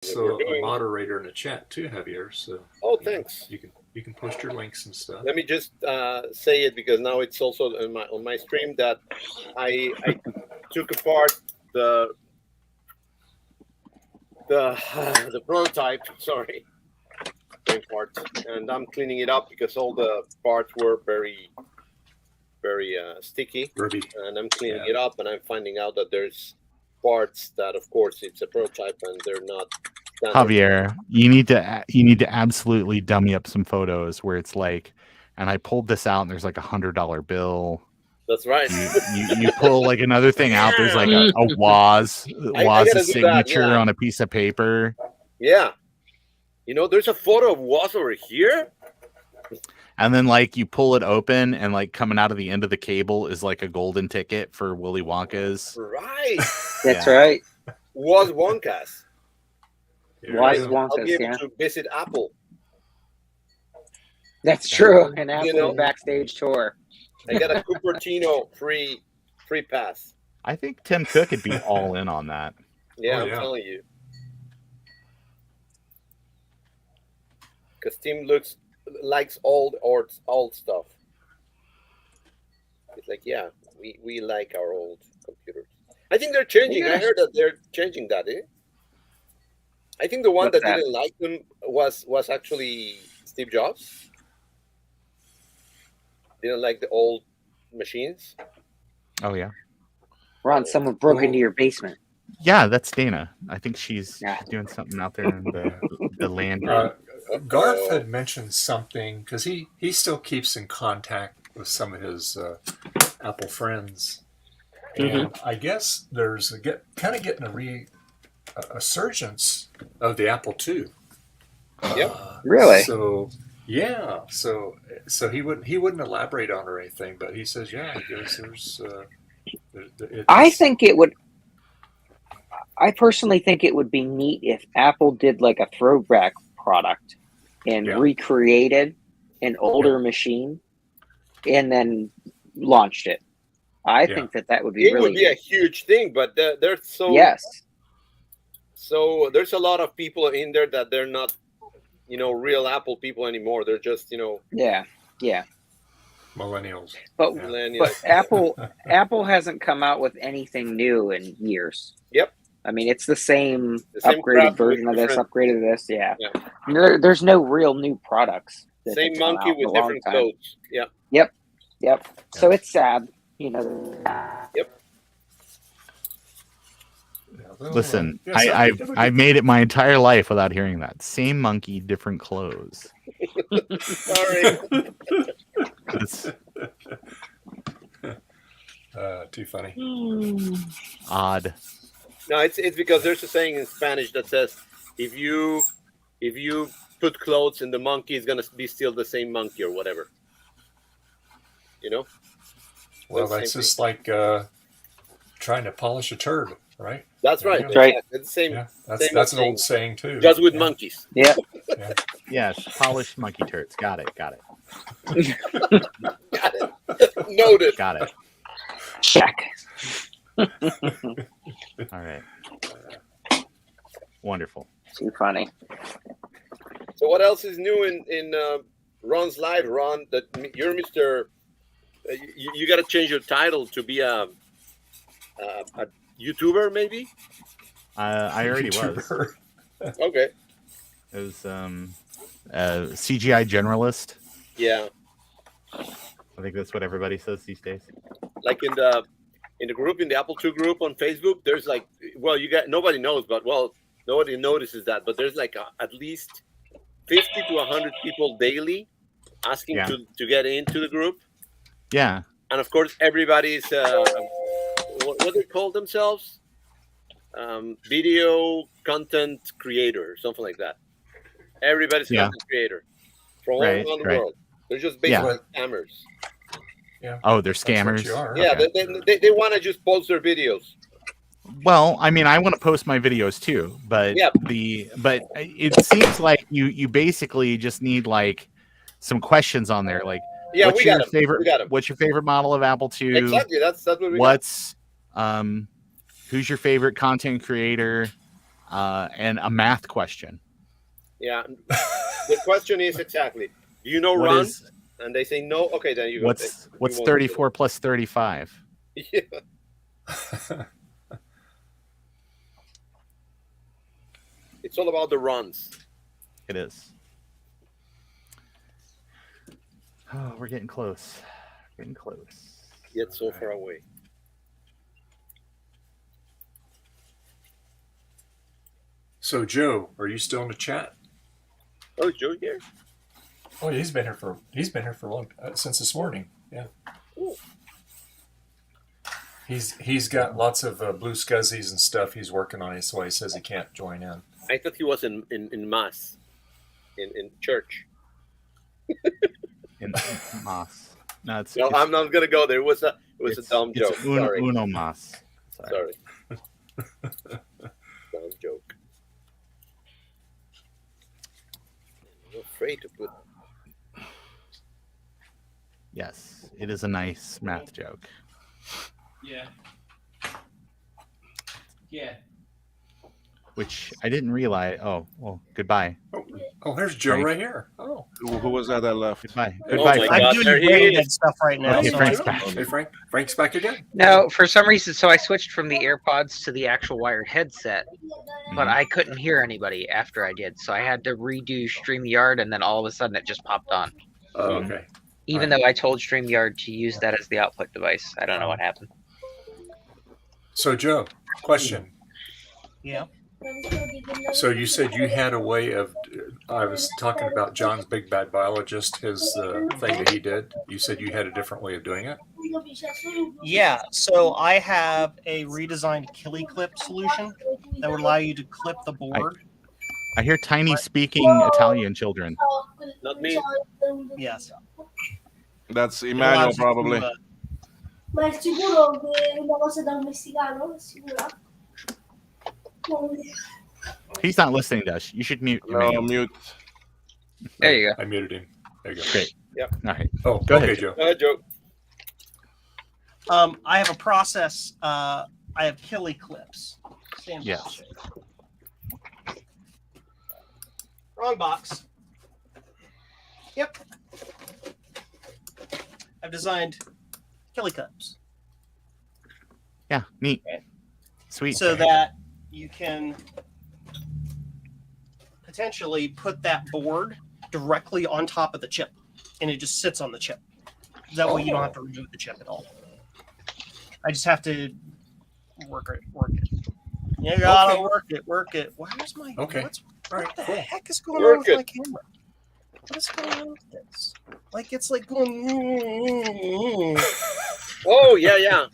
also a moderator in the chat too, Javier. So oh, thanks. You can post your links and stuff. Let me just say it because now it's also on my stream that I took apart the prototype. Sorry, parts, and I'm cleaning it up because all the parts were very sticky, and I'm cleaning it up, and I'm finding out that there's parts that, of course, it's a prototype and they're not. Javier, you need to absolutely dummy up some photos where it's like, and I pulled this out and there's like $100 bill. That's right. You pull like another thing out. There's like a Waz's signature on a piece of paper. Yeah, there's a photo of Waz over here. And then like you pull it open and like coming out of the end of the cable is like a golden ticket for Willy Wonka's. Right. That's right. Waz Wonka's. Waz Wonka's. I'll be able to visit Apple. That's true. An Apple backstage tour. I got a Cupertino free pass. I think Tim Cook would be all in on that. Yeah, I'm telling you. Because Tim likes old stuff. It's like, yeah, we like our old computers. I think they're changing. I heard that they're changing that, eh? I think the one that didn't like them was actually Steve Jobs. Didn't like the old machines. Oh, yeah. Ron, someone broke into your basement. Yeah, that's Dana. I think she's doing something out there in the land. Garth had mentioned something because he still keeps in contact with some of his Apple friends, and I guess there's getting a resurgence of the Apple II. Yep. Really? So yeah, so he wouldn't elaborate on or anything, but he says he goes there's. I personally think it would be neat if Apple did like a throwback product and recreated an older machine and then launched it. I think that would be it would be a huge thing, but there's so so there's a lot of people in there that they're not real Apple people anymore. They're just millennials. But Apple hasn't come out with anything new in years. Yep. I mean, it's the same upgraded version of this, upgraded this. Yeah. There's no real new products. Same monkey with different codes. Yeah. Yep. So it's sad, Yep. Listen, I've made it my entire life without hearing that. Same monkey, different clothes. Sorry. Too funny. Odd. No, it's because there's a saying in Spanish that says if you put clothes in the monkey, it's gonna be still the same monkey or whatever. Well, that's just like trying to polish a turd, right? That's right. That's right. It's the same. Yeah, that's an old saying too. Just with monkeys. Yeah. Yes, polished monkey turds. Got it. Got it. Noted. Got it. Check. All right. Wonderful. Too funny. So what else is new in Ron's life, Ron? That you're Mr. You got to change your title to be a YouTuber, maybe. I already was. Okay. It was CGI generalist. Yeah. I think that's what everybody says these days. Like in the group, in the Apple II group on Facebook, there's like, nobody knows, but nobody notices that, but there's like at least 50 to 100 people daily asking to get into the group. Yeah. And of course, everybody's what do they call themselves? Video content creator, something like that. Everybody's a content creator from all around the world. They're just basically scammers. Yeah. Oh, they're scammers. Yeah, okay. They want to just post their videos. Well, I mean, I want to post my videos too, but it seems like you basically just need like some questions on there, like what's your favorite model of Apple II? Exactly, that's what we got. Who's your favorite content creator? and a math question. Yeah. The question is exactly, do you know run? And they say no. Okay, then you go. What's 34 plus 35? Yeah. It's all about the runs. It is. Oh, we're getting close. Getting close. Yet so far away. So, Joe, are you still in the chat? Oh, is Joe here? Oh, he's been here for a long since this morning. Yeah. Ooh. He's got lots of blue scuzzies and stuff he's working on. So he says he can't join in. I thought he was in mass, in church. In mass. No, I'm not gonna go there. It was a dumb joke. Sorry. Uno mas. Sorry. Dumb joke. I'm afraid to put. Yes, it is a nice math joke. Yeah. Yeah. Which I didn't realize. Oh, well, goodbye. Oh, here's Joe Frank. right here. Oh, who was that left? Goodbye. Oh Goodbye. my Frank. God, I'm there doing he brain is. stuff right now. Okay, so Frank's I- back. hey Frank. Frank's back again. No, for some reason, so I switched from the AirPods to the actual wired headset, but I couldn't hear anybody after I did, so I had to redo StreamYard, and then all of a sudden it just popped on. Oh, okay. Even though I told StreamYard to use that as the output device, I don't know what happened. So, Joe, question. Yeah. So you said you had a way of. I was talking about John's Big Bad Biologist, his thing that he did. You said you had a different way of doing it. Yeah. So I have a redesigned Killy clip solution that would allow you to clip the board. I hear tiny speaking Italian children. Not me. Yes. That's It Emmanuel, allows you to, probably. Ma è sicuro che è una cosa da un messicano? È sicura? He's not listening to us. You should mute. No, Emmanuel. mute. There you go. I muted him. There you go. Great. Yep. All right. Oh, Go okay, ahead, Joe. Joe. I have a process. I have Killy clips. Stand by. Yes. Wrong box. Yep. I've designed Killy clips Yeah. Neat. Okay. Sweet. so that you can potentially put that board directly on top of the chip, and it just sits on the chip. That way you don't have to remove the chip at all. I just have to work it. You gotta work it. Where's my? Okay. What the heck is going Work on with it. my camera? What is going on with this? Like it's like going. Oh yeah.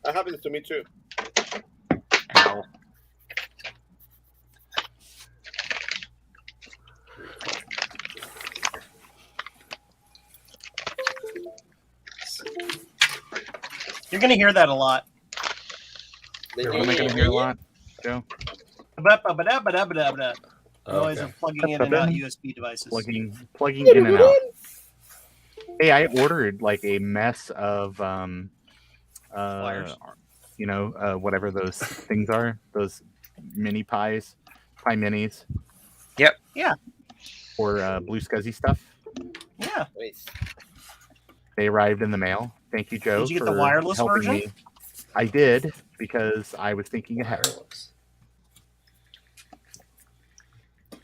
That happens to me too. Ow. You're gonna hear that a lot. Then Am I going to hear a lot, Joe? Ba-da-ba-da-ba-da-ba-da. Noise Okay. of plugging in and out USB devices. Plugging in and out. Hey, I ordered like a mess of Flyers. whatever those things are, those mini pie minis. Yep. Yeah. Or blue scuzzy stuff. Yeah. Nice. They arrived in the mail. Thank you, Joe. Did you get for the wireless helping version? me. I did because I was thinking ahead.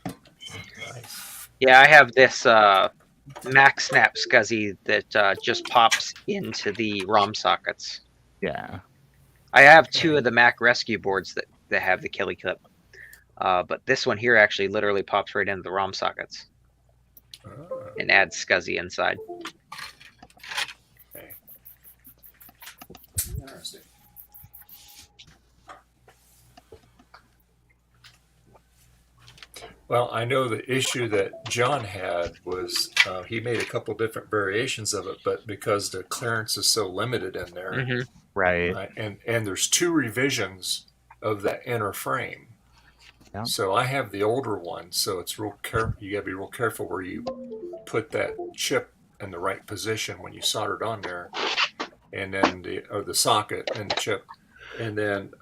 Nice. Yeah, I have this Max Snap SCSI that just pops into the ROM sockets. Yeah. I have two of the Mac Rescue boards that have the Killy clip. But this one here actually literally pops right into the ROM sockets and adds SCSI inside. Okay. Interesting. Well, I know the issue that John had was he made a couple different variations of it, but because the clearance is so limited in there, Mhm. Right. and there's two revisions of that inner frame. Yeah. So I have the older one, so it's real careful. You gotta be real careful where you put that chip in the right position when you solder it on there, and then the socket and the chip, and then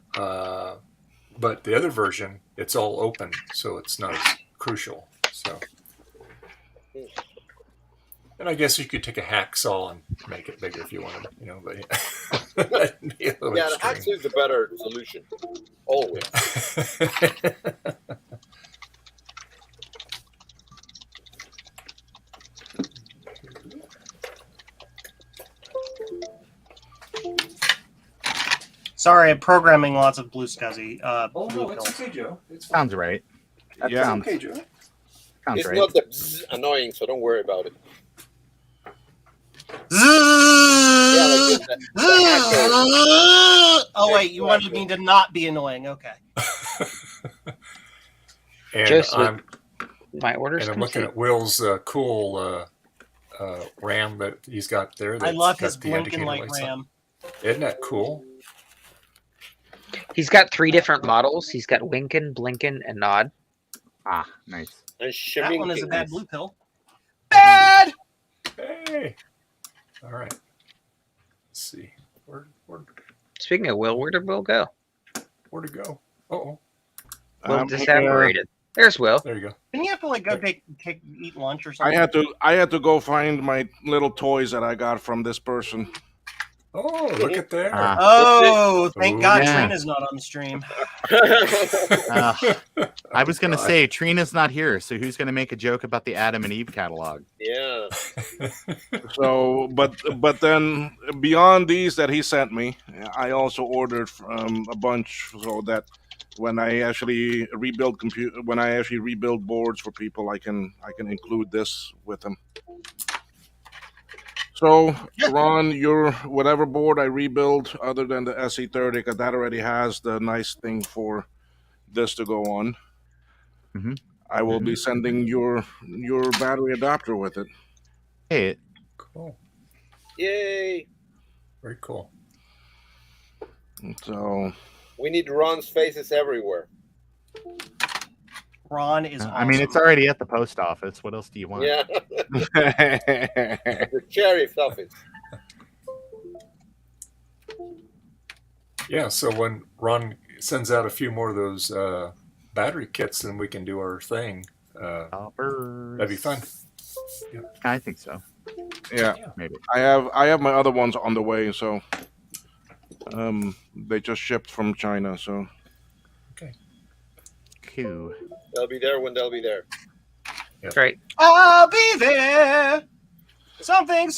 but the other version, it's all open, so it's not as crucial. So, and I guess you could take a hacksaw and make it bigger if you wanted, you know. But yeah, the hacksaw is the better solution. Always. Sorry, I'm programming lots of blue scuzzy. No, it's okay, Joe. Sounds right. That sounds okay, Joe. It's right. Not the annoying, so don't worry about it. Oh wait, you wanted me to not be annoying? Okay. And Joseph, my orders. And I'm looking at Will's cool RAM that he's got there. I love his blinking light RAM. Isn't that cool? He's got 3 different models. He's got Winkin, Blinkin, and Nod. Ah, nice. And that one is a bad blue pill. Bad! Hey! All right. Let's see. Where Speaking of Will, where did Will go? Where'd it go? Uh-oh. Will disapparated. There's Will. There you go. Didn't you have to like go eat lunch or something? I had to go find my little toys that I got from this person. Oh, look at there. Oh, thank God Trina's not on the stream. I was going to say, Trina's not here, so who's going to make a joke about the Adam and Eve catalog? Yeah. So, but then beyond these that he sent me, I also ordered a bunch so that when I actually rebuild boards for people, I can include this with them. So, Ron, your whatever board I rebuild other than the SE30, because that already has the nice thing for this to go on. Mm-hmm. I will be sending your battery adapter with it. Hey, cool. Yay! Very cool. So we need Ron's faces everywhere. Ron is awesome. I mean, it's already at the post office. What else do you want? Yeah. The sheriff's office. Yeah, so when Ron sends out a few more of those battery kits, then we can do our thing. That'd be fun. Yeah. I think so. Yeah, maybe. I have my other ones on the way, so they just shipped from China, so. Okay. Cool. They'll be there when they'll be there. Yep. Great. I'll be there. Something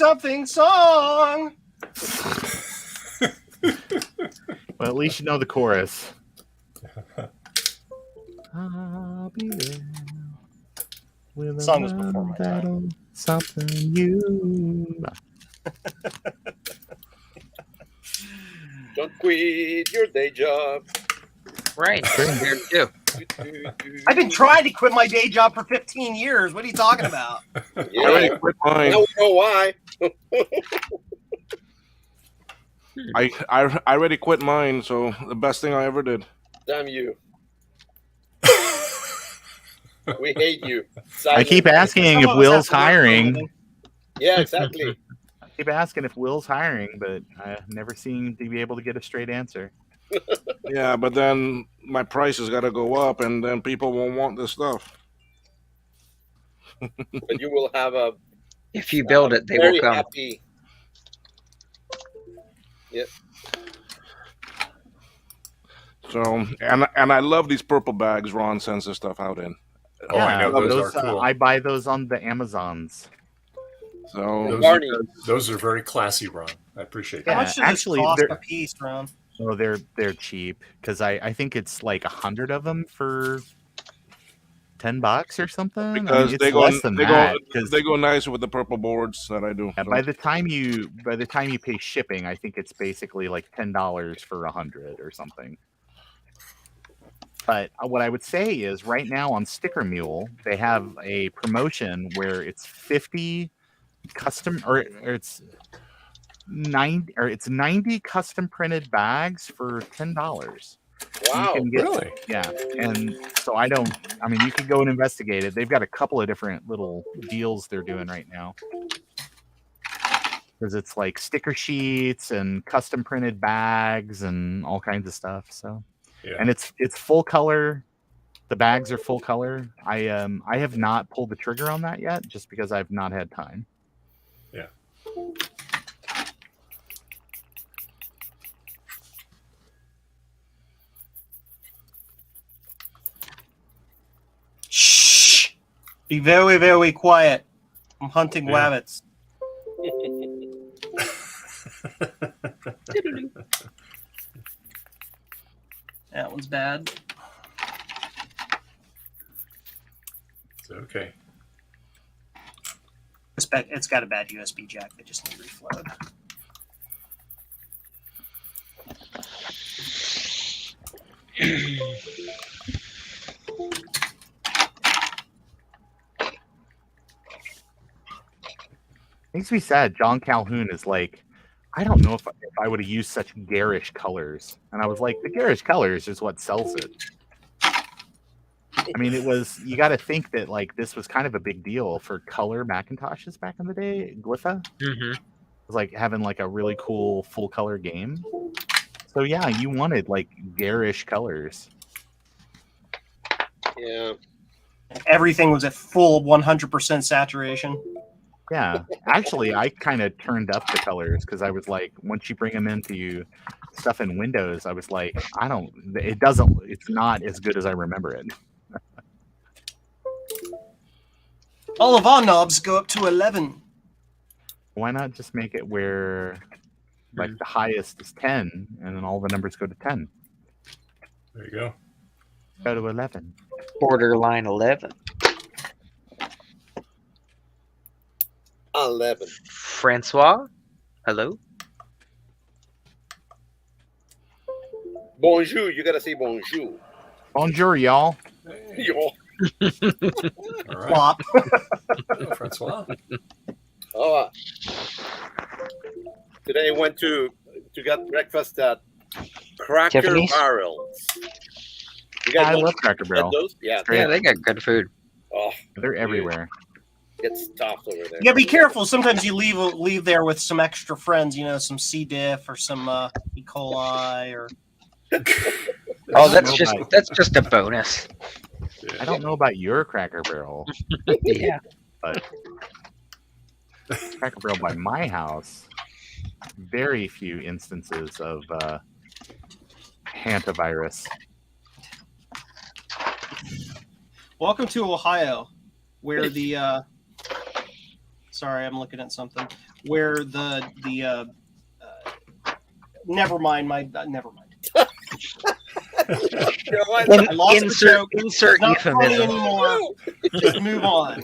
song. Well, at least you know the chorus. I'll be there. With the song was before my time. Something you. Don't quit your day job. Right. There too. I've been trying to quit my day job for 15 years. What are you talking about? Yeah. I already quit mine. Now we know why. I already quit mine, so the best thing I ever did. Damn you. We hate you. I keep asking if Will's hiring. Yeah, exactly. I keep asking if Will's hiring, but I never seem to be able to get a straight answer. Yeah, but then my prices got to go up, and then people won't want this stuff. But you will have a. If you build it, they will come. Happy. Yep. So, and I love these purple bags Ron sends this stuff out in. Oh, yeah, I know those are cool. I buy those on the Amazons. So those are very classy, Ron. I appreciate that. How much does this cost a piece, Ron? Oh, they're cheap because I think it's like 100 of them for $10 or something. Because they go nice with the purple boards that I do. Yeah, so. By the time you pay shipping, I think it's basically like $10 for 100 or something. But what I would say is right now on Sticker Mule, they have a promotion where it's 50 custom or it's 90 custom printed bags for $10. Wow, really? Yeah. And so you can go and investigate it. They've got a couple of different little deals they're doing right now. Because it's like sticker sheets and custom printed bags and all kinds of stuff. So and it's full color. The bags are full color. I have not pulled the trigger on that yet, just because I've not had time. Yeah. Shh! Be very, very quiet. I'm hunting rabbits. That one's bad. It's okay. It's got a bad USB jack. They just need reflowed. Makes me sad. John Calhoun is like, I don't know if I would have used such garish colors. And I was like, the garish colors is what sells it. I mean, you got to think that like this was kind of a big deal for color Macintoshes back in the day. Glypha. Mm-hmm. It was like having like a really cool full color game. So yeah, you wanted like garish colors. Yeah. Everything was at full 100% saturation. Yeah, actually, I kind of turned up the colors because I was like, once you bring them into stuff in Windows, I was like, it's not as good as I remember it. All of our knobs go up to 11. Why not just make it where, like, the highest is 10, and then all the numbers go to 10? There you go. Go to 11. Borderline 11. 11. Francois, hello. Bonjour. You gotta say bonjour. Bonjour, y'all. Yo. All right. Flop. Hello, Francois. Oh, today I went to get breakfast at Cracker Tiffany's? Barrels. You I guys love Cracker Barrel. those? Yeah, Yeah, they got good food. oh, They're everywhere. it's tough over there. Yeah, be careful. Sometimes you leave there with some extra friends, some C. diff or some E. coli or. Oh, that's just a bonus. I don't know about your Cracker Barrel, Yeah. but Cracker Barrel by my house, very few instances of hantavirus. Welcome to Ohio, where the sorry, I'm looking at something. Where the never mind. I lost the joke. Insert It's not funny euphemism. anymore. Just move on.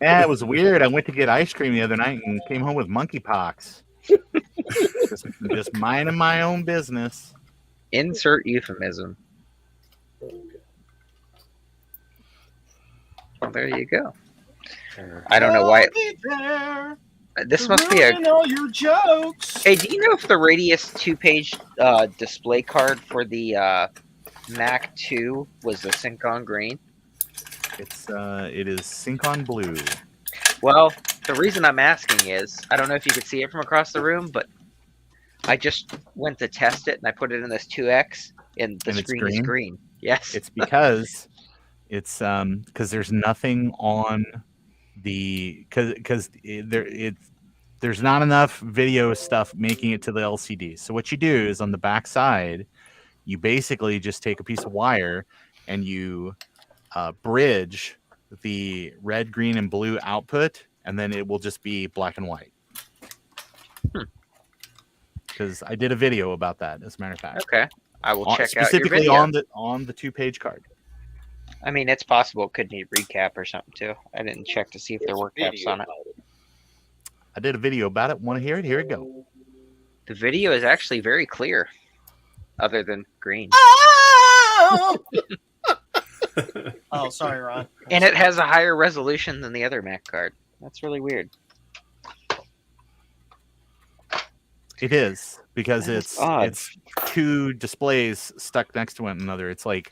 Yeah, it was weird. I went to get ice cream the other night and came home with monkeypox. just minding my own business. Insert euphemism. Well, there you go. I don't know why. This must be a. all your jokes. Hey, do you know if the Radius 2-page display card for the Mac 2 was the Sync-On green? It is Sync-On blue. Well, the reason I'm asking is I don't know if you could see it from across the room, but I just went to test it and I put it in this 2X and the screen is green. Yes, it's because there's nothing on the because there's not enough video stuff making it to the LCD. So what you do is on the back side, you basically just take a piece of wire and you bridge the red, green, and blue output, and then it will just be black and white. Because I did a video about that, as a matter of fact. Okay, I will check specifically out your video. on the 2-page card. I mean, it's possible it could need recap or something too. I didn't check to see if there were caps on it. I did a video about it. Want to hear it? Here we go. The video is actually very clear, other than green. Oh, sorry, Ron. And it has a higher resolution than the other Mac card. That's really weird. It is because it's two displays stuck next to one another. It's like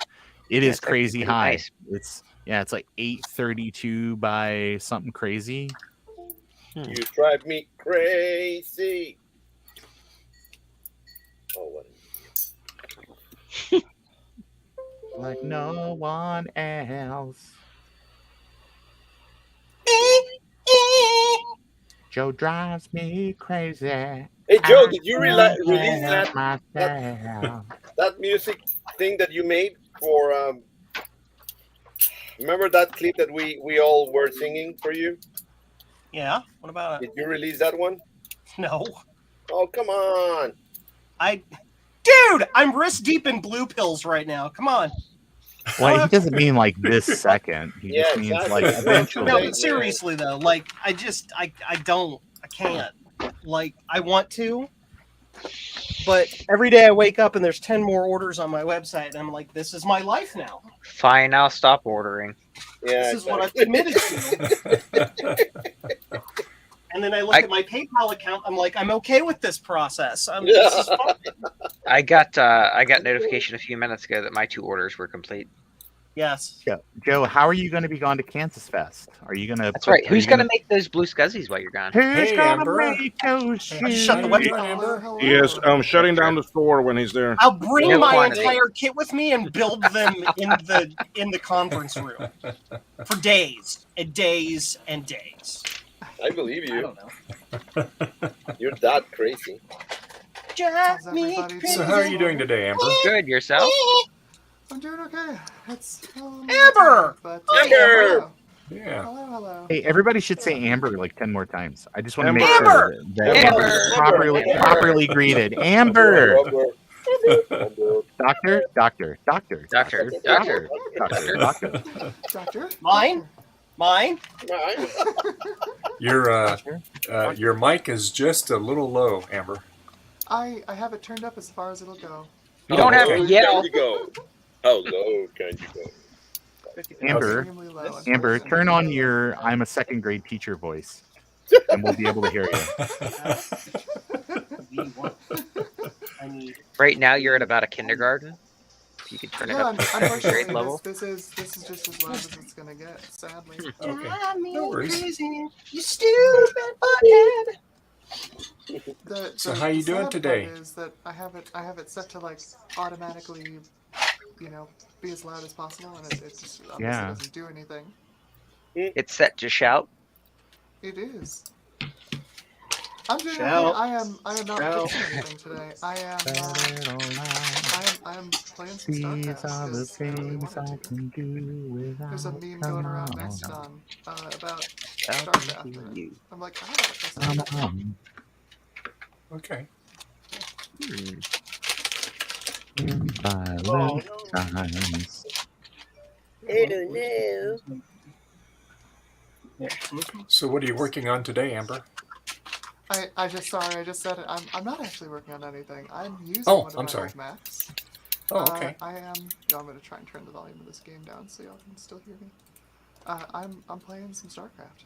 it is crazy high. Nice. It's like 832 by something crazy. You drive me crazy. Oh, what? like no one else. Joe drives me crazy. Hey Joe, did you release that music thing that you made for? Remember that clip that we all were singing for you? Yeah. What about it? Did you release that one? No. Oh, come on. Dude, I'm wrist deep in blue pills right now. Come on. Well, he doesn't mean like this second. He just means exactly. like eventually. No, but seriously though, like I can't. Like I want to, but every day I wake up and there's 10 more orders on my website, and I'm like, this is my life now. Fine, I'll stop ordering. Yeah, this is what I've committed to. And then I look at my PayPal account. I'm like, I'm okay with this process. This is fun. I got notification a few minutes ago that my 2 orders were complete. Yes. Joe, how are you going to be gone to Kansas Fest? Are you going to? That's right. Who's going to make those blue scuzzies while you're gone? Who's going to Amber. make those shoes? Shut the website. Yes, I'm shutting down the store when he's there. I'll bring my entire kit with me and build them in the conference room for days and days and days. I believe you. I don't know. You're that crazy. Drive me crazy. So how are you doing today, Amber? Good, yourself? I'm doing okay. It's Amber! Amber! Yeah. Hello. Hey, everybody should say Amber like 10 more times. I just want to make Amber! sure that we're properly greeted. Amber! Doctor. Mine. Your mic is just a little low, Amber. I have it turned up as far as it'll go. You don't have to yell. How low can you go? Amber, turn on your I'm a second grade teacher voice, and we'll be able to hear you. Right now, you're at about a kindergarten. You can turn it up to grade level. This is just as loud as it's gonna get, sadly. Okay. No worries. Crazy, you stupid butthead. So how you doing today? Is that I have it set to like automatically, be as loud as possible, and it just obviously doesn't do anything. It's set to shout. It is. I'm doing okay. I am not fixing anything today. I am playing some StarCraft. These are the things I can do without. There's a meme going around next on about StarCraft. I'm like, I don't know what this is. Okay. So what are you working on today, Amber? I just said it. I'm not actually working on anything. I'm using one of my Macs. Oh, okay. I'm going to try and turn the volume of this game down so y'all can still hear me. I'm playing some StarCraft.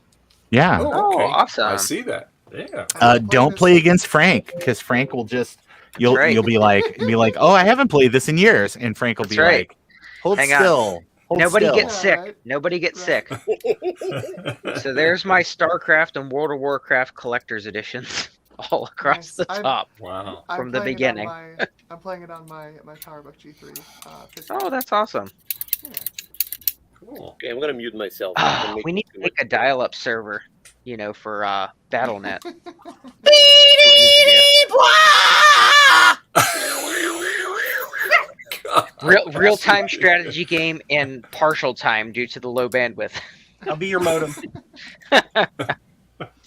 Yeah. Oh, okay. Awesome. I see that. Yeah. Don't play against Frank, because Frank will just you'll be like, oh, I haven't played this in years, and Frank will be like, hold still. Nobody gets sick. Right. Nobody gets sick. So there's my StarCraft and World of Warcraft collector's editions all across the top. Wow. From the beginning. I'm playing it on my PowerBook G3. Oh, that's awesome. Yeah. Cool. Okay, I'm gonna mute myself. We need to make a dial-up server, for BattleNet. Real-time strategy game in partial time due to the low bandwidth. I'll be your modem.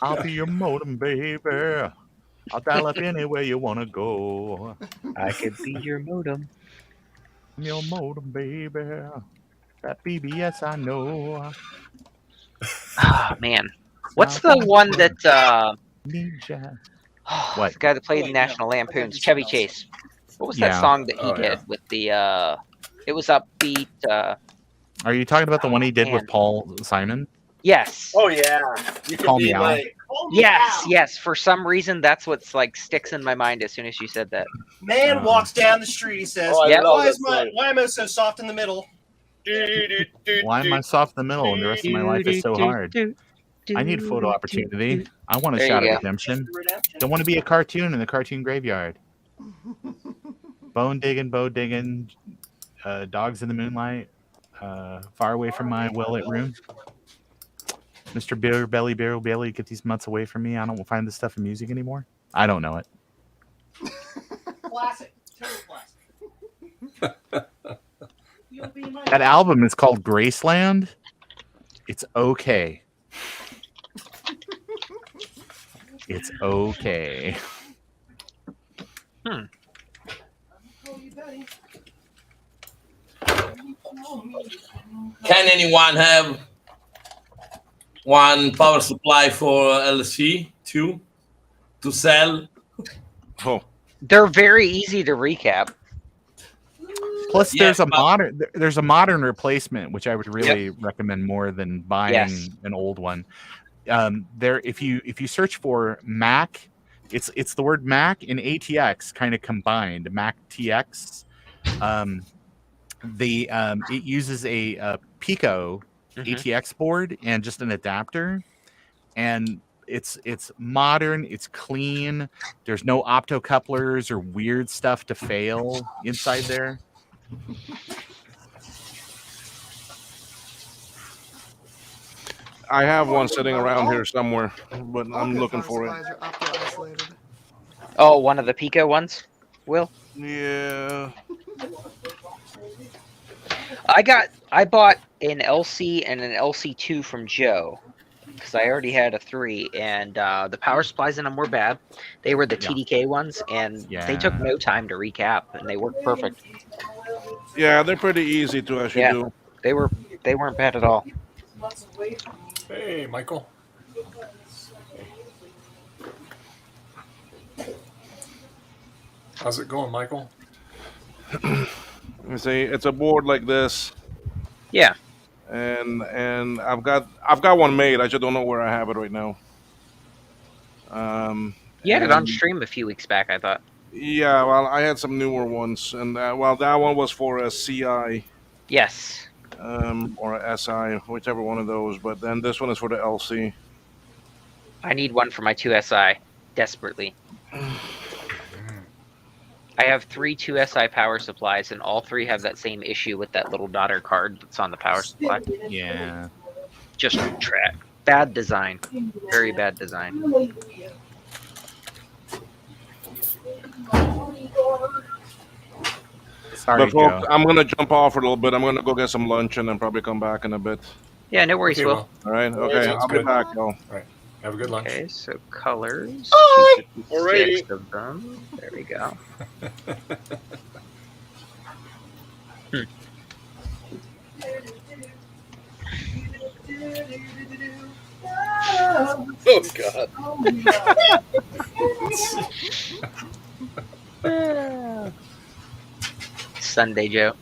I'll be your modem, baby. I'll dial up anywhere you want to go. I could be your modem. I'm your modem, baby. That BBS I know. Oh, man. What's the one that... What? The guy that played National Lampoons, Chevy Chase. What was that song that he did with the... it was upbeat... Are you talking about the one he did with Paul Simon? Yes. Oh, yeah. You can Call be me out. like... Yes. For some reason, that's what's like sticks in my mind as soon as you said that. Man walks down the street. He says, "Why am I so soft in the middle? Why am I soft in the middle and the rest of my life is so hard? I need a photo opportunity. I want a shot of redemption. Don't want to be a cartoon in the cartoon graveyard. Bone digging, Dogs in the Moonlight, Far Away from My Well-Lit Room. Mr. Beer Belly, get these mutts away from me. I don't find this stuff in music anymore. I don't know it. Classic. That album is called Graceland. It's okay. It's okay. Can anyone have one power supply for LC too to sell? Oh, they're very easy to recap. Plus, there's a modern replacement, which I would really recommend more than buying an old one. If you search for Mac, it's the word Mac and ATX kind of combined. Mac TX. It uses a Pico ATX board and just an adapter, and it's modern, it's clean. There's no optocouplers or weird stuff to fail inside there. I have one sitting around here somewhere, but I'm looking for it. Oh, one of the Pico ones, Will? Yeah. I bought an LC and an LC2 from Joe because I already had a 3, and the power supplies in them were bad. They were the TDK ones, and they took no time to recap, and they worked perfect. Yeah, they're pretty easy to actually do. They weren't bad at all. Hey, Michael. How's it going, Michael? You see, it's a board like this. Yeah. And I've got one made. I just don't know where I have it right now. You had it on stream a few weeks back, I thought. Yeah, well, I had some newer ones, and that one was for a CI. Yes. Or a SI, whichever one of those. But then this one is for the LC. I need one for my 2SI desperately. I have 3 2SI power supplies, and all 3 have that same issue with that little daughter card that's on the power supply. Yeah. Just bad design. Very bad design. Sorry, but folks, Joe. I'm going to jump off for a little bit. I'm going to go get some lunch and then probably come back in a bit. Yeah, no worries, Will. All right. Okay, I'll be back, y'all. All right. Have a good lunch. Okay, so colors. Oh, 256 of them. There we go. Oh God. Sunday Joe.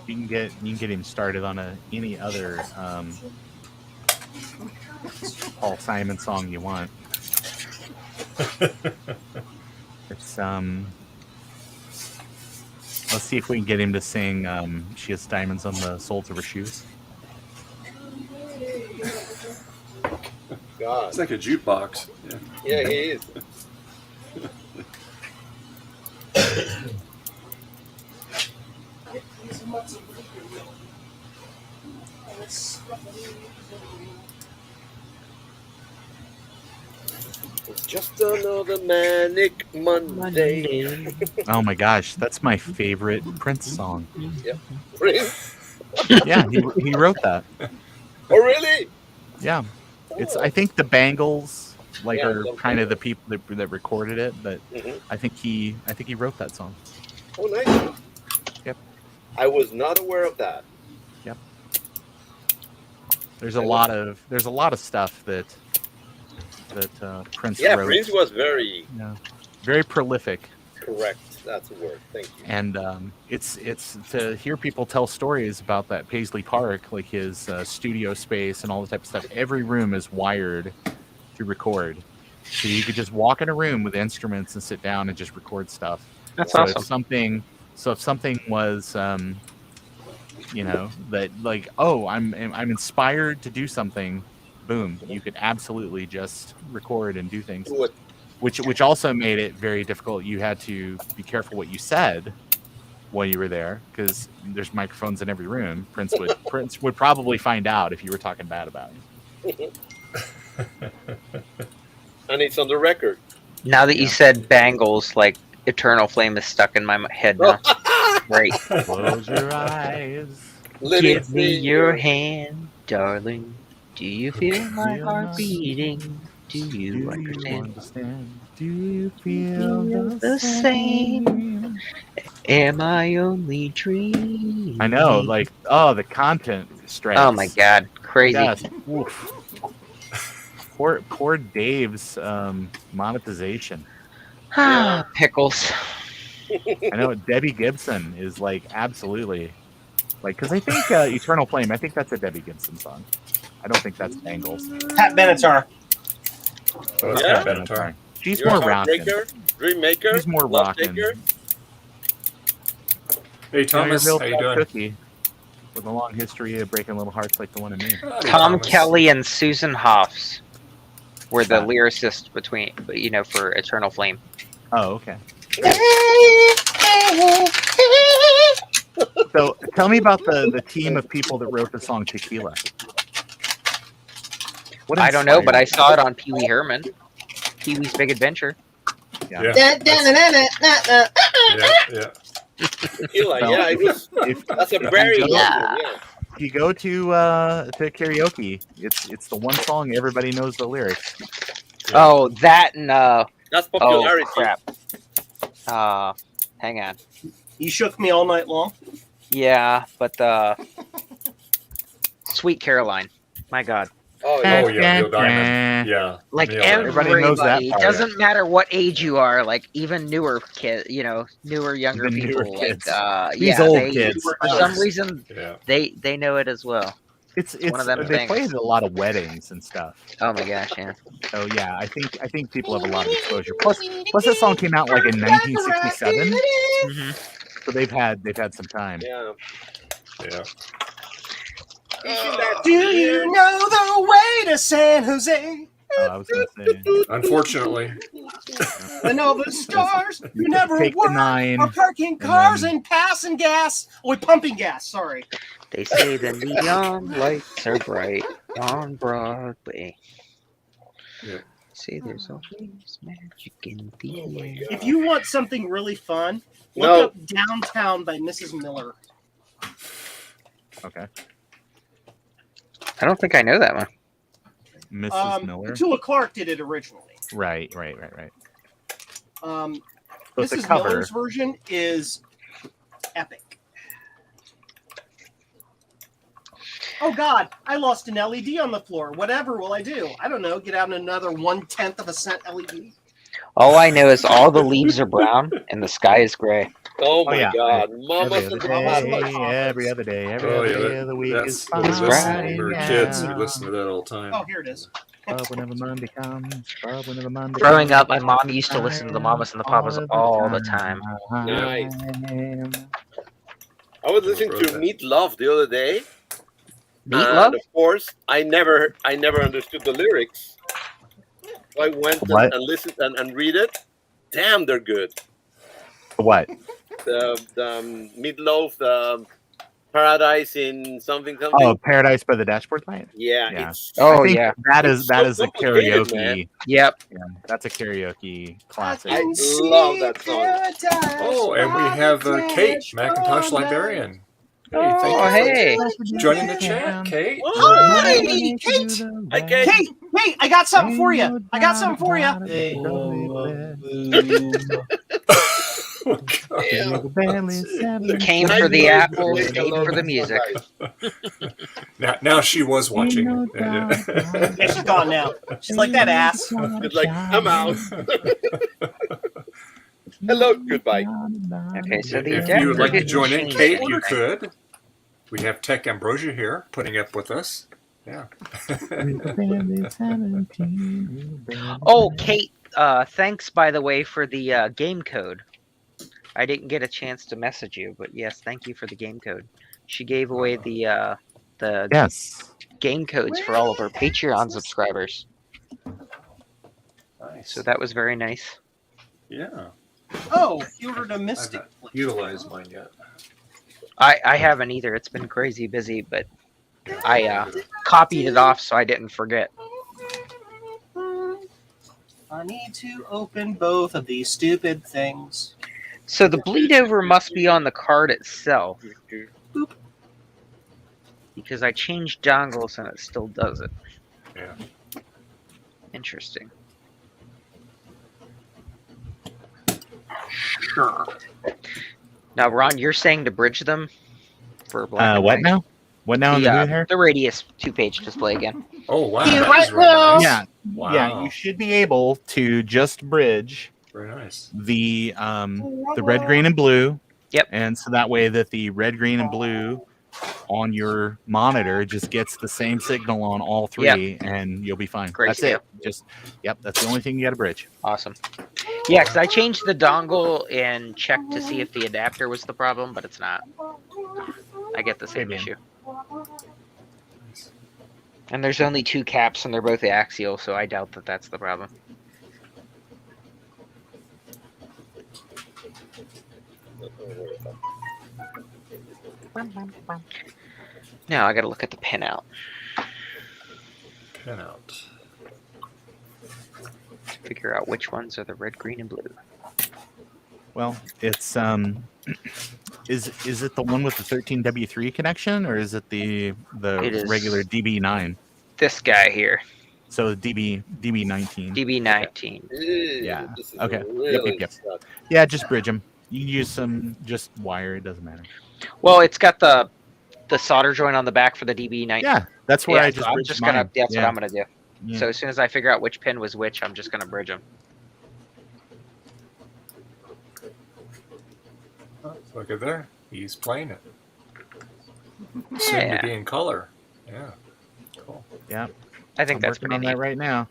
You can get him started on any other Paul Simon song you want. It's let's see if we can get him to sing She Has Diamonds on the Soles of Her Shoes. God. It's like a jukebox. Yeah, he is. It's just another manic Monday. Oh my gosh, that's my favorite Prince song. Yep. Prince? Yeah, he wrote that. Oh, really? Yeah. It's. I think the Bangles are kind of the people that recorded it, but I think he wrote that song. Oh, nice. Yep. I was not aware of that. Yep. There's a lot of stuff that Prince wrote. Prince was very very prolific. Correct. That's a word. Thank you. And it's to hear people tell stories about that Paisley Park, like his studio space and all the type of stuff. Every room is wired to record, so you could just walk in a room with instruments and sit down and just record stuff. That's so awesome. If something was, that like, oh, I'm inspired to do something, boom, you could absolutely just record and do things. Do it. Which also made it very difficult. You had to be careful what you said, while you were there because there's microphones in every room. Prince would probably find out if you were talking bad about him. And it's on the record. Now that you said bangles, like Eternal Flame is stuck in my head now. Great. Close your eyes. Give me your hand, darling. Do you feel my heart beating? Do you understand? Do you feel the same? Am I only dreaming? I know, like, oh, the content stress. Oh my god, crazy. Yes. Poor Dave's monetization. Pickles. I know Debbie Gibson is like absolutely like because I think Eternal Flame. I think that's a Debbie Gibson song. I don't think that's Bangles. Pat Benatar. Oh, Yeah? Pat Benatar. She's You're more a rocking. Heartbreaker, Dream Maker. She's more Love rocking. Taker. Hey Thomas, Real how you tough doing? Cookie with a long history of breaking little hearts like the one in me. Howdy, Tom Thomas. Kelly and Susan Hoffs were the lyricists between, for Eternal Flame. Oh, okay. So tell me about the team of people that wrote the song Tequila. What I don't know, but I inspired saw it on Pee Wee Herman. Pee Wee's Big Adventure. Yeah. Yeah, Tequila, yeah, it was, that's a very good one, yeah. If you go to karaoke, it's the one song everybody knows the lyrics. Oh, that and That's popularity. oh crap. Hang on. You shook me all night long. Yeah, but Sweet Caroline. My God. Oh, Oh yeah, Neil Diamond. Yeah. Like Neil Diamond. everybody knows that part, doesn't matter what age you are, like even newer kids, newer younger The newer people, kids. like These yeah, old they, kids. for some reason Yeah. they know it as well. It's one of them they things. play it at a lot of weddings and stuff. Oh my gosh, yeah. So yeah, I think people have a lot of exposure. Plus that song came out like in 1967, so they've had some time. Yeah. Yeah. Do you know the way to San Jose? Oh, I was gonna say. Unfortunately. And all the stars who never Take the work 9 are parking cars and passing gas. Oh, pumping gas. Sorry. They say the neon lights are bright on Broadway. Yeah. Say there's always magic in the air. If you want something really fun, look No. up Downtown by Mrs. Miller. Okay, I don't think I know that one. Mrs. Miller. Petula Clark did it originally. Right. So it's a Mrs. cover. Miller's version is epic. Oh God, I lost an LED on the floor. Whatever will I do? I don't know. Get out another 1/10 of a cent LED. All I know is all the leaves are brown and the sky is gray. Oh my yeah. God, Every Mama's other and day, Mama's. every other day, every Oh other yeah. day of the week That's is what we fine. listened when we were kids. We Yeah. listened to that all the time. Oh, here it is. Love whenever Monday comes. Love whenever Monday Growing comes. up, my mom used to listen to the Mamas and the Papas all the time. Nice. I was listening to Meat Love the other day. Meatloaf? And of course, I never understood the lyrics. So I went What? and listened and read it. Damn, they're good. What? The Meatloaf, the Paradise in something. Oh, Paradise by the Dashboard Light. Yeah. Yeah. It's, Oh I think yeah. that is It's that so is a complicated, karaoke. man. Yep. Yeah, that's a karaoke classic. I love that song. Oh, and we have Kate, Macintosh Librarian. Hey, Oh, thank you hey. for joining the chat, Kate. Hi, Kate. Hi, Kate. Hey, I got something for you. I got something for you. Oh, God. Came for the apples, stayed for the music. Now she was watching. Yeah, she's gone now. She's like that ass. It's like, I'm out. Hello, goodbye. Okay, so the If you would like to didn't join in, change Kate, it. you could. We have Tech Ambrosia here, putting up with us. Yeah. Oh, Kate, thanks by the way for the game code. I didn't get a chance to message you, but yes, thank you for the game code. She gave away the Yes. game codes for all of her Patreon subscribers. Nice. So that was very nice. Yeah. Oh, you ordered a Mystic. I've not utilized mine yet. I haven't either. It's been crazy busy, but I copied it off so I didn't forget. I need to open both of these stupid things. So the bleed over must be on the card itself. Boop. Because I changed dongles and it still does it. Yeah. Interesting. Sure. Now, Ron, you're saying to bridge them for black and what white? now? What now in the mood here? The radius 2-page display again. Oh wow! Yeah, That is really nice. Yeah, Wow. yeah. You should be able to just bridge Very nice. the red, green, and blue. Yep. And so that way that the red, green, and blue on your monitor just gets the same signal on all three, and you'll be fine. Great That's deal. it. That's the only thing you got to bridge. Awesome. Yeah, because I changed the dongle and checked to see if the adapter was the problem, but it's not. I get the same issue. And there's only 2 caps, and they're both axial, so I doubt that that's the problem. Now I got to look at the pinout. Pinout. Figure out which ones are the red, green, and blue. Well, it's is it the one with the 13W3 connection, or is it the regular DB9? This guy here. So DB19. DB19. Yeah. Okay. Yep. Yeah, just bridge them. You can use some just wire. It doesn't matter. Well, it's got the solder joint on the back for the DB19. Yeah, that's where I just. So I'm just gonna. That's what I'm gonna do. Yeah. So as soon as I figure out which pin was which, I'm just gonna bridge them. Look at there. He's playing it. Soon to be in color. Yeah. Cool. Yeah. I think I'm that's working pretty on neat. that right now.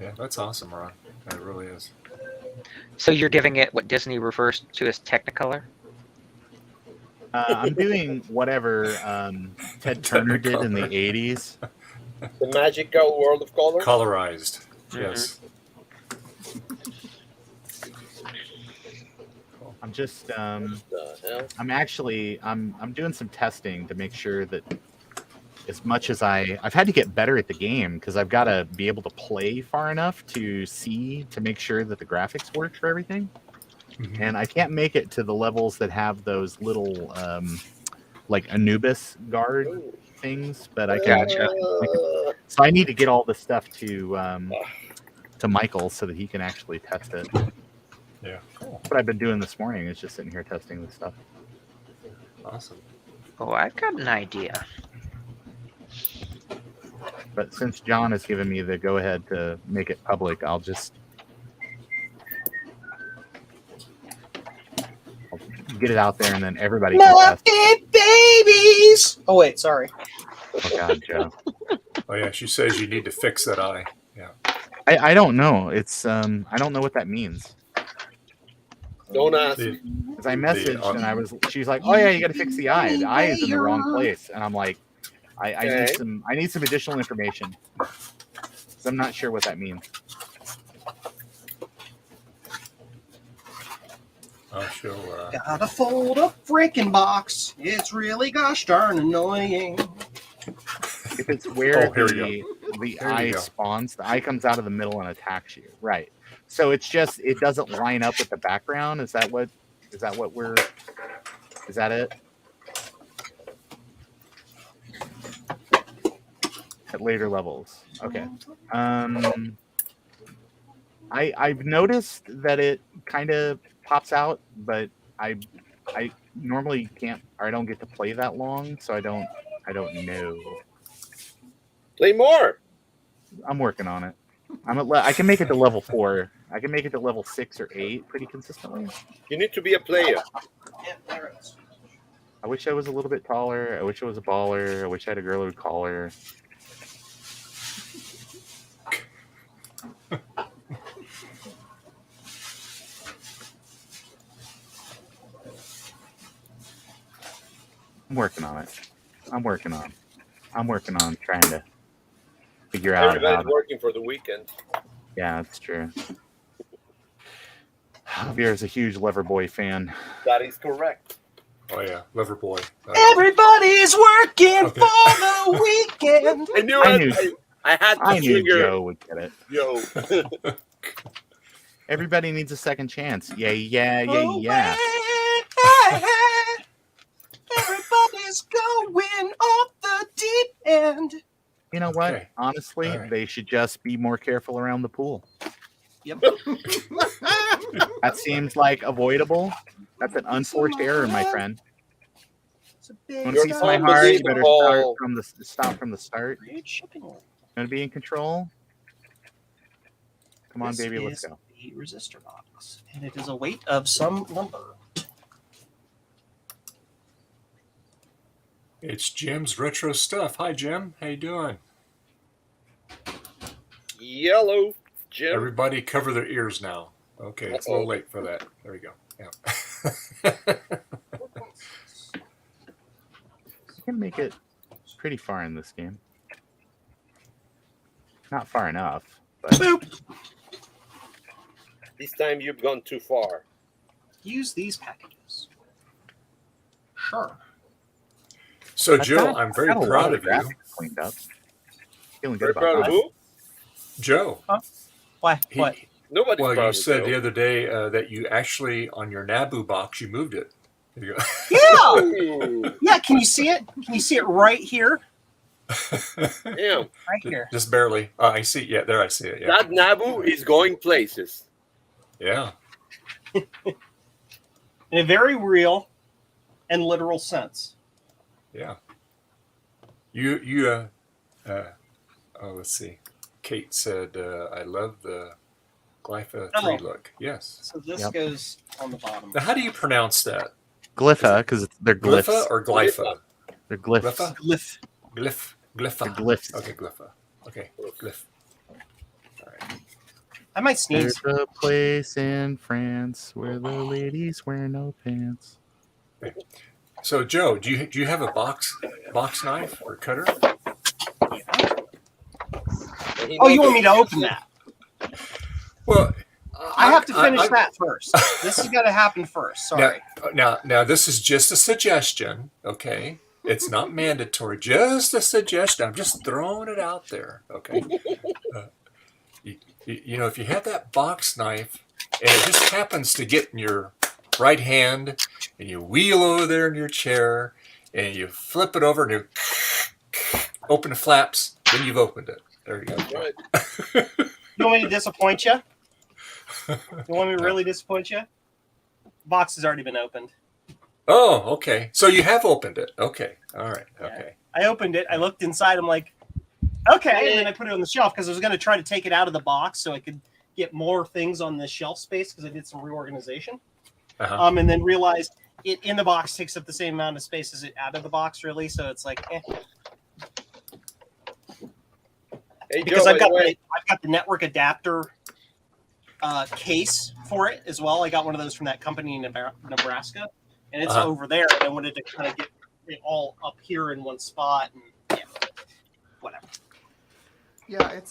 Yeah, that's awesome, Ron. That really is. So you're giving it what Disney refers to as Technicolor? I'm doing whatever Ted Turner did in the 80s. The magical world of color? Colorized. Yes. I'm just I'm doing some testing to make sure that as much as I've had to get better at the game, because I've got to be able to play far enough to see to make sure that the graphics work for everything. Mm-hmm. And I can't make it to the levels that have those little like Anubis guard things, but I can. So I need to get all this stuff to Michael so that he can actually test it. Yeah, cool. What I've been doing this morning is just sitting here testing this stuff. Awesome. Oh, I've got an idea. But since John has given me the go-ahead to make it public, I'll get it out there, and then everybody can test. Babies! Oh, wait, sorry. Oh, God, Joe. Oh, yeah, she says you need to fix that eye. Yeah. I don't know. It's I don't know what that means. Don't ask. Because I messaged and she's like, "Oh yeah, you got to fix the eye. The eye is in the wrong place." And I'm like, I need some additional information. Because I'm not sure what that means. Oh, she'll. Gotta fold a freaking box. It's really gosh darn annoying. If it's where the eye spawns, the eye comes out of the middle and attacks you. Right. So it's just it doesn't line up with the background. Is that it? At later levels. Okay. I've noticed that it kind of pops out, but I normally can't, or I don't get to play that long, so I don't know. Play more. I'm working on it. I can make it to level 4. I can make it to level 6 or 8 pretty consistently. You need to be a player. Yeah, there it is. I wish I was a little bit taller. I wish I was a baller. I wish I had a girl who would call her. I'm working on it. I'm working on trying to figure out. Everybody's working for the weekend. Yeah, that's true. Javier is a huge Loverboy fan. That is correct. Oh yeah, Loverboy. Everybody's working for the weekend. I knew Joe would get it. Yo. Everybody needs a second chance. Yeah. Everybody's going off the deep end. You know what? Honestly, they should just be more careful around the pool. Yep. That seems like avoidable. That's an unforced error, my friend. You want to see my heart? You better start from the start. You want to be in control? Come on, baby, let's go. The resistor box, and it is a weight of some number. It's Jim's retro stuff. Hi, Jim. How you doing? Yellow, Jim. Everybody cover their ears now. Okay, it's a little late for that. There we go. Yeah. You can make it pretty far in this game. Not far enough, but... Boop. This time you've gone too far. Use these packages. Sure. So, Joe, I'm very proud of you. Cleaned up. Feeling good about that. Who? Joe. Huh? Why? What? Nobody's well, proud you of said Joe. the other day that you actually, on your Naboo box, you moved it. There you go. Yeah. Yeah. Can you see it? Can you see it right here? Yeah. Right here. Just barely. I see. Yeah, there I see it. Yeah. That Naboo is going places. Yeah. In a very real and literal sense. Yeah. Let's see. Kate said, I love the Glypha 3 look. Yes. So this goes on the bottom. Now, how do you pronounce that? Glypha, because they're glyphs. Glypha or Glypha? They're glyphs. Glypha? Glyph. Glypha. They're glyphs. Okay, Glypha. Okay, glyph. All right. I might sneeze. There's a place in France where the ladies wear no pants. Okay. So, Joe, do you have a box knife or cutter? Oh, you want me to open that? Well, I have to finish that first. This has got to happen first. Sorry. Now, this is just a suggestion, okay? It's not mandatory. Just a suggestion. I'm just throwing it out there, okay? You know, if you have that box knife and it just happens to get in your right hand and you wheel over there in your chair and you flip it over and you open the flaps, then you've opened it. There you go. Right. You want me to disappoint you? You want me to really disappoint you? The box has already been opened. Oh, okay. So you have opened it. Okay. All right. Okay. I opened it. I looked inside. I'm like, okay. And then I put it on the shelf because I was going to try to take it out of the box so I could get more things on the shelf space because I did some reorganization. Uh-huh. And then realized it in the box takes up the same amount of space as it out of the box, really. So it's like, Hey, because Joe, I've got the network adapter case for it as well. I got one of those from that company in Nebraska, and it's over there. I wanted to kind of get it all up here in one spot, and whatever. Yeah, it's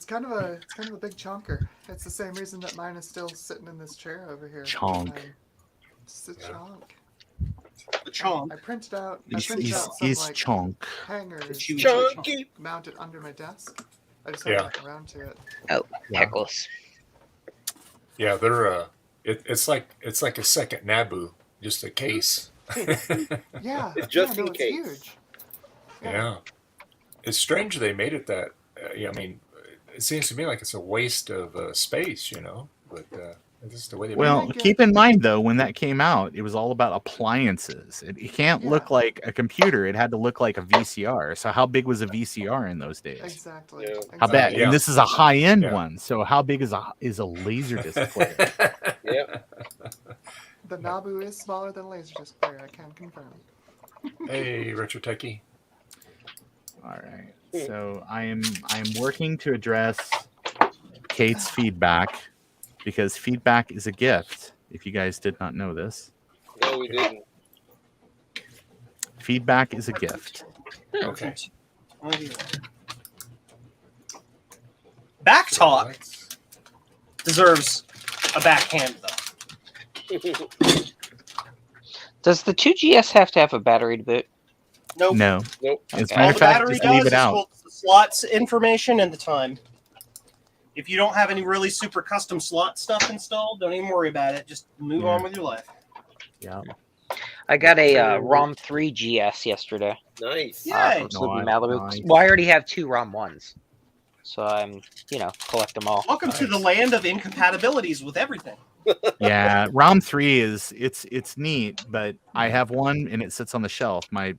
kind of a big chunker. It's the same reason that mine is still sitting in this chair over here. Chonk. It's a chonk. The chonk. I printed out some chonk. hangers Chunky. mounted under my desk. I just haven't gotten around to it. Oh, pickles. Yeah, they're it's like a second Naboo, just a case. Yeah, It's just no, in it's case. huge. Yeah. It's strange they made it that. I mean, it seems to me like it's a waste of space, you know. But this is the way they. Well, keep in mind though, when that came out, it was all about appliances. It can't look like a computer. It had to look like a VCR. So how big was a VCR in those days? Exactly. Yeah. How bad? Yeah. And this is a high-end Yeah. one. So how big is a Laserdisc player? Yeah. The Naboo is smaller than a Laserdisc player. I can confirm. Hey, Retro Techie. All right. So I'm working to address Kate's feedback because feedback is a gift. If you guys did not know this, No, we didn't. feedback is a gift. Okay. Back talk deserves a backhand, though. Does the 2GS have to have a battery to boot? Nope. No. Nope. As a All matter of the fact, battery just leave does it is out. holds the slots information and the time. If you don't have any really super custom slot stuff installed, don't even worry about it. Just move on with your life. Yeah. I got a ROM 3 GS yesterday. Nice. Yay. From Sleepy Nice, Malibu. nice. Well, I already have 2 ROM 1s. So I'm, collect them all. Welcome to the land of incompatibilities with everything. Yeah, ROM 3 is it's neat, but I have one and it sits on the shelf. My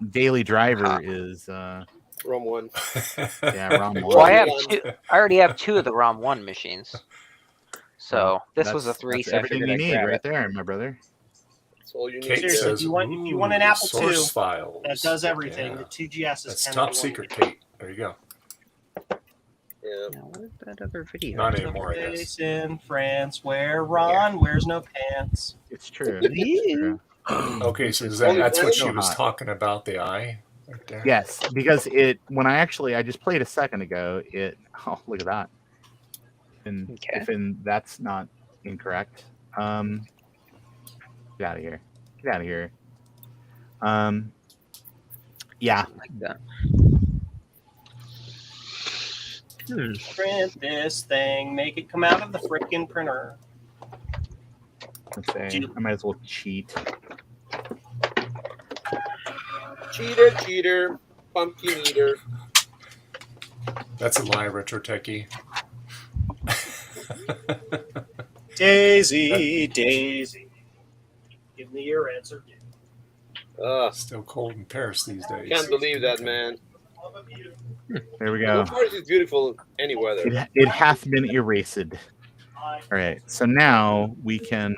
daily driver is ROM 1. Yeah, ROM 1. Well, I already have 2 of the ROM 1 machines. So this was a 3. That's So I everything figured you I'd need grab right it. there, my brother. That's all you need. Kate Seriously, says, if you want an Apple II source files. that does everything, Yeah. the 2GS is That's kind top of the one secret, to Kate. There you go. Yeah. Now, where's that other video? Not get. anymore, I guess. Place in France where Ron wears no pants. It's true. It's true. Okay, so Only that's what that she is was hot. talking about, the eye right there. Yes, because when I just played a second ago, look at that. And that's not incorrect. Get out of here. Get out of here. Yeah. Like that. Print this thing, make it come out of the freaking printer. Let's say I might as well cheat. Cheater, pumpkin eater. That's a lie, Retro Techie. Daisy, Daisy. Give me your answer. Still cold in Paris these days. Can't believe that, man. There we go. Paris is beautiful any weather. It hath been erased. All right, so now we can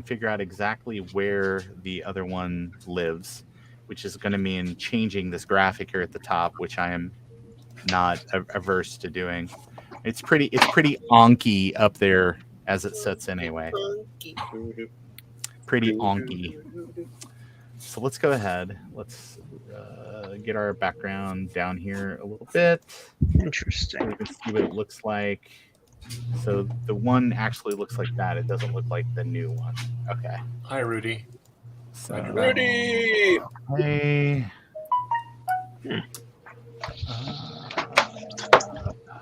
figure out exactly where the other one lives, which is going to mean changing this graphic here at the top, which I am not averse to doing. It's pretty onky up there as it sets anyway. Pretty onky. So let's go ahead. Let's get our background down here a little bit. Interesting. So we can see what it looks like. So the one actually looks like that. It doesn't look like the new one. Okay. Hi, Rudy. So, Rudy! Hey.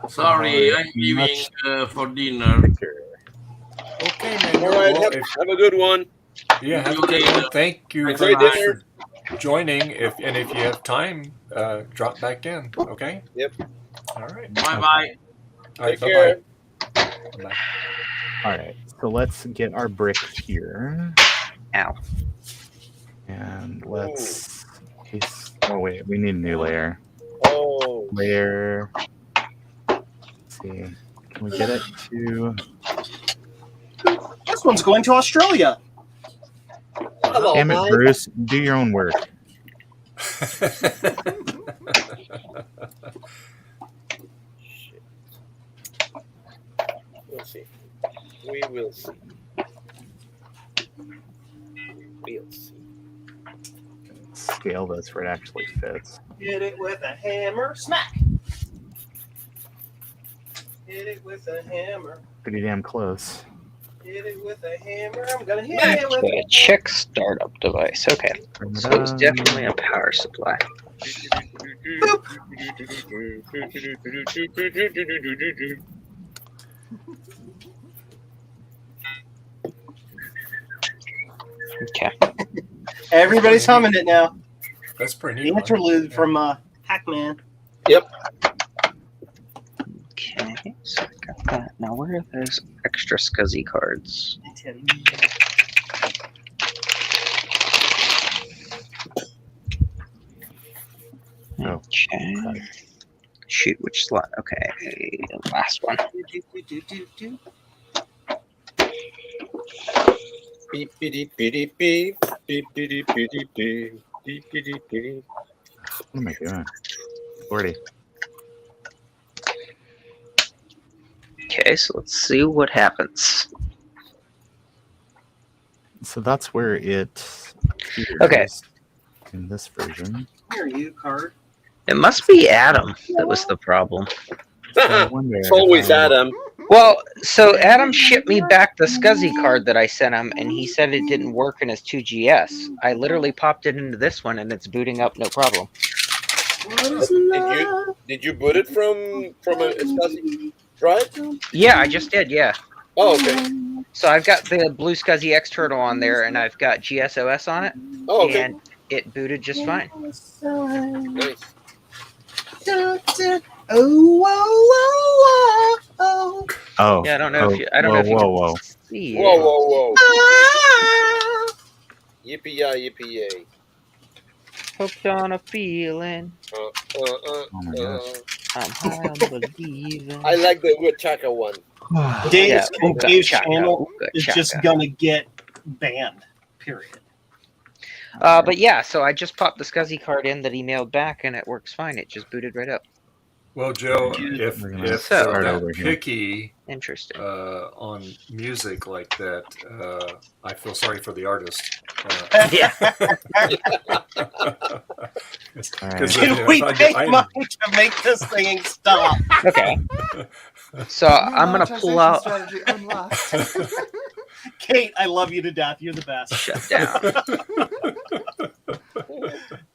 Sorry, I'm leaving for dinner. Okay, man. All right, Well, have a good one. Yeah, have a Okay. good one. Thank you Enjoy very much dinner. for joining. If you have time, drop back in. Okay. Yep. All right. Bye bye. All right. Take Bye care. bye. All right. So let's get our brick here. Ow. And let's. Oh wait, we need a new layer. Oh. Layer. Let's see. Can we get it to? This one's going to Australia. Hello, Damn it, Mike. Bruce. Do your own work. We'll see. We will see. We'll see. Scale this where it actually fits. Hit it with a hammer. Smack. Hit it with a hammer. Pretty damn close. Hit it with a hammer. I'm gonna hit it with Okay, check startup device. Okay. Bring it So it's up. definitely a power supply. Okay. Everybody's humming it now. That's pretty The neat. interlude from Pac-Man. Yep. Okay, so I got that. Now where are those extra SCSI cards? Oh. Okay. Shoot, which slot? Okay, the last one. Beep, beep, beep, beep, beep, beep, beep, beep, beep, beep, beep, beep, beep. What am I doing? 40. Okay, so let's see what happens. So that's where it appears Okay. in this version. Here, you card. It must be Adam that was the problem. So I wonder It's always if I- Adam. Well, so Adam shipped me back the SCSI card that I sent him, and he said it didn't work in his 2GS. I literally popped it into this one, and it's booting up no problem. Did you boot it from a SCSI drive? Yeah, I just did. Yeah. Oh, okay. So I've got the Blue SCSI X Turtle on there, and I've got GSOS on it. Oh, okay. And it booted just fine. Nice. Oh. Yeah, I don't know if you. I don't know if you Whoa. can see it. Whoa. Yippee-yay, yippee-yay. Hooked on a feeling. Oh my gosh. I'm high on believing. I like the Woodchaka one. Dave's Ooga channel chaka, is ooga just chaka. gonna get banned. Period. But yeah, so I just popped the SCSI card in that he mailed back, and it works fine. It just booted right up. Well, Joe, if So- they're that picky Interesting. on music like that, I feel sorry for the artist. Yeah. Can we pay money to make this thing stop? Okay. So I'm gonna pull out. Strategy unlocked. Kate, I love you to death. You're the best. Shut down.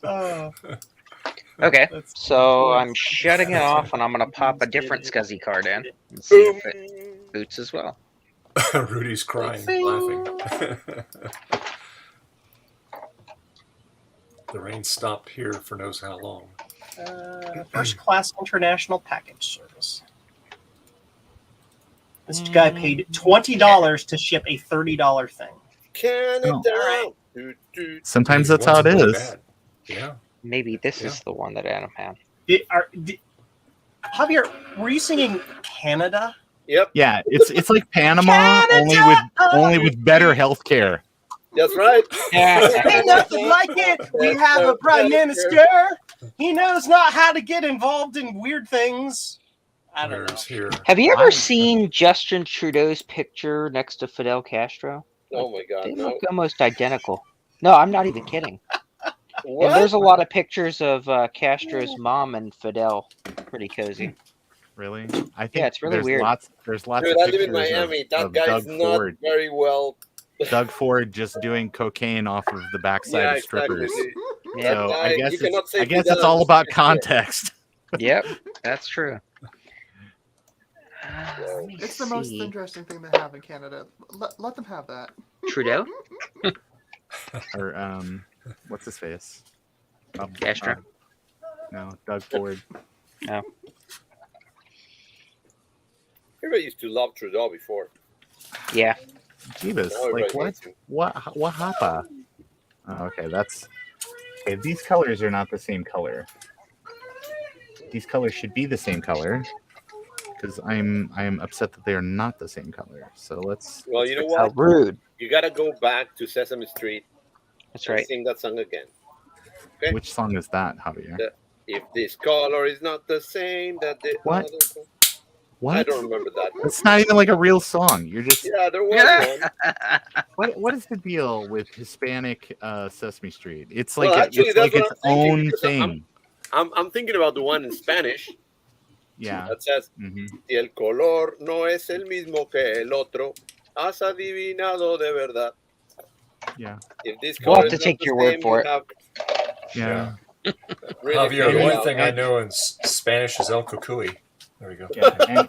Oh, Okay, so I'm shutting it off, and I'm gonna pop a different SCSI card in and see if it boots as well. Rudy's crying, laughing. The rain stopped here for knows how long. First class international package service. This guy paid $20 to ship a $30 thing. Canada. Sometimes that's how it is. Yeah. Maybe this is the one that Adam had. Javier, were you singing Canada? Yep. Yeah, it's like Panama, only with better healthcare. That's right. Ain't nothing like it. We have a prime minister. He knows not how to get involved in weird things. I don't know. Here. Have you ever seen Justin Trudeau's picture next to Fidel Castro? Oh my God, They no. look almost identical. No, I'm not even kidding. What? And there's a lot of pictures of Castro's mom and Fidel. Pretty cozy. Really? I think it's really there's weird. There's lots Dude, of I live pictures in Miami. That of guy Doug is not Ford. very well. Doug Ford just doing cocaine off of the backside of strippers. Yeah. So That I guy- guess you cannot say I guess Fidel it's all is about a context. Yep, that's true. It's the most interesting thing they have in Canada. Let them have that. Trudeau? Or what's his face? Castro? No, Doug Ford. No. Everybody used to love Trudeau before. Yeah. Jeebus, Now like everybody hates him. what happa? Oh, okay, okay. These colors are not the same color. These colors should be the same color, because I'm upset that they are not the same color. So let's. Well, you know fix what? that. Rude. You gotta go back to Sesame Street. That's and right. Sing that song again. Okay? Which song is that, Javier? If this color is not the same that the What? other one. What? I don't remember that one. It's not even like a real song. You're just. Yeah, there was one. What is the deal with Hispanic Sesame Street? It's Well, like actually, it's that's like what its I'm thinking, own because thing. I'm thinking about the one in Spanish Yeah. that says, Mhm. Si el color no es el mismo que el otro, has adivinado de verdad. Yeah. If this We'll color have to is not take the your word same, for you it. have Yeah. really Javier, figured the it only out. thing I know in Spanish is El Cucuy. There we go. Yeah. And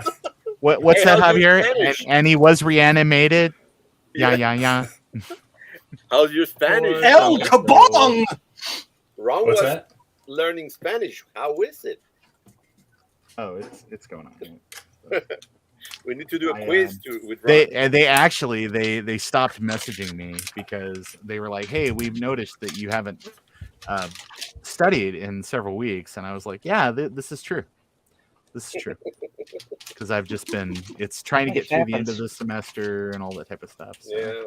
what's Hey, that, how's your Javier? Spanish? And he was reanimated. Yeah. How's your Spanish? El Kabong! Ron What's was that? learning Spanish. How is it? Oh, it's going on. We need to do a I, quiz with Ron. They actually they stopped messaging me because they were like, "Hey, we've noticed that you haven't studied in several weeks," and I was like, "Yeah, this is true. This is true." Because I've just been trying to get through the end of the semester and all that type of stuff. So. Yeah.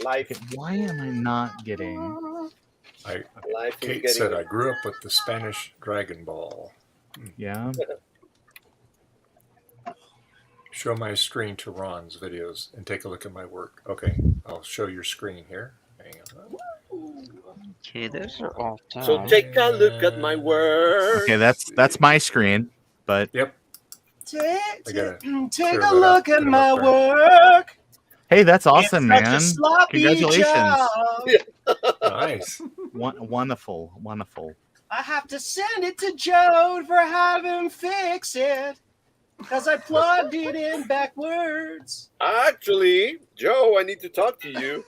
Life. Okay, why am I not getting? Life is Kate getting said I grew up with the Spanish Dragon Ball. Yeah. Show my screen to Ron's videos and take a look at my work. Okay, I'll show your screen here. Hang on. Okay, those are all done. So take a look at my work. Okay, that's my screen, but Yep. Take a look at my work. Hey, that's awesome, man! Congratulations! Nice. Wonderful, wonderful. I have to send it to Joe for having him fix it because I plugged it in backwards. Actually, Joe, I need to talk to you.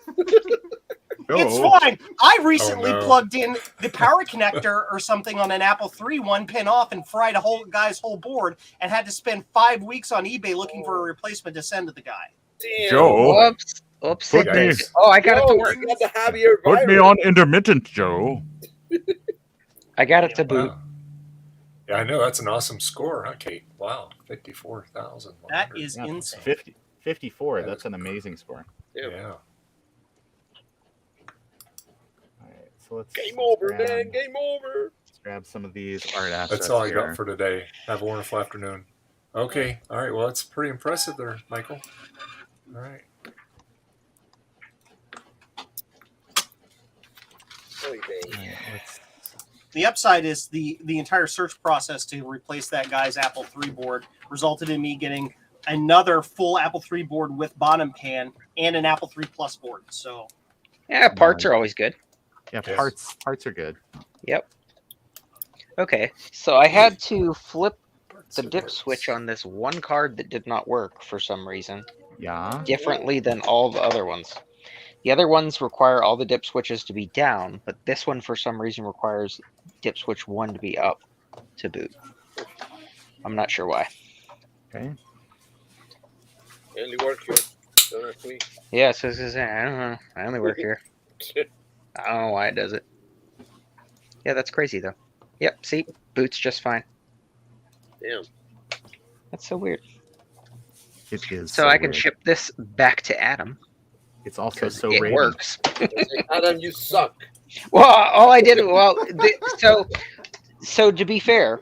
It's fine. I recently plugged in the power connector or something on an Apple III, one pin off, and fried a guy's whole board, and had to spend 5 weeks on eBay looking for a replacement to send to the guy. Damn. Joe, oops. Oh, I got it to work. You got the Javier virus. Put me on intermittent, Joe. I got it to boot. Wow. Yeah, I know that's an awesome score, huh, Kate? Wow, 54,000. That is insane. 54. That's an amazing score. Yeah. So let's game over, man. Game over. Let's grab some of these art assets. That's all I here. got for today. Have a wonderful afternoon. Okay. All right. Well, that's pretty impressive there, Michael. All right. The upside is the entire search process to replace that guy's Apple III board resulted in me getting another full Apple III board with bottom pan and an Apple III Plus board. So yeah, parts are always good. Yeah, parts are good. Yep. Okay, so I had to flip the dip switch on this one card that did not work for some reason. Yeah. Differently than all the other ones. The other ones require all the dip switches to be down, but this one for some reason requires dip switch 1 to be up to boot. I'm not sure why. Okay. I only work here. Don't ask me. Yeah, so I don't know. I only work here. I don't know why it does it. Yeah, that's crazy though. Yep, see? Boot's just fine. Damn. That's so weird. It is. So I can ship this back to Adam. It's also so it rated. works. Adam, you suck. Well, all I did, so to be fair,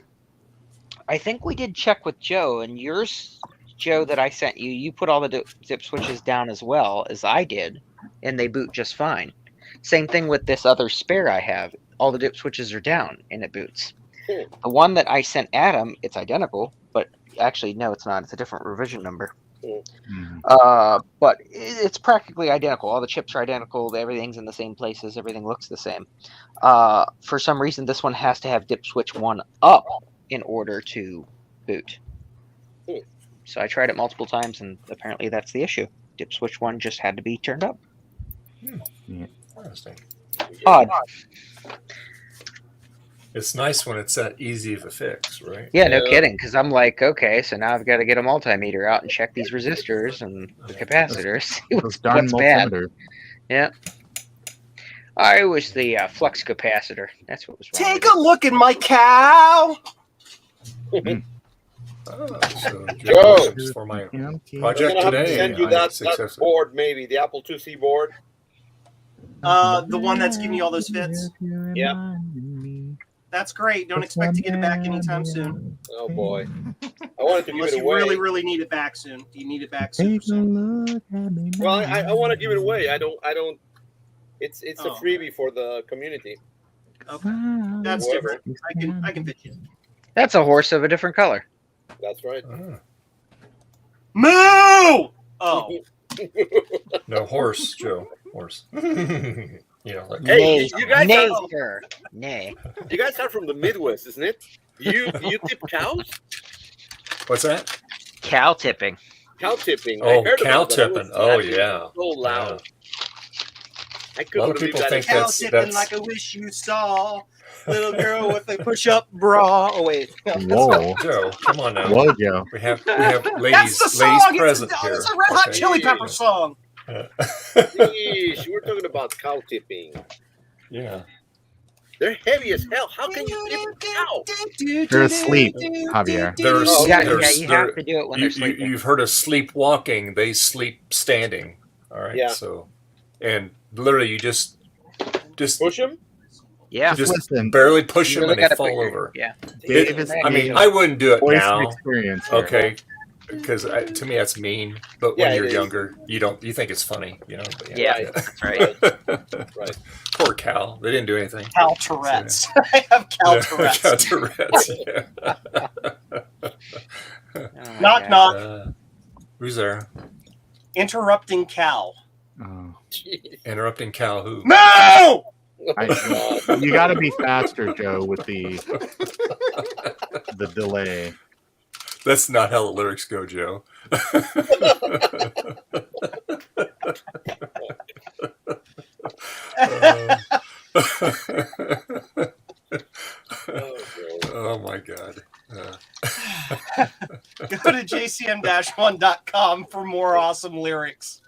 I think we did check with Joe, and yours, Joe, that I sent you, you put all the dip switches down as well as I did, and they boot just fine. Same thing with this other spare I have. All the dip switches are down, and it boots. The one that I sent Adam, it's identical, but actually, no, it's not. It's a different revision number. But it's practically identical. All the chips are identical. Everything's in the same places. Everything looks the same. For some reason, this one has to have dip switch 1 up in order to boot. So I tried it multiple times, and apparently that's the issue. Dip switch 1 just had to be turned up. Yeah. Interesting. Odd. It's nice when it's that easy of a fix, right? Yeah, no kidding. Because I'm like, okay, so now I've got to get a multimeter out and check these resistors and the capacitors. See what's bad. Yeah. I was the flux capacitor. That's what was wrong. Take a look at my cow. So Joe, for my I'm project gonna have to today, send you that board, maybe the Apple IIc board. The one that's giving you all those fits. Yep. That's great. Don't expect to get it back anytime soon. Oh boy, I wanted to Unless give it you away. really, really need it back soon. Do you need it back soon? Well, I want to give it away. I don't. It's a freebie for the community. Okay, that's different. I can fit you. That's a horse of a different color. That's right. Moo! Oh. No, horse, Joe. Horse. You know, like, hey, you guys Nay. You guys are from the Midwest, isn't it? You tip cows? What's that? Cow tipping. Cow tipping. Oh, I heard cow about that. tipping. Oh, yeah. So loud. I A lot couldn't of believe people that. think Cow that's tipping like I wish you saw. Little girl with a push-up bra. Oh wait. Whoa, Joe, come on now. Whoa, Joe. We have That's ladies the song. present here. It's a Red Hot Okay. Chili Pepper song. Yeesh, we're talking about cow tipping. Yeah. They're heavy as hell. How can you tip a cow? They're asleep, Javier. You have to do it when they're sleeping. You've heard of sleepwalking. They sleep standing. All right. Yeah. So, and literally, you just push them. Yeah. Just listen. barely push You them really and they gotta put fall your- over. Yeah. I mean, I wouldn't do it Voice now. of experience here. Okay. Because to me that's mean, but Yeah, when it you're is. younger, you think it's funny, you know. But Yeah, that's right. Right. Poor Cal, they didn't do anything. Cal Tourette's. I have Cal Tourette's. Cal Tourette's. Yeah. Knock, knock. Who's there? Interrupting Cal. Oh. Interrupting Cal who? No! You got to be faster, Joe, with the delay. That's not how the lyrics go, Joe. Oh my God. Go to jcm-1.com for more awesome lyrics.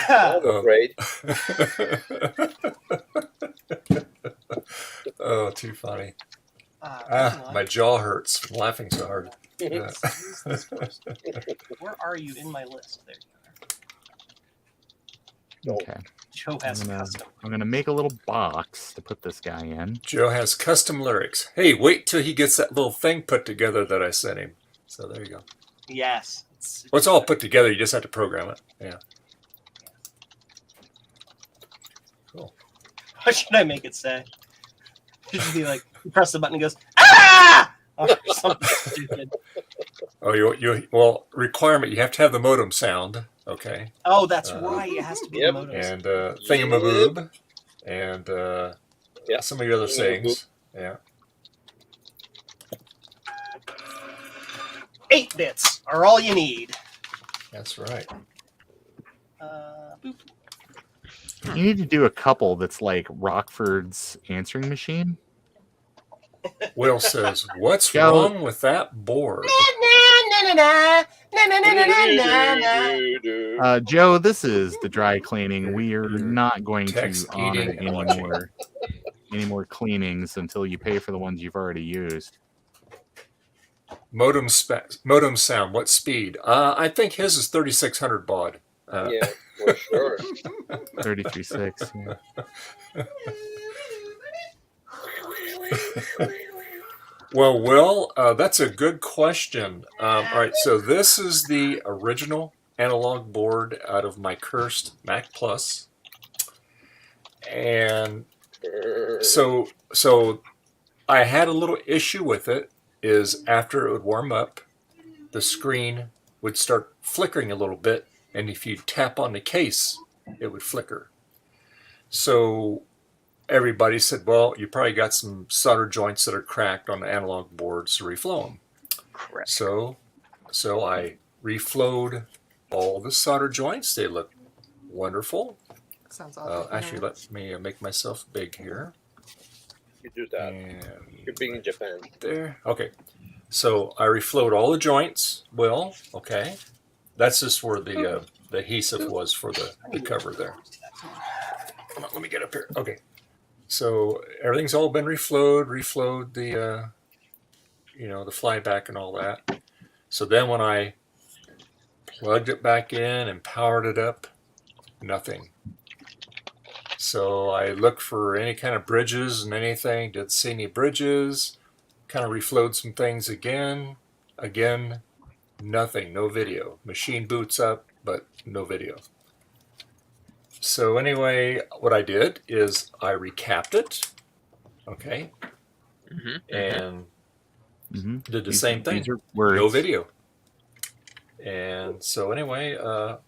I'm afraid. Oh, too funny. My jaw hurts from laughing so hard. Where are you in my list? There you are. Okay. Joe has custom. I'm going to make a little box to put this guy in. Joe has custom lyrics. Hey, wait till he gets that little thing put together that I sent him. So there you go. Yes. Well, it's all put together. You just have to program it. Yeah. Cool. What should I make it say? Should just be like, you press the button and goes, ah! Or something stupid. Oh, well, requirement, you have to have the modem sound. Okay. Oh, that's right. It has to be the modem. And thingamaboob. And some of your other sayings. Yeah. 8 bits are all you need. That's right. Boop. You need to do a couple that's like Rockford's answering machine. Will says, what's wrong with that board? Joe, this is the dry cleaning. We are not going to honor any more cleanings until you pay for the ones you've already used. Modem sound. What speed? I think his is 3600 baud. Yeah, for sure. 33.6. Yeah. Well, Will, that's a good question. All right, so this is the original analog board out of my cursed Mac Plus, and so I had a little issue with it. Is after it would warm up, the screen would start flickering a little bit, and if you tap on the case, it would flicker. So everybody said, well, you probably got some solder joints that are cracked on the analog board, so reflow them. Correct. So I reflowed all the solder joints. They look wonderful. Sounds awesome. Actually, let me make myself big here. You do that. And you're big in Japan. There. Okay. So I reflowed all the joints. Well, okay. That's just where the adhesive was for the cover there. Come on, let me get up here. Okay. So everything's all been reflowed the the flyback and all that. So then when I plugged it back in and powered it up, nothing. So I looked for any kind of bridges and anything, didn't see any bridges, kind of reflowed some things again, nothing, no video. Machine boots up, but no video. So anyway, what I did is I recapped it, okay, and did the same thing, no video. And so anyway,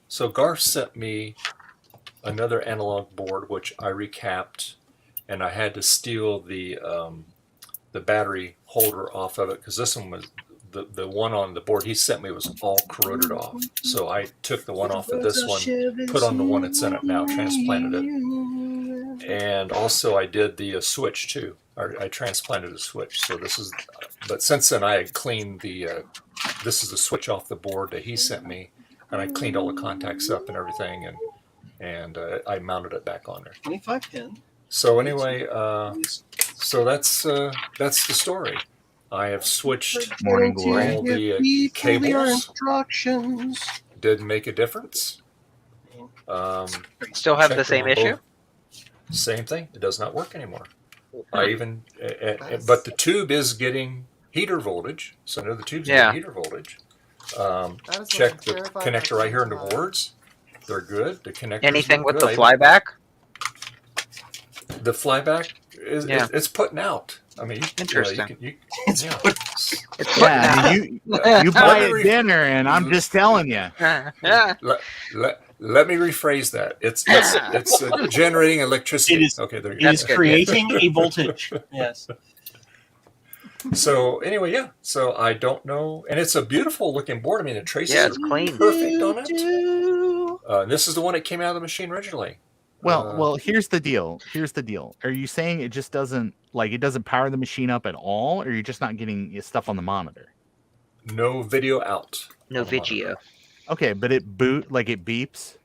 so Garth sent me another analog board, which I recapped, and I had to steal the battery holder off of it because this one was the one on the board he sent me was all corroded off. So I took the one off of this one, put on the one that's in it now, transplanted it, and also I did the switch too. I transplanted a switch. So this is, but since then I had cleaned the. This is the switch off the board that he sent me, and I cleaned all the contacts up and everything, and I mounted it back on there. 25 pin. So anyway, so that's the story. I have switched all the cables. Instructions. Didn't make a difference. Still have the same issue? Same thing. It does not work anymore. I even, but the tube is getting heater voltage. So I know the tube's getting heater voltage. Check the connector right here in the boards. They're good. The connector. Anything with the flyback? The flyback is it's putting out. I mean, interesting. You buy it dinner, and I'm just telling you. Let me rephrase that. It's generating electricity. It is okay. There it is creating a voltage. Yes. So anyway, yeah. So I don't know, and it's a beautiful looking board. I mean, the traces Yeah, it's are clean. perfect on it. This is the one that came out of the machine originally. Well, here's the deal. Are you saying it just doesn't power the machine up at all, or you're just not getting stuff on the monitor? No video out. No video. Okay, but it beeps.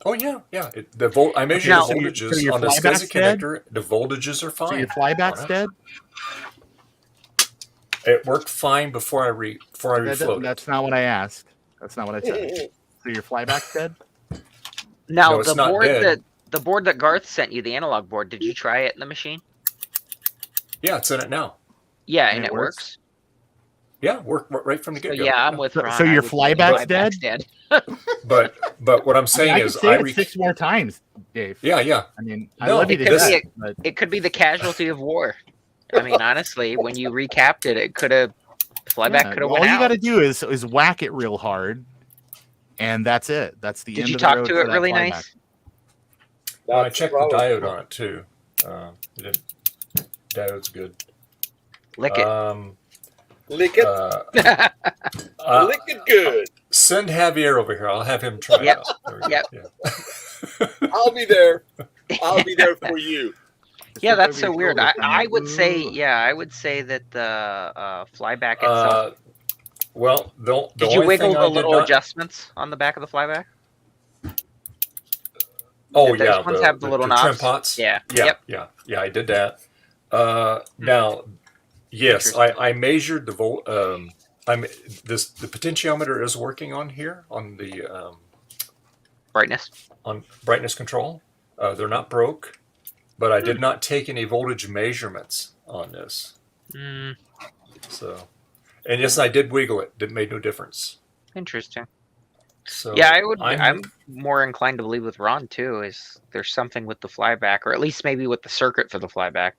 Oh yeah. I measured the voltages on the SCSI connector. The voltages are fine. So your flyback's dead. It worked fine before I reflowed. That's not what I asked. That's not what I said. So your flyback's dead. Now No, the board that Garth sent you, the analog board, did you try it in the machine? Yeah, it's in it now. Yeah, and it works. Yeah, work right from the get go. Yeah, I'm with Ron. So your flyback's dead. but what I'm saying is, I say it 6 more times, Dave. Yeah. I mean, I love you to death. It could be the casualty of war. I mean, honestly, when you recapped it, it could have flyback could have went out. All you got to do is whack it real hard, and that's it. That's the end. Did you of the talk road to for it that really flyback. nice? Well, I checked the diode on it too. Diode's good. Lick it. Lick it. Lick it good. Send Javier over here. I'll have him try it out. Yep. Yeah. I'll be there. I'll be there for you. Yeah, that's so weird. I would say that the flyback itself. Well, did you wiggle the little adjustments on the back of the flyback? Oh Those yeah, ones have the little knobs. Trim pots. Yeah. Yeah. I did that. Now, yes, I measured the volt. The potentiometer is working on here on the brightness control. They're not broke, but I did not take any voltage measurements on this. So, and yes, I did wiggle it. It made no difference. Interesting. So yeah, I'm more inclined to believe with Ron too. Is there's something with the flyback, or at least maybe with the circuit for the flyback?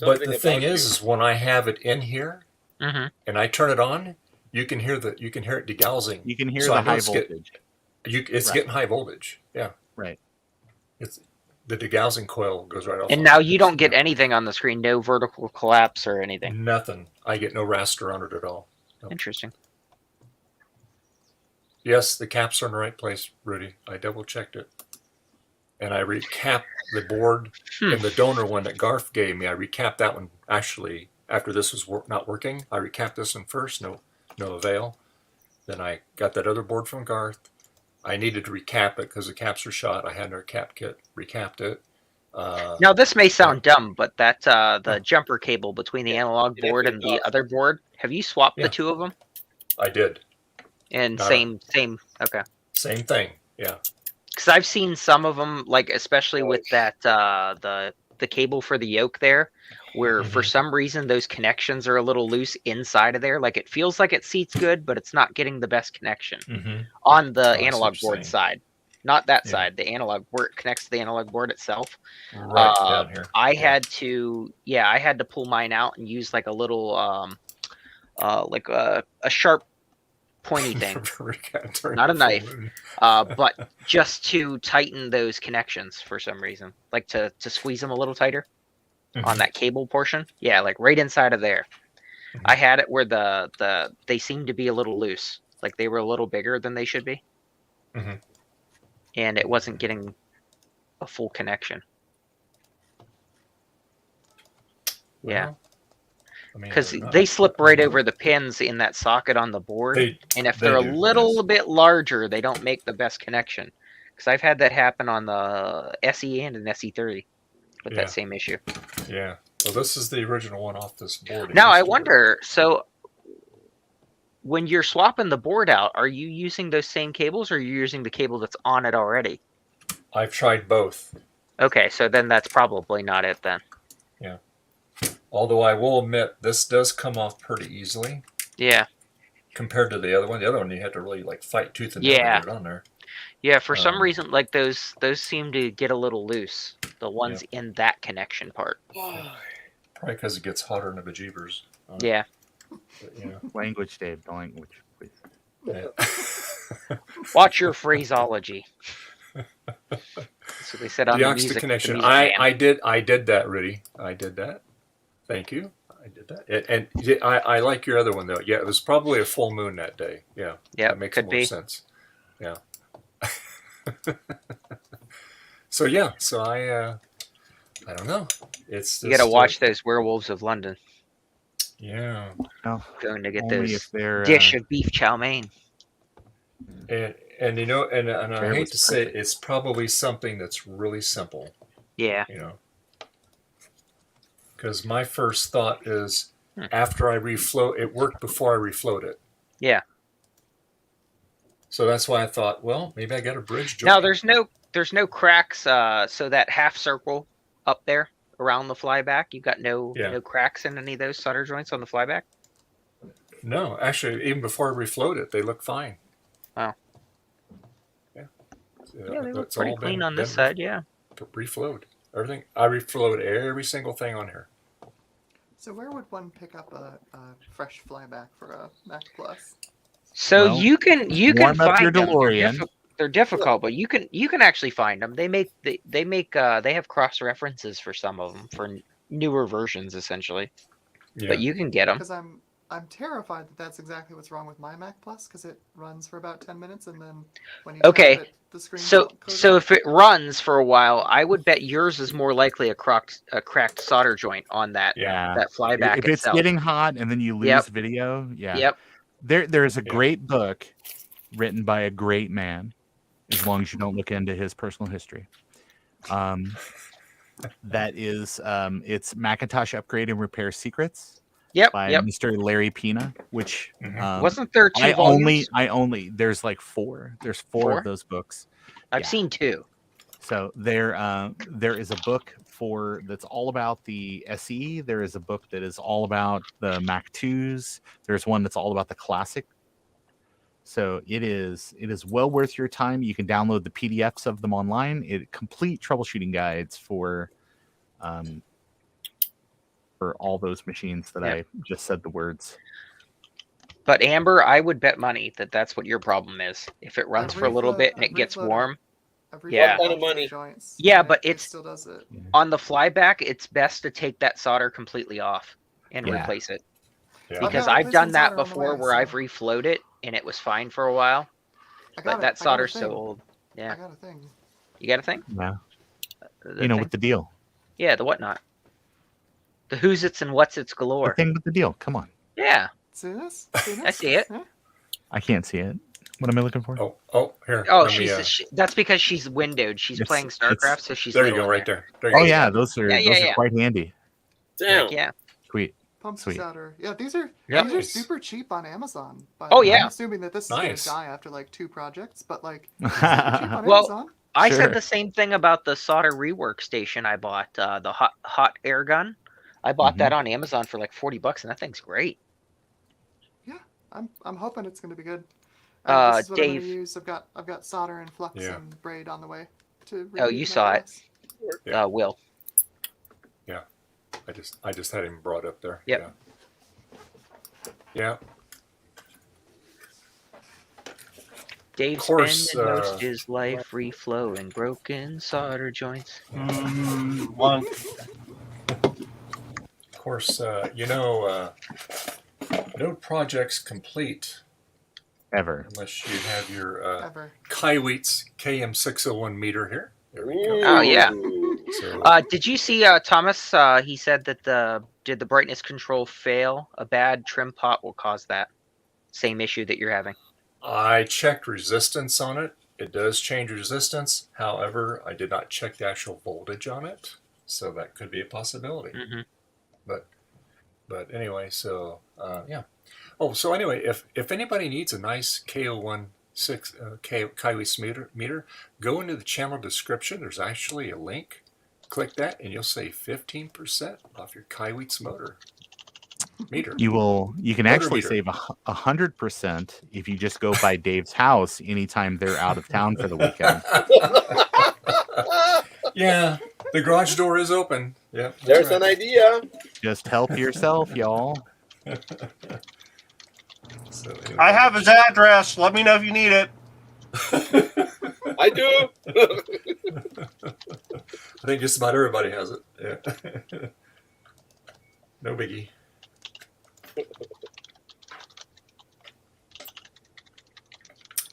But the thing is when I have it in here and I turn it on, you can hear it degaussing. You can hear the high voltage. It's getting high voltage. Yeah. Right. It's the degaussing coil goes right off. And now you don't get anything on the screen, no vertical collapse or anything. Nothing. I get no raster on it at all. Nope. Interesting. Yes, the caps are in the right place, Rudy. I double checked it. And I recapped the board and the donor one that Garth gave me. I recapped that one actually after this was not working. I recapped this one first, no avail. Then I got that other board from Garth. I needed to recap it because the caps were shot. I had our cap kit, recapped it. Now this may sound dumb, but that the jumper cable between the analog board and the other board, have you swapped the two of them? I did. And same. Okay. Same thing. Yeah. Because I've seen some of them, like especially with that the cable for the yoke there, where for some reason those connections are a little loose inside of there. Like it feels like it seats good, but it's not getting the best connection on the analog board side. Not that side. The analog board connects to the analog board itself. Right down here. I had to pull mine out and use like a little like a sharp pointy thing, not a knife, but just to tighten those connections for some reason, like to squeeze them a little tighter on that cable portion. Yeah, like right inside of there. I had it where they seemed to be a little loose, like they were a little bigger than they should be, and it wasn't getting a full connection. Well, yeah. Because they slip right over the pins in that socket on the board, and if they're a little bit larger, they don't make the best connection. Because I've had that happen on the SE and an SE30 with that same issue. Yeah. Well, this is the original one off this board. Now I wonder. So, when you're swapping the board out, are you using those same cables, or are you using the cable that's on it already? I've tried both. Okay, so then that's probably not it then. Yeah. Although I will admit, this does come off pretty easily. Yeah. Compared to the other one. The other one you had to really like fight tooth and nail to get it on there. Yeah, for some reason, like those seem to get a little loose. The ones in that connection part. Probably because it gets hotter than the bejeebers. Yeah. But, you know. Language, Dave. The language, please. Yeah. Watch your phraseology. That's what they said on the music connection. The I did that, Rudy. I did that. Thank you. I did that. And I like your other one though. Yeah, it was probably a full moon that day. Yeah. Yeah. That makes Could more be. sense. Yeah. So yeah. So I don't know. It's You got to watch those Werewolves of London. Yeah. Going to get Only those if they're, dish of beef chow mein. And you know, and I hate to say it's probably something that's really simple. Yeah. You know, because my first thought is after I refloat, it worked before I refloat it. Yeah. So that's why I thought, well, maybe I got a bridge joint. Now there's no cracks. So that half circle up there around the flyback, you got no cracks in any of those solder joints on the flyback. No, actually, even before I refloat it, they look fine. Wow. Yeah. Yeah, they look pretty clean on this side. Yeah. Reflowed everything. I reflowed every single thing on here. So where would one pick up a fresh flyback for a Mac Plus? So you can find your them. DeLorean. They're difficult, but you can actually find them. They have cross references for some of them for newer versions essentially. Yeah. But you can get them. Because I'm terrified that that's exactly what's wrong with my Mac Plus, because it runs for about 10 minutes and then when you tap it, the screen so if it runs for a while, I would bet yours is more likely a cracked solder joint on that flyback if it's getting hot and then you lose video. Yep. There's a great book written by a great man, as long as you don't look into his personal history. That is it's Macintosh Upgrade and Repair Secrets. By Mr. Larry Pina, which wasn't there two volumes? I only there's like four. There's four of those books. I've seen two. So there is a book that's all about the SE. There is a book that is all about the Mac 2s. There's one that's all about the Classic. So it is well worth your time. You can download the PDFs of them online. Complete troubleshooting guides for all those machines that I just said the words. But Amber, I would bet money that that's what your problem is. If it runs for a little bit and it gets warm. Yeah. What kind of money? Yeah, but it still does it. On the flyback, it's best to take that solder completely off and replace it. Yeah. Because I've done that before where I've reflowed it and it was fine for a while. But that solder's so old. Yeah. I got a thing. You got a thing? Yeah. With the deal. Yeah, the whatnot. The who's its and what's its galore. The thing with the deal. Come on. Yeah. See this? I see it. Yeah. I can't see it. What am I looking for? Oh, here. Oh, that's because she's windowed. She's playing StarCraft, so she's. There you go, right there. Yeah, those are quite handy. Damn. Yeah. Sweet. Pump solder. Yeah, these are super cheap on Amazon. But oh yeah. I'm assuming that this is gonna die after like 2 projects, but like cheap on well, Amazon. I said the same thing about the solder rework station I bought, the hot air gun. I bought that on Amazon for like $40, and that thing's great. Yeah, I'm hoping it's going to be good. Dave, This is what I'm going to use. I've got solder and flux and braid on the way. You saw it, Will. Yeah, I just had him brought up there. Yep. Yeah. Dave spends most his life reflowing broken solder joints. Of course, no project's complete ever unless you have your Kaiweets KM601 meter here. There we go. Oh yeah. So, did you see Thomas? He said that did the brightness control fail? A bad trim pot will cause that same issue that you're having. I checked resistance on it. It does change resistance. However, I did not check the actual voltage on it, so that could be a possibility. But anyway, so yeah. Oh, so anyway, if anybody needs a nice K016 Kaiweets meter, go into the channel description. There's actually a link. Click that, and you'll save 15% off your Kaiweets meter. You can actually save 100% if you just go by Dave's house anytime they're out of town for the weekend. Yeah, The garage door is open. Yeah. There's an idea. Just help yourself, y'all. So, anyway. I have his address. Let me know if you need it. I do. I think just about everybody has it. Yeah. No biggie.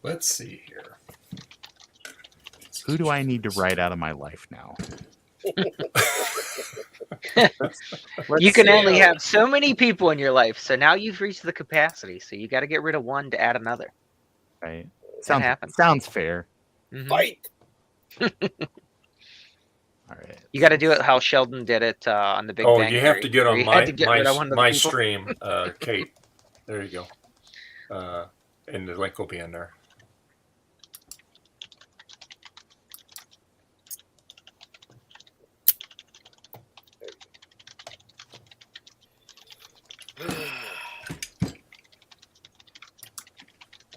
Let's see here. Who do I need to write out of my life now? You can only have so many people in your life, so now you've reached the capacity. So you got to get rid of one to add another. Right. Happens. Sounds fair. Mm-hmm. Fight. All right. You got to do it how Sheldon did it on the Big Bang. Oh, you have to get on my people. stream, Kate. There you go. And the link will be in there.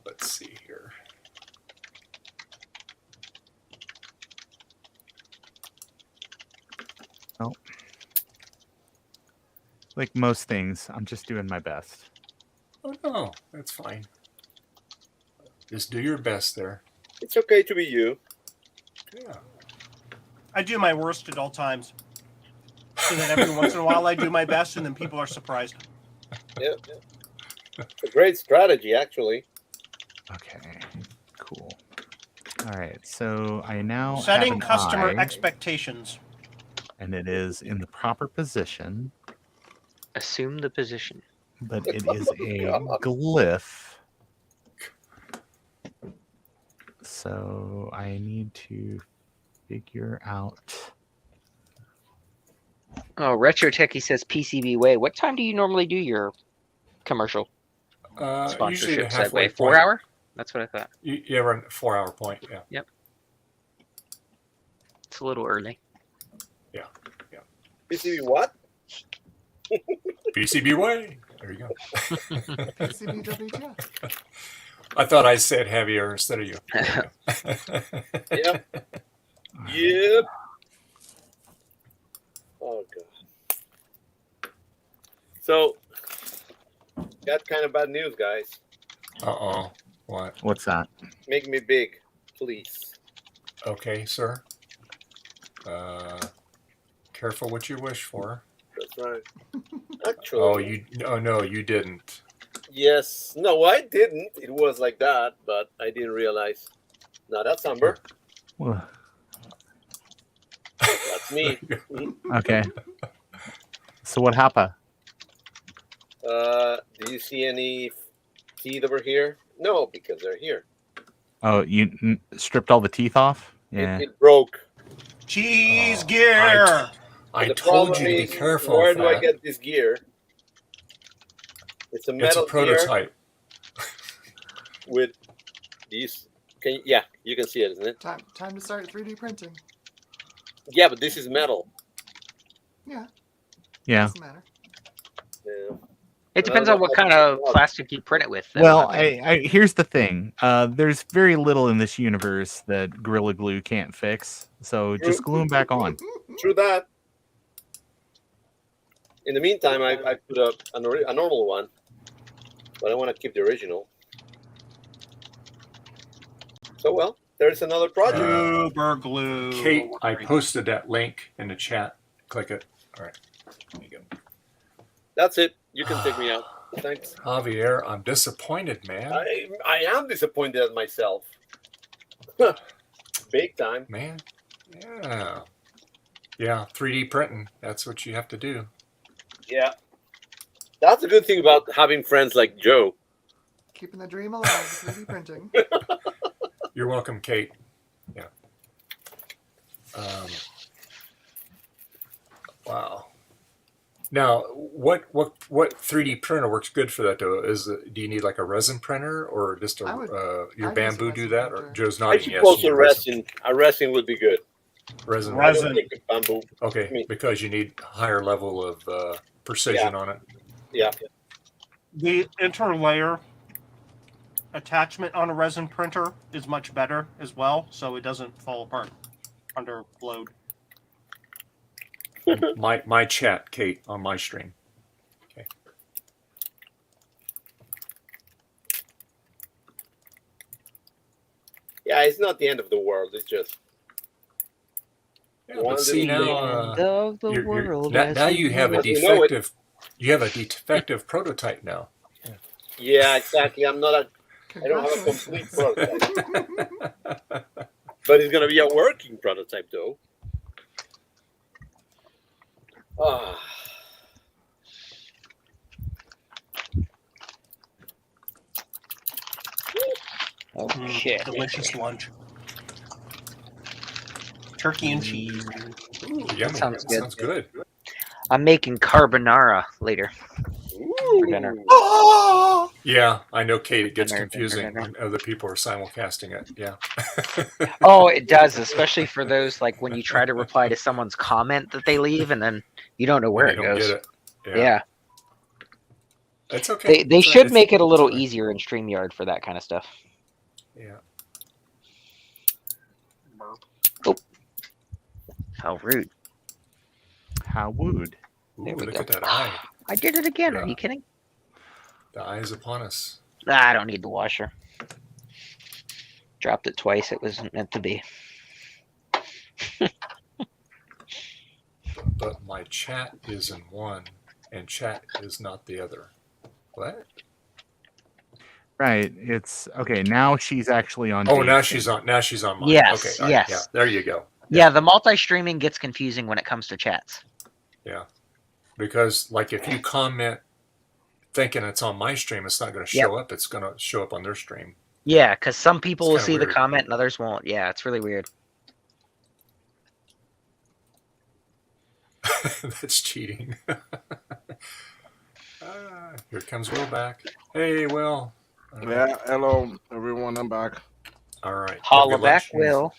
Let's see here. Well, like most things, I'm just doing my best. Oh no, that's fine. Just do your best there. It's okay to be you. Yeah. I do my worst at all times. So that every once in a while I do my best and then people are surprised. Yeah. It's a great strategy, actually. Okay, cool. All right, so I now setting have an customer eye, expectations, and it is in the proper position. Assume the position. But it is a glyph. So I need to figure out. Oh, Retro Techie says PCB Way. What time do you normally do your commercial sponsorship segue? 4 hour? That's what I thought. Yeah, run 4 hour point. Yeah. Yep. It's a little early. Yeah. PCB what? PCB way. There you go. PCB WTF. I thought I said heavier instead of you. Yep. Yep. Oh god. So, got kind of bad news, guys. Uh-oh. What? What's that? Make me big, please. Okay, sir. Careful what you wish for. That's right. Actually. Oh no, you didn't. Yes. No, I didn't. It was like that, but I didn't realize. No, that's Umber. Well, That's me. okay. So what happened? Do you see any teeth over here? No, because they're here. Oh, you stripped all the teeth off? Yeah. It broke. Cheese gear. I told you to be careful. Where do I get this gear? It's a metal prototype. With these. Yeah, you can see it, isn't it? Time to start 3D printing. Yeah, but this is metal. Yeah. Yeah. Doesn't matter. Yeah. It depends on what kind of plastic you print it with. Though. Well, here's the thing. There's very little in this universe that Gorilla Glue can't fix. So just glue them back on. True that. In the meantime, I put a normal one, but I want to keep the original. So, well, there's another project. Super glue. Kate, I posted that link in the chat. Click it. All right. There you go. That's it. You can take me out. Thanks. Javier, I'm disappointed, man. I am disappointed at myself. Big time. Man. Yeah. Yeah, 3D printing. That's what you have to do. Yeah. That's a good thing about having friends like Joe. Keeping the dream alive with 3D printing. You're welcome, Kate. Yeah. Wow. Now, what 3D printer works good for that though? Do you need like a resin printer or just your Bamboo do that? Or Joe's I nodding yes. suppose a resin would be good. Resin. Bamboo. Okay, because you need higher level of precision on it. Yeah. The interlayer attachment on a resin printer is much better as well, so it doesn't fall apart under load. my chat, Kate, on my stream. Okay. Yeah, it's not the end of the world. It's just yeah, but see now, now you have a defective. You have a defective prototype now. Yeah, exactly. I don't have a complete prototype. But it's going to be a working prototype, though. Ah. Oh, shit. Delicious lunch. Turkey and cheese. Ooh, yummy. Sounds good. Sounds good. I'm making carbonara later for dinner. Yeah, I know, Kate. It gets confusing when other people are simulcasting it. Yeah. Oh, it does, especially for those like when you try to reply to someone's comment that they leave, and then you don't know where it goes. Get it. Yeah. It's okay. They should make it a little easier in StreamYard for that kind of stuff. Yeah. Oh. How rude. How rude. There we look go. at that eye. I did it again. Yeah. Are you kidding? The eye is upon us. I don't need the washer. Dropped it twice. It wasn't meant to be. But my chat is in one, and chat is not the other. What? Right. It's okay. Now she's actually on. Oh, now she's on. Now she's on mine. Yes. Okay. Yes. Yeah. There you go. Yeah. The multi-streaming gets confusing when it comes to chats. Yeah. Because like if you comment thinking it's on my stream, it's not going to show up. It's going to show up on their stream. Yeah, because some people will see weird. the comment and others won't. Yeah, it's really weird. That's cheating. Here comes Will back. Hey, Will. Yeah, hello everyone. I'm back. All right. Holla back, Will.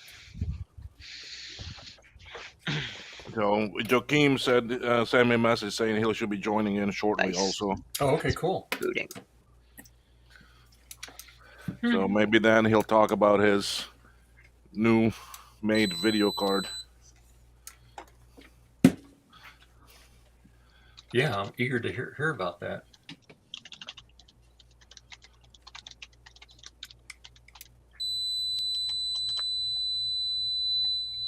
So Joaquim said, sent me a message saying he should be joining in shortly. Also. Oh, okay, cool. Booting. So maybe then he'll talk about his new made video card. Yeah, I'm eager to hear about that.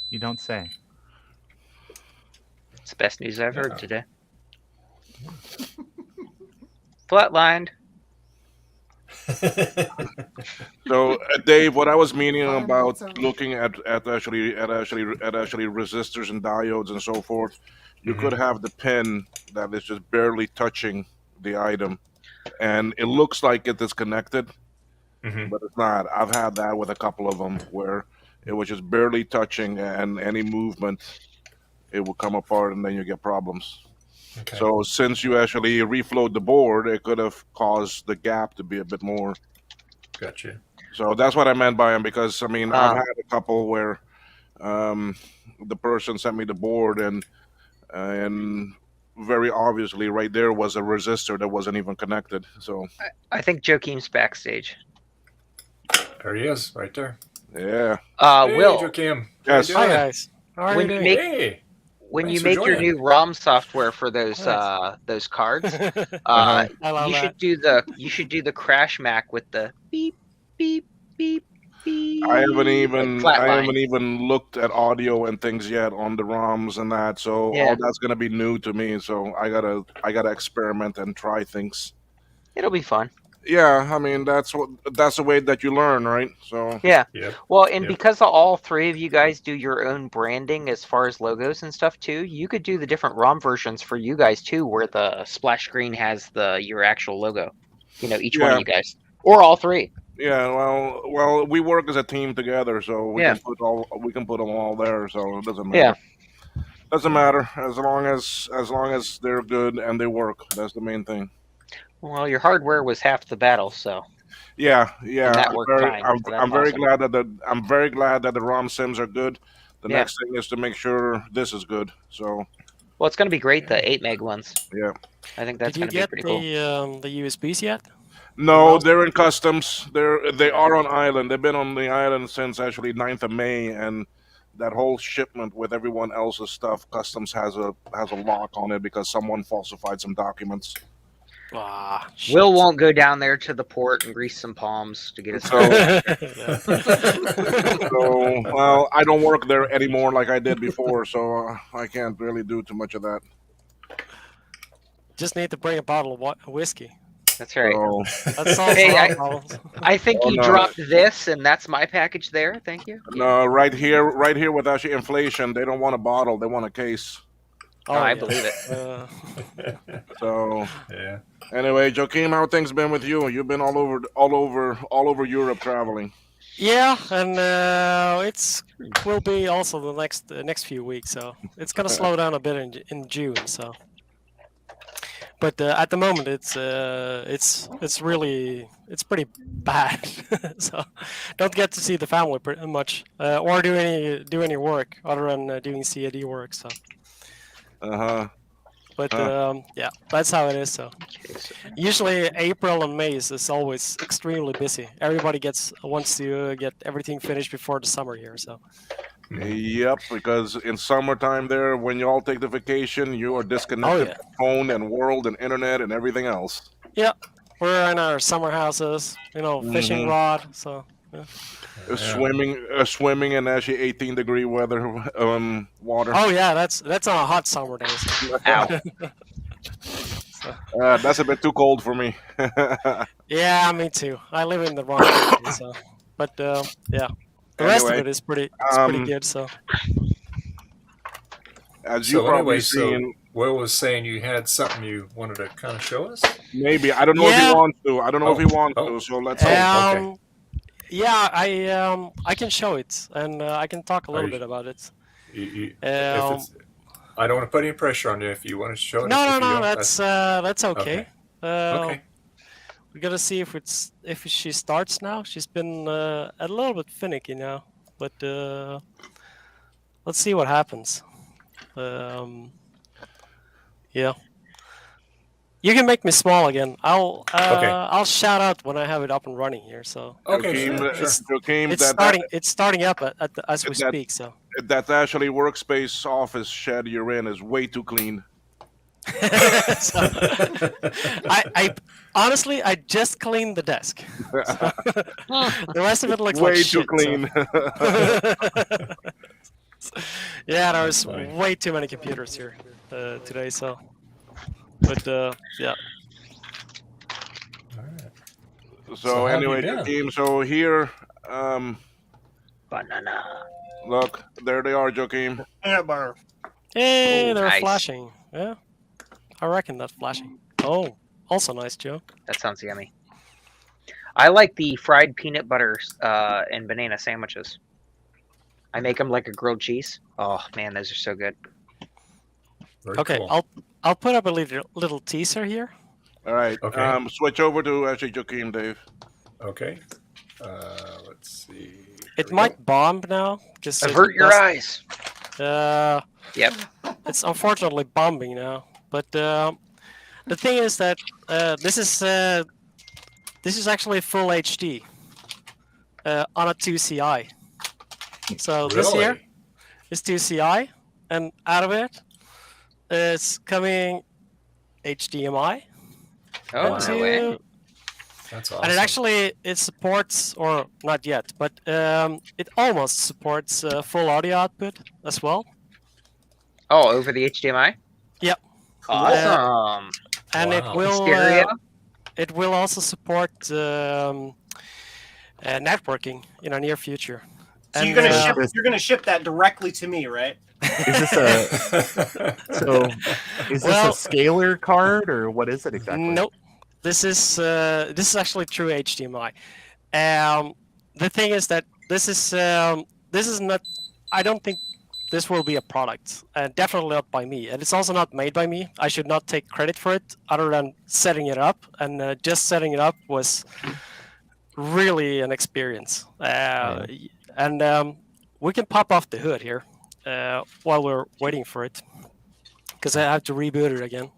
You don't say. It's the best news I've heard today. Flatlined. So Dave, what I was meaning about looking at actually resistors and diodes and so forth, you could have the pin that is just barely touching the item, and it looks like it is connected, but it's not. I've had that with a couple of them where it was just barely touching, and any movement, it will come apart, and then you get problems. Okay. So since you actually reflowed the board, it could have caused the gap to be a bit more. Gotcha. So that's what I meant by them, because I mean I've had a couple where the person sent me the board and very obviously right there was a resistor that wasn't even connected. So I think Joaquim's backstage. There he is, right there. Yeah. Hey, Will. Joaquim. Yes. Hi guys. How are you doing? Hey. When Thanks you for make your joining. new ROM software for those cards, you should do the crash Mac with the beep beep beep beep. I haven't even looked at audio and things yet on the ROMs and that, so all that's gonna be new to me. So I gotta experiment and try things. It'll be fun. Yeah, I mean that's the way that you learn, right? So yeah. Well, and because all three of you guys do your own branding as far as logos and stuff too, you could do the different ROM versions for you guys too, where the splash screen has your actual logo. You know, each one of you guys, or all three. Yeah, well, we work as a team together, so we can put them all there. So it doesn't matter. Yeah. Doesn't matter as long as they're good and they work. That's the main thing. Well, your hardware was half the battle, so. Yeah. I'm very glad that the ROM sims are good. The next thing is to make sure this is good. So. Well, it's going to be great. The 8 meg ones. Yeah. I think that's going to be pretty cool. Did you get the USBs yet? No, they're in customs. They are on island. They've been on the island since actually 9th of May, and that whole shipment with everyone else's stuff, customs has a lock on it because someone falsified some documents. Will won't go down there to the port and grease some palms to get his. So, well, I don't work there anymore like I did before, so I can't really do too much of that. Just need to bring a bottle of whiskey. That's right. So, That's all. Hey, I think you dropped this, and that's my package there. Thank you. No, right here with actually inflation, they don't want a bottle; they want a case. Oh, I believe it. So, yeah. Anyway, Joaquin, how things been with you? You've been all over Europe traveling. Yeah, and will be also the next few weeks, so it's gonna slow down a bit in June. So, but at the moment it's pretty bad. So, don't get to see the family pretty much, or do any work other than doing CAD work. So. But yeah, that's how it is. So usually April and May is always extremely busy. Everybody wants to get everything finished before the summer here. So. Yep, because in summertime there, when you all take the vacation, you are disconnected from phone and world and internet and everything else. Yeah, we're in our summer houses, fishing rod. So. Yeah. Swimming in actually 18-degree weather, water. Oh yeah, that's on a hot summer day. So. Ow. That's a bit too cold for me. Yeah, me too. I live in the wrong country, so. But yeah, the rest of it is pretty good. So. As you probably seen, Will was saying you had something you wanted to kind of show us. Maybe I don't know if he wants to. I don't know if he wants to. So let's. Okay. Yeah, I can show it, and I can talk a little bit about it. I don't want to put any pressure on you if you want to show it. No, that's okay. Okay. We gotta see if she starts now. She's been a little bit finicky now, but let's see what happens. Yeah. You can make me small again. I'll shout out when I have it up and running here. So it's starting up as we speak. So that actually workspace office shed you're in is way too clean. So, I honestly I just cleaned the desk. So, the rest of it looks way like too shit, clean. So. Yeah, there was way too many computers here today. So. But yeah. All right. So anyway, Joaquin, so here, banana. Look, there they are, Joaquin. Hey, they're flashing. Yeah, I reckon that's flashing. Oh, also nice, Joe. That sounds yummy. I like the fried peanut butter and banana sandwiches. I make them like a grilled cheese. Oh man, those are so good. Very okay, cool. I'll put up a little teaser here. All right. Okay. Switch over to actually Joaquin, Dave. Okay. Let's see. It might bomb now. Just avert your eyes. Yep. It's unfortunately bombing now, but the thing is that this is actually full HD on a 2CI. So this here is 2CI, and out of it is coming HDMI. Oh, no way. That's awesome. And it supports, or not yet, but it almost supports full audio output as well. Oh, over the HDMI? Yep. Awesome. And Wow. it will also support networking in the near future. So and, you're gonna ship that directly to me, right? Is this a a scalar card or what is it exactly? Nope. This is actually true HDMI. The thing is that this is not. I don't think this will be a product. Definitely not by me, and it's also not made by me. I should not take credit for it, other than setting it up. And just setting it up was really an experience. And we can pop off the hood here while we're waiting for it, because I have to reboot it again.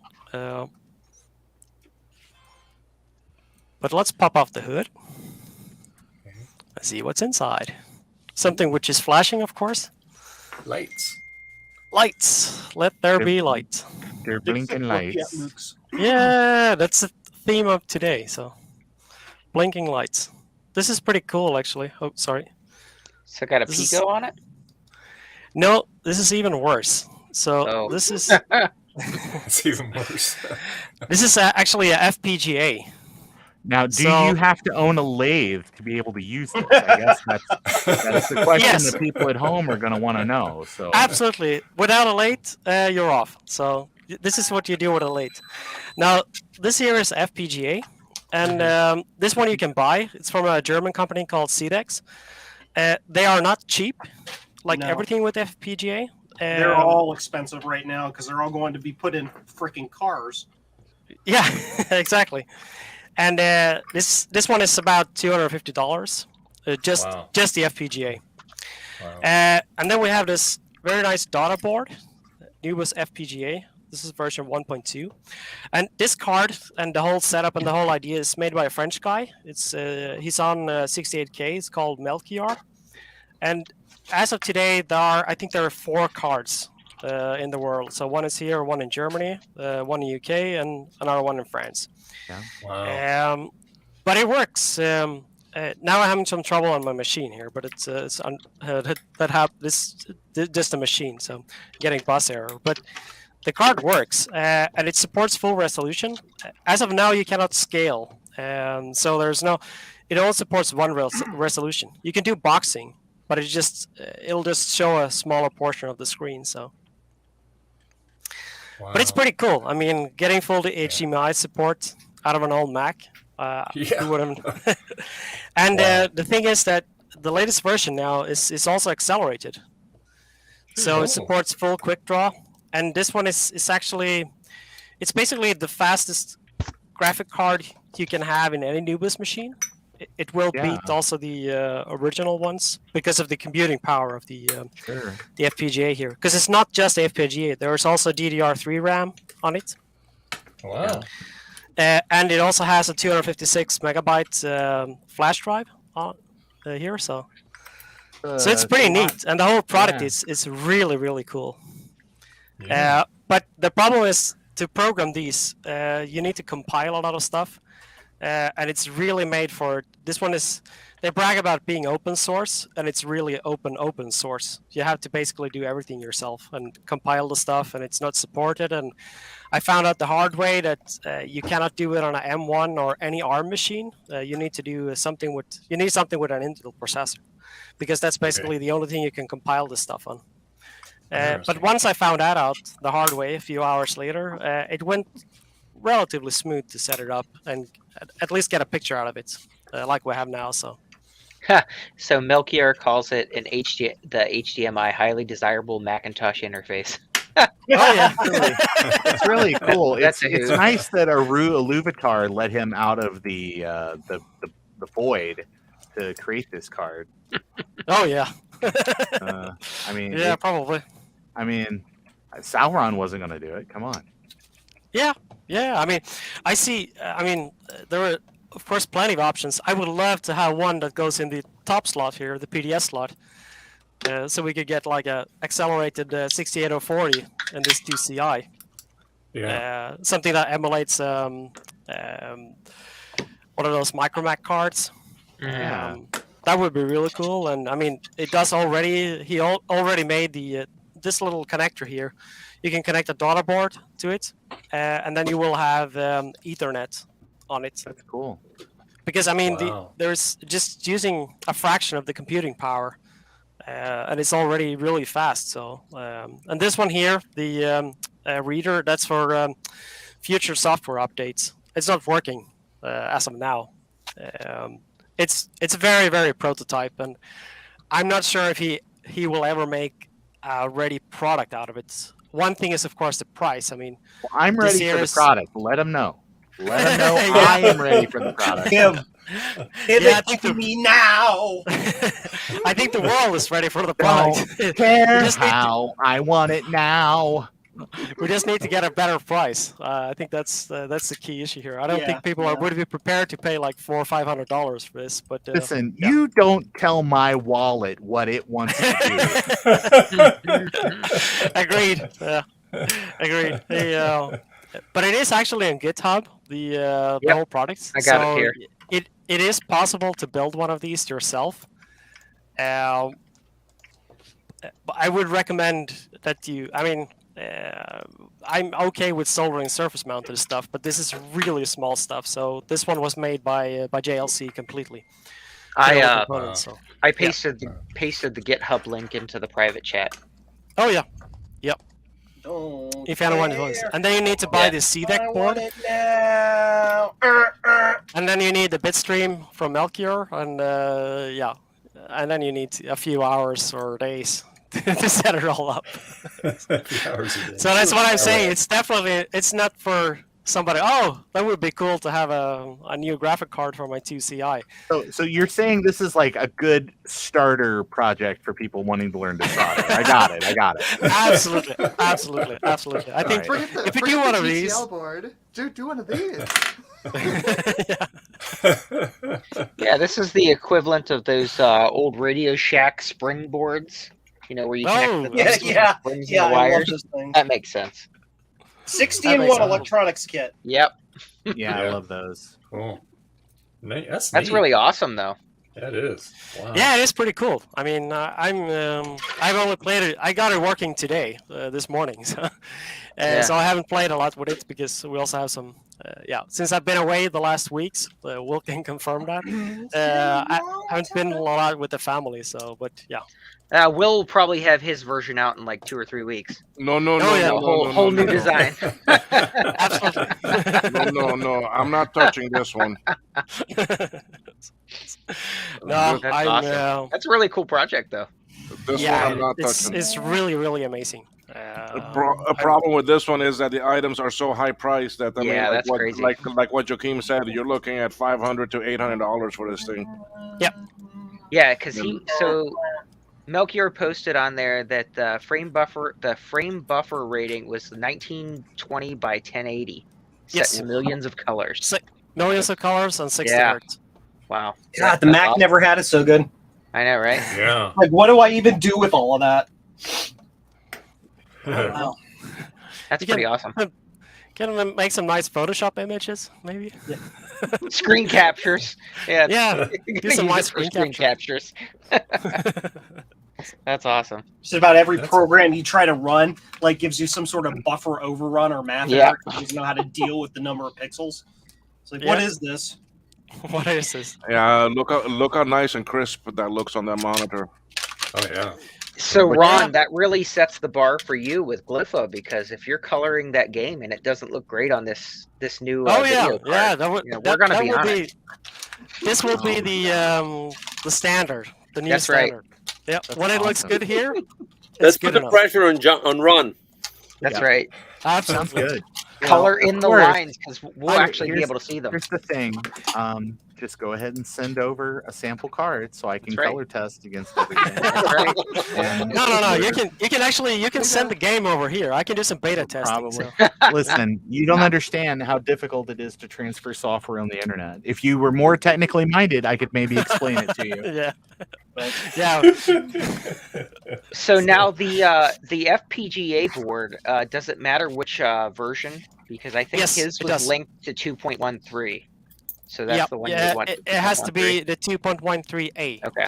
But let's pop off the hood. Let's see what's inside. Something which is flashing, of course. Lights. Lights. Let there be light. They're blinking lights. Yeah, that's the theme of today. So, blinking lights. This is pretty cool, actually. Oh, sorry. So got a Pico on it? No, this is even worse. So this is. It's even worse. This is actually a FPGA. Now, do you have to own a lathe to be able to use this? I guess that's the question that people at home are going to want to know. So absolutely, without a lathe, you're off. So this is what you do with a lathe. Now, this here is FPGA, and this one you can buy. It's from a German company called Cedex. They are not cheap, like everything with FPGA. They're all expensive right now because they're all going to be put in freaking cars. Yeah, exactly. And this one is about $250, just the FPGA. Wow. And then we have this very nice data board, newest FPGA. This is version 1.2, and this card and the whole setup and the whole idea is made by a French guy. It's he's on 68K. It's called Melchior, and as of today, I think there are 4 cards in the world. So one is here, one in Germany, one in UK, and another one in France. Yeah. Wow. But it works. Now I'm having some trouble on my machine here, but it's just a machine, so getting bus error. But the card works, and it supports full resolution. As of now, you cannot scale, so there's no. It only supports one resolution. You can do boxing, but it'll just show a smaller portion of the screen. So. Wow. But it's pretty cool. I mean, getting full HDMI support out of an old Mac. Who wouldn't? And the thing is that the latest version now is also accelerated. So it supports full quick draw. And this one is actually, it's basically the fastest graphic card you can have in any Nubis machine. It will beat also the original ones because of the computing power of the FPGA here. Because it's not just FPGA. There's also DDR3 RAM on it. Wow. And it also has a 256 megabyte flash drive on here. So it's pretty neat. And the whole product is really, really cool. Yeah. But the problem is to program these, you need to compile a lot of stuff. And it's really made for this one they brag about being open source, and it's really open source. You have to basically do everything yourself and compile the stuff, and it's not supported. And I found out the hard way that you cannot do it on an M1 or any ARM machine. You need to do something with an Intel processor, because that's basically the only thing you can compile this stuff on. But once I found that out the hard way, a few hours later, it went relatively smooth to set it up and at least get a picture out of it, like we have now. So Melchior calls it the HDMI highly desirable Macintosh interface. Oh yeah, it's really cool. It's nice that Aluvatar let him out of the void to create this card. Oh yeah. I mean, yeah, probably. I mean, Sauron wasn't going to do it. Come on. Yeah. I mean, there are, of course, plenty of options. I would love to have one that goes in the top slot here, the PDS slot, so we could get like a accelerated 68040 and this do CI. Yeah. Something that emulates one of those micromac cards. Yeah. That would be really cool. And I mean, it does already. He already made this little connector here. You can connect a daughter board to it, and then you will have Ethernet on it. That's cool. Because I mean, there's just using a fraction of the computing power, and it's already really fast. So, and this one here, the reader, that's for future software updates. It's not working as of now. It's very, very prototype, and I'm not sure if he will ever make a ready product out of it. One thing is, of course, the price. I mean, I'm ready for the product. Let him know. Let him know I am ready for the product. Give it to me now. I think the world is ready for the product. Don't care how I want it now. We just need to get a better price. I think that's the key issue here. I don't think people would be prepared to pay like $400 or $500 for this. But listen, you don't tell my wallet what it wants to do. Agreed. Agreed. But it is actually on GitHub. The whole product. I got it here. It is possible to build one of these yourself. But I would recommend that you. I mean, I'm okay with soldering surface-mounted stuff, but this is really small stuff. So this one was made by JLC completely. I pasted the GitHub link into the private chat. Oh yeah, yep. If anyone wants, and then you need to buy the CDEC board, and then you need the bitstream from Melchior, and and then you need a few hours or days to set it all up. So that's what I'm saying. It's not for somebody. Oh, that would be cool to have a new graphic card for my 2CI. So you're saying this is like a good starter project for people wanting to learn to solder. I got it. Absolutely. I think if you do one of these, board, do one of these. Yeah, this is the equivalent of those old Radio Shack spring boards. Where you connect the springs and the wires. That makes sense. 60-in-1 electronics kit. Yep. Yeah, I love those. Cool. That's really awesome, though. Yeah, it is. Wow. Yeah, it is pretty cool. I mean, I've only played it. I got it working today, this morning. So I haven't played a lot with it because we also have some. Since I've been away the last weeks, Will can confirm that. I haven't been a lot with the family. So, but yeah. Will will probably have his version out in like 2 or 3 weeks. No, whole new design. Absolutely. No. I'm not touching this one. No, that's awesome. That's a really cool project, though. This one I'm not touching. It's really, really amazing. A problem with this one is that the items are so high priced that that's crazy. Like what Joaquim said, you're looking at $500 to $800 for this thing. Yep. Yeah, because Melchior posted on there that the frame buffer rating was 1920 by 1080. Set in millions of colors. Millions of colors on 60 hertz. Wow. God, the Mac never had it so good. I know, right? Yeah. Like, what do I even do with all of that? Wow. That's pretty awesome. Can we make some nice Photoshop images, maybe? Yeah. Screen captures. Yeah. Do some nice screen captures. That's awesome. Just about every program you try to run, gives you some sort of buffer overrun or math error because you know how to deal with the number of pixels. It's like, what is this? What is this? Yeah, look how nice and crisp that looks on that monitor. Oh yeah. So Ron, that really sets the bar for you with Glypho, because if you're coloring that game and it doesn't look great on this new video card, we're going to be on it. This will be the standard, the new standard. Right. Yep. When it looks good here, let's put the pressure on Ron. That's right. Absolutely. Sounds good. Color in the lines, because we'll actually be able to see them. Here's the thing. Just go ahead and send over a sample card so I can color test against it again. No. You can send the game over here. I can do some beta testing. Probably. Listen, you don't understand how difficult it is to transfer software on the internet. If you were more technically minded, I could maybe explain it to you. Yeah. So now the FPGA board, does it matter which version? Because I think his was linked to 2.13. So that's the one you want. It has to be the 2.13A. Okay.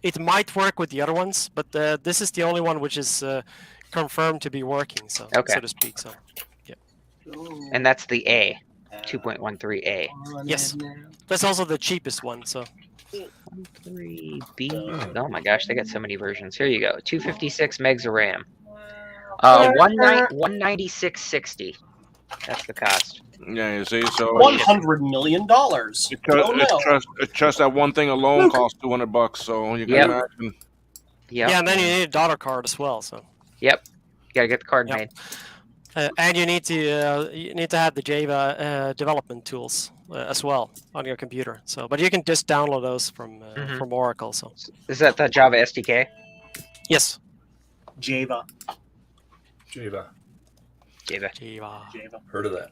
It might work with the other ones, but this is the only one which is confirmed to be working, so to speak. So, yeah. And that's the A, 2.13A. Yes. That's also the cheapest one. So. 3B. Oh my gosh, they got so many versions. Here you go. 256 megs of RAM. 196.60. That's the cost. Yeah, you see, so $100 million. It's just that one thing alone costs $200, so you can imagine. Yeah, and then you need a daughter card as well. So. Yep, you gotta get the card made. And you need to have the Java development tools as well on your computer. So, but you can just download those from Oracle. So. Is that the Java SDK? Yes. Java. Java. Heard of that?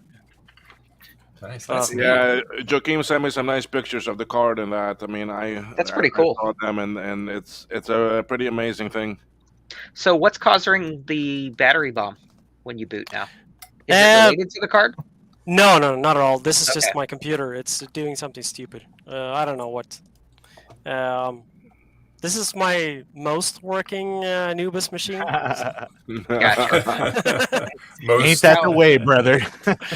Nice. That's yeah, Joaquin sent me some nice pictures of the card and that. I mean, that's pretty cool. I saw them and it's a pretty amazing thing. So what's causing the battery bomb when you boot now? Is it related to the card? No, not at all. This is just my computer. It's doing something stupid. I don't know what. This is my most working Anubis machine. Gotcha. Ain't that the way, brother?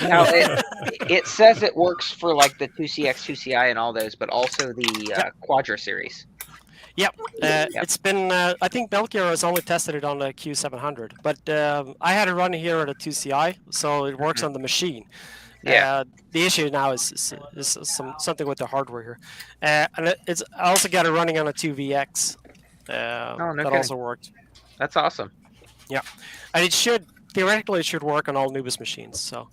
Now it says it works for like the 2CX, 2CI, and all those, but also the Quadra series. Yep. It's been. I think Melchior has only tested it on the Q700, but I had it running here at a 2CI, so it works on the machine. Yeah. The issue now is something with the hardware here, and I also got it running on a 2VX. That also worked. That's awesome. Yeah, and it should theoretically work on all Nubis machines. So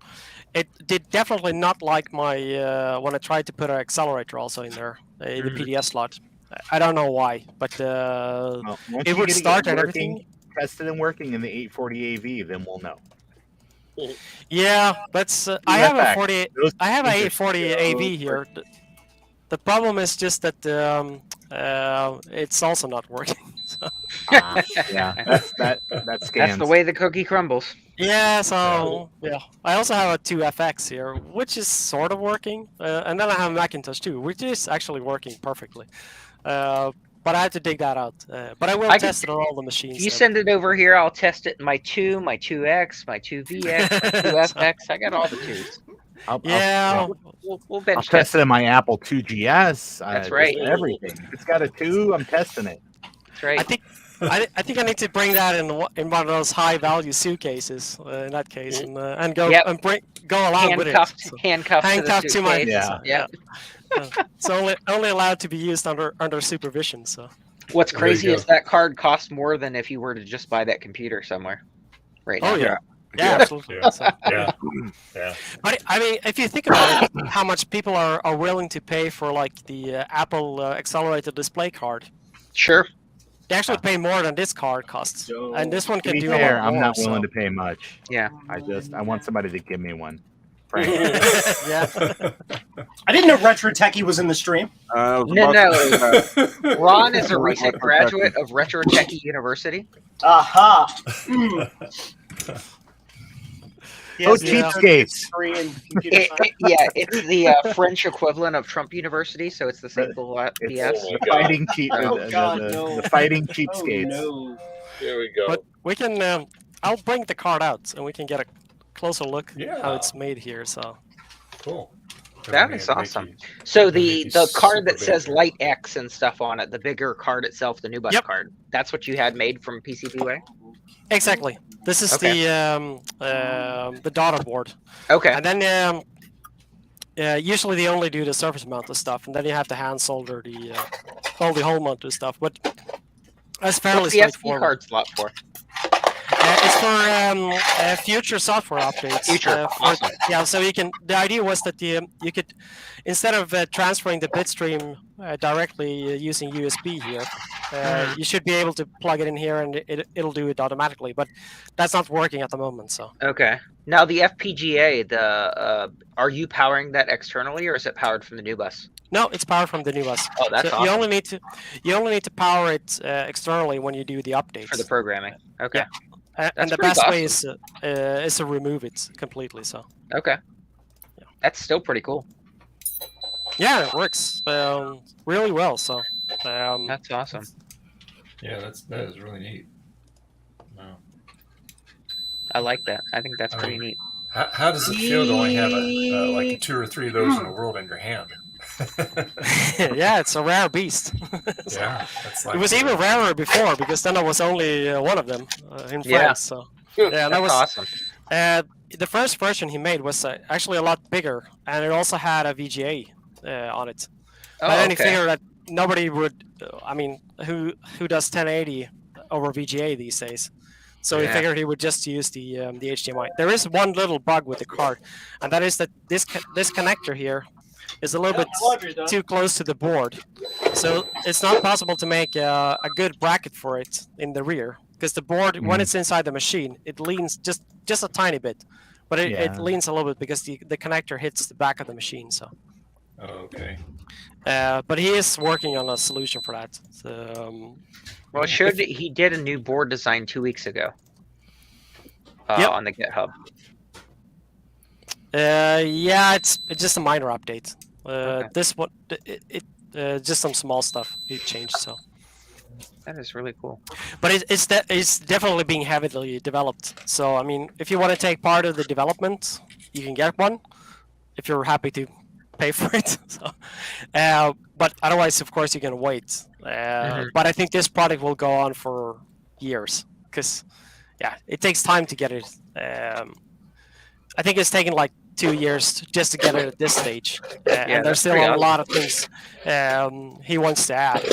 it did definitely not like my when I tried to put an accelerator also in there, the PDS slot. I don't know why, but it would start and everything. Tested and working in the 840 AV, then we'll know. Yeah, that's. I have a 40. I have a 840 AV here. The problem is just that it's also not working. So. Yeah, that's That's the way the cookie crumbles. Yeah, so yeah. I also have a 2FX here, which is sort of working, and then I have a Macintosh too, which is actually working perfectly. But I had to dig that out. But I will test it on all the machines. If you send it over here, I'll test it in my 2, my 2X, my 2VX, my 2FX. I got all the 2s. We'll bench I'll test it in my Apple 2GS. That's right. Everything. If it's got a 2, I'm testing it. That's right. I think I need to bring that in one of those high value suitcases in that case, and go and go along with it. So, handcuffed to my it's only allowed to be used under supervision. So what's crazy is that card costs more than if you were to just buy that computer somewhere. Right now. Oh yeah. Yeah, absolutely. Yeah. But I mean, if you think about it, how much people are willing to pay for like the Apple accelerated display card? Sure. They actually pay more than this card costs, and this one can do a lot more. I'm not willing to pay much. Yeah. I want somebody to give me one. Yeah. I didn't know Retro Techie was in the stream. No. Ron is a recent graduate of Retro Techie University. Aha. Cheapskates. It's the French equivalent of Trump University, so it's the same BS. The fighting the fighting cheapskates. Oh, no. Here we go. But we can. I'll bring the card out, and we can get a closer look how it's made here. So cool. That is awesome. So the card that says Light X and stuff on it, the bigger card itself, the Nubus card, that's what you had made from PCBWay? Exactly. This is the daughter board. Okay. And then usually they only do the surface mounted stuff, and then you have to hand solder all the hole mounted stuff. But that's fairly straightforward. What's the SD card slot for? It's for future software updates. Awesome. Yeah, so you can. The idea was that you could, instead of transferring the bitstream directly using USB here, you should be able to plug it in here and it'll do it automatically. But that's not working at the moment. So. Okay. Now the FPGA, are you powering that externally, or is it powered from the Nubus? No, it's powered from the Nubus. Oh, that's awesome. You only need to power it externally when you do the updates for the programming. Okay. Yeah. And the best way is to remove it completely. So. Okay. Yeah. That's still pretty cool. Yeah, it works really well. So. That's awesome. Yeah, that is really neat. Wow. I like that. I think that's pretty neat. How does it feel to only have like 2 or 3 of those in the world in your hand? Yeah, it's a rare beast. Yeah, that's like it was even rarer before because then there was only one of them in France. So yeah, that was awesome. The first version he made was actually a lot bigger, and it also had a VGA on it. But then he figured that nobody would. I mean, who does 1080 over VGA these days? So he figured he would just use the HDMI. There is one little bug with the card, and that is that this connector here is a little bit too close to the board. So it's not possible to make a good bracket for it in the rear. because the board when it's inside the machine, it leans just a tiny bit, but it leans a little bit because the connector hits the back of the machine. So. Okay. But he is working on a solution for that. So, well, he did a new board design 2 weeks ago. On the GitHub. Yeah, it's just a minor update. This one, it just some small stuff he changed. So that is really cool. But it's definitely being heavily developed. So I mean, if you want to take part of the development, you can get one if you're happy to pay for it. So, but otherwise, of course, you can wait. But I think this product will go on for years because, yeah, it takes time to get it. I think it's taken like 2 years just to get it at this stage, and there's still a lot of things he wants to add,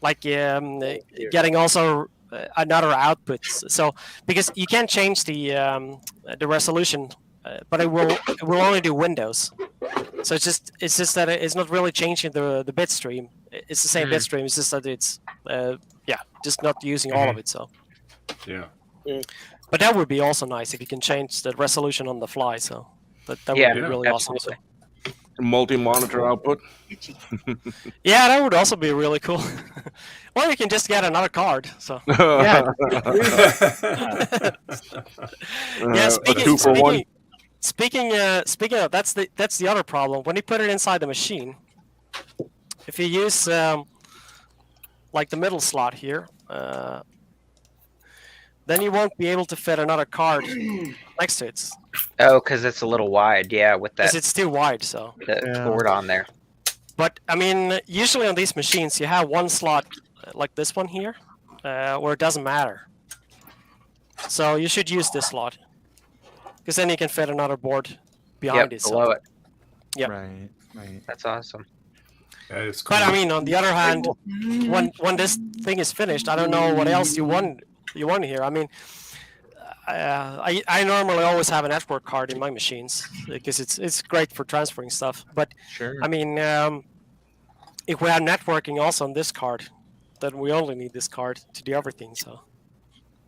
like getting also another output. So because you can't change the resolution, but it will only do Windows. So it's just that it's not really changing the bit stream. It's the same bit stream. It's just that it's just not using all of it. So yeah. But that would be also nice if you can change the resolution on the fly. So that would be really awesome. So. Multi-monitor output. Yeah, that would also be really cool. Or you can just get another card. So yeah. Speaking of, that's the other problem. When you put it inside the machine, if you use like the middle slot here, then you won't be able to fit another card next to it. Oh, because it's a little wide, yeah, with that. Because it's too wide, so. The board on there. But, I mean, usually on these machines, you have one slot like this one here, where it doesn't matter. So you should use this slot. Because then you can fit another board behind it. Below it. Yep. Right. That's awesome. That is cool. But, I mean, on the other hand, when this thing is finished, I don't know what else you want here. I mean, I normally always have a network card in my machines because it's great for transferring stuff. But I mean, if we have networking also on this card, then we only need this card to do everything. So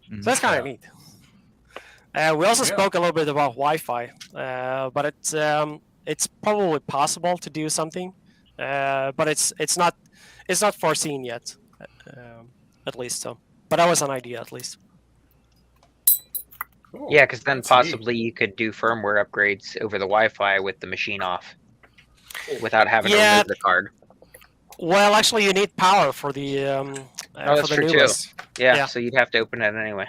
that's kind of neat. We also spoke a little bit about Wi-Fi, but it's probably possible to do something, but it's not foreseen yet, at least. So, but that was an idea at least. Cool. Yeah, because then possibly you could do firmware upgrades over the Wi-Fi with the machine off, without having to remove the card. Well, actually, you need power for the that's for the true newest. Too. Yeah, so you'd have to open it anyway.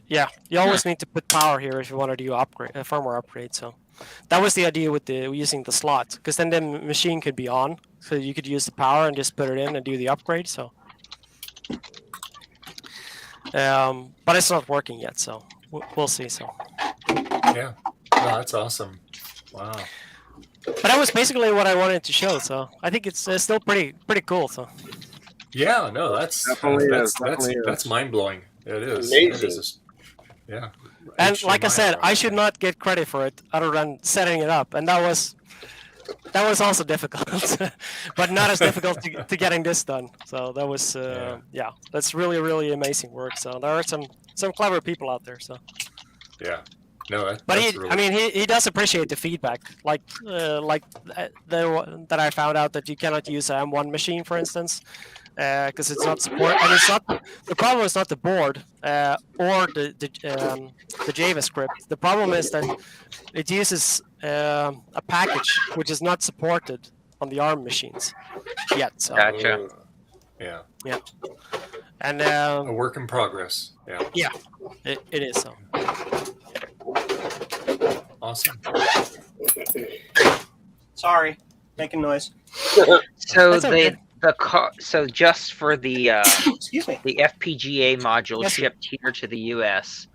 Yeah, you always need to put power here if you want to do firmware upgrade. So that was the idea with using the slot, because then the machine could be on, so you could use the power and just put it in and do the upgrade. So, but it's not working yet, so we'll see. So yeah, that's awesome. Wow. But that was basically what I wanted to show. So I think it's still pretty cool. So yeah, no, that's mind blowing. It is amazing. Yeah. And like I said, I should not get credit for it other than setting it up, and that was also difficult, but not as difficult to getting this done. So that was that's really amazing work. So there are some clever people out there. So yeah, no, but he does appreciate the feedback, like that I found out that you cannot use an M1 machine, for instance. Because it's not support, and it's not the problem is not the board or the JavaScript. The problem is that it uses a package which is not supported on the ARM machines yet. So. Gotcha. Yeah. And a work in progress. Yeah. Yeah, it is so. Awesome. Sorry, making noise. So so just for the excuse me, the FPGA module shipped here to the US,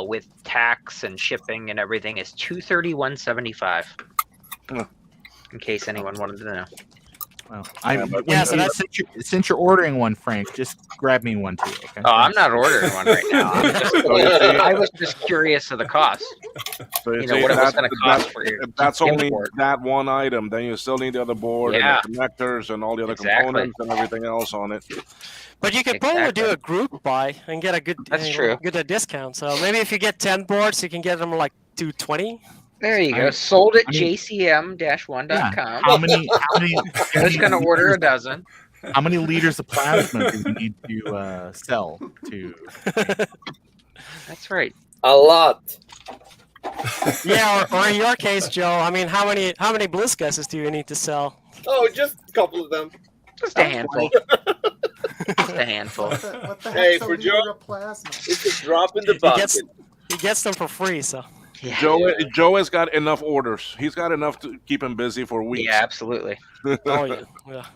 with tax and shipping and everything, is $231.75. In case anyone wanted to know. Well, since you're ordering one, Frank, just grab me one too. Okay. Oh, I'm not ordering one right now. I was just curious of the cost. So what it was going to cost for you. That's only that one item. Then you still need the other board and the connectors and all the other components and everything else on it. But you can probably do a group buy and get a good discount. So maybe if you get 10 boards, you can get them like 220. There you go. Sold at jcm-1.com. Yeah. How many? I was going to order a dozen. How many liters of plasma do we need to sell to? That's right. A lot. Yeah, or in your case, Joe. I mean, how many bliss gases do you need to sell? Oh, just a couple of them. Just a handful. Just a handful. What the Hey, heck's for a Joe, liter of plasma? it's a drop in the bucket. He gets them for free, so. Yeah. Joe has got enough orders. He's got enough to keep him busy for weeks. Yeah, absolutely. Oh yeah.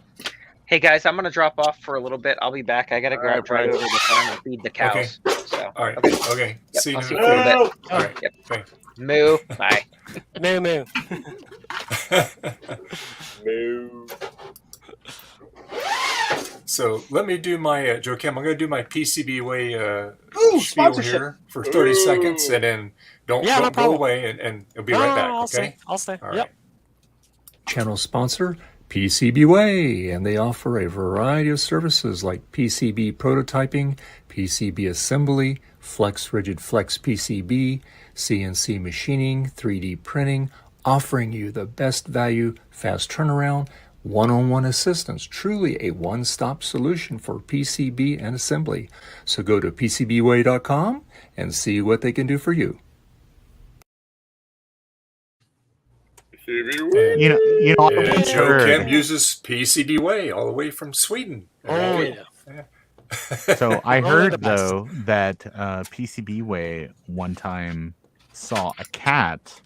Hey guys, I'm gonna drop off for a little bit. I'll be back. I gotta drive over the farm and feed the cows. Okay. So, all right. Okay. Yep, See you I'll in see a you in a little bit. All right. Yep. Okay. Moo. Bye. Moo moo. Moo. So let me do my Joe Kim. I'm going to do my PCB way spiel here for 30 seconds, and then don't go away, and we'll be right back. I'll stay. All right. Yep. Channel sponsor PCBWay, and they offer a variety of services like PCB prototyping, PCB assembly, flex rigid flex PCB, CNC machining, 3D printing, offering you the best value, fast turnaround, one-on-one assistance, truly a one-stop solution for PCB and assembly. So go to PCBWay.com and see what they can do for you. Joe Kim uses PCBWay all the way from Sweden. Oh yeah. So I heard though that PCBWay one time saw a cat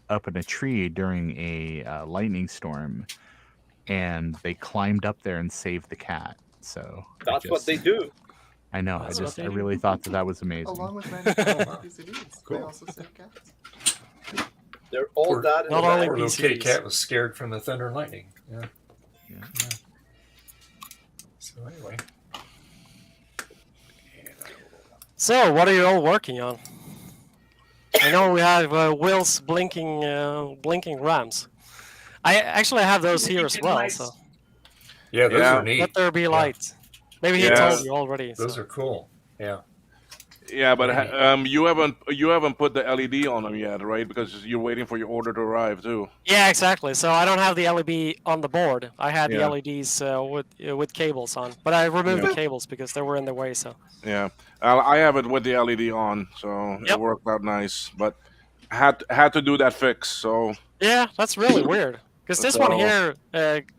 up in a tree during a lightning storm, and they climbed up there and saved the cat. So that's what they do. I know. I really thought that was amazing. Along with manufacturing PCBs, Cool. they also save cats. They're all that. Not only Poor little kitty cat was scared from the thunder and lightning. Yeah. So anyway. So what are you all working on? I know we have Will's blinking rams. I actually have those here as well. So yeah, those are neat. Let there be light. Maybe he told you already. Those are cool. Yeah. Yeah, but you haven't put the LED on them yet, right? Because you're waiting for your order to arrive too. Yeah, exactly. So I don't have the LED on the board. I had the LEDs with cables on, but I removed the cables because they were in the way. So yeah, I have it with the LED on, so it worked out nice. But had to do that fix. So yeah, that's really weird because this one here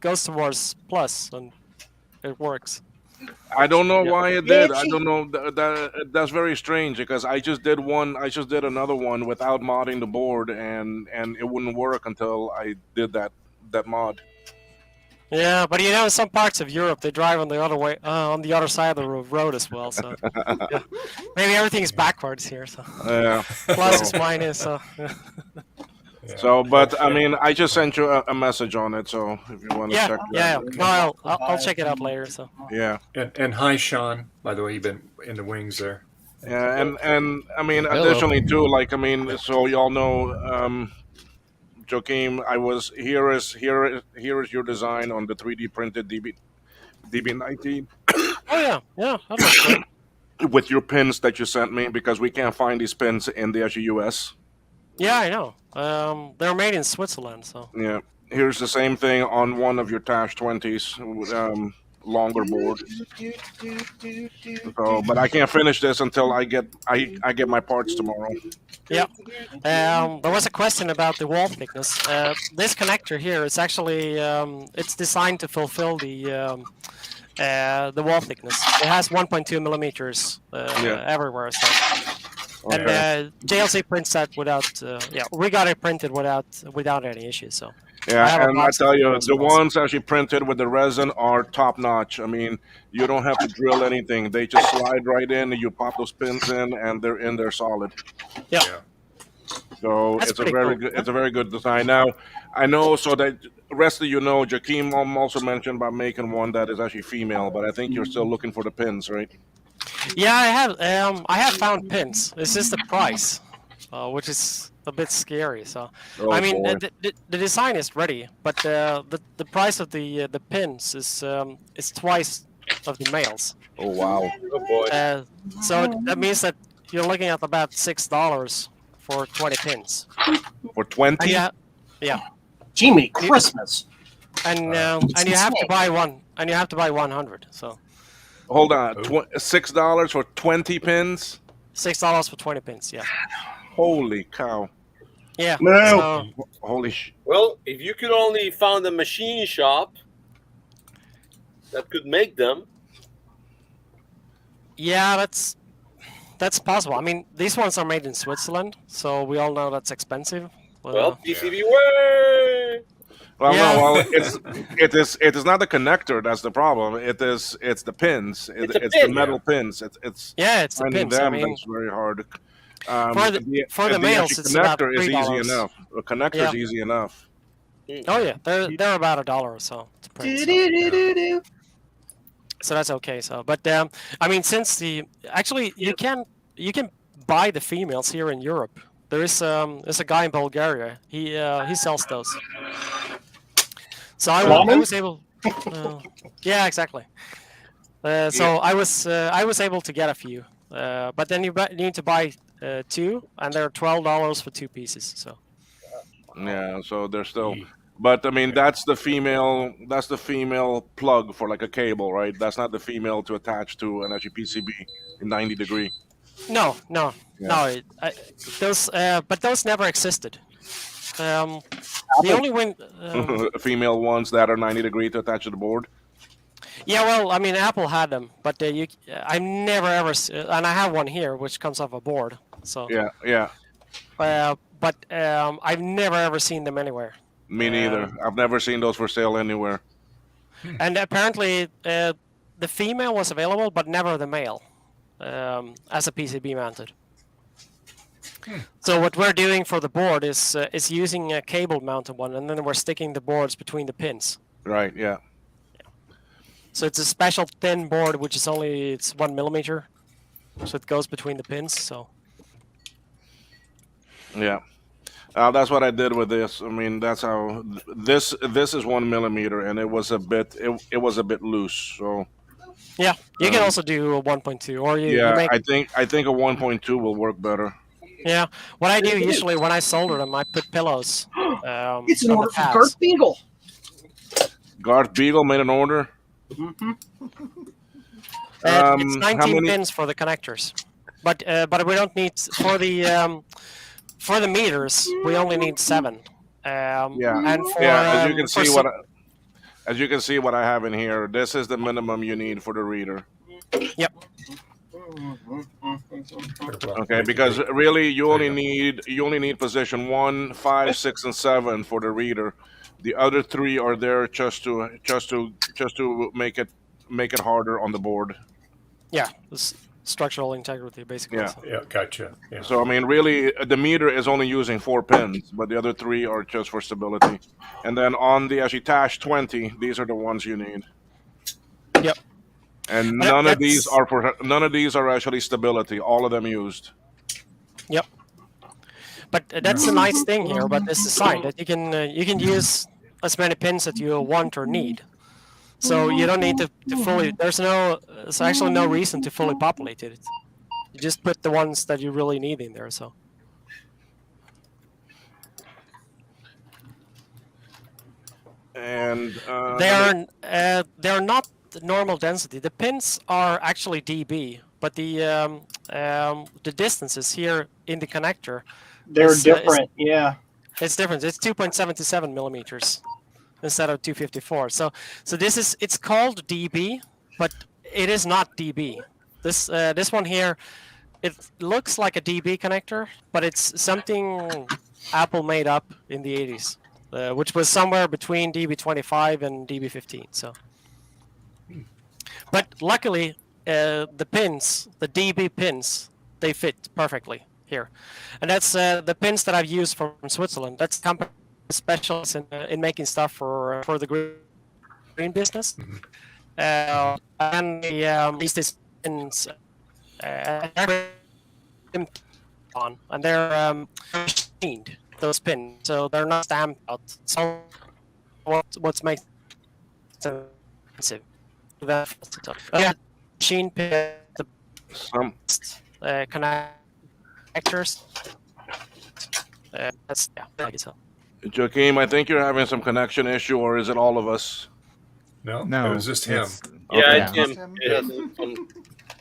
goes towards plus and it works. I don't know why it did. I don't know. That's very strange because I just did another one without modding the board, and it wouldn't work until I did that mod. Yeah, but in some parts of Europe they drive on the other way, on the other side of the road as well. So maybe everything's backwards here. So plus is minus. So, but I mean, I just sent you a message on it, so if you want to check it out. No, I'll check it out later. So yeah. And hi, Sean. By the way, you've been in the wings there. Yeah, and I mean, additionally too, like I mean, so y'all know, Joakim, here is your design on the 3D printed DB19. Oh yeah, that looks good. With your pins that you sent me, because we can't find these pins in the US. Yeah, I know. They're made in Switzerland, so. Yeah. Here's the same thing on one of your Tash 20s, longer board. So, but I can't finish this until I get my parts tomorrow. Yeah. There was a question about the wall thickness. This connector here is actually it's designed to fulfill the wall thickness. It has 1.2 millimeters everywhere. So. And JLC prints that without. We got it printed without any issues. So. Yeah, and I tell you, the ones actually printed with the resin are top notch. I mean, you don't have to drill anything; they just slide right in. And you pop those pins in, and they're in there solid. Yeah. So That's it's a pretty very cool. good. It's a very good design. Now, I know so that the rest of you know, Jakeem also mentioned about making one that is actually female, but I think you're still looking for the pins, right? Yeah, I have found pins. It's just the price, which is a bit scary. So, Oh I mean, boy. the design is ready, but the price of the pins is twice of the males. Oh wow. Oh boy. So that means that you're looking at about $6 for 20 pins. For 20? Yeah. Jimmy Christmas. And you have to buy one, and you have to buy 100. So hold on, $6 for 20 pins? $6 for 20 pins. Yeah. Holy cow. Yeah. No. So, holy sh. Well, if you could only found a machine shop that could make them. Yeah, that's possible. I mean, these ones are made in Switzerland, so we all know that's expensive. Well, PCB way. Well, Yeah. no, well, it is not the connector that's the problem. It's the pins. It's the metal pins. It's the finding pins. them I mean, that's very hard. for the males, actual it's about connector is easy $3. enough. A connector is easy enough. Oh yeah, they're about $1 or so to print. So that's okay. So, but I mean, since you can buy the females here in Europe. There's a guy in Bulgaria. He sells those. So I was able. Yeah, exactly. So I was able to get a few, but then you need to buy two, and they're $12 for 2 pieces. So. Yeah, so they're still. But I mean, that's the female. That's the female plug for like a cable, right? That's not the female to attach to an actually PCB in 90-degree. No. Yeah. Those, but those never existed. The only one. Female ones that are 90-degree to attach to the board. Yeah, well, I mean, Apple had them, but I never ever, and I have one here which comes off a board. So. Yeah. But I've never ever seen them anywhere. Me neither. I've never seen those for sale anywhere. And apparently, the female was available, but never the male, as a PCB mounted. So what we're doing for the board is using a cable mounted one, and then we're sticking the boards between the pins. Right. Yeah. So it's a special thin board, which is it's 1 millimeter, so it goes between the pins. So. Yeah. That's what I did with this. I mean, that's how this is 1 millimeter, and it was a bit loose. So. Yeah, you can also do a 1.2, or you make. I think a 1.2 will work better. Yeah, what I do usually when I solder them, I put pillows. It's an order from Garth Beagle. Garth Beagle made an order. Mm-hmm. It's 19 pins for the connectors, but we don't need for the meters. We only need 7. And as you can see what I have in here, this is the minimum you need for the reader. Yep. Okay, because really you only need position 1, 5, 6, and 7 for the reader. The other 3 are there just to make it harder on the board. Yeah, structural integrity basically. Yeah, so. Yeah, gotcha. Yeah. So I mean, really, the meter is only using 4 pins, but the other 3 are just for stability. And then on the actually Tash 20, these are the ones you need. Yep. And none of these are actually stability. All of them used. Yep. But that's a nice thing here about this design, that you can use as many pins that you want or need. So you don't need to fully. There's actually no reason to fully populate it. You just put the ones that you really need in there. So. And they are not normal density. The pins are actually dB, but the distances here in the connector. They're different. It's different. It's 2.77 millimeters instead of 254. So it's called dB, but it is not dB. This one here, it looks like a dB connector, but it's something Apple made up in the 80s, which was somewhere between dB25 and dB15. So, but luckily, the pins, the dB pins, they fit perfectly. here, and that's the pins that I've used from Switzerland. That's company specialists in making stuff for the green business. And these pins on, and they're machined, those pins, so they're not stamped out. So what's makes it expensive? Machine pin, the connectors. That's I guess so. Joachim, I think you're having some connection issue, or is it all of us? No, it was just him. Yeah, it's him.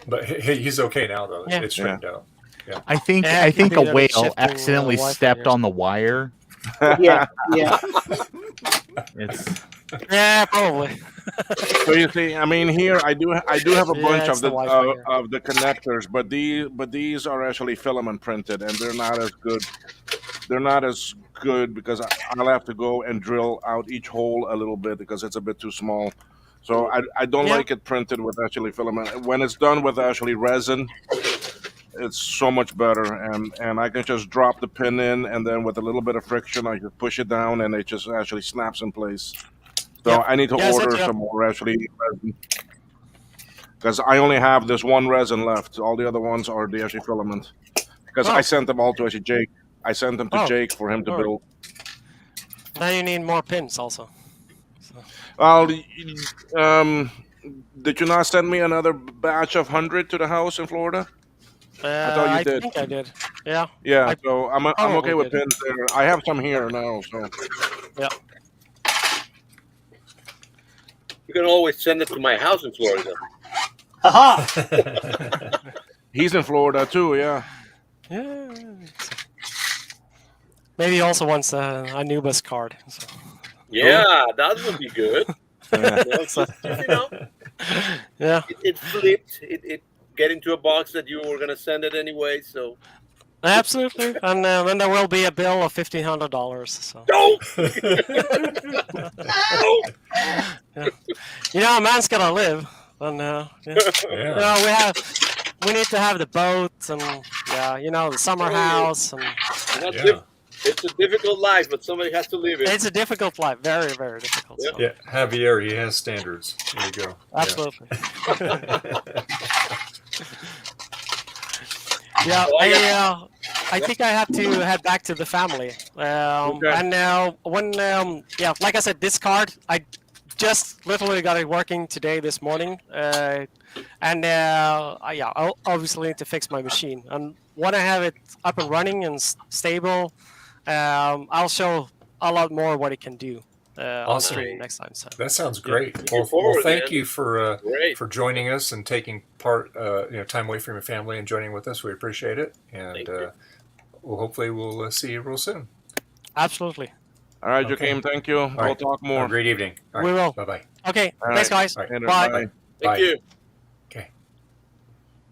But he's okay now, though. Yeah. It's straightened out. Yeah. I think a whale accidentally stepped on the wire. Yeah. Yeah, probably. So you see, I mean, here I do have a bunch of the connectors, but these are actually filament printed, and they're not as good. They're not as good because I'll have to go and drill out each hole a little bit because it's a bit too small. So I don't like it printed with actually filament. When it's done with actually resin, it's so much better, and I can just drop the pin in, and then with a little bit of friction, I just push it down, and it just actually snaps in place. So I need to order some more actually resin because I only have this one resin left. All the other ones are the actually filament because I sent them all to actually Jake. I sent them to Jake for him to build. Now you need more pins also. So. Well, did you not send me another batch of 100 to the house in Florida? I thought you did. I think I did. Yeah. Yeah. So I'm okay with pins there. I have some here now. So. Yeah. You can always send it to my house in Florida. Aha! He's in Florida too. Yeah. Yeah. Maybe he also wants a Anubis card. So. Yeah, that would be good. Yeah. It flipped. It get into a box that you were gonna send it anyway. So. Absolutely, and then there will be a bill of $1,500. So. No. Yeah. You know, a man's gotta live, and you know, we need to have the boat, and the summer house, and it's a difficult life, but somebody has to live it. It's a difficult life, very, very difficult. Yeah, so. Yeah, Javier, he has standards. There you go. Absolutely. I think I have to head back to the family. And like I said, this card, I just literally got it working this morning. I obviously need to fix my machine. And when I have it up and running and stable, I'll show a lot more what it can do on stream next time. So that sounds great. Well, thank you for joining us and taking part, time away from your family and joining with us. We appreciate it, and hopefully we'll see you real soon. Absolutely. All right, Joachim. Thank you. We'll talk more. Have a great evening. All right, we will. Bye bye. Okay. Thanks, guys. Right. Bye. Thank you. Okay.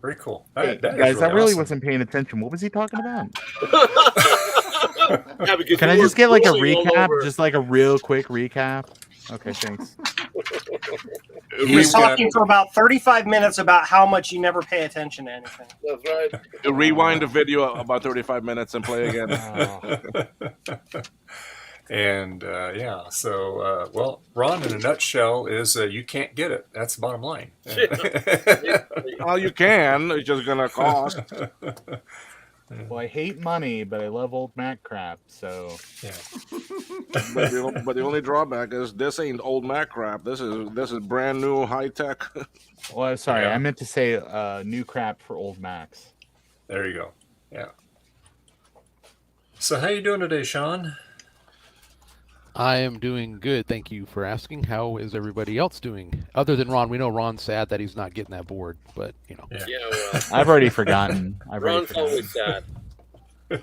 Very cool. Hey, that guys, I really awesome. wasn't paying attention. What was he talking about? Can I just get like a recap? Just like a real quick recap? Okay, thanks. He was talking for about 35 minutes about how much you never pay attention to anything. That's right. Rewind the video about 35 minutes and play again. And so Ron, in a nutshell, is you can't get it. That's the bottom line. Well, you can. It's just gonna cost. Well, I hate money, but I love old Mac crap. So, but the only drawback is this ain't old Mac crap. This is brand new high tech. Well, sorry, I meant to say new crap for old Macs. There you go. Yeah. So, how you doing today, Sean? I am doing good. Thank you for asking. How is everybody else doing? Other than Ron, we know Ron's sad that he's not getting that board, but Yeah, well, I've already forgotten. Ron's always sad.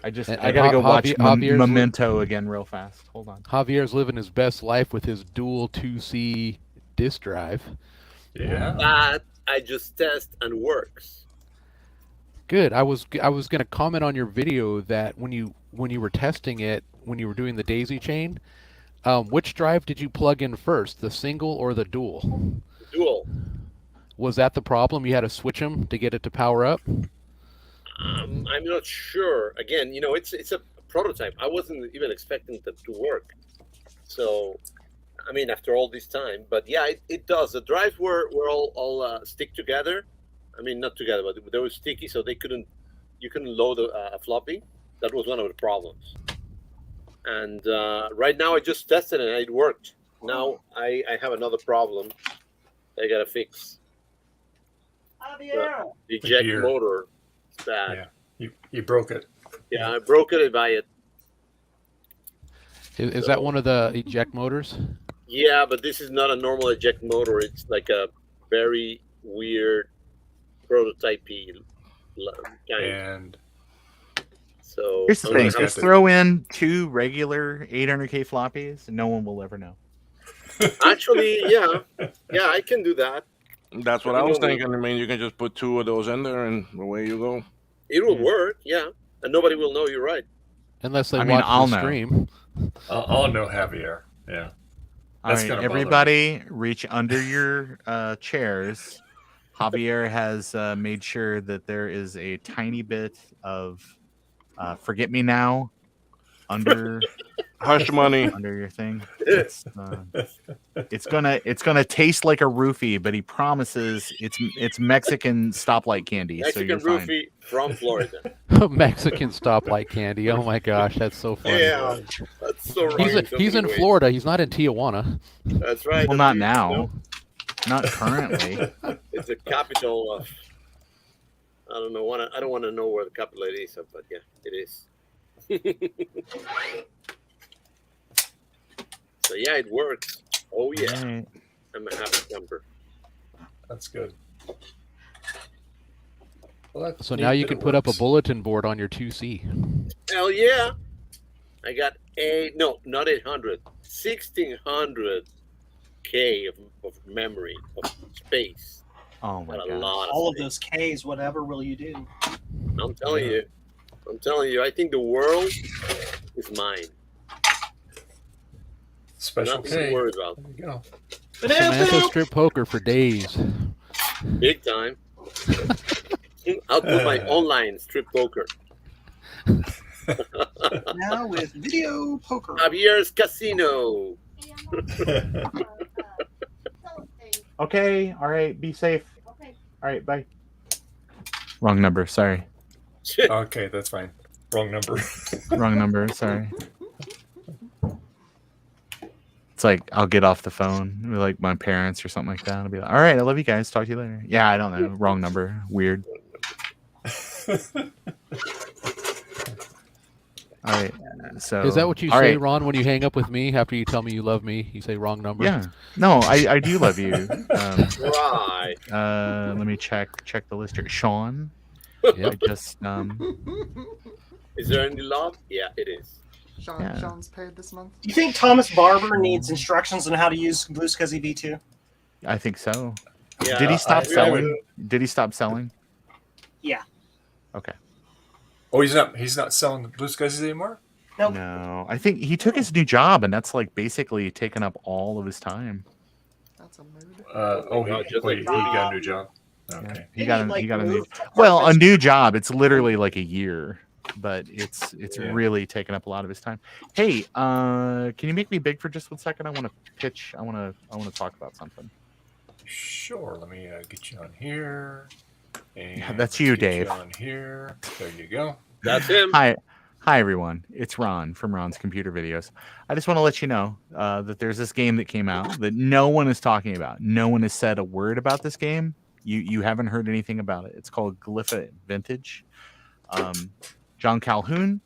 I gotta go watch Memento again real fast. Hold on. Javier's living his best life with his dual 2C disk drive. Yeah. That I just test and works. Good. I was gonna comment on your video that when you were testing it, when you were doing the daisy chain. Which drive did you plug in first, the single or the dual? Dual. Was that the problem? You had to switch them to get it to power up? I'm not sure. Again, it's a prototype. I wasn't even expecting it to work. So, I mean, after all this time, but yeah, it does. The drives were all stick together. I mean, not together, but they were sticky, so you couldn't load a floppy. That was one of the problems. And right now, I just tested it and it worked. Now I have another problem I gotta fix. The eject motor is bad. Yeah, you broke it. Yeah, I broke it by it. Is that one of the eject motors? Yeah, but this is not a normal eject motor. It's like a very weird prototype-y kind. And so here's the thing: just throw in 2 regular 800K floppies, and no one will ever know. Actually, yeah, I can do that. That's what I was thinking. I mean, you can just put 2 of those in there, and away you go. It will work, yeah, and nobody will know you're right. Unless they watch the stream. I'll know Javier. Yeah. All right, everybody, reach under your chairs. Javier has made sure that there is a tiny bit of forget me now under hush money under your thing. It's gonna taste like a roofie, but he promises it's Mexican stoplight candy. Mexican so you're roofie from Florida. Mexican stoplight candy. Oh my gosh, that's so funny. Yeah, that's so right. He's in Florida. He's not in Tijuana. That's right. Well, not now. Not currently. It's the capital of. I don't know. I don't want to know where the capital is, but yeah, it is. So yeah, it works. Oh yeah, right. I'm a happy camper. That's good. Well, so now you can put up a bulletin board on your 2C. Hell yeah! I got not 800, 1600K of memory of space. Oh my god! All of those Ks, whatever will you do? I'm telling you. I think the world is mine. Special Nothing to worry about. There you go. Samantha strip poker for days. Big time. I'll put my online strip poker. Now with video poker. Javier's Casino. Okay. All right. Be safe. Okay. All right. Bye. Wrong number. Sorry. Okay, that's fine. Wrong number. Wrong number. Sorry. It's like I'll get off the phone with like my parents or something like that. I'll be like, "All right, I love you guys. Talk to you later." Yeah, I don't know. Wrong number. Weird. All right. So is that what you say, Ron, when you hang up with me after you tell me you love me? You say wrong number. Yeah. No, I do love you. Right. Let me check the list here. Sean. Yeah. I just Is there any love? Yeah, it is. Sean's paid this month. Do you think Thomas Barber needs instructions on how to use Blue SCSI V2? I think so. Yeah, Did he stop selling? Did he stop selling? Yeah. Okay. Oh, he's not selling the Blue SCSI anymore? Nope. No. I think he took his new job, and that's like basically taken up all of his time. That's a mood. He got a new job. Okay. Yeah, he got a new. Well, a new job. It's literally like a year, but it's really taken up a lot of his time. Hey, can you make me big for just 1 second? I want to pitch. I want to talk about something. Sure. Let me get you on here. And yeah, that's you, Dave. You on here. There you go. That's him. Hi, everyone. It's Ron from Ron's Computer Videos. I just want to let you know that there's this game that came out that no one is talking about. No one has said a word about this game. You haven't heard anything about it. It's called Glypha Vintage. John Calhoun,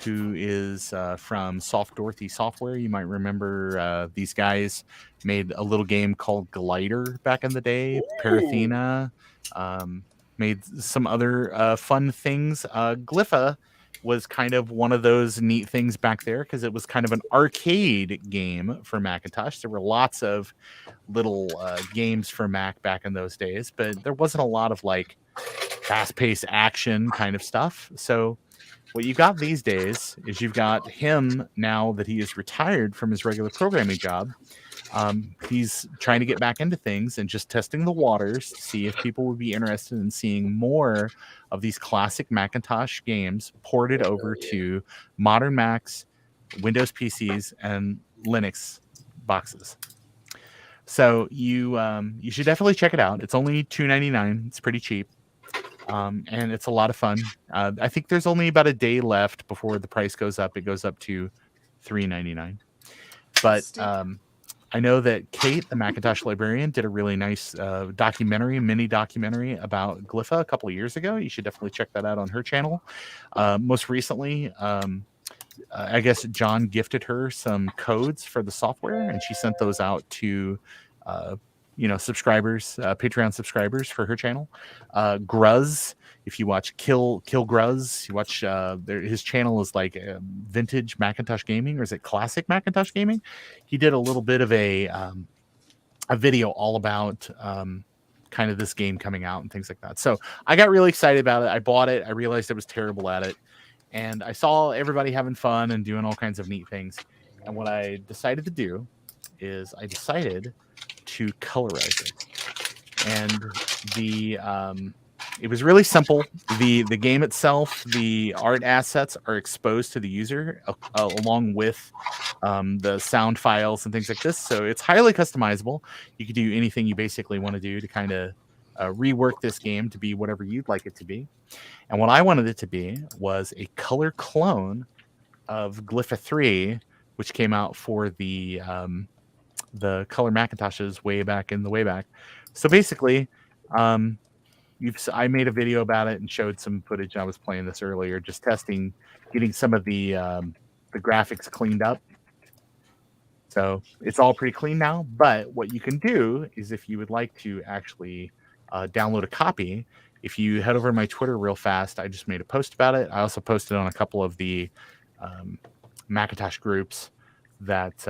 who is from Soft Dorothy Software. You might remember these guys made a little game called Glider back in the day. Parathena, made some other fun things. Glypha was kind of one of those neat things back there because it was kind of an arcade game for Macintosh. There were lots of little games for Mac back in those days, but there wasn't a lot of like fast-paced action kind of stuff. So what you got these days is you've got him now that he is retired from his regular programming job. He's trying to get back into things and just testing the waters to see if people would be interested in seeing more of these classic Macintosh games ported over to modern Macs, Windows PCs, and Linux boxes. So you should definitely check it out. It's only $2.99. It's pretty cheap, and it's a lot of fun. I think there's only about a day left before the price goes up. It goes up to $3.99. But I know that Kate, the Macintosh librarian, did a really nice mini documentary about Glypha a couple of years ago. You should definitely check that out on her channel. Most recently, I guess John gifted her some codes for the software, and she sent those out to subscribers, Patreon subscribers for her channel. Gruz, if you watch Kill Gruz, you watch his channel is like vintage Macintosh gaming, or is it classic Macintosh gaming? He did a little bit of a video all about kind of this game coming out and things like that. So I got really excited about it. I bought it. I realized I was terrible at it, and I saw everybody having fun and doing all kinds of neat things. And what I decided to do is I decided to colorize it, and it was really simple. The game itself, the art assets are exposed to the user along with the sound files and things like this, so it's highly customizable. You could do anything you basically want to do to kind of rework this game to be whatever you'd like it to be. And what I wanted it to be was a color clone of Glypha 3, which came out for the color Macintoshes way back. So basically, I made a video about it and showed some footage. I was playing this earlier, just testing, getting some of the graphics cleaned up. So it's all pretty clean now. But what you can do is, if you would like to actually download a copy, if you head over to my Twitter real fast, I just made a post about it. I also posted on a couple of the Macintosh groups that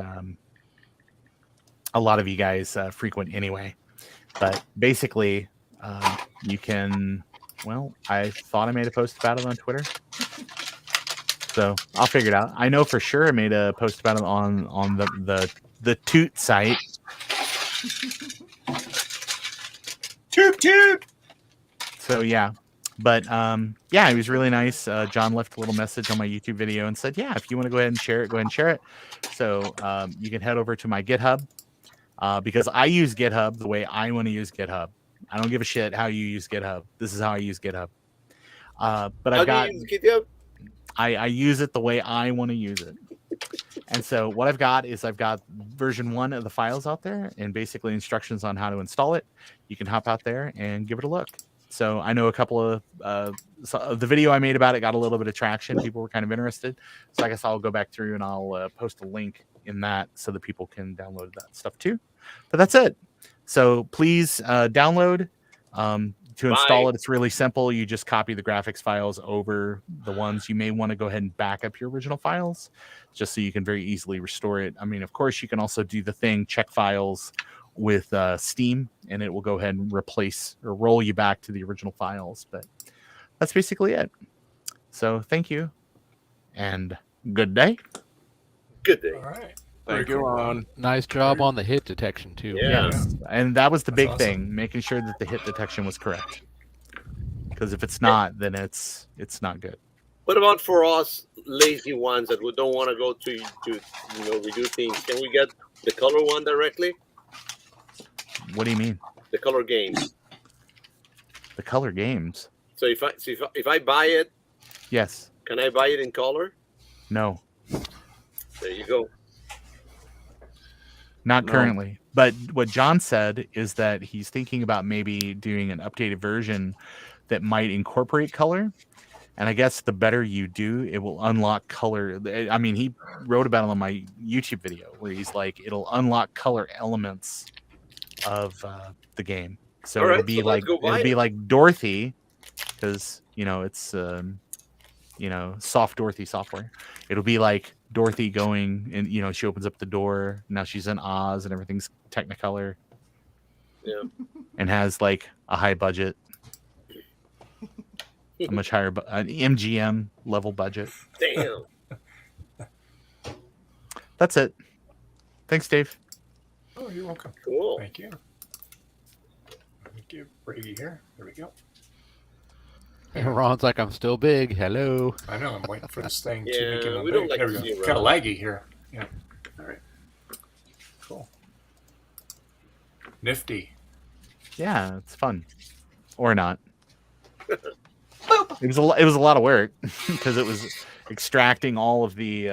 a lot of you guys frequent anyway. But basically, you can, I thought I made a post about it on Twitter, so I'll figure it out. I know for sure I made a post about it on the Toot site. Toot. So yeah, but it was really nice. John left a little message on my YouTube video and said, yeah, if you want to go ahead and share it, go ahead and share it. So you can head over to my GitHub, because I use GitHub the way I want to use GitHub. I don't give a shit how you use GitHub. This is how I use GitHub. But I use it the way I want to use it. And so what I've got version 1 of the files out there, and basically instructions on how to install it. You can hop out there and give it a look. So I know a couple of the video I made about it got a little bit of traction. People were kind of interested. So I guess I'll go back through and I'll post a link in that so that people can download that stuff too. But that's it. So please download. To install it, it's really simple. You just copy the graphics files over the ones. You may want to go ahead and back up your original files just so you can very easily restore it. I mean, of course, you can also do the thing, check files with Steam, and it will go ahead and replace or roll you back to the original files. But that's basically it. So thank you, and good day. Good day. All right. Thank you, Ron. Nice job on the hit detection too. Yeah. Yes. And that was the big thing, making sure that the hit detection was correct. Because if it's not, then it's not good. What about for us lazy ones that we don't want to go to redo things? Can we get the color one directly? What do you mean? The color games. The color games. So if I buy it, yes. Can I buy it in color? No. There you go. Not currently. But what John said is that he's thinking about maybe doing an updated version that might incorporate color. And I guess the better you do, it will unlock color. I mean, he wrote about it on my YouTube video where he's like, it'll unlock color elements of the game. So it'll be like Dorothy, because it's soft Dorothy software. It'll be like Dorothy going and she opens up the door. Now she's in Oz and everything's Technicolor. Yeah. And has like a high budget, a much higher an MGM level budget. Damn. That's it. Thanks, Dave. Oh, you're welcome. Cool. Thank you. Let me give Brady here. There we go. Ron's like, I'm still big. Hello. I know. I'm waiting for this thing to Yeah, become we big. don't like There to we see go. it Kind of run. laggy here. Yeah. All right. Cool. Nifty. Yeah, it's fun, or not. It was a lot of work because it was extracting all of the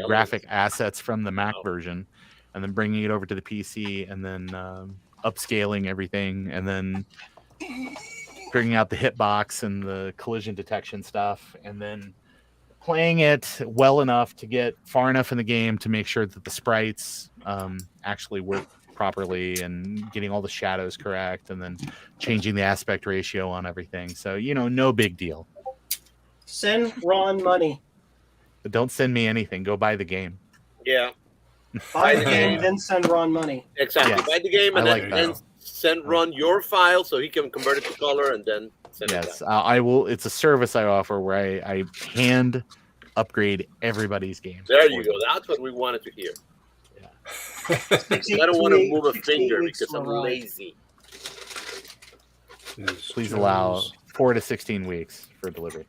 graphic assets from the Mac version, and then bringing it over to the PC, and then upscaling everything, and then figuring out the hitbox and the collision detection stuff, and then playing it well enough to get far enough in the game to make sure that the sprites actually work properly, and getting all the shadows correct, and then changing the aspect ratio on everything. So, no big deal. Send Ron money. But don't send me anything. Go buy the game. Yeah. Buy the game, then send Ron money. Exactly. Yes. Buy the game and then that. send Ron your file so he can convert it to color and then send it Yes, back. I will. It's a service I offer where I hand upgrade everybody's games. There you go. That's what we wanted to hear. Yeah. I don't want to move a finger because I'm lazy. Please allow 4 to 16 weeks for delivery.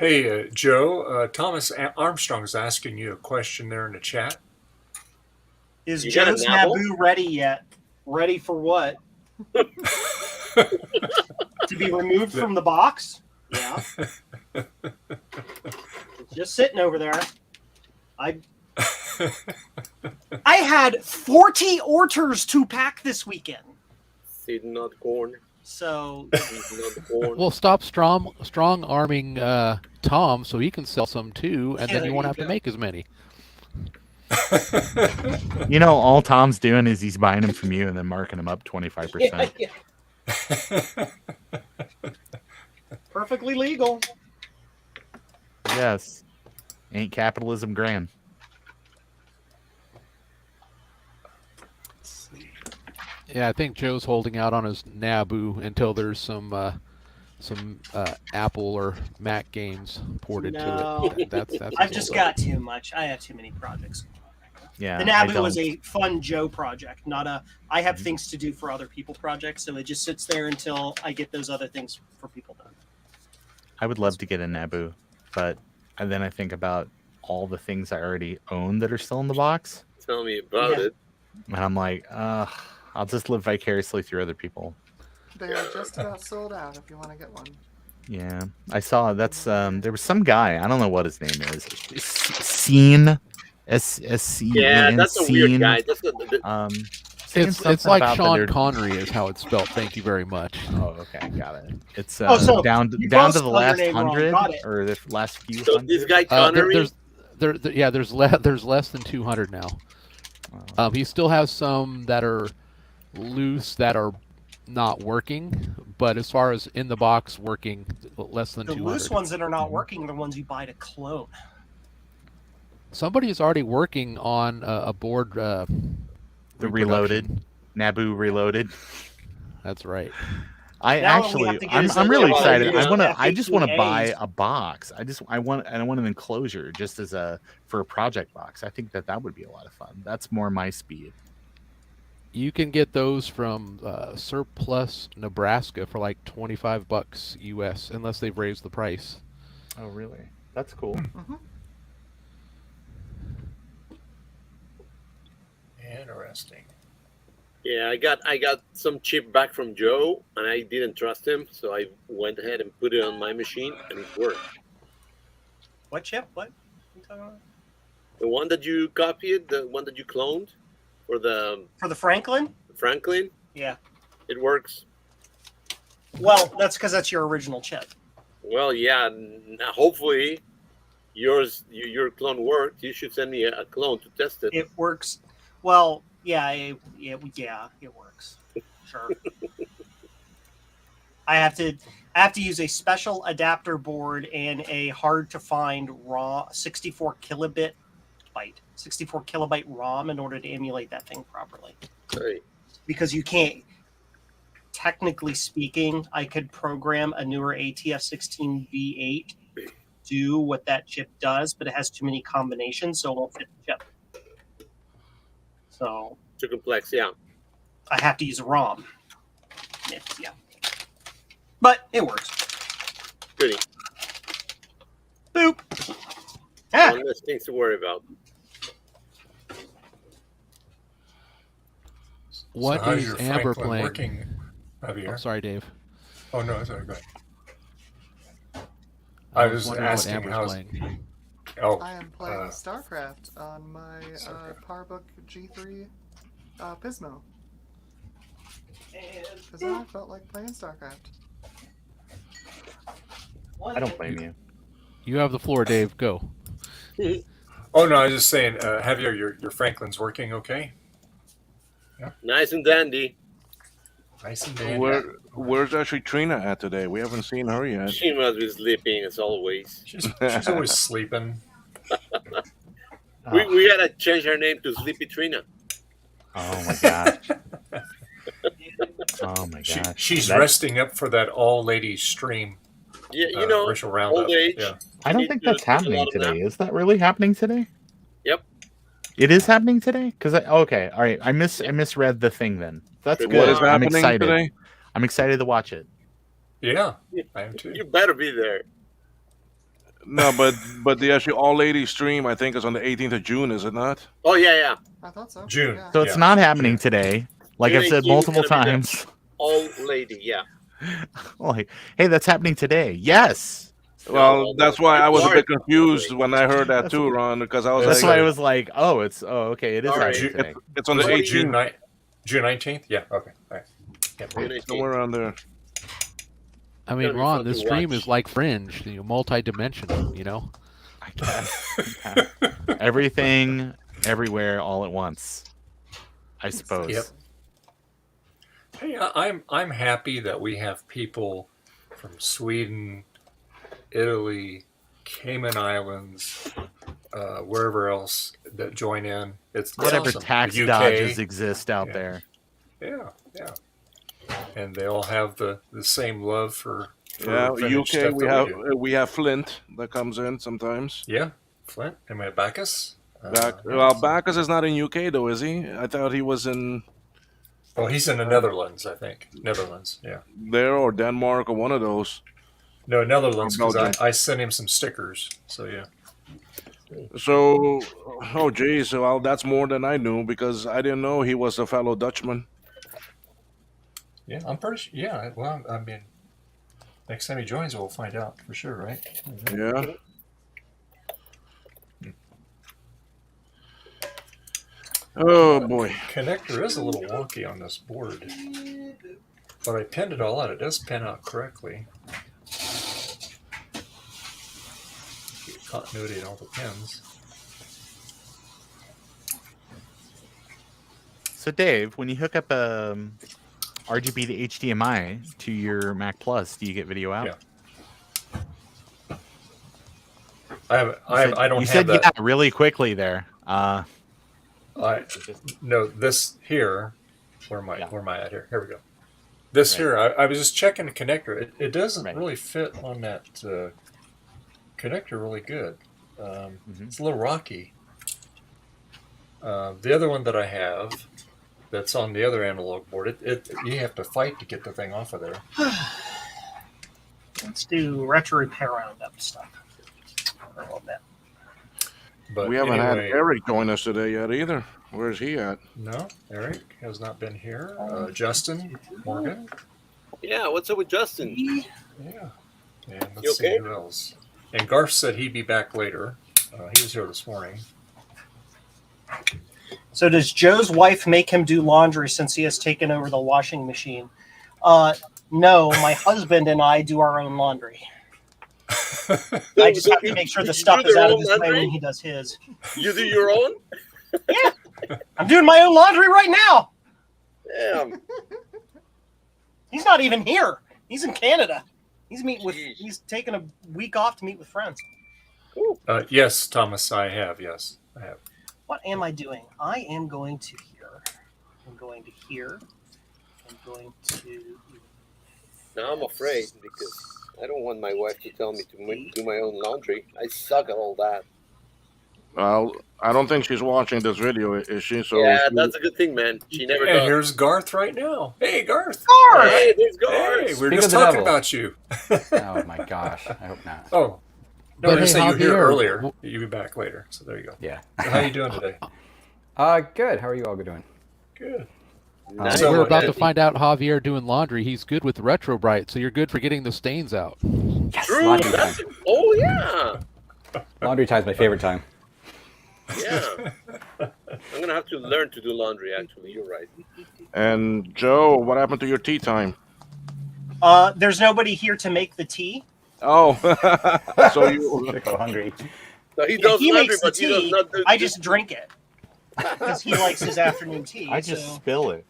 Hey, Joe, Thomas Armstrong is asking you a question there in the chat. Is Joe's Naboo ready yet? Ready for what? To be removed from the box? Yeah. Just sitting over there. I had 40 orders to pack this weekend. Sitting on the corner. So, well, stop strong arming Tom so he can sell some too, and then you won't have to make as many. All Tom's doing is he's buying them from you and then marking them up 25%. Yeah. Perfectly legal. Yes. Ain't capitalism grand? Yeah, I think Joe's holding out on his Naboo until there's some Apple or Mac games ported to it. That's I've just got too much. I have too many projects. Yeah, the Naboo was a fun Joe project, not a I have things to do for other people project. So it just sits there until I get those other things for people done. I would love to get a Naboo, but then I think about all the things I already own that are still in the box. Tell me about it. And I'm like, I'll just live vicariously through other people. They are just about sold out if you want to get one. Yeah, I saw that's there was some guy, I don't know what his name is. Scene. SCN. Yeah, that's a weird guy. It's like Sean Connery is how it's spelled. Thank you very much. Oh, okay, got it. It's so down to the last 100 or the last few. So this guy Connery. There's less than 200 now. He still has some that are loose that are not working, but as far as in the box working, less than 200. The loose ones that are not working are the ones you buy to clone. Somebody is already working on a board. The Reloaded, Naboo Reloaded. That's right. I'm really excited. I just want to buy a box. I want an enclosure just for a project box. I think that would be a lot of fun. That's more my speed. You can get those from Surplus, Nebraska for like $25 US, unless they've raised the price. Oh, really? That's cool. Mm-hmm. Interesting. Yeah, I got some chip back from Joe, and I didn't trust him, so I went ahead and put it on my machine, and it worked. What chip? What? What are you talking about? The one that you copied, the one that you cloned, for the Franklin. Franklin. Yeah. It works. Well, that's because that's your original chip. Well, yeah. Hopefully, your clone worked. You should send me a clone to test it. It works. Well, yeah, it works. Sure. I have to use a special adapter board and a hard to find raw 64 kilobyte ROM in order to emulate that thing properly. Right. Because you can't. Technically speaking, I could program a newer ATF16 V8 do what that chip does, but it has too many combinations, so it won't fit the chip. So too complex. Yeah, I have to use a ROM. Yeah, but it works. Goody. Boop. One less things to worry about. What so how's is your Amber Franklin playing? working, Javier? Oh, sorry, Dave. Oh no, sorry. Go ahead. I was wondering what Amber's how's. playing. Oh, I am playing StarCraft on my PowerBook G3 Pismo. Because I felt like playing StarCraft. I don't blame you. You have the floor, Dave. Go. Oh no, I was just saying, Javier, your Franklin's working okay? Yeah. Nice and dandy. Nice and dandy. Where's actually Trina at today? We haven't seen her yet. She must be sleeping as always. She's always sleeping. We gotta change her name to Sleepy Trina. Oh my god. Oh my god. She's resting up for that all-ladies stream. Yeah, you know, Racial roundup. old age. Yeah. I don't think that's happening today. Is that really happening today? Yep. It is happening today? Because okay, all right. I misread the thing then. That's good. What is I'm happening excited. today? I'm excited to watch it. Yeah, I am too. You better be there. No, but the actually all ladies stream I think is on the 18th of June, is it not? Oh yeah. I thought so. June. Yeah. So it's not happening today. Like June I've said 18th is multiple gonna be the times. Old lady, yeah. Like, hey, that's happening today. Yes. Well, that's why I was a bit confused when I heard that too, Ron, because I was That's like, why I was like, oh, okay, it is happening today. it's on the 18th. June 19th? Yeah, okay. All right. Yeah, somewhere around there. I mean, Ron, this stream is like Fringe, multi-dimensional, you know? I guess. Everything, everywhere, all at once. I suppose. Yep. Hey, I'm happy that we have people from Sweden, Italy, Cayman Islands, wherever else that join in. It's whatever awesome. tax the UK, dodges exist out there. Yeah. And they all have the same love for UK. stuff We have Flint that comes in sometimes. Yeah, Flint. Am I Bacchus? Bacchus is not in UK though, is he? I thought he was in. Oh, he's in the Netherlands, I think. Netherlands, yeah. There or Denmark or one of those. No, Netherlands, because I sent him some stickers. So, yeah. So, oh, geez. Well, that's more than I knew because I didn't know he was a fellow Dutchman. Yeah, I'm pretty sure. Yeah, well, I mean, next time he joins, we'll find out for sure, right? Yeah. Oh, boy. Connector is a little wonky on this board. But I pinned it all out. It does pin out correctly. Get continuity in all the pins. So, Dave, when you hook up RGB to HDMI to your Mac Plus, do you get video out? Yeah. I don't. You have said that. yeah really quickly there. No, this here. Where am I at here? Here we go. This here. I was just checking the connector. It doesn't really fit on that connector really good. It's a little rocky. The other one that I have, that's on the other analog board. You have to fight to get the thing off of there. Let's do retro repair roundup stuff for a little bit. But we haven't had Eric join us today yet either. Where's he at? No, Eric has not been here. Justin Morgan. Yeah, what's up with Justin? Yeah. And let's see who else. And Garth said he'd be back later. He was here this morning. So does Joe's wife make him do laundry since he has taken over the washing machine? No, my husband and I do our own laundry. I just have to make sure the stuff is out of his way when he does his. You do your own? Yeah. I'm doing my own laundry right now. Damn. He's not even here. He's in Canada. He's taking a week off to meet with friends. Yes, Thomas, I have. Yes, I have. What am I doing? I am going to here. I'm going to here. I'm going to... Now I'm afraid because I don't want my wife to tell me to do my own laundry. I suck at all that. Well, I don't think she's watching this video, is she? So yeah, that's a good thing, man. She never does. And here's Garth right now. Hey, Garth. Garth! Hey, there's Garth. Hey, we're just talking about you. Oh my gosh, I hope not. Oh. No, But they hey, say you were here Javier, earlier. You'll be back later. So there you go. Yeah. So how you doing today? Good. How are you all doing? Good. So we're about to find out Javier doing laundry. He's good with Retro Bright, so you're good for getting the stains out. Yes, True. laundry time. Oh yeah. Laundry time's my favorite time. Yeah. I'm gonna have to learn to do laundry. Actually, you're right. And Joe, what happened to your tea time? There's nobody here to make the tea. Oh, so you go hungry. So he does he laundry, makes the but he does tea. not do. I just drink it because he likes his afternoon tea. I just so. spill it.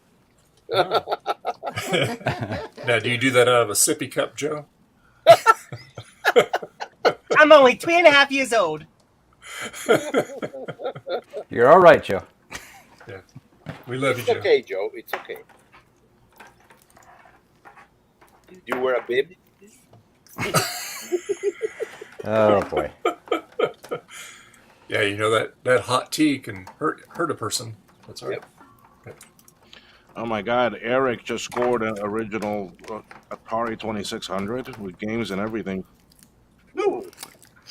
Now, do you do that out of a sippy cup, Joe? I'm only 3.5 years old. You're all right, Joe. Yeah. We love It's you, Joe. okay, Joe. It's okay. You wear a bib? Oh boy. Yeah, you know that hot tea can hurt a person. That's all right. Yep. Oh my God, Eric just scored an original Atari 2600 with games and everything. No.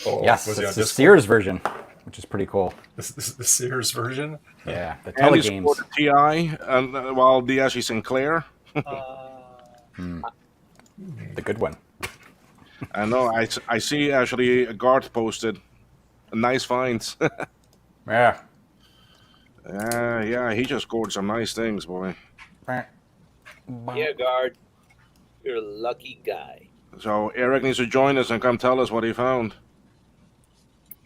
Oh, Yes, was he on it's the Discord? Sears version, which is pretty cool. This is the Sears version. Yeah, the And he telegames. scored a TI, and while the actually Sinclair. The good one. I know. I see actually Garth posted nice finds. Yeah. Yeah, he just scored some nice things, boy. Yeah, guard. You're a lucky guy. So Eric needs to join us and come tell us what he found.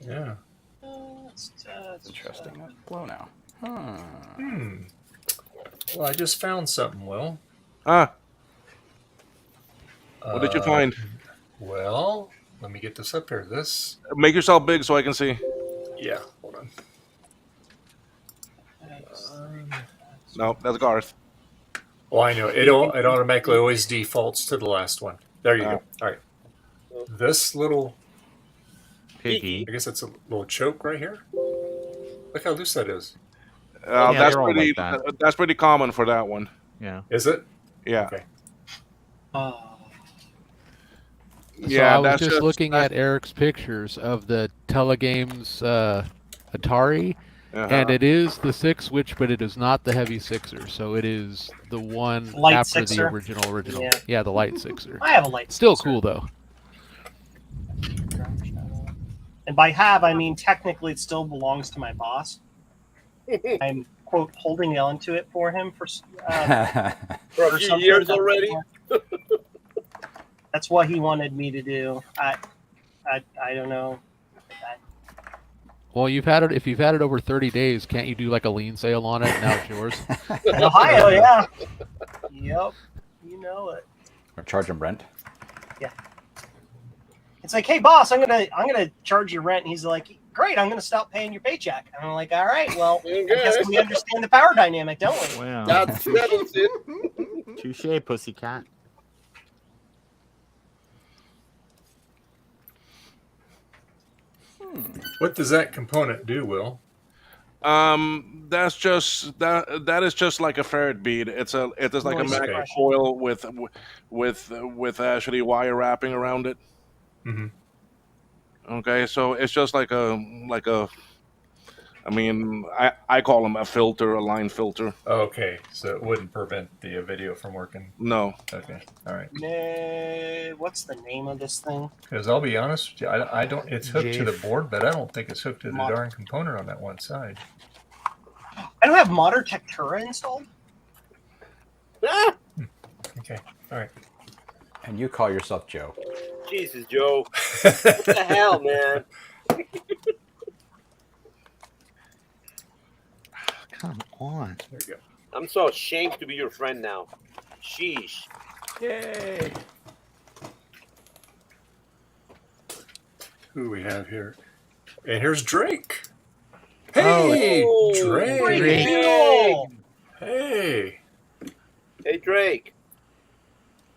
Yeah. Interesting. Blow now. Well, I just found something, Will. Ah. What did you find? Well, let me get this up here. This. Make yourself big so I can see. Yeah, hold on. No, that's Garth. Oh, I know. It automatically always defaults to the last one. There you go. All right. This little piggy. I guess it's a little choke right here. Look how loose that is. That's pretty. Like that's pretty common for that one. Yeah. Is it? Yeah. Okay. Yeah, so I was just looking at Eric's pictures of the Telegames Atari, and it is the 6-switch, but it is not the heavy sixer. So it is the one light after sixer. the original. Yeah. Yeah, the light sixer. I have a light Still sixer. cool though. And by have, I mean technically it still belongs to my boss. I'm quote holding on to it for him for a few years already. That's what he wanted me to do. I don't know. Well, you've had it. If you've had it over 30 days, can't you do like a lien sale on it? Now it's yours. In Ohio, yeah. Yep, you know it. Or charge him rent. Yeah. It's like, hey, boss, I'm gonna charge you rent. And he's like, great, I'm gonna stop paying your paycheck. And I'm like, all right, well, I guess we understand the power dynamic, don't we? Wow. That settles it. Touche, pussycat. What does that component do, Will? That's just that is just like a ferret bead. It is like a magnet coil with actually wire wrapping around it. Mm-hmm. Okay, so it's just like a. I mean, I call them a filter, a line filter. Okay, so it wouldn't prevent the video from working. No. Okay. All right. What's the name of this thing? Because I'll be honest with you, I don't. It's hooked to the board, but I don't think it's hooked to the darn component on that one side. I don't have Modern Tectura installed. Okay. All right. And you call yourself Joe. Jesus, Joe. What the hell, man? Come on. There you go. I'm so ashamed to be your friend now. Sheesh. Yay. Who we have here? And here's Drake. Hey, Drake. Hey. Hey, Drake.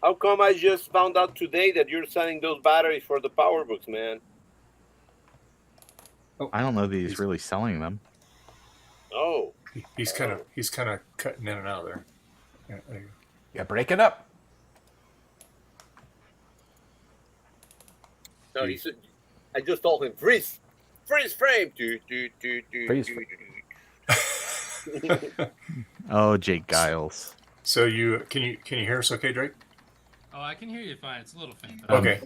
How come I just found out today that you're selling those batteries for the power books, man? I don't know that he's really selling them. Oh, he's kind of cutting in and out there. Yeah, break it up. No, he said. I just told him freeze frame. Freeze Oh, Jake Giles. So can you hear us okay, Drake? Oh, I can hear you fine. It's a little faint. Okay.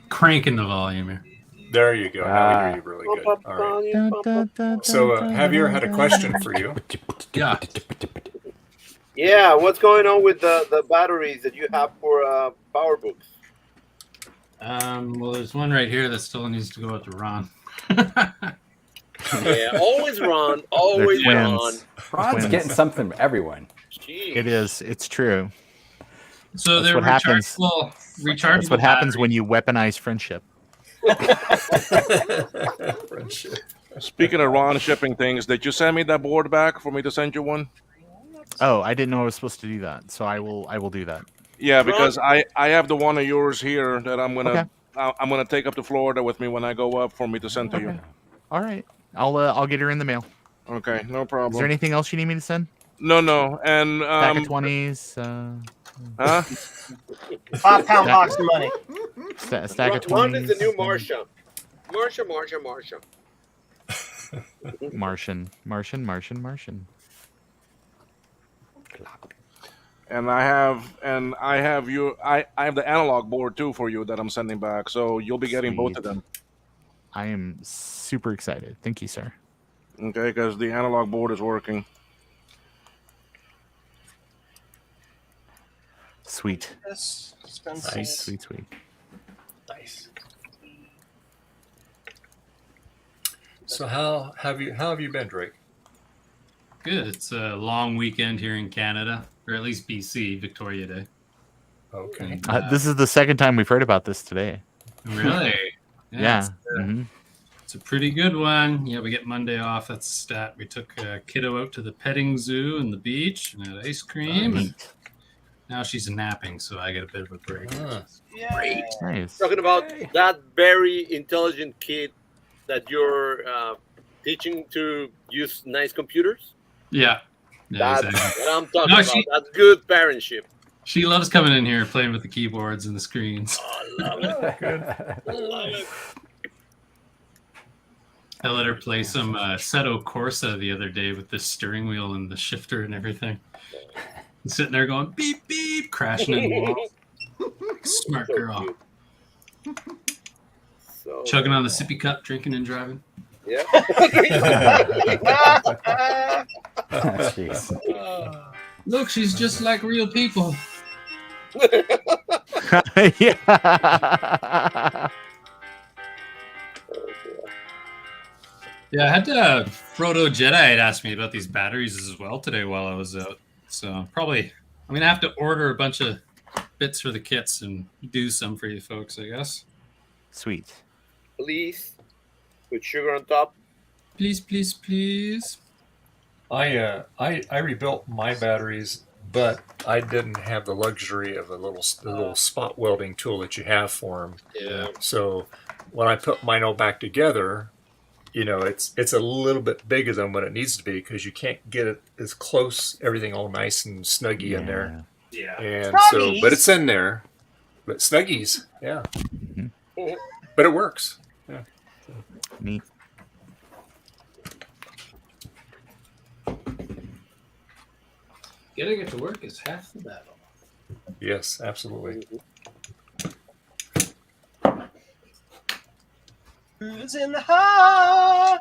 Cranking the volume here. There you go. Now we hear you really good. All right. So Javier had a question for you. Yeah. Yeah, what's going on with the batteries that you have for PowerBooks? Well, there's one right here that still needs to go out to Ron. Yeah, always Ron. Always Ron. Ron's getting something from everyone. Jeez. It is. It's true. So that's what happens. That's what happens when you weaponize friendship. Friendship. Speaking of Ron shipping things, did you send me that board back for me to send you one? Oh, I didn't know I was supposed to do that, so I will do that. Yeah, because I have the one of yours here that I'm gonna take up to Florida with me when I go up for me to send to you. All right, I'll get her in the mail. Okay, no problem. Is there anything else you need me to send? No, and stack of 20s. Huh? £5 box of money. Stack of 20s. Ron is the new Marsha. Marsha. Martian. And I have the analog board too for you that I'm sending back, so you'll be getting both of them. I am super excited. Thank you, sir. Okay, because the analog board is working. Sweet. Nice. Sweet. Nice. So how have you been, Drake? Good. It's a long weekend here in Canada, or at least BC, Victoria Day. Okay. And, This is the second time we've heard about this today. Really? Yeah. It's a pretty good one. Yeah, we get Monday off. That's a stat. We took kiddo out to the petting zoo and the beach and had ice cream. Now she's napping, so I get a bit of a break. Great. Nice. Talking about that very intelligent kid that you're teaching to use nice computers. Yeah. That's exactly. what I'm talking about. That's good parentship. She loves coming in here playing with the keyboards and the screens. Oh, I love it. Good. I love it. I let her play some Seto Corsa the other day with the steering wheel and the shifter and everything. And sitting there going beep beep, crashing in the wall. Smart girl. Chugging on the sippy cup, drinking and driving. Yeah. Jeez. Look, she's just like real people. Yeah. Yeah, I had Frodo Jedi had asked me about these batteries as well today while I was out. So probably I'm gonna have to order a bunch of bits for the kits and do some for you folks, I guess. Sweet. Please, with sugar on top. Please. I rebuilt my batteries, but I didn't have the luxury of the little spot welding tool that you have for them. Yeah. So when I put mine all back together, it's a little bit bigger than what it needs to be because you can't get it as close, everything all nice and snuggy in there. Yeah. And Snuggies. but it's in there. But snuggies, yeah. Mm-hmm. But it works. Yeah. Neat. Getting it to work is half the battle. Yes, absolutely. Who's in the heart?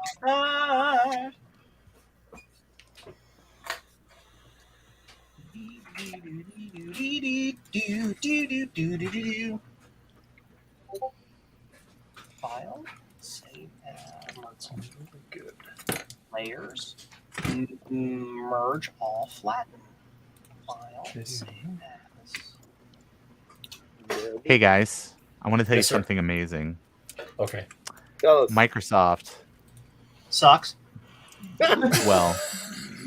File, save as. Let's good. Layers. Merge all flatten. File, save as. Hey guys, I want to tell you Yes, sir. something amazing. Okay. Microsoft. Sucks. Well,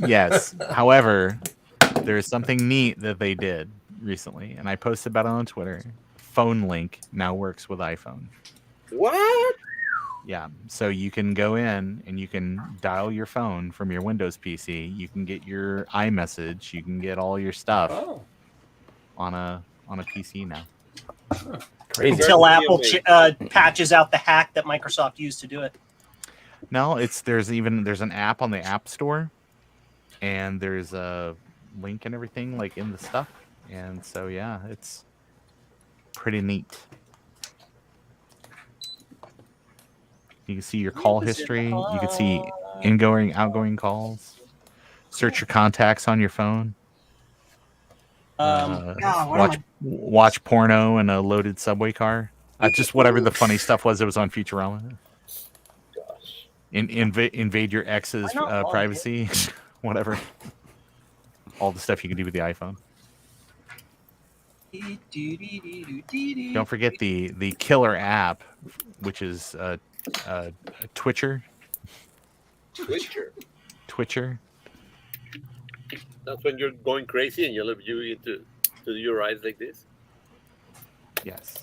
yes. However, there is something neat that they did recently, and I posted about it on Twitter. Phone Link now works with iPhone. What? Yeah, so you can go in and you can dial your phone from your Windows PC. You can get your iMessage. You can get all your stuff on a PC now. Crazy. Until Apple patches out the hack that Microsoft used to do it. No, there's an app on the App Store, and there's a link and everything like in the stuff, and so yeah, it's pretty neat. You can see your call history. You can see ingoing, outgoing calls. Search your contacts on your phone. Watch porno in a loaded subway car. Just whatever the funny stuff was that was on Futurama. Gosh. Invade your ex's privacy. Whatever. All the stuff you can do with the iPhone. Don't forget the killer app, which is Twitcher. Twitcher. That's when you're going crazy and you to do your eyes like this. Yes.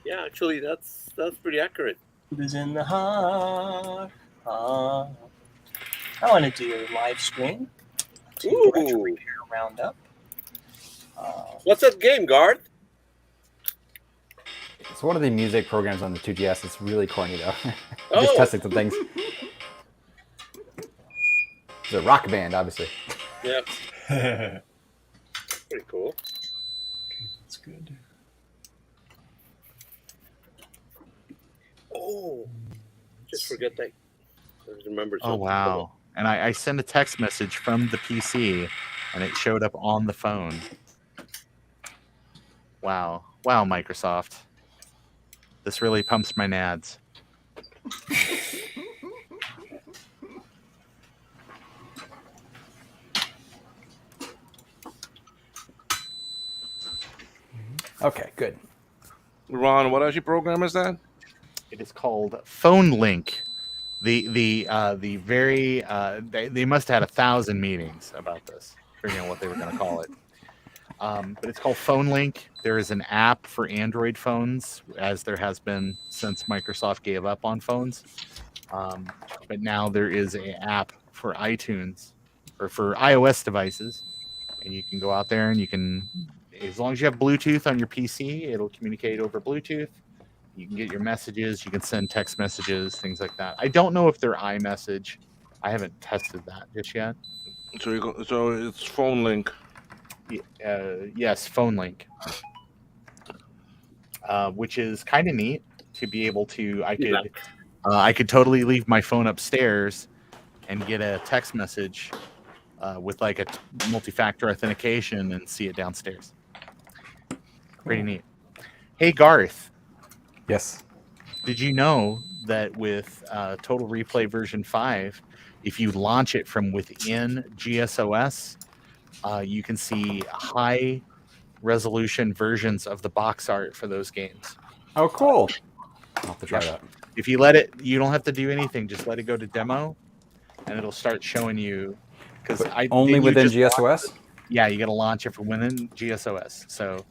Yeah, actually, that's pretty accurate. It is in the heart. I want to do a live stream. Ooh. Roundup. What's that game, Garth? It's one of the music programs on the 2GS. It's really corny though. Just testing some things. It's a rock band, obviously. Yeah. Pretty cool. Okay, that's good. Oh, just forget that. I remember. Oh wow! And I sent a text message from the PC, and it showed up on the phone. Wow! Wow, Microsoft. This really pumps my nads. Okay, good. Ron, what actually program is that? It is called Phone Link. They must have had 1,000 meetings about this, figuring out what they were going to call it. But it's called Phone Link. There is an app for Android phones, as there has been since Microsoft gave up on phones. But now there is an app for iTunes or for iOS devices, and you can go out there and you can, as long as you have Bluetooth on your PC, it'll communicate over Bluetooth. You can get your messages. You can send text messages, things like that. I don't know if they're iMessage. I haven't tested that just yet. So it's Phone Link. Yes, Phone Link, which is kind of neat to be able to. I could totally leave my phone upstairs and get a text message with like a multi-factor authentication and see it downstairs. Pretty neat. Hey, Garth. Yes. Did you know that with Total Replay version 5, if you launch it from within GSOS, you can see high resolution versions of the box art for those games? Oh, cool. I'll have to try that. If you let it, you don't have to do anything. Just let it go to demo, and it'll start showing you. Because only within GSOS? Yeah, you got to launch it from within GSOS. So.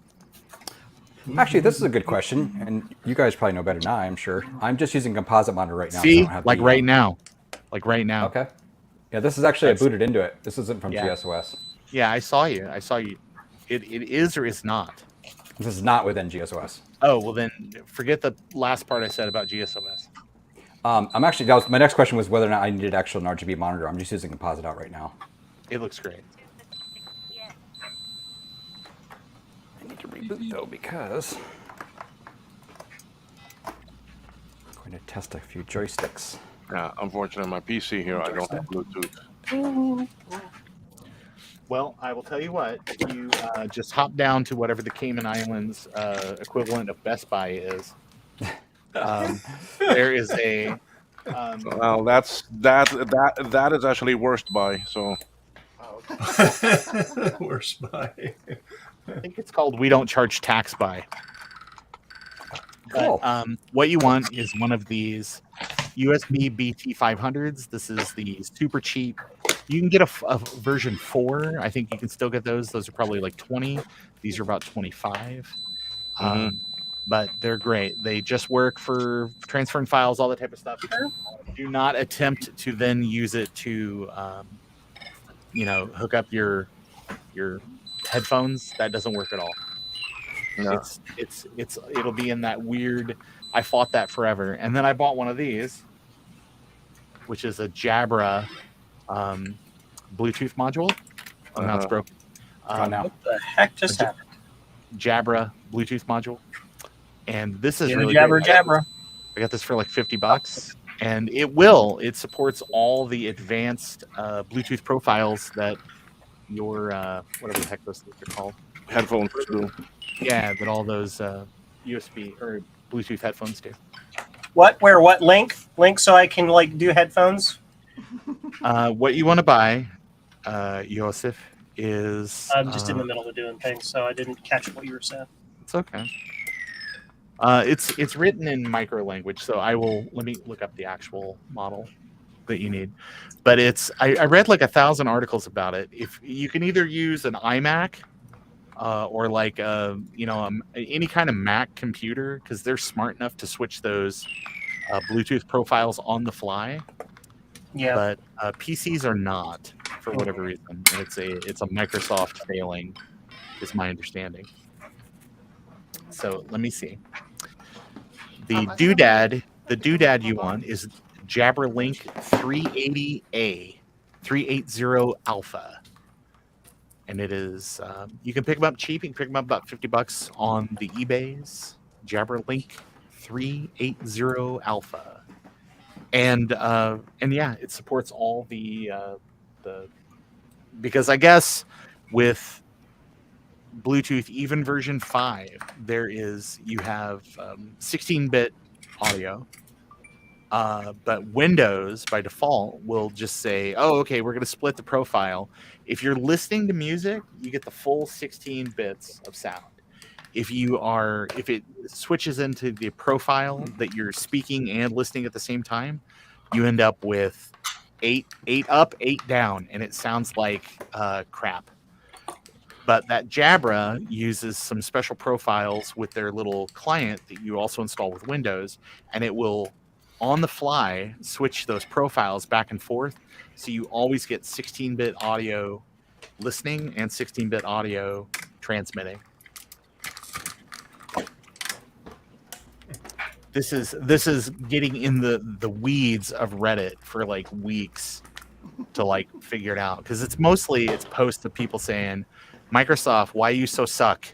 Actually, this is a good question, and you guys probably know better than I, I'm sure. I'm just using Composite Monitor right now. See, so I don't have like right now. Okay. Yeah, this is actually I booted into it. This isn't from GSOS. Yeah, I saw you. It is or is not. This is not within GSOS. Oh, well then forget the last part I said about GSOS. I'm actually, my next question was whether or not I needed actually an RGB monitor. I'm just using Composite out right now. It looks great. I need to reboot though because I'm going to test a few joysticks. Yeah, unfortunately, my PC here, I don't have Bluetooth. Well, I will tell you what. You just hop down to whatever the Cayman Islands equivalent of Best Buy is. There is a. Well, that is actually Worst Buy. So. Worst Buy. I think it's called We Don't Charge Tax Buy. Cool. But, what you want is one of these USB BT500s. This is the super cheap. You can get a version 4. I think you can still get those. Those are probably like 20. These are about 25. but they're great. They just work for transferring files, all that type of stuff. Do not attempt to then use it to, hook up your headphones. That doesn't work at all. No. It'll be in that weird. I fought that forever, and then I bought one of these, which is a Jabra Bluetooth module. Oh, now it's broken. What the heck just happened? Jabra Bluetooth module, and this is really Jabra great. Jabra. I got this for like $50, and it supports all the advanced Bluetooth profiles that your whatever the heck those things are called, headphones do. Yeah, that all those USB or Bluetooth headphones do. What link so I can do headphones? What you want to buy, Joseph, is I'm just in the middle of doing things, so I didn't catch what you were saying. It's okay. It's written in micro language, so let me look up the actual model that you need. But I read like 1,000 articles about it. If you can either use an iMac or any kind of Mac computer, because they're smart enough to switch those Bluetooth profiles on the fly. Yeah. But PCs are not, for whatever reason. It's a Microsoft failing, is my understanding. So let me see. The doodad you want is Jabra Link 380A, 380 Alpha. And it is, you can pick them up cheap. You can pick them up about $50 on the eBays. Jabra Link 380 Alpha. And yeah, it supports all the because I guess with Bluetooth, even version 5, you have 16-bit audio, but Windows by default will just say, oh, okay, we're going to split the profile. If you're listening to music, you get the full 16 bits of sound. If it switches into the profile that you're speaking and listening at the same time, you end up with 8 up, 8 down, and it sounds like crap. But that Jabra uses some special profiles with their little client that you also install with Windows, and it will, on the fly, switch those profiles back and forth, so you always get 16-bit audio listening and 16-bit audio transmitting. This is getting in the weeds of Reddit for like weeks to figure it out, because it's posts of people saying, Microsoft, why you so suck?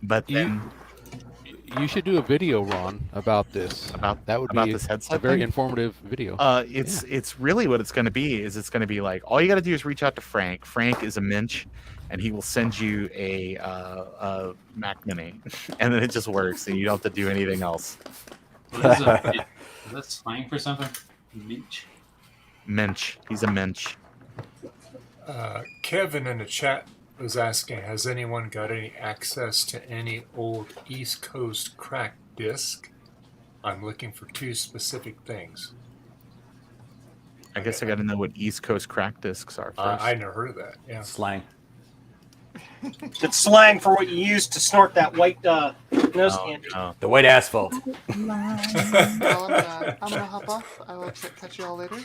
But then you should do a video, Ron, about this. About this headset. A very informative video. It's really what it's going to be. It's going to be like, all you got to do is reach out to Frank. Frank is a mensch, and he will send you a Mac Mini, and then it just works, and you don't have to do anything else. Is that slang for something? Mensch. Mensch. He's a mensch. Kevin in the chat was asking, has anyone got any access to any old East Coast cracked disc? I'm looking for 2 specific things. I guess I got to know what East Coast cracked discs are first. I never heard of that. Yeah. Slang. It's slang for what you use to snort that white nose candy. No. The white asphalt. Well, I'm gonna hop off. I will catch you all later.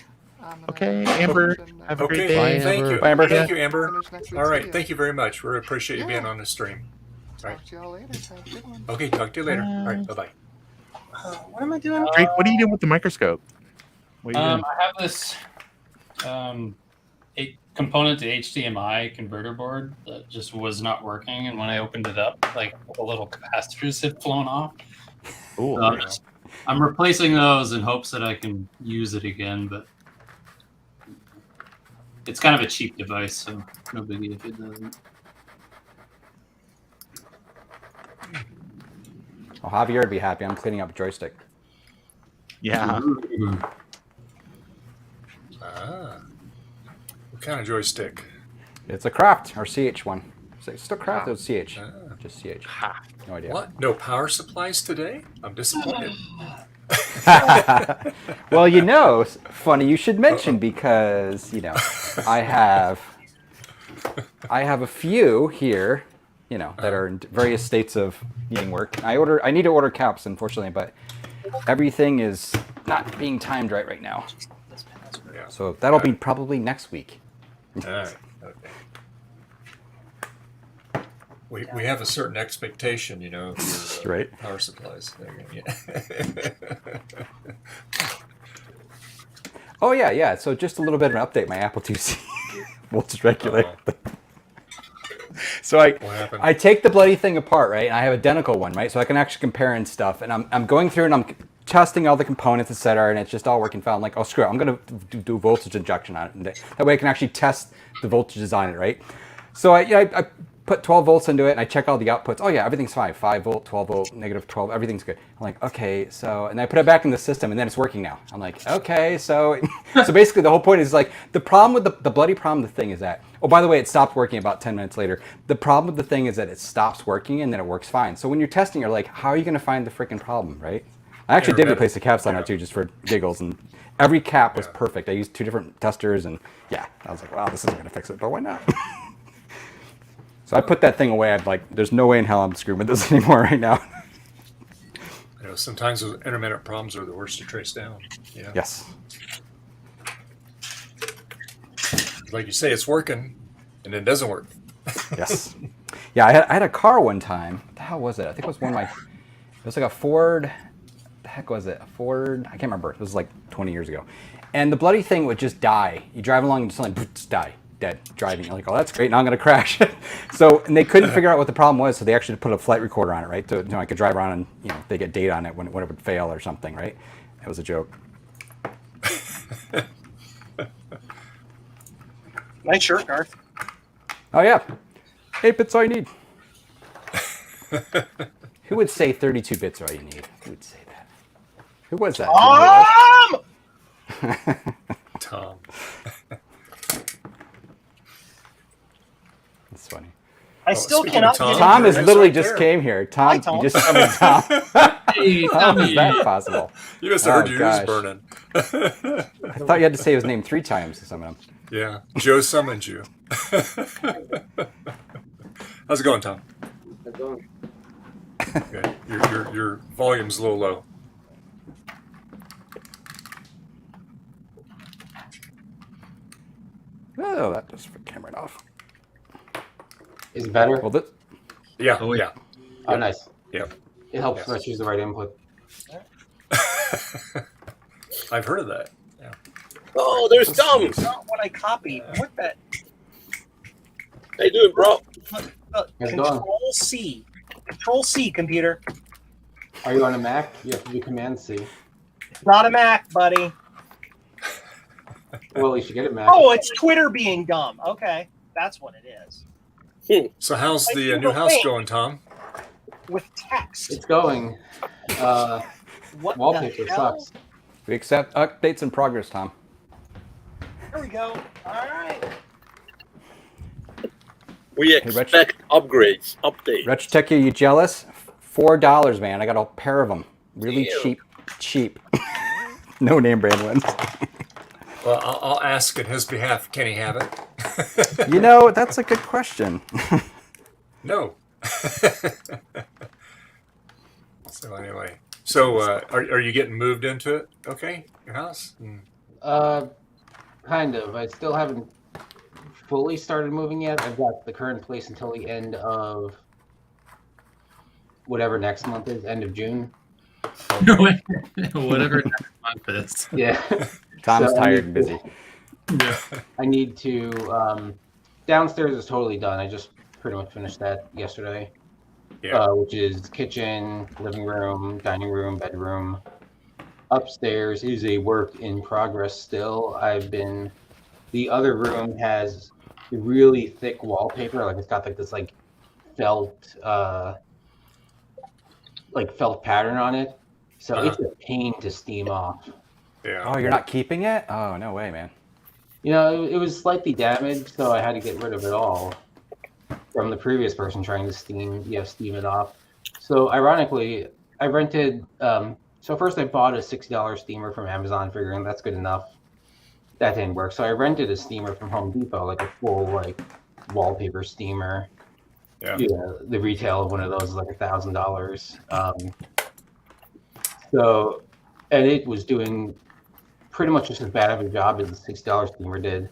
Okay, Amber. Have a great day. Bye, thank you. Bye, Amber. Thank you, Amber. All right, thank you very much. We appreciate you being on the stream. All right. Talk to you all later. Have a good one. Okay, talk to you later. All right, bye-bye. What am I doing? Drake, what are you doing with the microscope? I have this a component to HDMI converter board that just was not working, and when I opened it up, like the little capacitors had flown off. Ooh, so I'm replacing those in hopes that I can use it again, but it's kind of a cheap device, so no biggie if it doesn't. Oh, Javier would be happy. I'm cleaning up a joystick. Yeah. What kind of joystick? It's a Craft, or CH one. Is it still Craft or CH? Just CH. No idea. What? No power supplies today? I'm disappointed. Well, funny you should mention, because I have a few here that are in various states of needing work. I need to order caps, unfortunately, but everything is not being timed right now. So that'll be probably next week. All right. Okay. We have a certain expectation, of your right. power supplies. Oh yeah. So just a little bit of an update. My Apple IIc voltage regulator. So I take the bloody thing apart, right? And I have an identical one, right? So I can actually compare and stuff. And I'm going through and I'm testing all the components, etc. And it's just all working fine. I'm like, oh screw it, I'm gonna do voltage injection on it, and that way I can actually test the voltages on it, right? So I put 12 volts into it and I check all the outputs. Oh yeah, everything's fine. 5 volt, 12 volt, negative 12, everything's good. I'm like, okay, so, and I put it back in the system and then it's working now. I'm like, okay, so basically the whole point is like, the problem with the bloody problem with the thing is that, oh, by the way, it stopped working about 10 minutes later. The problem with the thing is that it stops working and then it works fine. So when you're testing, you're like, how are you gonna find the freaking problem, right? I actually did replace the caps on it too, just for giggles, and every cap was perfect. I used 2 different testers and yeah, I was like, wow, this isn't gonna fix it, but why not? So I put that thing away. I'm like, there's no way in hell I'm screwing with this anymore right now. Sometimes those intermittent problems are the worst to trace down. Yeah. Yes. Like you say, it's working, and it doesn't work. Yes. Yeah, I had a car one time. What the hell was it? I think it was one of my. It was like a Ford. What the heck was it? A Ford. I can't remember. It was like 20 years ago, and the bloody thing would just die. You drive along and just die. Dead driving. You're like, oh, that's great. Now I'm going to crash. And they couldn't figure out what the problem was, so they actually put a flight recorder on it, right? So I could drive around and they get data on it when it would fail or something, right? It was a joke. Nice shirt, Garth. Oh yeah, 8 bits all you need. Who would say 32 bits are all you need? Who would say that? Who was that? Tom. That's funny. I still cannot. Tom is literally just came here. Tom, you just summoned Tom. How is that possible? You must have heard your ears burning. I thought you had to say his name 3 times to summon him. Yeah, Joe summoned you. How's it going, Tom? How's it going? Good. Your volume's a little low. Oh, that just camera off. Is it better? Well, yeah. Oh, nice. Yep. It helps when I choose the right input. I've heard of that. Yeah. Oh, there's Tom. That's not what I copied. What that? How you doing, bro? Control C. Control C, computer. Are you on a Mac? You have to do Command C. Not a Mac, buddy. Well, you should get a Mac. Oh, it's Twitter being dumb. Okay, that's what it is. So how's the new house going, Tom? With text. It's going. What wallpaper sucks. We accept updates in progress, Tom. There we go. All right. We expect upgrades, updates. Retch, you jealous? $4, man. I got a pair of them. Really cheap. No name brand ones. Well, I'll ask in his behalf. Can he have it? That's a good question. No. So anyway, are you getting moved into it? Okay, your house. Kind of. I still haven't fully started moving yet. I've got the current place until the end of whatever next month is, end of June. Whatever next month is. Yeah. Tom's tired and busy. Yeah. I need to. Downstairs is totally done. I just pretty much finished that yesterday. Yeah. Which is kitchen, living room, dining room, bedroom. Upstairs is a work in progress still. The other room has really thick wallpaper. Like it's got this felt pattern on it. So it's a pain to steam off. Yeah. Oh, you're not keeping it? Oh, no way, man. It was slightly damaged, so I had to get rid of it all from the previous person trying to steam it off. So ironically, I rented. So first I bought a $60 steamer from Amazon, figuring that's good enough. That didn't work. So I rented a steamer from Home Depot, like a full wallpaper steamer. the retail of one of those is like $1,000. So, and it was doing pretty much just as bad of a job as the $6 steamer did.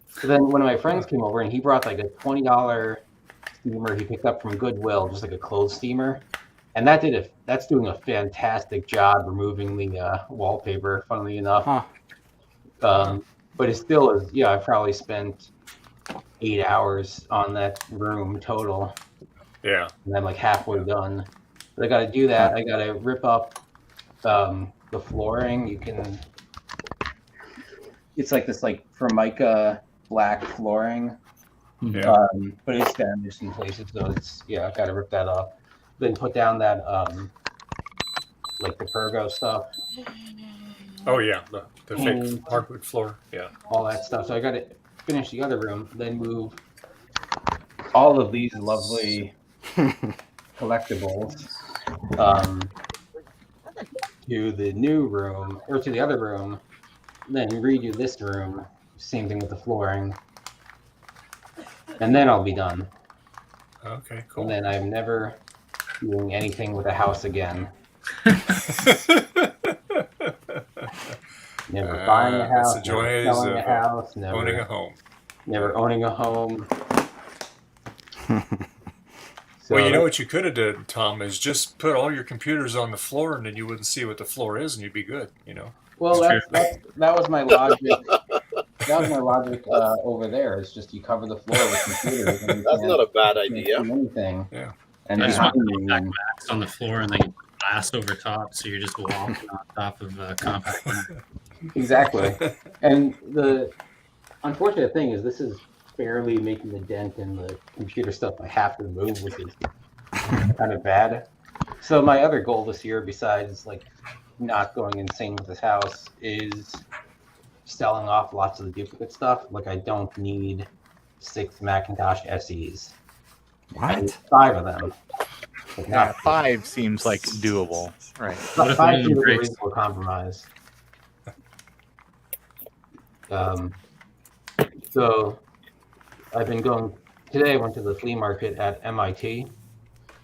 So then one of my friends came over and he brought like a $20 steamer he picked up from Goodwill, just like a clothes steamer. And that's doing a fantastic job removing the wallpaper, funnily enough. But it still is, I probably spent 8 hours on that room total. Yeah. And I'm like halfway done. But I got to do that. I got to rip up the flooring. It's like this like Formica black flooring. Yeah. But it's damaged in places, so it's I got to rip that up. Then put down that like the Pergo stuff. Oh yeah, the fake hardwood floor. Yeah. All that stuff. So I got to finish the other room, then move all of these lovely collectibles to the new room or to the other room, then redo this room. Same thing with the flooring, and then I'll be done. Okay, cool. And then I'm never doing anything with a house again. Never buying a house, that's the never joys selling a of house, never owning a home. Never owning a home. Well, you know what you could have done, Tom, is just put all your computers on the floor, and then you wouldn't see what the floor is, and you'd be good. Well, that was my logic. That was my logic over there. It's just you cover the floor with computers. And that's not a bad idea. Anything. Yeah. And I just want to compact Macs on the floor and then you put glass over top, so you're just walking on top of compact Mac. Exactly. And the unfortunate thing is this is barely making the dent in the computer stuff I have to remove, which is kind of bad. So my other goal this year, besides like not going insane with this house, is selling off lots of the duplicate stuff. Like I don't need 6 Macintosh SEs. What? I need 5 of them. Yeah, 5 seems like doable. Right. 5 seems like a reasonable compromise. So I've been going today. I went to the flea market at MIT,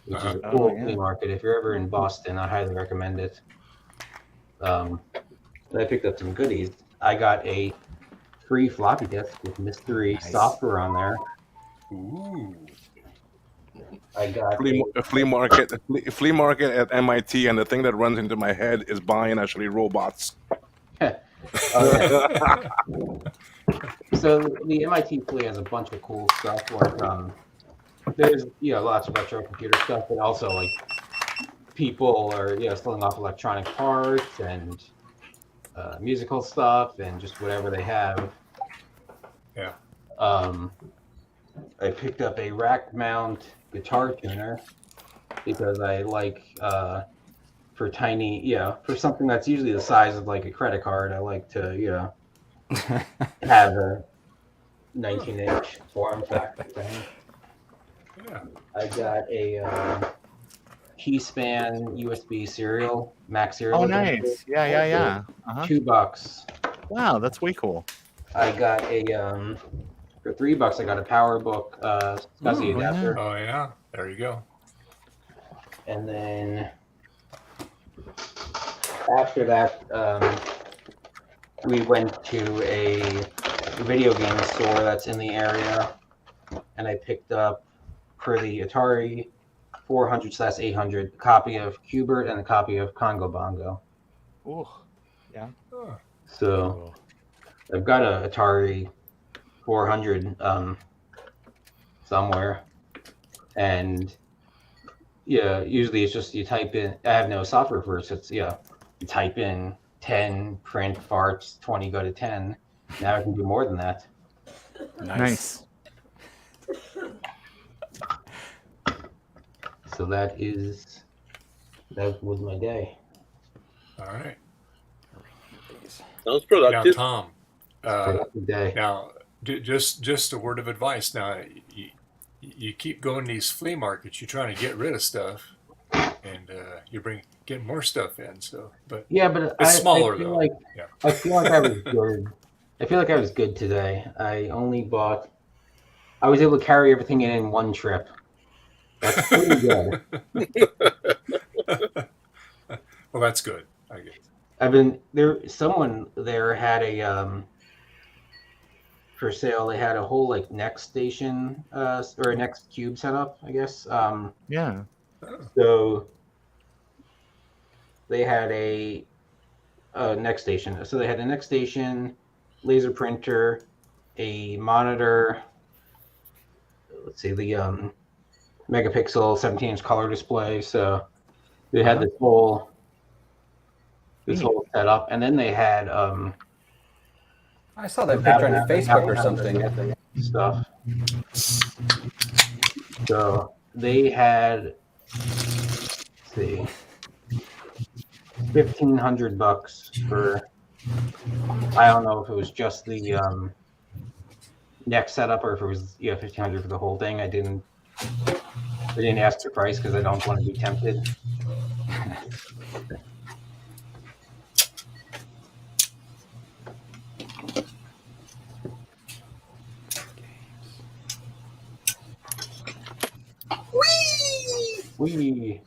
which is a cool flea market. If you're ever in Boston, I highly recommend it. I picked up some goodies. I got a free floppy disk with mystery software on there. Ooh. I got a flea market at MIT, and the thing that runs into my head is buying actually robots. So the MIT flea has a bunch of cool stuff. Like there's lots of retro computer stuff, but also like people are selling off electronic parts and musical stuff and just whatever they have. Yeah. I picked up a rack mount guitar tuner because I like for tiny for something that's usually the size of like a credit card, I like to have a 19-inch form factor thing. Yeah. I got a Keyspan USB serial, Mac serial. Oh, nice. Yeah. $2. Wow, that's way cool. I got a for $3. I got a PowerBook SCSI adapter. Oh yeah, there you go. And then after that, we went to a video game store that's in the area, and I picked up for the Atari 400/800 a copy of Qbert and a copy of Congo Bongo. Ooh, yeah. So I've got a Atari 400 somewhere, and usually it's just you type in. I have no software for it, so it's you type in 10 print farts 20 go to 10. Now I can do more than that. Nice. So that was my day. All right. Sounds productive. Now, Tom, now just a word of advice. Now, you keep going to these flea markets. You're trying to get rid of stuff, and you get more stuff in. So, but it's smaller I feel though. like I feel like I was good. I feel like I was good today. I was able to carry everything in one trip. That's pretty good. Well, that's good. I guess. I've been there. Someone there had a for sale. They had a whole like Next station or a Next Cube setup, I guess. Yeah. So they had a Next station. So they had a Next station, laser printer, a monitor. Let's see, the megapixel 17-inch color display. So they had this whole setup, and then they had I saw that picture on Facebook or something. Stuff. So they had, let's see, $1,500 for. I don't know if it was just the next setup or if it was $1,500 for the whole thing. I didn't ask the price because I don't want to be tempted. Wee.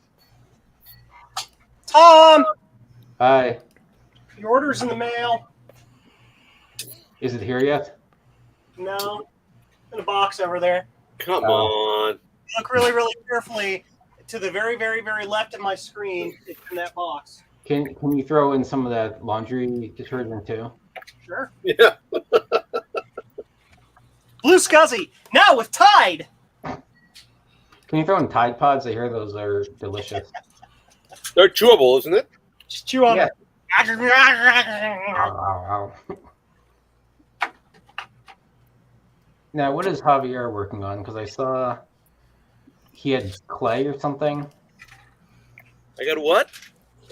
Tom, Hi. your order's in the mail. Is it here yet? No, in a box over there. Come on. Look really, really carefully to the very, very, very left of my screen. It's in that box. Can you throw in some of that laundry detergent too? Sure. Yeah. Blue Scuzzy, now with Tide. Can you throw in Tide Pods? I hear those are delicious. They're chewable, isn't it? Just chew on it. Now, what is Javier working on? Because I saw he had clay or something. I got what?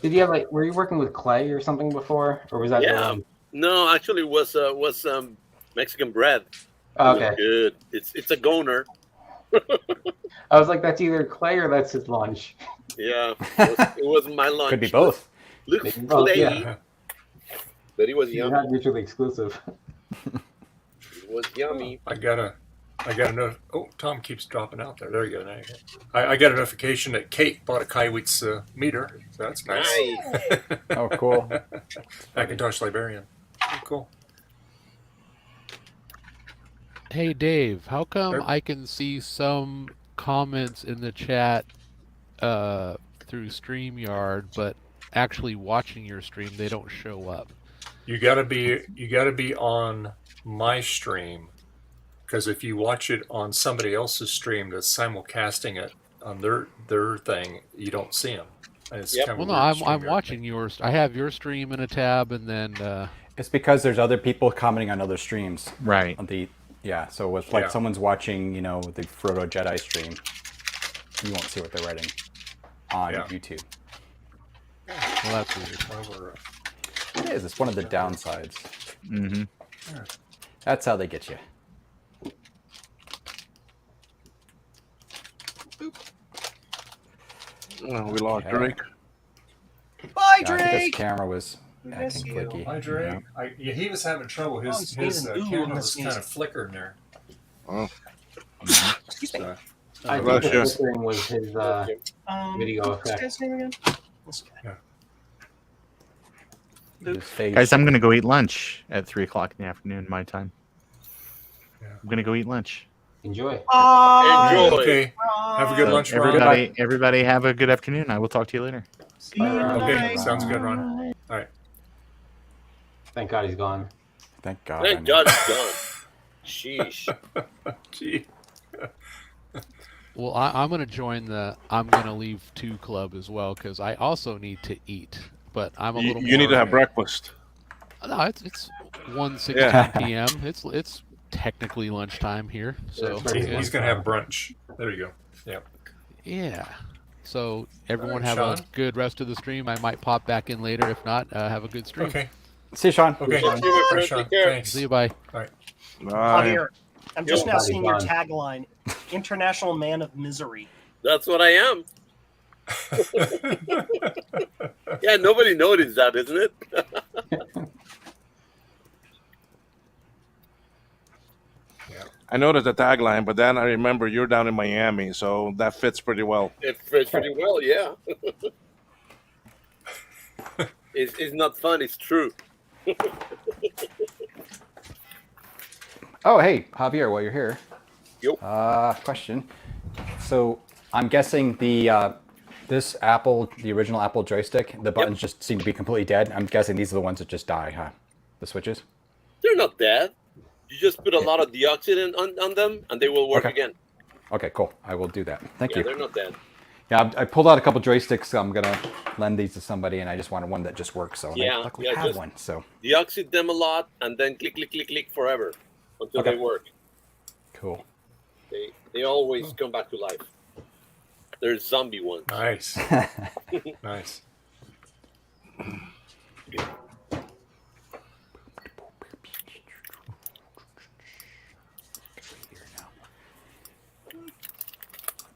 Did you have were you working with clay or something before, or was that? Yeah. No, actually, it was Mexican bread. Okay. Good. It's a goner. I was like, that's either clay or that's his lunch. Yeah, it was my lunch. Could be both. Looks Both, clay, yeah. but it was yummy. Not mutually exclusive. It was yummy. I got a note. Oh, Tom keeps dropping out there. There you go. Now you go. I got a notification that Kate bought a Kaiwitz meter. So that's nice. Oh, cool. Macintosh Librarian. Oh, cool. Hey, Dave, how come I can see some comments in the chat through StreamYard, but actually watching your stream, they don't show up? You gotta be on my stream, because if you watch it on somebody else's stream that's simulcasting it on their thing, you don't see them. Well, no, I'm watching yours. I have your stream in a tab, and then it's because there's other people commenting on other streams. Right. Yeah, so it's like someone's watching, the Frodo Jedi stream. You won't see what they're writing on YouTube. Well, that's weird. It is. It's one of the downsides. Mm-hmm. That's how they get you. Oh, we lost Drake. Bye, Yeah, I think Drake. his camera was acting flicky. Hi, Drake. He was having trouble. His camera was kind of flickering there. Oh. Excuse me. I think the flickering was his video What's this effect. guy's name again? This guy. Guys, I'm gonna go eat lunch at 3:00 in the afternoon, my time. I'm gonna go eat lunch. Enjoy. Enjoy. Okay. Have a good lunch, Ron. Everybody have a good afternoon. I will talk to you later. Okay, sounds good, Ron. All right. Thank God he's gone. Thank God. Thank God he's gone. Sheesh. Gee. Well, I'm going to join the I'm going to leave 2 club as well, because I also need to eat. But I'm a little. You need to have breakfast. No, it's 1:16 p.m. It's technically lunchtime here, so He's gonna have brunch. There you go. Yeah. Yeah. So everyone All right, have a Sean. good rest of the stream. I might pop back in later. If not, have a good stream. Okay. See you, Sean. Okay. See you, my friend. Sean. Take care. Thanks. See you. Bye. All right. Javier, I'm just Yo, now seeing your Bobby tagline: "International Man of Misery." That's what I am. Yeah, nobody noticed that, isn't it? I noticed the tagline, but then I remember you're down in Miami, so that fits pretty well. It fits pretty well, yeah. It's not fun, it's true. Oh, hey, Javier, while you're here. Yep. Question. So I'm guessing the the original Apple joystick, the buttons just seem to be completely dead. I'm guessing these are the ones that just die, huh? The switches? They're not dead. You just put a lot of deoxidant on them, and they will work again. Okay, cool. I will do that. Thank Yeah, you. they're not dead. Yeah, I pulled out a couple joysticks, so I'm gonna lend these to somebody, and I just wanted one that just works. So I luckily have one. So deoxid them a lot, and then click, click, click, click forever until they work. Cool. They always come back to life. They're zombie ones. Nice. Nice.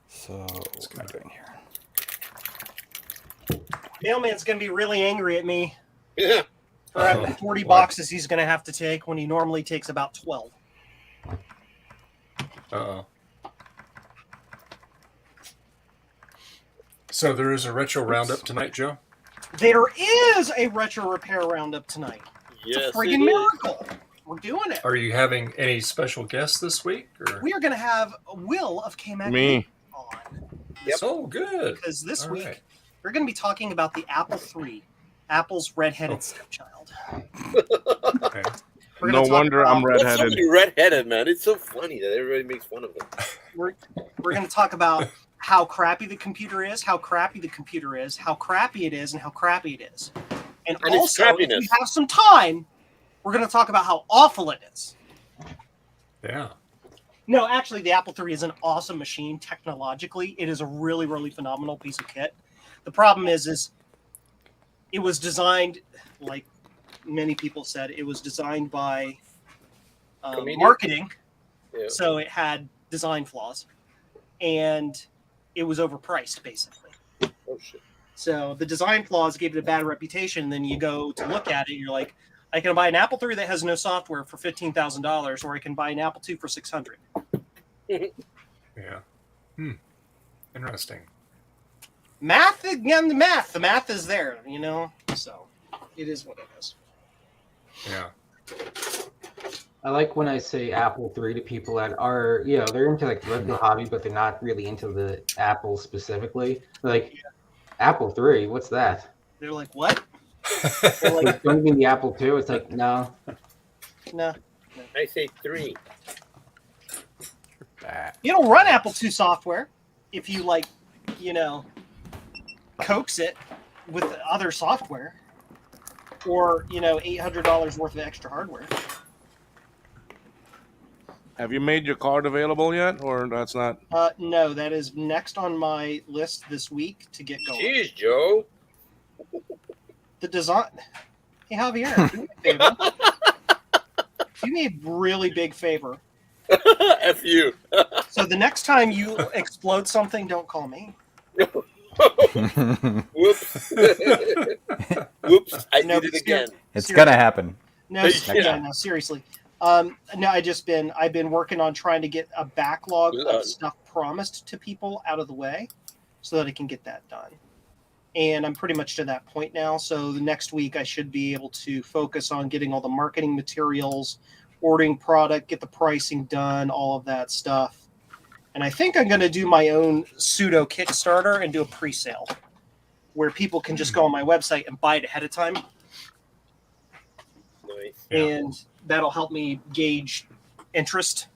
So what's am I doing here? Mailman's gonna be really angry at me. Yeah. For having 40 boxes he's gonna have to take when he normally takes about 12. Uh-oh. So there is a retro roundup tonight, Joe? There is a retro repair roundup tonight. Yes, it's a friggin' miracle. We're doing it. Are you having any special guests this week? Or? We are going to have Will of KMAC Me. on. Yep. So good. Because this All week right. we're going to be talking about the Apple III, Apple's redheaded stepchild. Okay. No wonder I'm redheaded. You're redheaded, man. It's so funny that everybody makes fun of them. We're going to talk about how crappy the computer is, how crappy the computer is, how crappy it is, and how crappy it is. And also, if we have some time, we're going to talk about how awful it is. Yeah. No, actually, the Apple III is an awesome machine technologically. It is a really, really phenomenal piece of kit. The problem is it was designed, like many people said, it was designed by marketing. Yeah. So it had design flaws. And it was overpriced, basically. Oh, shit. So the design flaws gave it a bad reputation. Then you go to look at it, and you're like, I can buy an Apple III that has no software for $15,000, or I can buy an Apple II for $600. Yeah. Interesting. Math again, the math is there, you know. So it is what it is. Yeah. I like when I say Apple III to people that are, they're into like the retro hobby, but they're not really into the Apple specifically. They're like, Apple III, what's that? They're like, what? They're like, don't you mean the Apple II? It's like, no. No. I say 3. It'll run Apple II software if you coax it with other software, or $800 worth of extra hardware. Have you made your card available yet, or that's not? No, that is next on my list this week to get going. Jeez, Joe. The design. Hey, Javier, do me a favor. Do me a really big favor. F you. So the next time you explode something, don't call me. Whoops. Whoops. I did it again. It's gonna happen. No, seriously. No, I've been working on trying to get a backlog of stuff promised to people out of the way so that I can get that done. And I'm pretty much to that point now. So the next week I should be able to focus on getting all the marketing materials, ordering product, get the pricing done, all of that stuff. And I think I'm going to do my own pseudo Kickstarter and do a pre-sale where people can just go on my website and buy it ahead of time. Nice. And that'll help me gauge interest.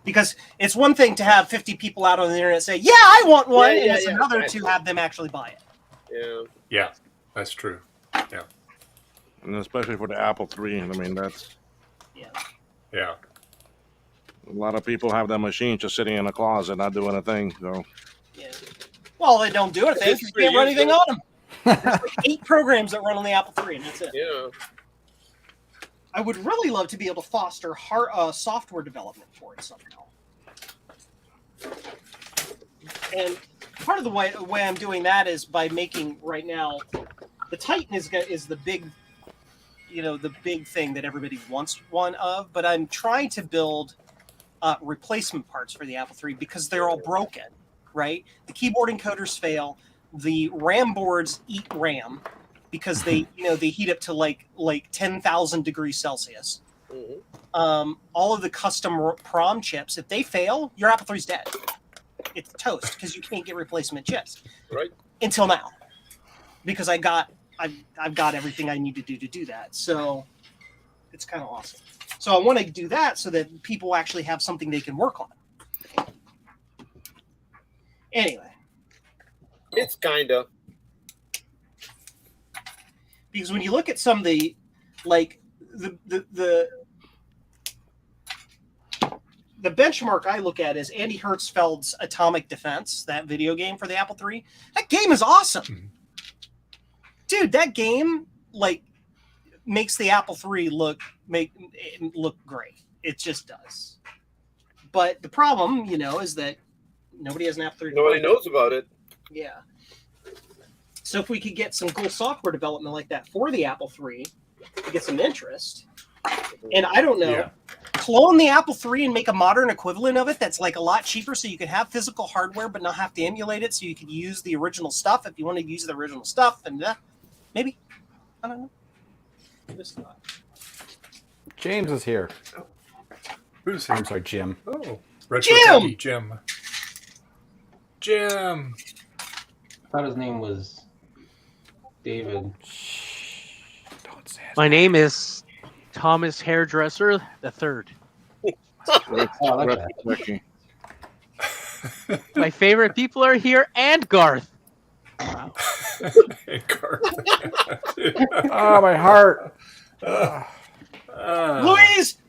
Because it's one thing to have 50 people out on the internet say, yeah, I want one. And it's another to have them actually buy it. Yeah. Yeah, that's true. Yeah. And especially for the Apple III. I mean, that's... Yeah. A lot of people have that machine just sitting in a closet, not doing a thing. So. Yeah. Well, they don't do it. They can't run anything on them. There's like 8 programs that run on the Apple III, and that's it. Yeah. I would really love to be able to foster software development for it somehow. And part of the way I'm doing that is by making right now, the Titan is the big, the big thing that everybody wants one of. But I'm trying to build replacement parts for the Apple III because they're all broken, right? The keyboard encoders fail. The RAM boards eat RAM because they heat up to like 10,000 degrees Celsius. Mm-hmm. All of the custom PROM chips, if they fail, your Apple III's dead. It's toast because you can't get replacement chips. Right. Until now, because I've got everything I need to do that. So it's kind of awesome. So I want to do that so that people actually have something they can work on. Anyway, it's kind of because when you look at some of the the benchmark I look at is Andy Hertzfeld's Atomic Defense, that video game for the Apple III. That game is awesome. Dude, that game makes the Apple III look great. It just does. But the problem, is that nobody has an Apple III. Nobody knows about it. Yeah. So if we could get some cool software development like that for the Apple III to get some interest, and I don't know, clone the Apple III and make a modern equivalent of it that's like a lot cheaper so you could have physical hardware but not have to emulate it so you could use the original stuff if you want to use the original stuff, and maybe. I don't know. Just thought. James is here. Who's here? I'm sorry, Jim. Oh, Jim! Jim! I thought his name was David. My name is Thomas Hairdresser the Third. My favorite people are here, and Garth. Wow. Oh, my heart.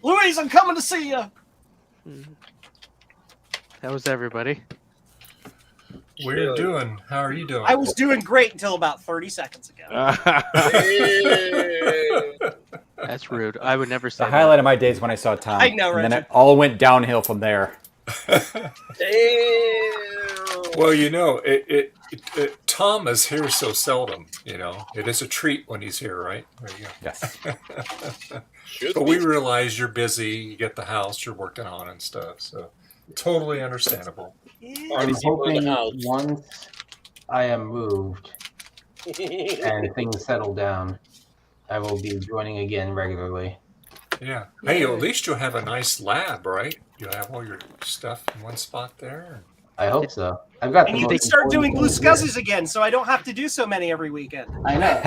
Louise, I'm coming to see you. That was everybody. What are you doing? How are you doing? I was doing great until about 30 seconds ago. That's rude. I would never say The highlight of my days when I saw Tom. I know, right? And then it all went downhill from there. Well, Tom is here so seldom, It is a treat when he's here, right? There you go. Yes. But we realize you're busy, you get the house you're working on and stuff, so totally understandable. I'm hoping once I am moved and things settle down, I will be joining again regularly. Yeah. Hey, at least you'll have a nice lab, right? You'll have all your stuff in one spot there. I hope so. I've got. And you can start doing blue scuzzies again, so I don't have to do so many every weekend. I know.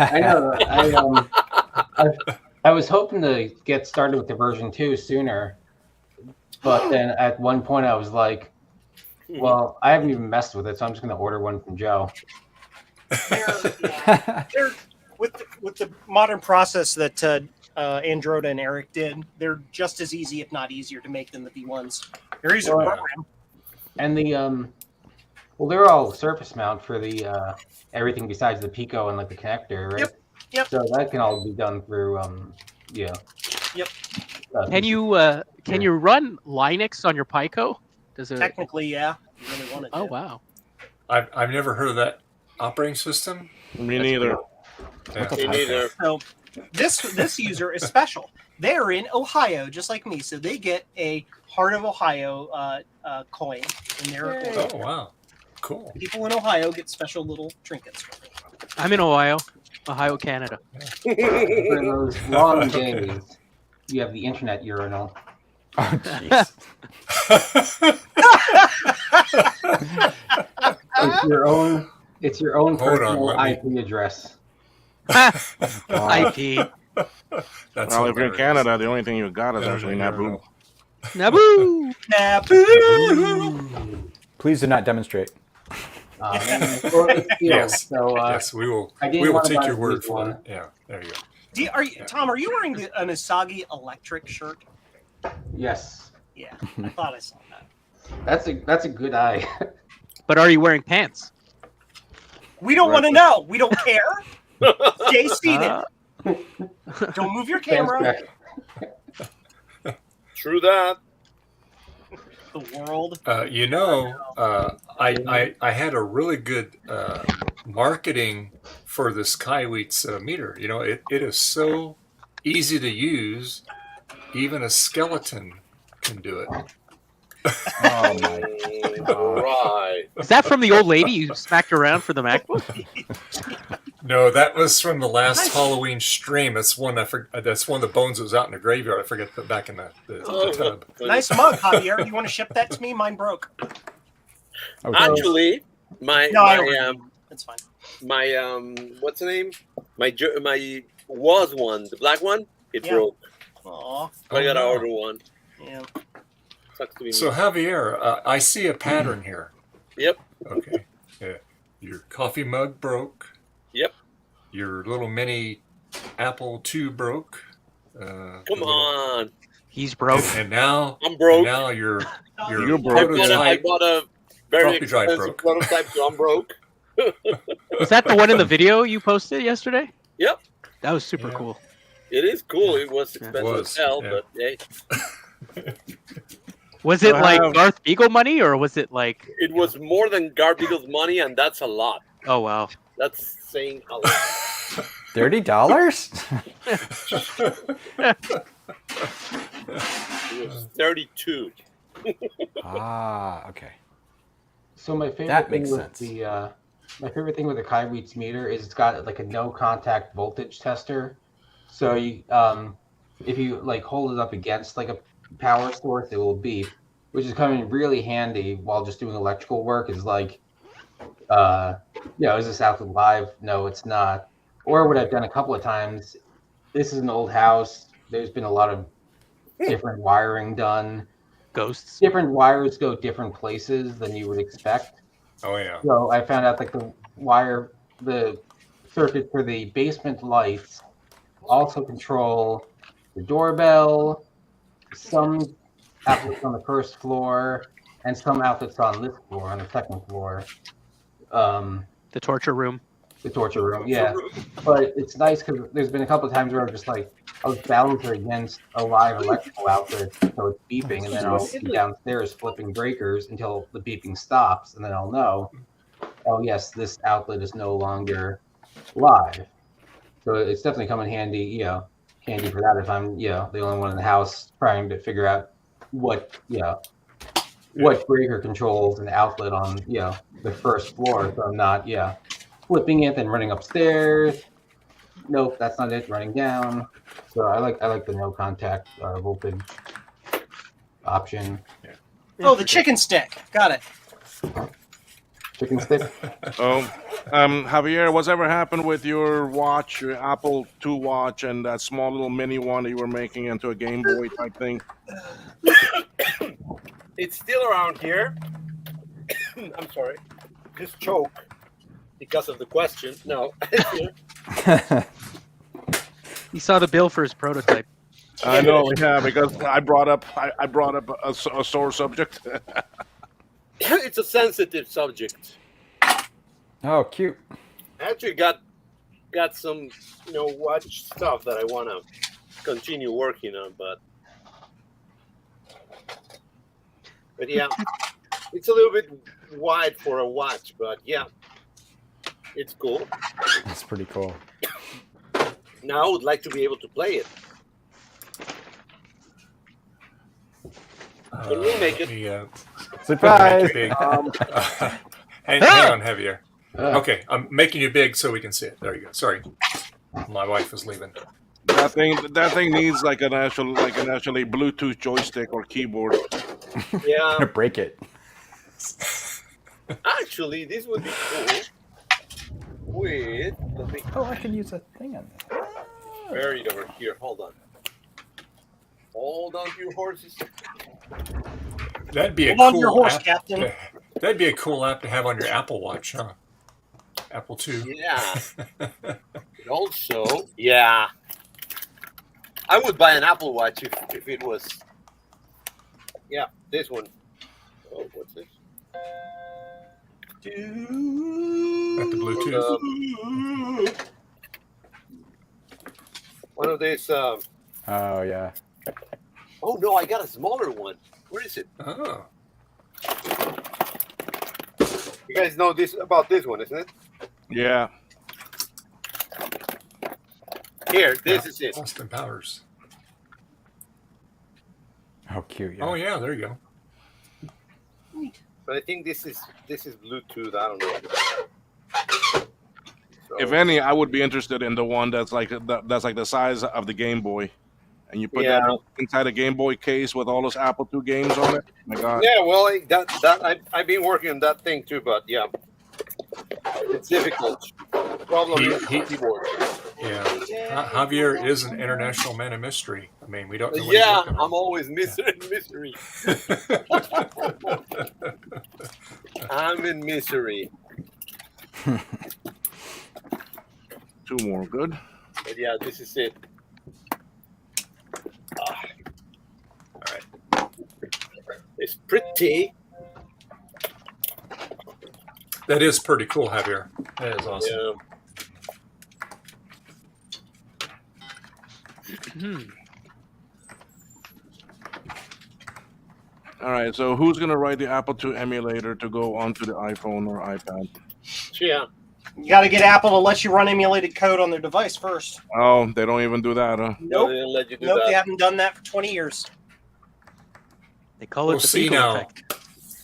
I was hoping to get started with the version 2 sooner, but then at one point I was like, well, I haven't even messed with it, so I'm just going to order one from Joe. They're with the modern process that Androda and Eric did, they're just as easy, if not easier, to make than the V1s. They're easier to program. And they're all surface mount for the everything besides the Pico and like the connector, right? Yep. So that can all be done through Yep. Can you run Linux on your Pico? Does it? Technically, yeah. If you really wanted to. Oh wow. I've never heard of that operating system. Me neither. Me neither. So this user is special. They're in Ohio, just like me, so they get a Heart of Ohio coin in their. Oh wow, cool. People in Ohio get special little trinkets. I'm in Ohio, Canada. For those long days, you have the internet urinal. Oh, jeez. It's your own personal IP address. IP. Well, if you're in Canada, the only thing you got is actually Naboo. Naboo! Naboo! Please do not demonstrate. Yes, so, yes, we will. We will take your word for it. Yeah, there you go. Tom, are you wearing an Asagi Electric shirt? Yes. Yeah, I thought I saw that. That's a good eye. But are you wearing pants? We don't want to know. We don't care. Stay seated. Don't move your camera. True that. The world. I had a really good marketing for this Kaiweets meter. It is so easy to use. Even a skeleton can do it. Oh my god! Right. Is that from the old lady you smacked around for the MacBook? No, that was from the last Halloween stream. That's one that's one of the bones that was out in the graveyard. I forgot to put back in the tub. Nice mug, Javier. Do you want to ship that to me? Mine broke. Okay. Actually, it's fine. My what's the name? My was one, the black one. It broke. Aw. I gotta order one. Yeah. Sucks to be So me. Javier, I see a pattern here. Yep. Okay. Your coffee mug broke. Yep. Your little mini Apple II broke. Come on. He's broke. And now I'm broke. And now you're broke. I bought a very coffee drive expensive prototype, so I'm broke. Was that the one in the video you posted yesterday? Yep. That was super cool. It is cool. It was expensive as hell, but hey. Was it like Garth Beagle money, or was it like? It was more than Garth Beagle's money, and that's a lot. Oh wow. That's saying a lot. $30? It was 32. Okay. So my favorite That thing makes with sense. my favorite thing with the Kyreets meter is it's got like a no contact voltage tester. So you if you like hold it up against like a power source, it will beep, which is coming really handy while just doing electrical work. Is like, is this outlet live? No, it's not. Or what I've done a couple of times. This is an old house. There's been a lot of different wiring done. Ghosts. Different wires go different places than you would expect. Oh yeah. So I found out like the circuit for the basement lights also control the doorbell, some outlets on the first floor, and some outlets on this floor, on the second floor. The torture room. The torture room, yeah. But it's nice because there's been a couple of times where I was balanced against a live electrical outlet, so it's beeping, and then I'll be downstairs flipping breakers until the beeping stops, and then I'll know, oh yes, this outlet is no longer live. So it's definitely come in handy, handy for that if I'm, the only one in the house trying to figure out what breaker controls an outlet on, the first floor, so I'm not, flipping it and running upstairs. Nope, that's not it. Running down. So I like the no contact voltage option. Yeah. Oh, the chicken stick. Got it. Chicken stick. Javier, what's ever happened with your watch, your Apple II watch, and that small little mini one that you were making into a Game Boy type thing? It's still around here. I'm sorry. Just choke because of the question. No. He saw the bill for his prototype. I know, yeah, because I brought up a sore subject. It's a sensitive subject. Oh, cute. I actually got some, watch stuff that I want to continue working on, but yeah, it's a little bit wide for a watch, but yeah, it's cool. That's pretty cool. Now I would like to be able to play it. But we'll make it. Surprise! Hang on, Javier. Okay, I'm making you big so we can see it. There you go. Sorry, my wife is leaving. That thing needs like an actually Bluetooth joystick or keyboard. Yeah. I'm gonna break it. Actually, this would be cool. Wait, I can use a thing on this. Buried over here. Hold on. Hold on to your horses. That'd be a Hold on cool your horse, app. Captain. That'd be a cool app to have on your Apple Watch, huh? Apple II. Yeah. Also, yeah. I would buy an Apple Watch if it was. Yeah, this one. Oh, what's this? At the Bluetooth. One of these. Oh yeah. Oh no, I got a smaller one. Where is it? Oh. You guys know about this one, isn't it? Yeah. Here, this is it. Austin Powers. Oh, cute. Yeah. Oh yeah, there you go. But I think this is Bluetooth. I don't know. So, if any, I would be interested in the one that's like the size of the Game Boy, and you put that inside a Game Boy case with all those Apple II games on it. Oh my God. yeah, well, I've been working on that thing too, but yeah, it's difficult. Problem is keyboard. Yeah, Javier is an international man of mystery. I mean, we don't know what Yeah, he's working on. I'm always mystery. I'm in misery. Two more, good. But yeah, this is it. All right. It's pretty. That is pretty cool, Javier. That is awesome. Yeah. All right, so who's gonna write the Apple II emulator to go onto the iPhone or iPad? Yeah. You got to get Apple to let you run emulated code on their device first. Oh, they don't even do that, huh? Nope. They didn't let you do Nope, that. they haven't done that for 20 years. They call it the see Beagle now. effect.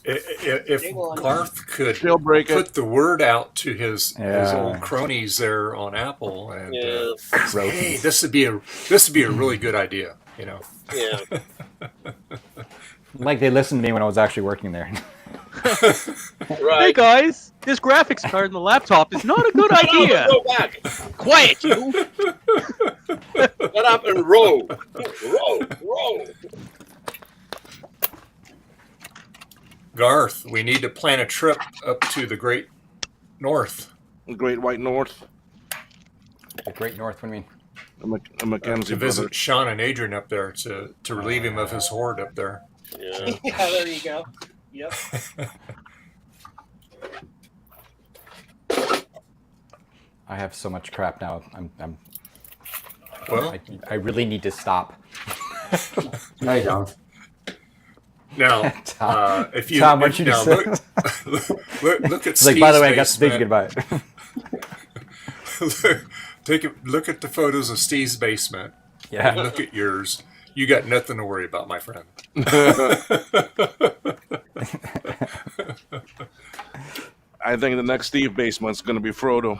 If Garth could Jailbreak put the word out to his Yeah. old cronies there on Apple, and Yeah. say, hey, this would be a really good idea, you know. Yeah. Like they listened to me when I was actually working there. Right. Hey guys, this graphics card in the laptop is not a good idea. Go back. Quiet, you. Shut up and roll. Roll. Garth, we need to plan a trip up to the Great North. The Great White North. The Great North, what do you mean? A Mackenzie To visit brother. Sean and Adrian up there to relieve him of his hoard up there. Yeah. Yeah, there you go. Yep. I have so much crap now. Well, I really need to stop. No, you don't. Now, Tom, if you Tom, what you now say? look at It's like, by the way, I got Steve's the big goodbye. Look at the photos of Steve's basement. Yeah. And look at yours. You got nothing to worry about, my friend. I think the next Steve basement's going to be Frodo.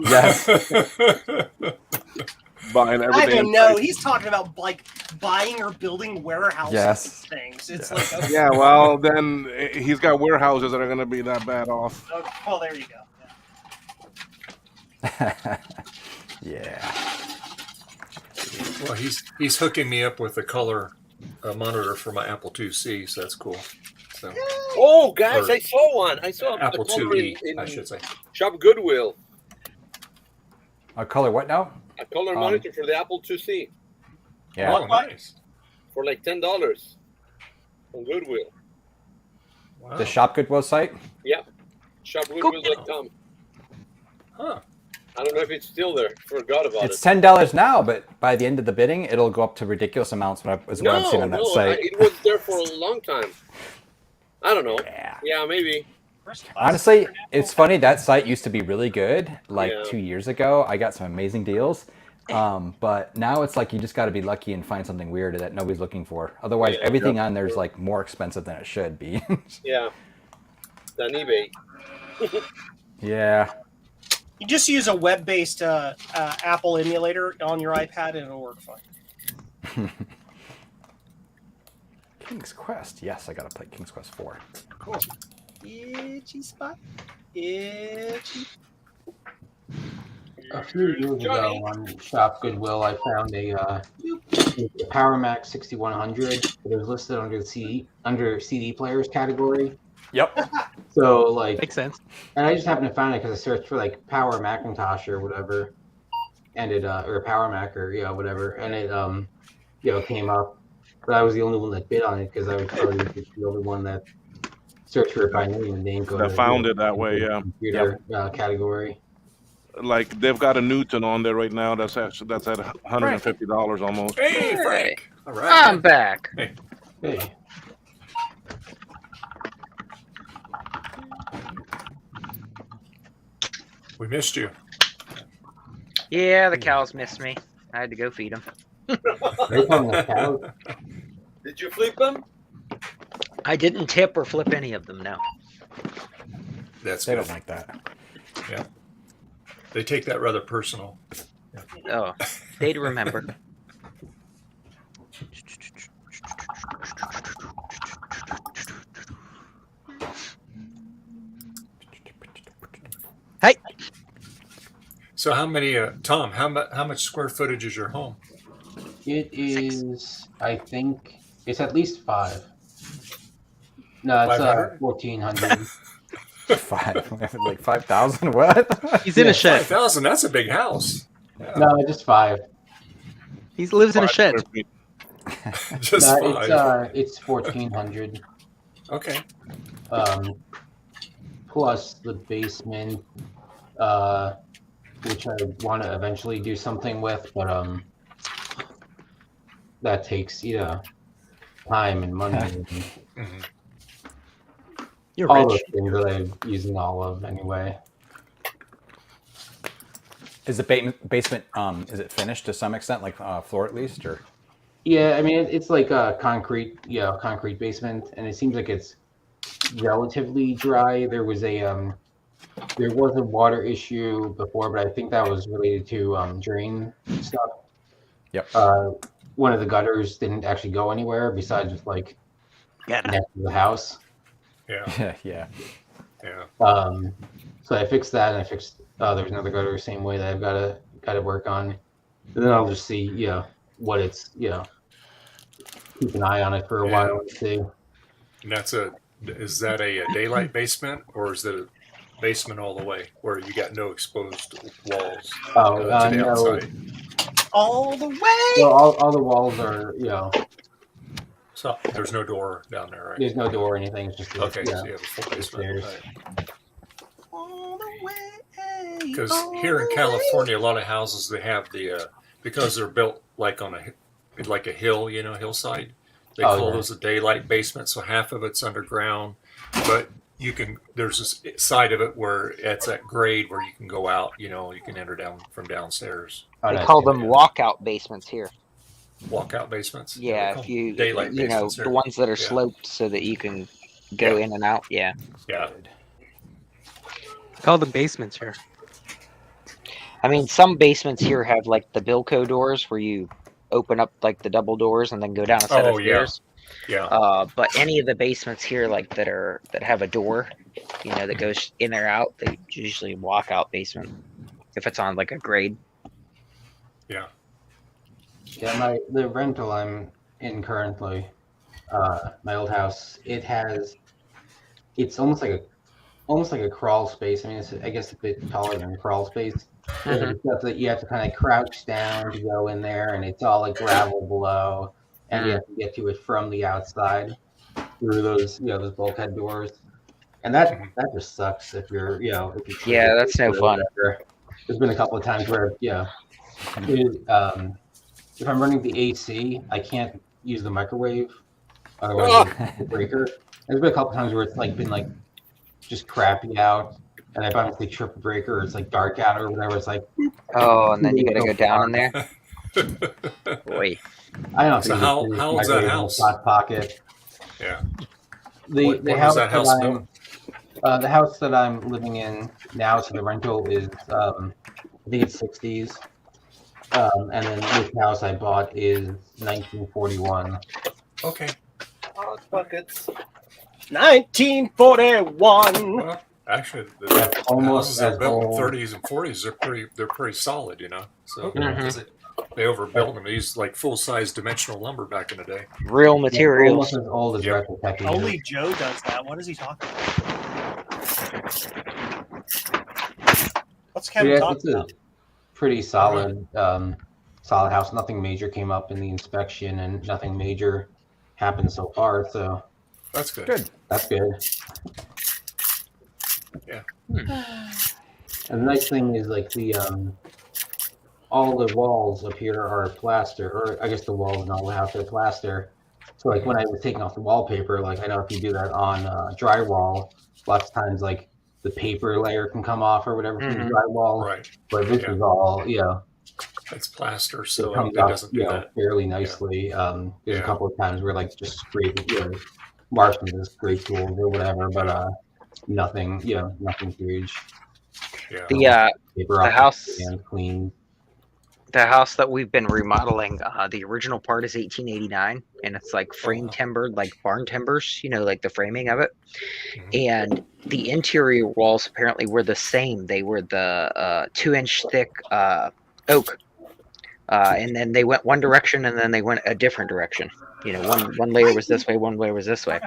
Yes. Buying I everything. don't know. He's talking about like buying or building warehouses Yes. and things. It's like okay. Yeah, well, then he's got warehouses that are going to be that bad off. Okay, well, there you go. Yeah. Well, he's hooking me up with a color monitor for my Apple IIc, so that's cool. So, Oh, guys, Or I saw one. I saw Apple a color IIe, in I should say. Shop Goodwill. A color what now? A color monitor for the Apple IIc Yeah. Oh, nice. for like $10 on Goodwill. Wow. The Shop Goodwill site? Yeah. ShopGoodwill.com. Huh. I don't know if it's still there. Forgot about It's it. $10 now, but by the end of the bidding, it'll go up to ridiculous amounts. Is what I've seen on that site. It was there for a long time. I don't know. Yeah, maybe. Honestly, it's funny. That site used to be really good. Like Yeah. 2 years ago, I got some amazing deals. But now it's like you just got to be lucky and find something weird that nobody's looking for. Otherwise, Yeah. everything on there is like more expensive than it should be. Yeah. It's on eBay. Yeah. You just use a web-based Apple emulator on your iPad, and it'll work fine. King's Quest. Yes, I got to play King's Quest 4. Cool. Itchy spot. Itchy. A few years ago on Shop Goodwill, I found a Power Mac 6100. It was listed under the CD players category. Yep. So like Makes sense. And I just happened to find it because I searched for like Power Macintosh or whatever, and it or Power Mac or whatever, and it came up. But I was the only one that bid on it because I was probably the only one that searched for it by name and didn't go. That found it that way, yeah. Computer category. Like they've got a Newton on there right now. That's at $150 almost. Hey, Frank. All right. I'm back. Hey. We missed you. Yeah, the cows missed me. I had to go feed them. They call them cows. Did you flip them? I didn't tip or flip any of them. No. They don't like that. Yeah. They take that rather personal. Yeah. Oh, day to remember. Hey. So how many, Tom? How much square footage is your home? It is. I think it's at least 5. No, it's 1,400. 5, like 5,000. What? He's in a shed. 5,000. That's a big house. Yeah. No, just 5. He lives in a shed. Just no, 5. It's 1,400. Okay. Plus the basement, which I want to eventually do something with, but that takes time and money. And You're all rich. those things that I'm using all of anyway. Is the basement is it finished to some extent, like floor at least, or? Yeah, I mean it's like a concrete basement, and it seems like it's relatively dry. There was a water issue before, but I think that was related to drain stuff. Yep. One of the gutters didn't actually go anywhere besides just like next to the house. Yeah. Yeah. So I fixed that, and I fixed there's another gutter the same way that I've got to work on. And then I'll just see what it's keep an eye on it for a while and see. And is that a daylight basement, or is it a basement all the way where you got no exposed walls to the no. outside? All the way. So all the walls are So there's no door down there, right? There's no door or anything. It's just okay. So you have a full basement. All the way. Because here in California, a lot of houses they have because they're built like on a hill, hillside. They call those a daylight basement. So half of it's underground, but there's this side of it where it's at grade where you can go out. You can enter down from downstairs. They call them walkout basements here. Walkout basements. Yeah, if you daylight basements the ones that are sloped so that you can go in and out. Yeah. Yeah. Call them basements here. I mean, some basements here have like the Bilco doors where you open up like the double doors and then go down a set of stairs. Yeah. But any of the basements here, like that have a door, that goes in or out, they usually walk out basement if it's on like a grade. Yeah. Yeah, the rental I'm in currently, my old house, it's almost like a crawl space. I mean, it's I guess a bit taller than a crawl space. There's stuff that you have to kind of crouch down to go in there, and it's all like gravel below, and you have to get to it from the outside through those those bulkhead doors, and that just sucks if you're that's no fun. There's been a couple of times where if I'm running the AC, I can't use the microwave, otherwise it's a breaker. There's been a couple of times where it's been just crappy out, and I've obviously tripped a breaker, or it's dark out or whatever. It's and then you gotta go down in there. Boy, I don't. So how old's that house? Hot pocket. Yeah. The house the house that I'm living in now, so the rental is I think it's 60s, and then this house I bought is 1941. Okay. Hot buckets. 1941. Well, actually, the houses are built in the 30s and 40s. They're pretty solid, So they overbuilt them. They used full-size dimensional lumber back in the day. Real materials. Almost as old as Rector. Only Joe does that. What is he talking about? What's Kevin talking about? It's a pretty solid, solid house. Nothing major came up in the inspection, and nothing major happened so far. So that's good. That's good. Yeah. And the nice thing is all the walls up here are plaster, or I guess the walls in all the house are plaster. So when I was taking off the wallpaper, I know if you do that on drywall, lots of times the paper layer can come off or whatever from the drywall. Right. But this is all it's plaster, so it comes it doesn't do out that fairly nicely. There's a couple of times where just scraping, marksman is great tools or whatever, but nothing huge. The Paper house and clean. The house that we've been remodeling, the original part is 1889, and it's like frame timbered, like barn timbers, like the framing of it. And the interior walls apparently were the same. They were the 2-inch thick oak, and then they went one direction, and then they went a different direction. One layer was this way, one layer was this way.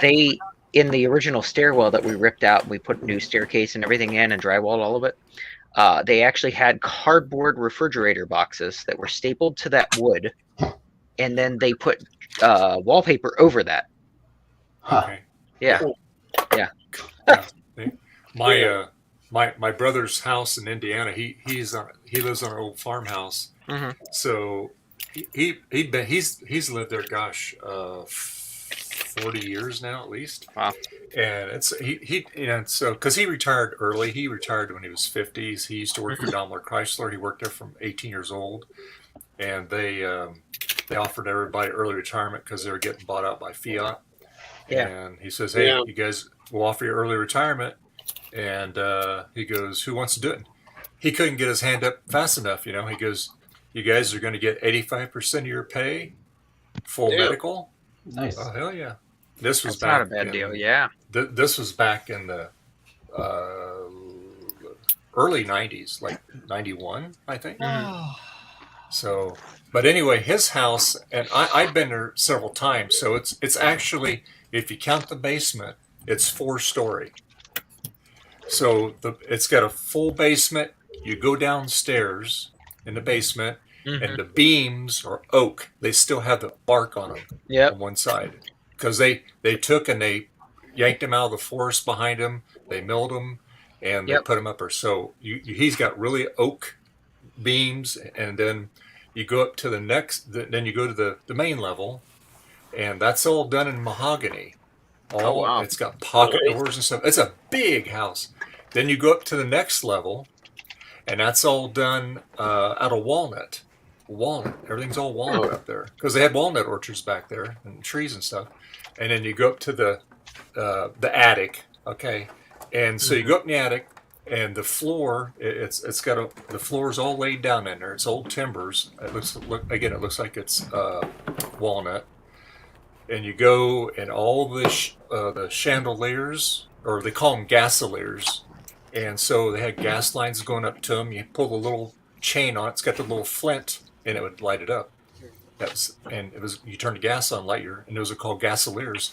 They, in the original stairwell that we ripped out, we put new staircase and everything in and drywalled all of it. They actually had cardboard refrigerator boxes that were stapled to that wood, and then they put wallpaper over that. Okay. Yeah. My brother's house in Indiana. He lives on an old farmhouse. So he's lived there. Gosh, 40 years now at least. Wow. And so because he retired early. He retired when he was 50s. He used to work for Daimler Chrysler. He worked there from 18 years old, and they offered everybody early retirement because they were getting bought out by Fiat. Yeah. And he says, "Hey, you guys, we'll offer you early retirement." And he goes, "Who wants to do it?" He couldn't get his hand up fast enough. He goes, "You guys are going to get 85% of your pay, full medical." Nice. Oh hell yeah! This was That's not a bad deal. Yeah. This was back in the early 90s, like 91, I think. So, but anyway, his house, and I've been there several times. So it's actually, if you count the basement, it's 4-story. So it's got a full basement. You go downstairs in the basement, and the beams are oak. They still have the bark on them on one side, because they took and they yanked them out of the forest behind them. They milled them, and they put them up there. So he's got really oak beams, and then you go up to the next. Then you go to the main level, and that's all done in mahogany. It's got pocket doors and stuff. It's a big house. Then you go up to the next level, and that's all done out of walnut. Everything's all walnut up there because they had walnut orchards back there and trees and stuff. And then you go up to the attic, okay. And so you go up in the attic, and the floor, the floor is all laid down in there. It's old timbers. It looks like it's walnut. And you go, and all the chandeliers, or they call them gasoliers, and so they had gas lines going up to them. You pull the little chain on it. It's got the little flint, and it would light it up. You turn the gas on, and those are called gasoliers.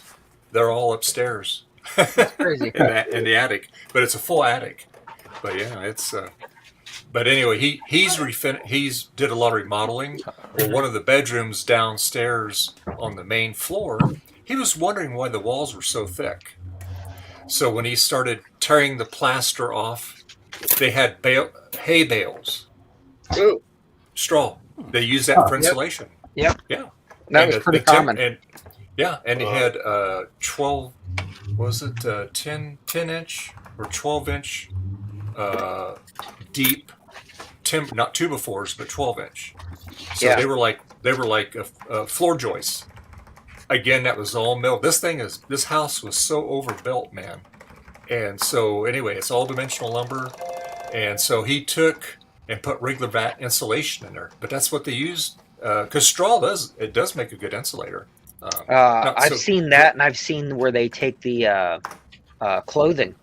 They're all upstairs. That's crazy. in the attic, but it's a full attic. But yeah, it's. But anyway, he's did a lot of remodeling. Well, one of the bedrooms downstairs on the main floor, he was wondering why the walls were so thick. So when he started tearing the plaster off, they had hay bales, straw. They used that for insulation. Yep. Yeah. That was pretty common. And he had 12. Was it 10-inch or 12-inch deep timber, not 2x4s, but 12-inch. So they were like floor joists. Again, that was all milled. This house was so overbuilt, man. And so anyway, it's all dimensional lumber. And so he took and put regular vat insulation in there, but that's what they used because straw does make a good insulator. I've seen that, and I've seen where they take the clothing,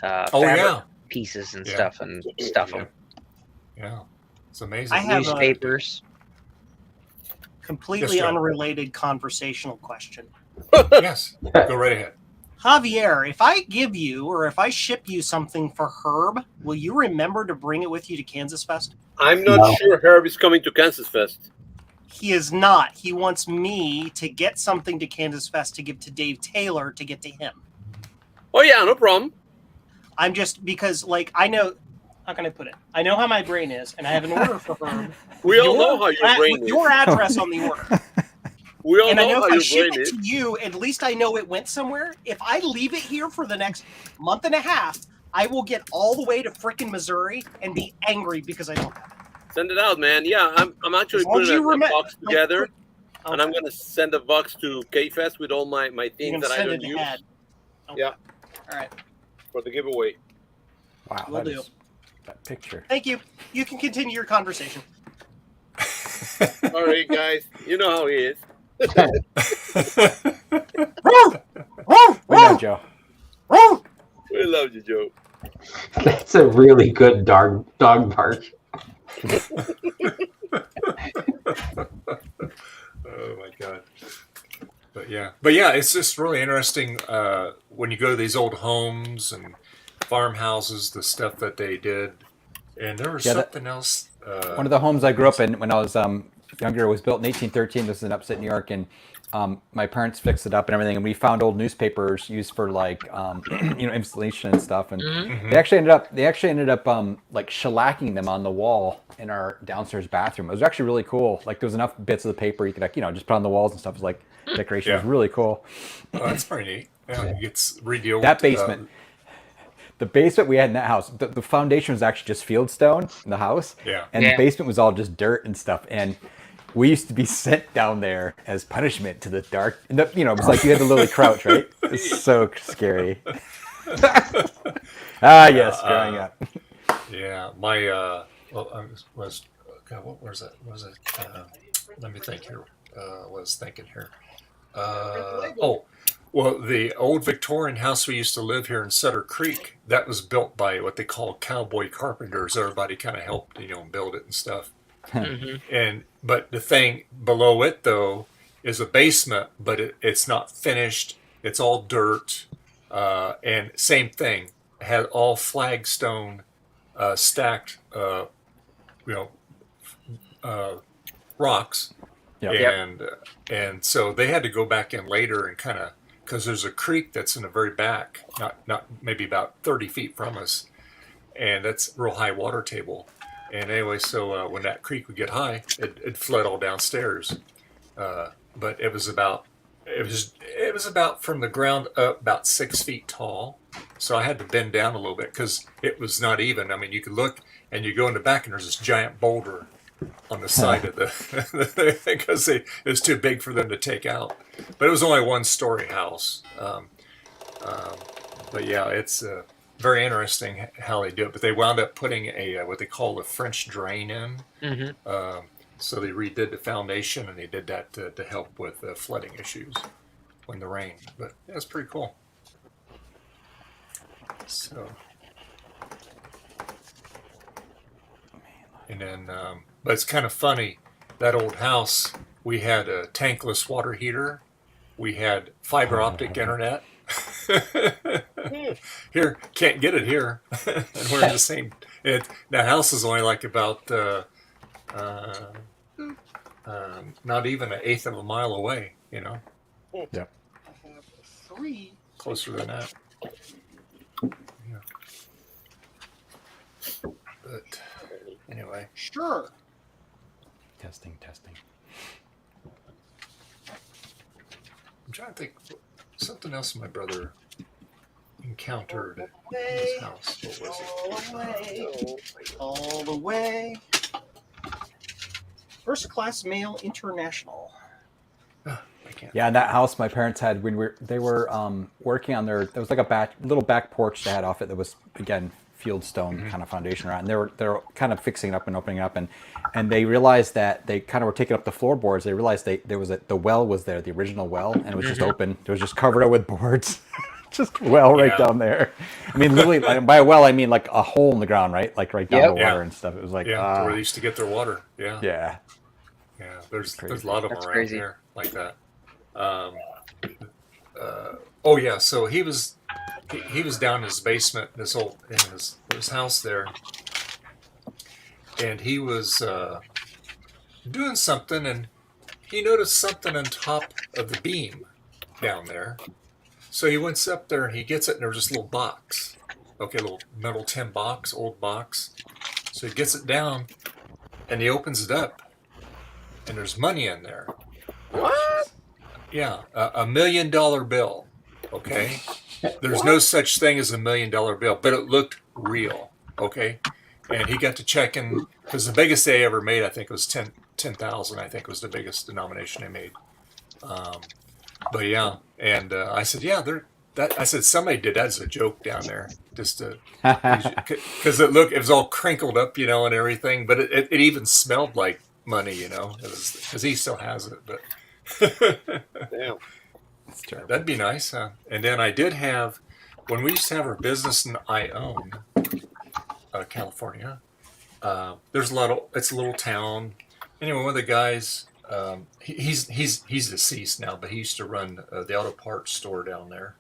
fabric pieces and stuff, and stuff them. Yeah, it's amazing. I have newspapers. Completely unrelated conversational question. Yes, go right ahead. Javier, if I give you or if I ship you something for Herb, will you remember to bring it with you to Kansas Fest? I'm not sure Herb is coming to Kansas Fest. He is not. He wants me to get something to Kansas Fest to give to Dave Taylor to get to him. Oh, yeah, no problem. I'm just, because, I know, how can I put it? I know how my brain is, and I have an order for Herb. We all know how your brain is. With your address on the order. We all know I know how if I your ship brain it is. to you, at least I know it went somewhere. If I leave it here for the next month and a half, I will get all the way to frickin' Missouri and be angry because I don't have it. Send it out, man. Yeah, I'm actually putting a box together. And I'm gonna send a box to K-Fest with all my things that I don't use. Okay. Yeah. All right. For the giveaway. Wow, Will do. That picture. Thank you. You can continue your conversation. All right, guys. You know how he is. We know, Joe. We love you, Joe. That's a really good dog bark. Oh my god. But yeah, it's just really interesting when you go to these old homes and farmhouses, the stuff that they did. And there was something else. One of the homes I grew up in when I was younger was built in 1813. This is in upstate New York, and my parents fixed it up and everything. And we found old newspapers used for like installation and stuff. And they actually ended up like shellacking them on the wall in our downstairs bathroom. It was actually really cool. Like there was enough bits of the paper you could just put on the walls and stuff. It was like decoration. It was really cool. Oh, that's pretty neat. Yeah, it gets redeal. That basement. The basement we had in that house, the foundation was actually just fieldstone in the house. Yeah. And the basement was all just dirt and stuff. And we used to be sent down there as punishment to the dark. And it was like you had to literally crouch, right? It's so scary. Yes, growing up. Yeah, my what was that? What was it? Let me think here. Was thinking here. Well, the old Victorian house we used to live here in Sutter Creek, that was built by what they call cowboy carpenters. Everybody kind of helped, build it and stuff. But the thing below it though is a basement, but it's not finished. It's all dirt, and same thing. Had all flagstone stacked, rocks, and so they had to go back in later and kind of. Because there's a creek that's in the very back, not maybe about 30 feet from us, and that's real high water table. And anyway, so when that creek would get high, it flood all downstairs. But it was about from the ground up about 6 feet tall. So I had to bend down a little bit because it was not even. I mean, you could look and you go in the back and there's this giant boulder on the side of the because it was too big for them to take out. But it was only a one-story house. But yeah, it's very interesting how they do it. But they wound up putting a what they call a French drain in. So they redid the foundation, and they did that to help with flooding issues when the rain. But yeah, it's pretty cool. So, and then, but it's kind of funny. That old house, we had a tankless water heater. We had fiber optic internet. Here, can't get it here. And we're in the same. That house is only like about not even an eighth of a mile away. Yep. Three. Closer than that. Yeah. But anyway. Sure. Testing. I'm trying to think something else my brother encountered in his house. What was All the way. First Class Mail International. Yeah, in that house my parents had when they were working on there was like a little back porch they had off it that was again fieldstone kind of foundation around. And they were kind of fixing it up and opening it up, and they realized that they kind of were taking up the floorboards. They realized the well was there, the original well, and it was just open. It was just covered up with boards. Just well right down there. I mean, literally, by a well, I mean like a hole in the ground, right? Like right down the water and stuff. It was like where they used to get their water. Yeah. There's a lot of them around here like that. So he was down in his basement, in his house there, and he was doing something, and he noticed something on top of the beam down there. So he went up there and he gets it, and there's this little box, a little metal tin box, old box. So he gets it down, and he opens it up, and there's money in there. What? Yeah, $1 million bill. Okay, there's no such thing as $1 million bill, but it looked real. Okay, and he got to checking because the biggest they ever made, I think, was $10 10,000, I think, was the biggest denomination they made. But yeah, and I said, yeah, I said somebody did that as a joke down there, just to, because it was all crinkled up, and everything, but it even smelled like money, because he still has it. But damn, that's terrible. That'd be nice, huh? And then I did have, when we used to have our business in Ione, California. It's a little town. Anyway, one of the guys, he's deceased now, but he used to run the auto parts store down there.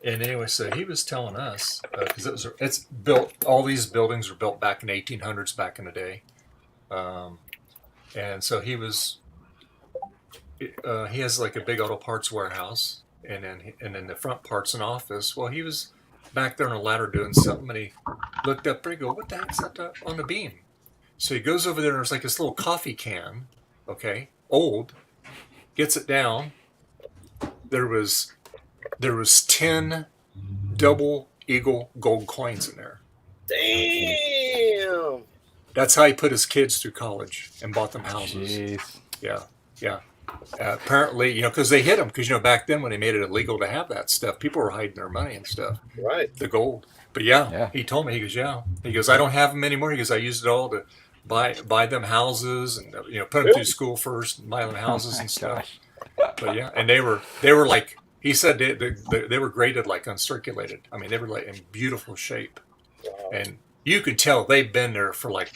And anyway, so he was telling us, because it's built, all these buildings were built back in the 1800s, back in the day. And so he has like a big auto parts warehouse, and then the front parts and office. Well, he was back there on a ladder doing something, and he looked up there and go, what the heck's that on the beam? So he goes over there, and there's like this little coffee can, okay, old, gets it down. There was 10 double eagle gold coins in there. Damn. That's how he put his kids through college and bought them houses. Jeez. Yeah. Apparently, because they hit them, because back then when they made it illegal to have that stuff, people were hiding their money and stuff. Right. The gold. But yeah, he told me, he goes, I don't have them anymore. He goes, I used it all to buy them houses and put them through school first and buy them houses and stuff. But yeah, and they were like, he said they were graded like uncirculated. I mean, they were like in beautiful shape. Wow. And you could tell they've been there for like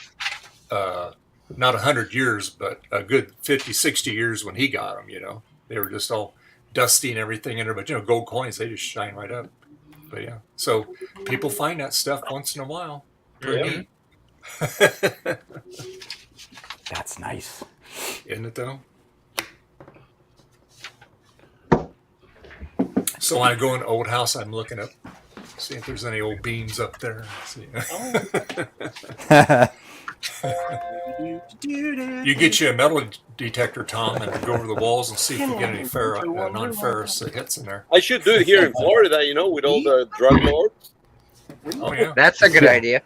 not 100 years, but a good 50, 60 years when he got them, They were just all dusty and everything in there, but gold coins, they just shine right up. But yeah, so people find that stuff once in a while. Pretty neat. That's nice. Isn't it though? So when I go in the old house, I'm looking up, see if there's any old beams up there. You get you a metal detector, Tom, and go over the walls and see if you get any non-ferrous hits in there. I should do it here in Florida, with all the drug lords. Oh yeah, that's a good idea.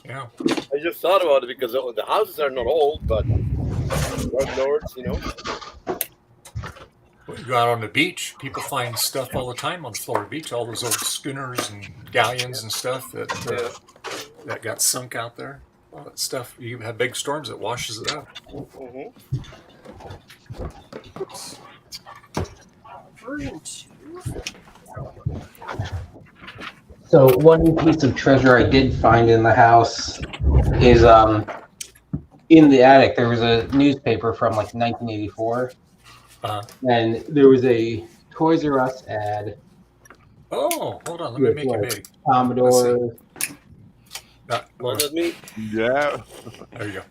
Yeah, I just thought about it because the houses are not old, but drug lords, When you go out on the beach, people find stuff all the time on Florida Beach. All those old schooners and galleons and stuff that got sunk out there. All that stuff. You have big storms that washes it out. Mm-hmm. So one piece of treasure I did find in the house is in the attic. There was a newspaper from like 1984, and there was a Toys R Us ad. Oh, hold on, let me make it big. Commodore. What does me? Yeah. There you go.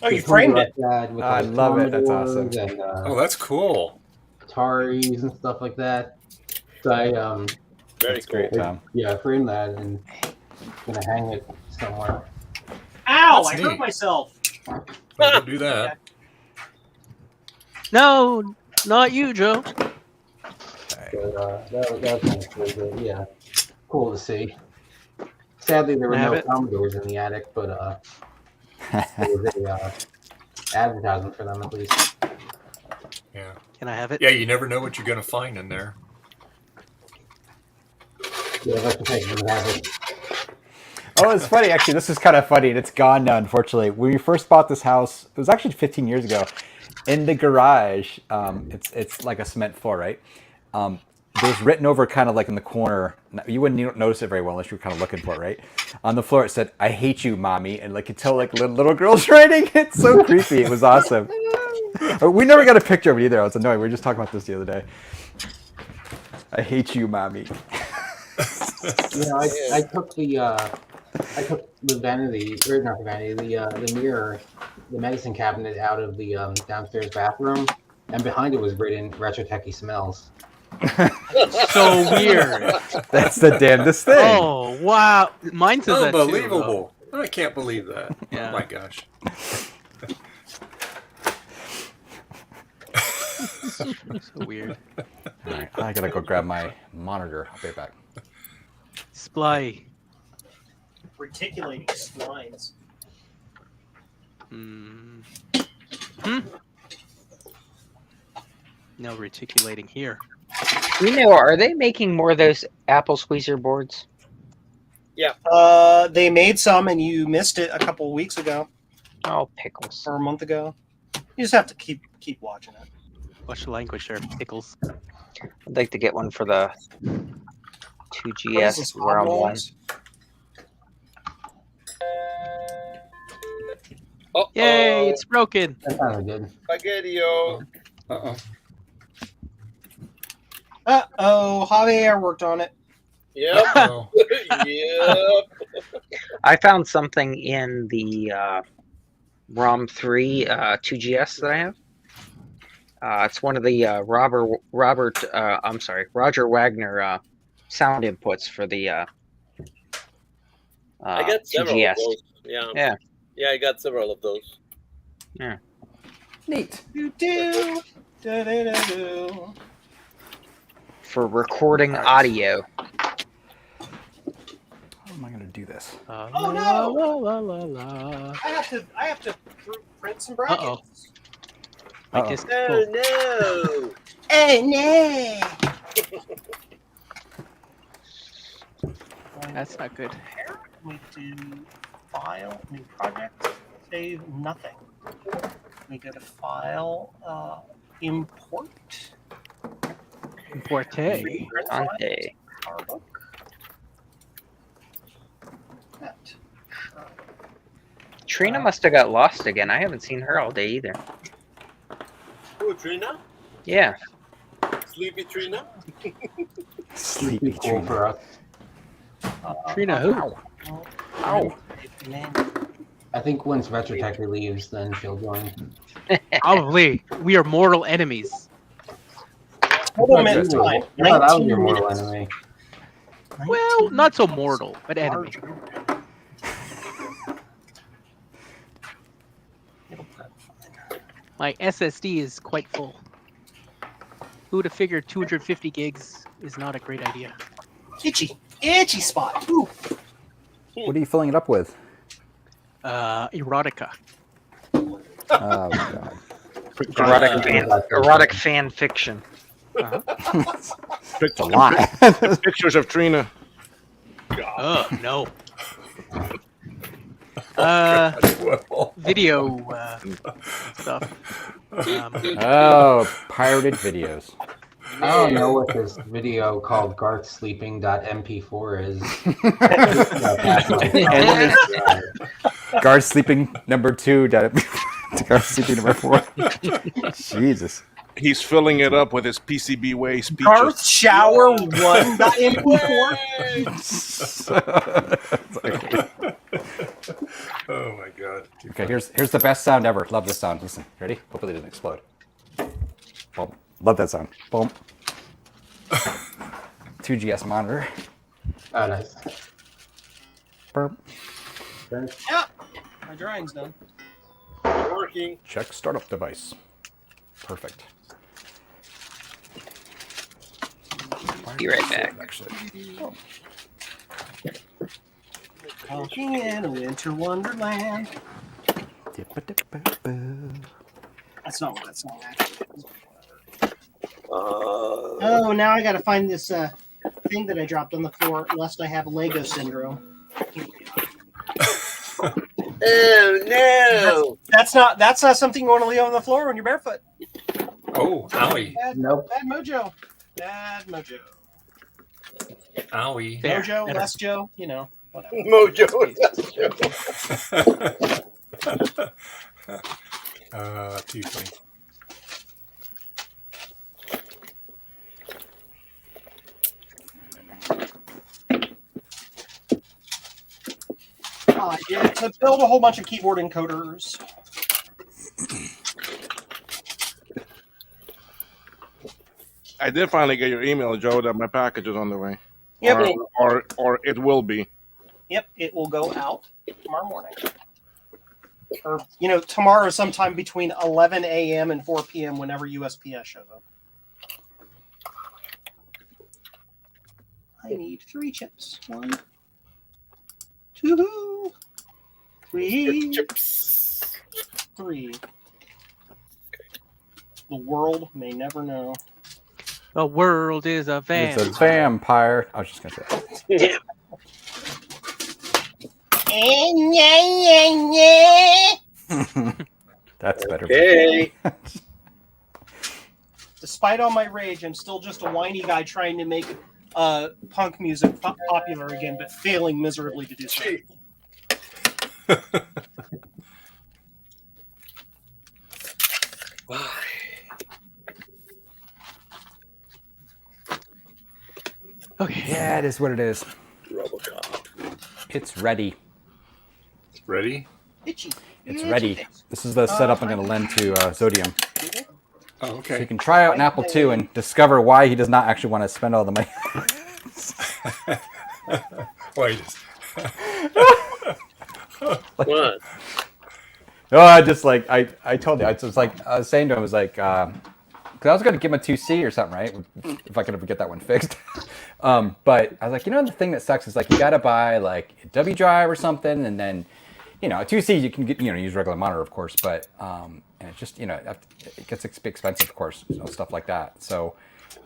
Oh, you framed it. I love it. That's awesome. And, oh, that's cool. Ataris and stuff like that. So I very cool. Great, Tom. Yeah, I framed that and gonna hang it somewhere. Ow! That's I hurt neat. myself. Don't do that. No, not you, Joe. But, that was kind of cool. But, yeah, cool to see. Sadly, there were no Commodores in the attic, but there was a advertisement for them at least. Yeah. Can I have it? Yeah, you never know what you're going to find in there. Yeah, I'd like to take it and have it. Oh, it's funny. Actually, this is kind of funny. And it's gone now, unfortunately. When we first bought this house, it was actually 15 years ago. In the garage, it's like a cement floor, right? There's written over kind of like in the corner. You wouldn't notice it very well unless you were kind of looking for it, right? On the floor, it said, "I hate you, mommy," and like you tell like little girls writing. It's so creepy. It was awesome. We never got a picture of it either. I was annoyed. We were just talking about this the other day. I hate you, mommy. I took the vanity, or not the vanity, the mirror, the medicine cabinet out of the downstairs bathroom, and behind it was written "Retro Techie Smells." So weird. That's the damnedest thing. Oh wow, mine says that too. Unbelievable! I can't believe that. Yeah. Oh my gosh. So weird. All right, I gotta go grab my monitor. I'll be right back. Sply. Reticulating splines. No reticulating here. Are they making more of those apple squeezer boards? Yeah. They made some, and you missed it a couple of weeks ago. Oh, pickles! Or a month ago. You just have to keep watching it. What's the language there? Pickles. I'd like to get one for the 2GS where I'm one. Yay! It's broken. That sounded good. Spaghetti-o. Uh-oh. Javier worked on it. Yep. Yep. I found something in the ROM 3 2GS that I have. It's one of the Roger Wagner sound inputs for the I got several 2GS. of those. Yeah. Yeah, I got several of those. Yeah. Neat. For recording audio. How am I going to do this? Oh no! La, la, la, la. I have to print some brackets. Uh-oh. Uh-oh. My disc is Oh full. no! Oh no! That's not good. We do file, new project, save nothing. We go to file, import. Importe. Ante. Our book. That. Trina must have got lost again. I haven't seen her all day either. Who, Trina? Yeah. Sleepy Trina? Sleepy Cool for us. Trina who? Ow. I think once Retrotech leaves, then she'll join. Probably. We are mortal enemies. Hold on a minute. I thought I was your mortal enemy. Well, not so mortal, but enemy. My SSD is quite full. Who would have figured 250 gigs is not a great idea? Itchy spot. Ooh. What are you filling it up with? Erotica. Oh, God. Erotic fan fiction. It's a lot. Pictures of Trina. Oh, no. Video stuff. Pirated videos. I don't know what this video called GarthSleeping.mp4 is. Guard sleeping number 2. Guard sleeping number 4. Jesus. He's filling it up with his PCB way speeches. Garth shower 1.mp4. Oh my god. Okay, here's the best sound ever. Love this sound. Listen, ready? Hopefully it doesn't explode. Boom. Love that sound. Boom. 2GS monitor. Oh, nice. Burp. Yeah. My drawing's done. Working. Check startup device. Perfect. Be right back. Actually. Walking in a winter wonderland. That's not what that song actually is. Oh, now I gotta find this thing that I dropped on the floor, lest I have Lego syndrome. Oh no! That's not something you want to leave on the floor when you're barefoot. Oh, owie. Bad mojo. Bad mojo. Owie. Mojo, less Joe, you know. Whatever. Mojo. Too funny. Yeah, to build a whole bunch of keyboard encoders. I did finally get your email, Joe, that my package is on the way. Yep. Or it will be. Yep, it will go out tomorrow morning. Or, tomorrow sometime between 11 a.m. and 4 p.m. whenever USPS shows up. I need 3 chips. 1, 2, 3. Chips. 3. The world may never know. The world is a vampire. It's a vampire. I was just gonna say that. That's better. Okay. Despite all my rage, I'm still just a whiny guy trying to make punk music popular again, but failing miserably to do so. Okay. Yeah, it is what it is. RoboCop. It's ready. Ready? Itchy. It's ready. This is the setup I'm going to lend to Zodium. Oh, okay. So you can try out an Apple II and discover why he does not actually want to spend all the money. Wait. What? No, I just like I told you. I was like I was saying to him, I was like, because I was going to give him a 2C or something, right? If I could ever get that one fixed. But I was like, the thing that sucks is like you got to buy like a W drive or something, and then a 2C you can get use regular monitor, of course, but and it just it gets expensive, of course, stuff like that. So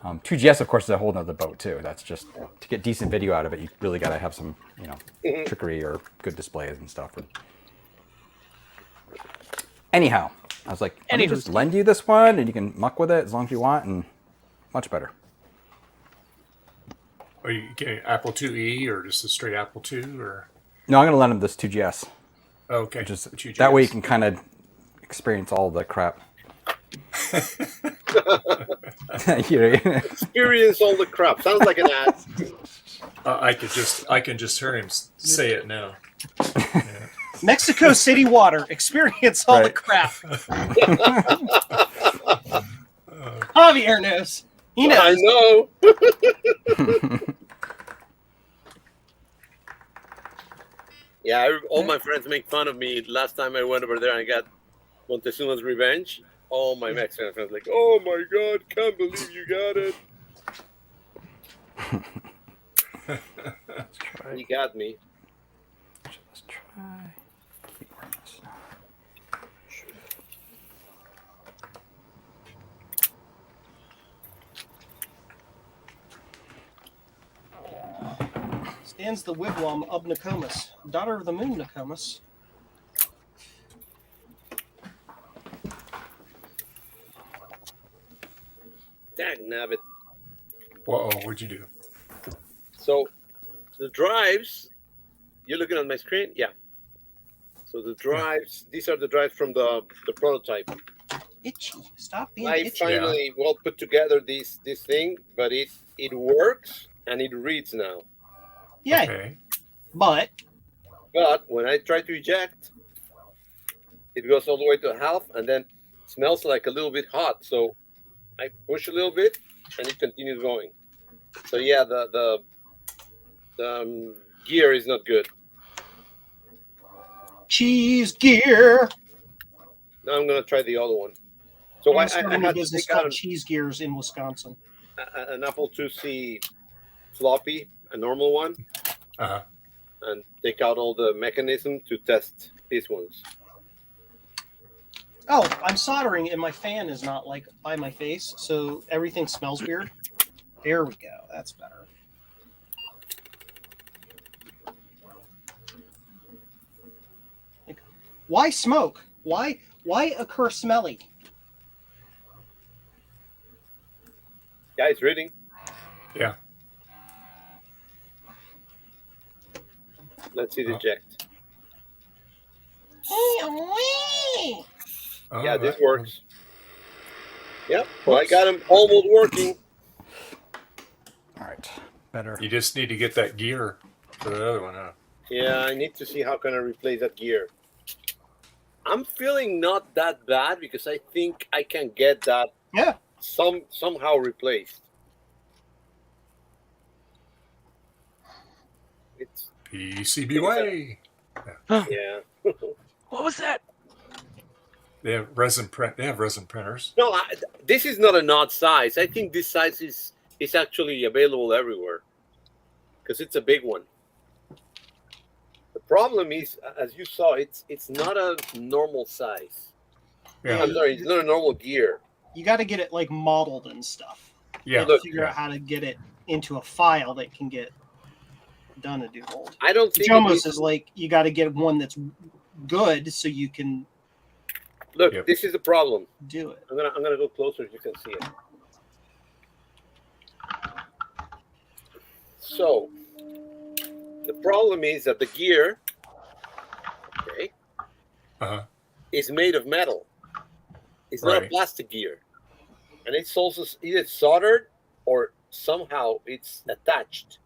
2GS, of course, is a whole nother boat too. That's just to get decent video out of it, you really got to have some trickery or good displays and stuff. Anyhow, I was like, let me just lend you this one, and you can muck with it as long as you want, and much better. Are you getting Apple IIe or just a straight Apple II? Or no, I'm going to lend him this 2GS. Okay. Just that way you can kind of experience all the crap. Experience all the crap. Sounds like an ad. I can just hear him say it now. Yeah. Mexico City water. Experience all the crap. Javier knows. He knows. I know. Yeah, all my friends make fun of me. Last time I went over there, I got Montezuma's Revenge. All my Mexican friends like, "Oh my God, can't believe you got it." You got me. Let's try. Stands the wigwam of Nokomis, daughter of the moon Nokomis. Dagnabbit. Whoa, what'd you do? So the drives, you're looking at my screen? Yeah. So the drives, these are the drives from the prototype. Itchy. Stop being I itchy. finally put together this thing, but it works and it reads now. Yeah. Okay. But when I try to eject, it goes all the way to half and then smells like a little bit hot. So I push a little bit and it continues going. So yeah, the gear is not good. Cheese gear. Now I'm gonna try the other one. So I started had a business called Cheese Gears in Wisconsin. An Apple IIc floppy, a normal one, and take out all the mechanism to test these ones. Oh, I'm soldering and my fan is not like by my face, so everything smells weird. There we go. That's better. Why smoke? Why occur smelly? Yeah, it's reading. Yeah. Let's see the eject. Oh, Yeah, this works. Yep. Well, I got them almost working. All right. Better. You just need to get that gear for the other one, huh? Yeah, I need to see how can I replace that gear. I'm feeling not that bad because I think I can get that somehow replaced. It's PCB way. Yeah. What was that? They have resin printers. No, this is not a odd size. I think this size is actually available everywhere because it's a big one. The problem is, as you saw, it's not a normal size. Yeah. I'm sorry, it's not a normal gear. You got to get it like modeled and stuff. Yeah. Figure out how to get it into a file that can get done a do-hold. I don't think it almost is like you got to get one that's good so you can. Look, this is the problem. Do it. I'm gonna go closer so you can see it. So the problem is that the gear, okay, is made of metal. It's not a plastic gear, and it's also either soldered or somehow it's attached.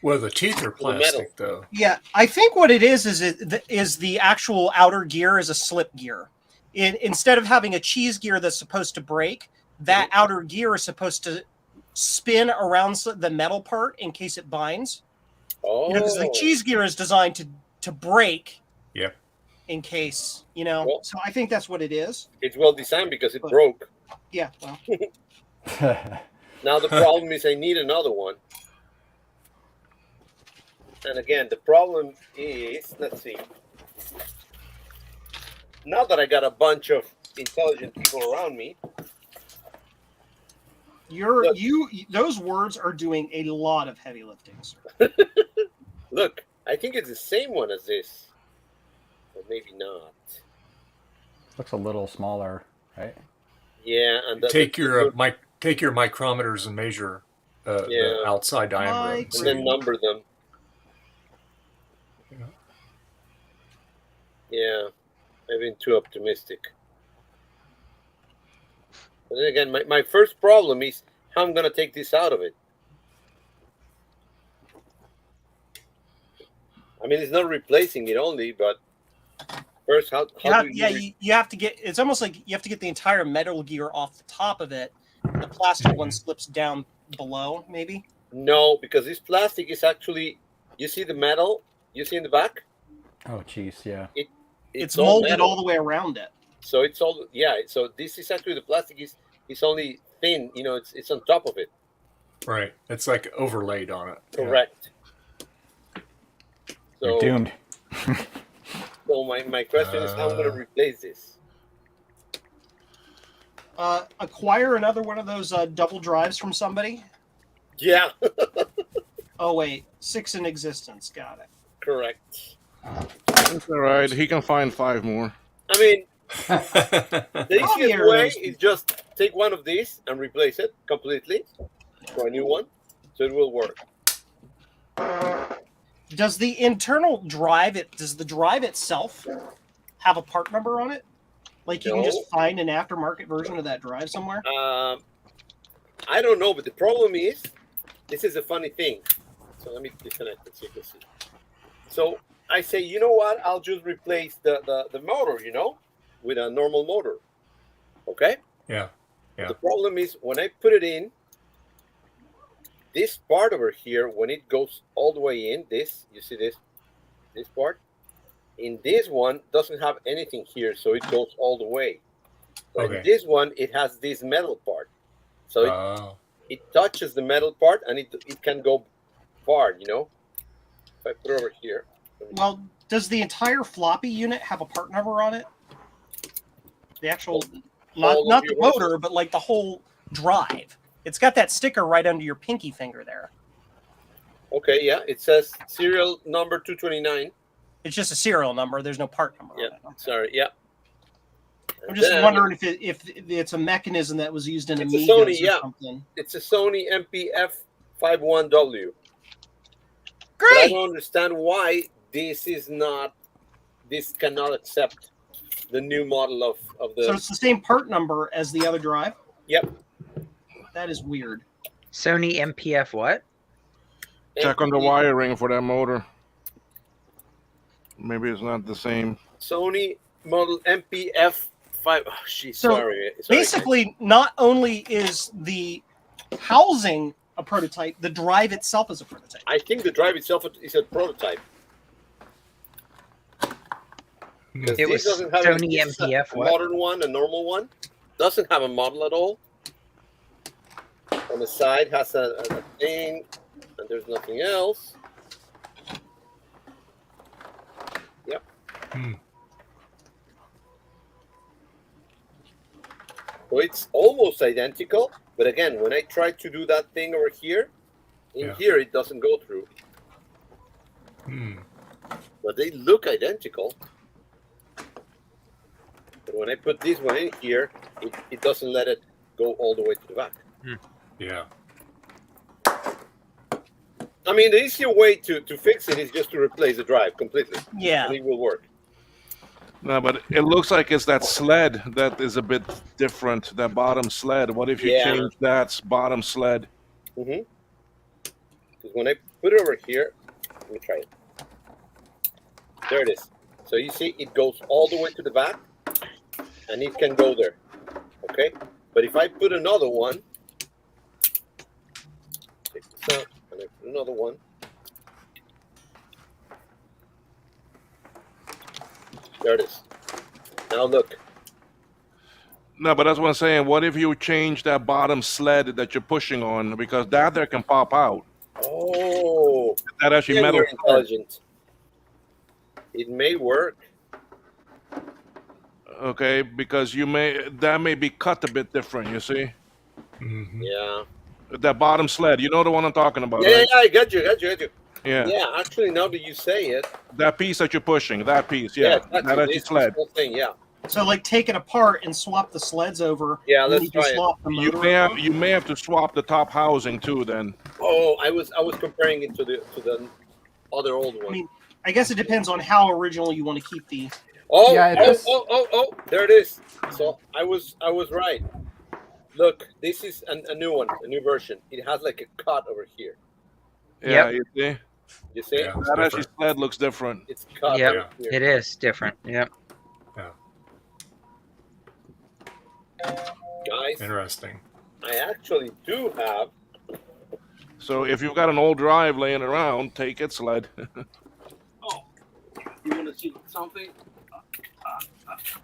Well, the teeth are plastic, though. Yeah, I think what it is the actual outer gear is a slip gear. Instead of having a cheese gear that's supposed to break, that outer gear is supposed to spin around the metal part in case it binds. Oh, because the cheese gear is designed to break. Yep. In case, well, so I think that's what it is. It's well designed because it broke. Yeah, well. Now the problem is I need another one. And again, the problem is, let's see. Now that I got a bunch of intelligent people around me. Those words are doing a lot of heavy lifting, sir. Look, I think it's the same one as this. But maybe not. Looks a little smaller, right? Yeah, and take your micrometers and measure the outside diameter, and then number them. Yeah, I've been too optimistic. But then again, my first problem is how I'm going to take this out of it. I mean, it's not replacing it only, but first, how you have to get. It's almost like you have to get the entire metal gear off the top of it. The plastic one slips down below, maybe. No, because this plastic is actually. You see the metal you see in the back? Oh, jeez, yeah. It's molded all the way around it. So it's all So this is actually the plastic is only thin. It's on top of it. Right. It's like overlaid on it. Correct. Yeah. So, you're doomed. So my question is how I'm going to replace this. Acquire another one of those double drives from somebody. Yeah. Oh wait, 6 in existence. Got it. Correct. That's all right. He can find 5 more. I mean, the easiest way is just take one of these and replace it completely for a new one, so it will work. Does the internal drive does the drive itself have a part number on it? Like you can just find an aftermarket version of that drive somewhere? I don't know, but the problem is, this is a funny thing. So let me disconnect it so you can see. So I say, you know what? I'll just replace the motor, with a normal motor. Okay? Yeah. Yeah. The problem is when I put it in, this part over here, when it goes all the way in, you see this part? In this one, doesn't have anything here, so it goes all the way. But in this one, it has this metal part. So it touches the metal part, and it can go far, If I put it over here. Well, does the entire floppy unit have a part number on it? The actual, not the motor, but like the whole drive. It's got that sticker right under your pinky finger there. Okay, yeah. It says serial number 229. It's just a serial number. There's no part number on it. Okay. Sorry, yeah. I'm just wondering if it's a mechanism that was used in Amigas Sony, or something. It's a Sony MPF51W. Great! But I don't understand why this cannot accept the new model of the... So it's the same part number as the other drive? Yep. That is weird. Sony MPF what? Check on the wiring for that motor. Maybe it's not the same. Sony model MPF5. Oh, sorry. Basically, not only is the housing a prototype, the drive itself is a prototype. I think the drive itself is a prototype. It was Sony MPF. A modern one, a normal one. Doesn't have a model at all. On the side has a thing, and there's nothing else. Yep. So it's almost identical, but again, when I try to do that thing over here, here it doesn't go through. But they look identical. But when I put this one in here, it doesn't let it go all the way to the back. Yeah. I mean, the easier way to fix it is just to replace the drive completely. Yeah. And it will work. No, but it looks like it's that sled that is a bit different, that bottom sled. What if you change that bottom sled? Because when I put it over here, let me try it. There it is. So you see, it goes all the way to the back, and it can go there. Okay? But if I put another one, take this out, and I put another one. There it is. Now look. No, but that's what I'm saying. What if you change that bottom sled that you're pushing on? Because that there can pop out. Oh. That actually metal. You're intelligent. It may work. Okay, because that may be cut a bit different, you see? Yeah. That bottom sled, you know the one I'm talking about, Yeah, right? I got you. Yeah. Yeah, actually, now that you say it. That piece that you're pushing, that piece, yeah. That actually sled. Whole thing, yeah. So, like, take it apart and swap the sleds over. Yeah, and let's you can try it. swap the motor over. You may have to swap the top housing too. Then. Oh, I was comparing it to the other old one. I mean, I guess it depends on how original you want to keep the. Oh, there it is. So I was right. Look, this is a new one, a new version. It has like a cut over here. Yeah, you see? You see? Yeah, that actually sled looks different. It's cut. Yep, over here. it is different. Yep. Guys, interesting. I actually do have. So if you've got an old drive laying around, take it, sled. You want to see something?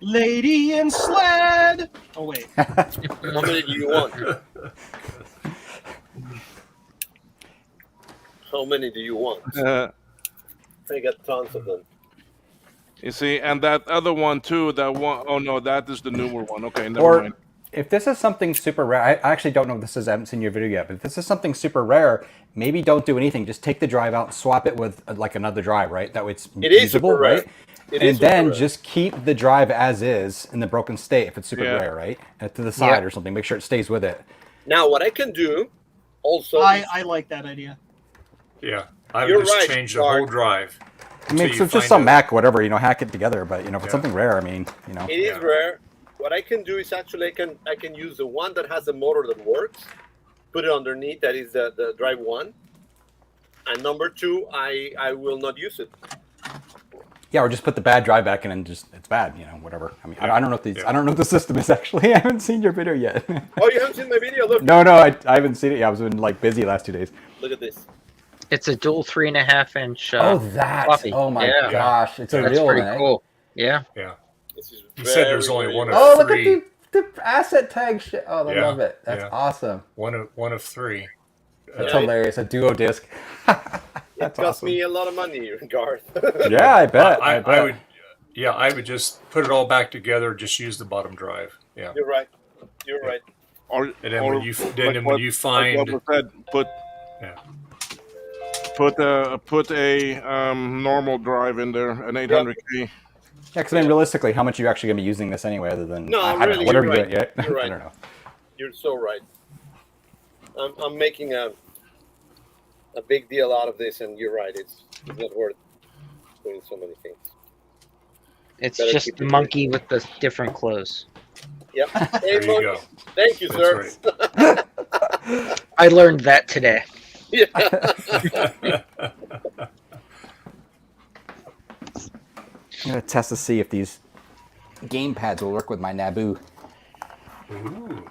Lady in sled. Oh wait. How many do you want? How many do you want? I got tons of them. You see, and that other one too. That one, oh no, that is the newer one. Okay, never mind. If this is something super rare, I actually don't know if this is, I haven't seen your video yet, but if this is something super rare, maybe don't do anything. Just take the drive out and swap it with like another drive, right? That way it's usable, right? And then just keep the drive as is in the broken state if it's super rare, right? To the side or something. Make sure it stays with it. Now, what I can do also... I like that idea. Yeah, I would just change the whole drive. I mean, so just some Mac, whatever, hack it together. But, if it's something rare, I mean, It is rare. What I can do is actually I can use the one that has a motor that works, put it underneath. That is the drive one, and number two, I will not use it. Yeah, or just put the bad drive back in and just it's bad, whatever. I mean, I don't know if I don't know what the system is actually. I haven't seen your video yet. Oh, you haven't seen my video? Look. No, I haven't seen it. Yeah, I was been busy last 2 days. Look at this. It's a dual 3.5-inch. That! Oh my gosh, it's a real one. Pretty cool. Yeah. Yeah. You said there's only one of three. three. Look at the asset tag shit. Oh, I love it. That's awesome. One of three. That's hilarious. A duo disc. It cost me a lot of money, Garth. Yeah, I bet. I bet. I would just put it all back together. Just use the bottom drive. Yeah. You're right. And then when you find, like what was said, put a normal drive in there, an 800K. Yeah, because I mean, realistically, how much are you actually going to be using this anyway, other than No, I don't know, whatever you're doing? Yeah, You're right. I don't know. You're so right. I'm making a big deal out of this, and you're right. It's not worth doing so many things. It's just the monkey with the different clothes. Yep. Hey, There you go. Thank you, That's sir. I learned that today. Yeah. I'm going to test to see if these game pads will work with my Naboo. Ooh.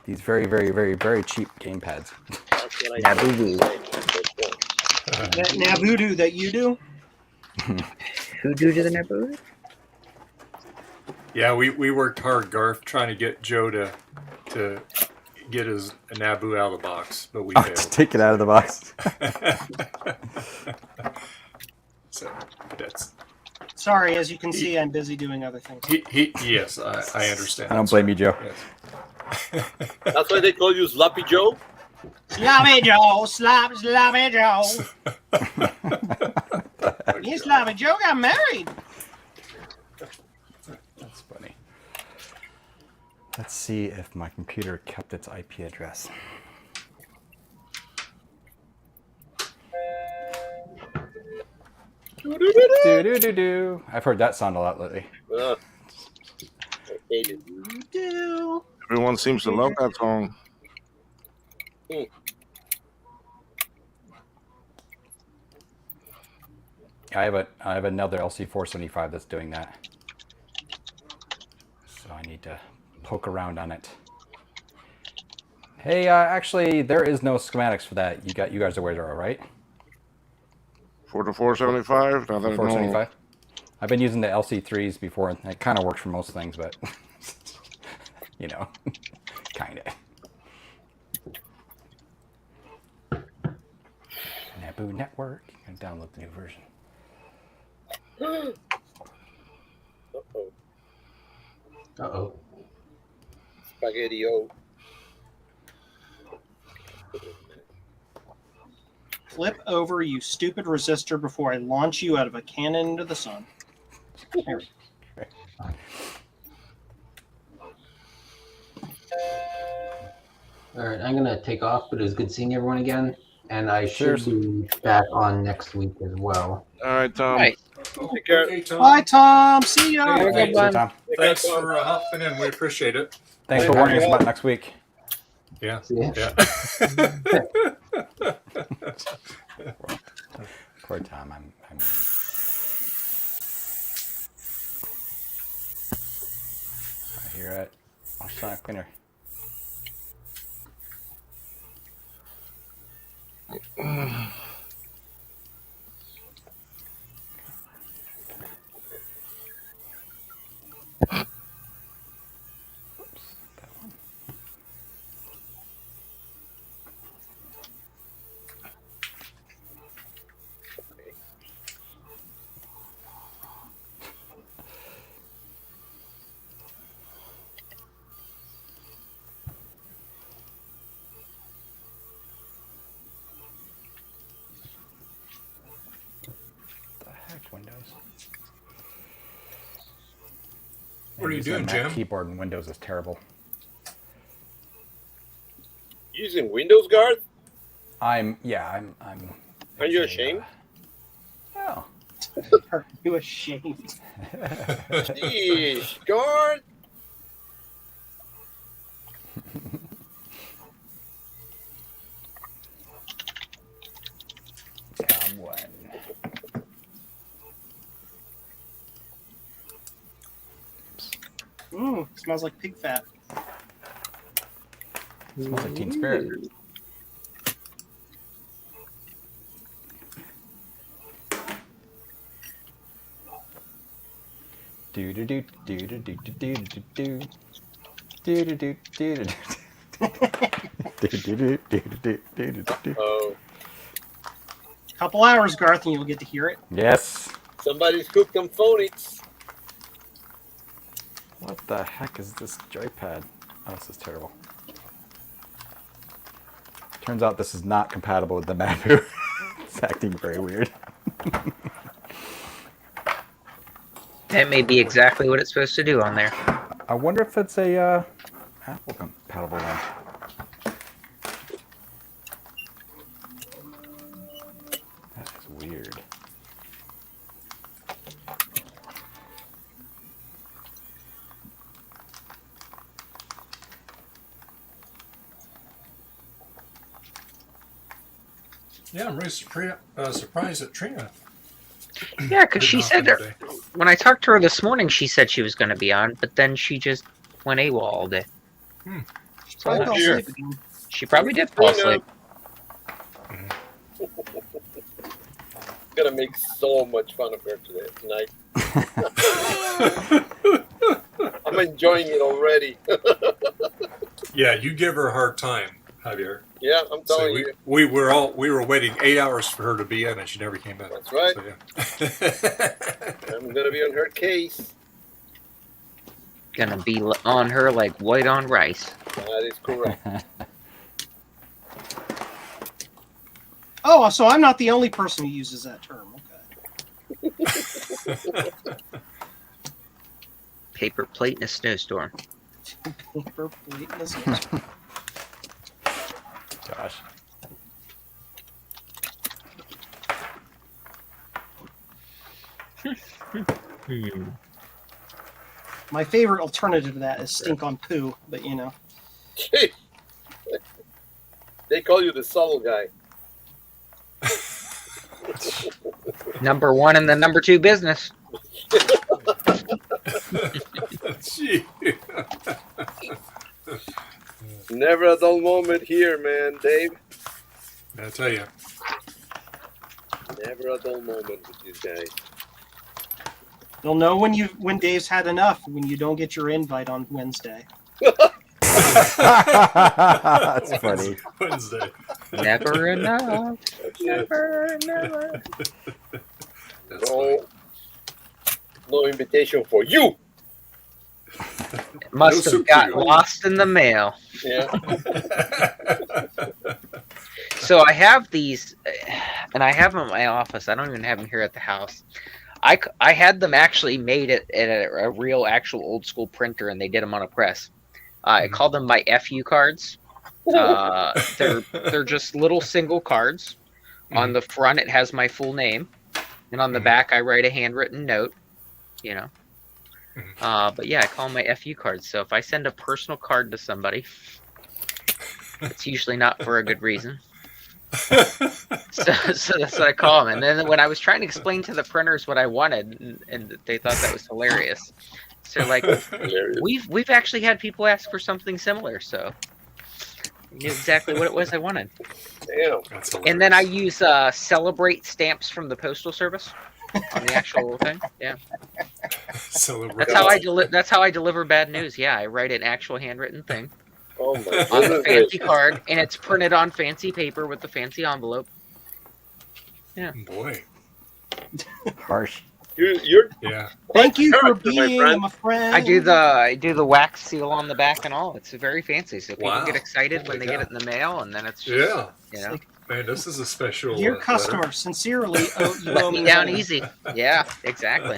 These very, very, very, very cheap game pads. Naboo. That Nabudu that you do? Who do to the Naboo? Yeah, we worked hard, Garth, trying to get Joe to get his Naboo out of the box, but we failed. To take it out of the box. So Sorry, as you can see, I'm busy doing other things. Yes, I understand. I don't blame you, Joe. Yes. That's why they call you Sloppy Joe? Sloppy Joe, Sloppy Joe. Me and Sloppy Joe got married. That's funny. Let's see if my computer kept its IP address. Do. I've heard that sound a lot lately. I hate it. Everyone seems to love that song. I have another LC475 that's doing that. So I need to poke around on it. Hey, actually, there is no schematics for that. You guys are aware, right? For the 475? 475. I've been using the LC3s before, and it kind of works for most things, but you know, kind of. Naboo Network. You can download the new version. Uh-oh. Spaghetti-o. Flip over, you stupid resistor, before I launch you out of a cannon into the sun. There. All right, I'm gonna take off, but it was good seeing everyone again, and I should be back on next week as well. All right, Tom. Right. Take care. Okay, Tom. Bye, Tom. See ya. Hey, Tom. Thanks for hopping in. We appreciate it. Thanks for warning us about next week. Yeah. Yeah. Poor Tom. I'm I hear it. Oh, Sonic Cleaner. Windows. What are you doing, Mac Jim? Keyboard and Windows is terrible. Using Windows Guard? I'm. Are you ashamed? Oh. Are you ashamed? Jeez, Guard. Come on. Smells like pig fat. Smells like Teen Spirit. Do do do do do do do do do do do do do do. Oh. Couple hours, Garth, and you'll get to hear it. Yes. Somebody's cooked them phonics. What the heck is this joypad? Oh, this is terrible. Turns out this is not compatible with the Naboo. It's acting very weird. That may be exactly what it's supposed to do on there. I wonder if it's a Apple compatible one. That is weird. Yeah, I'm really surprised at Trina. Yeah, because she said that when I talked to her this morning, she said she was going to be on, but then she just went AWOL all day. So I'm not sure. She probably did fall asleep. Gonna make so much fun of her tonight. I'm enjoying it already. Yeah, you give her a hard time. Javier. Yeah, I'm telling you. We were waiting 8 hours for her to be in, and she never came in. That's right. So, yeah. I'm gonna be on her case. Gonna be on her like white on rice. That is correct. Oh, so I'm not the only person who uses that term. Okay. Paper plate in a snowstorm. Paper plate in a snowstorm. Gosh. My favorite alternative to that is stink on poo, but you know. They call you the subtle guy. Number one in the number two business. Gee. Never a dull moment here, man, Dave. I tell you. Never a dull moment with these guys. You'll know when Dave's had enough when you don't get your invite on Wednesday. That's funny. Wednesday. Never enough. Never. No invitation for you. Must have got lost in the mail. Yeah. So I have these, and I have them in my office. I don't even have them here at the house. I had them actually made at a real actual old school printer, and they did them on a press. I call them my FU cards. They're just little single cards. On the front, it has my full name, and on the back, I write a handwritten note. You know. But yeah, I call them my FU cards. So if I send a personal card to somebody, it's usually not for a good reason. So that's what I call them. And then when I was trying to explain to the printers what I wanted, and they thought that was hilarious. So like, we've actually had people ask for something similar. So I knew exactly what it was I wanted. Damn. And then I use celebrate stamps from the postal service on the actual thing. Yeah. Celebrate. That's how I deliver bad news. Yeah, I write an actual handwritten thing. Oh my on the fancy card, and it's printed on fancy paper with the fancy envelope. Yeah. Boy. Harsh. You're yeah. Thank you for being my friend. I do the wax seal on the back and all. It's very fancy, so people get excited when they get it in the mail, and then it's just, you know. Man, this is a special. Dear customer, sincerely, you let me down easy. Yeah, exactly.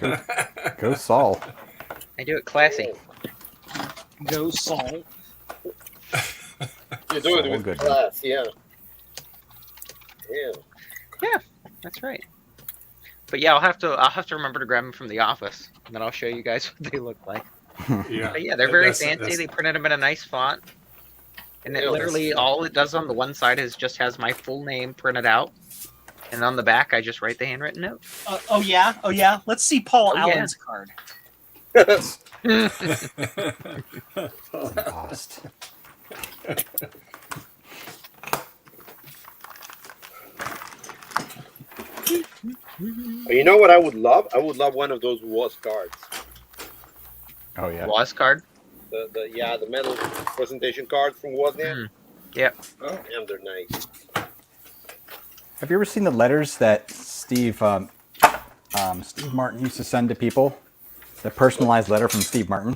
Go Saul. I do it classy. Go Saul. You're doing it with class, yeah. Yeah. Yeah, that's right. But yeah, I'll have to remember to grab them from the office, and then I'll show you guys what they look like. Yeah. But yeah, they're very fancy. They printed them in a nice font, and it literally all it does on the one side is just has my full name printed out, and on the back I just write the handwritten note. Oh yeah. Let's see Paul Allen's card. Lost. You know what I would love? I would love one of those WAS cards. Oh yeah. WAS card? The metal presentation cards from WASDAN. Yep. Oh, damn, they're nice. Have you ever seen the letters that Steve Martin used to send to people? The personalized letter from Steve Martin?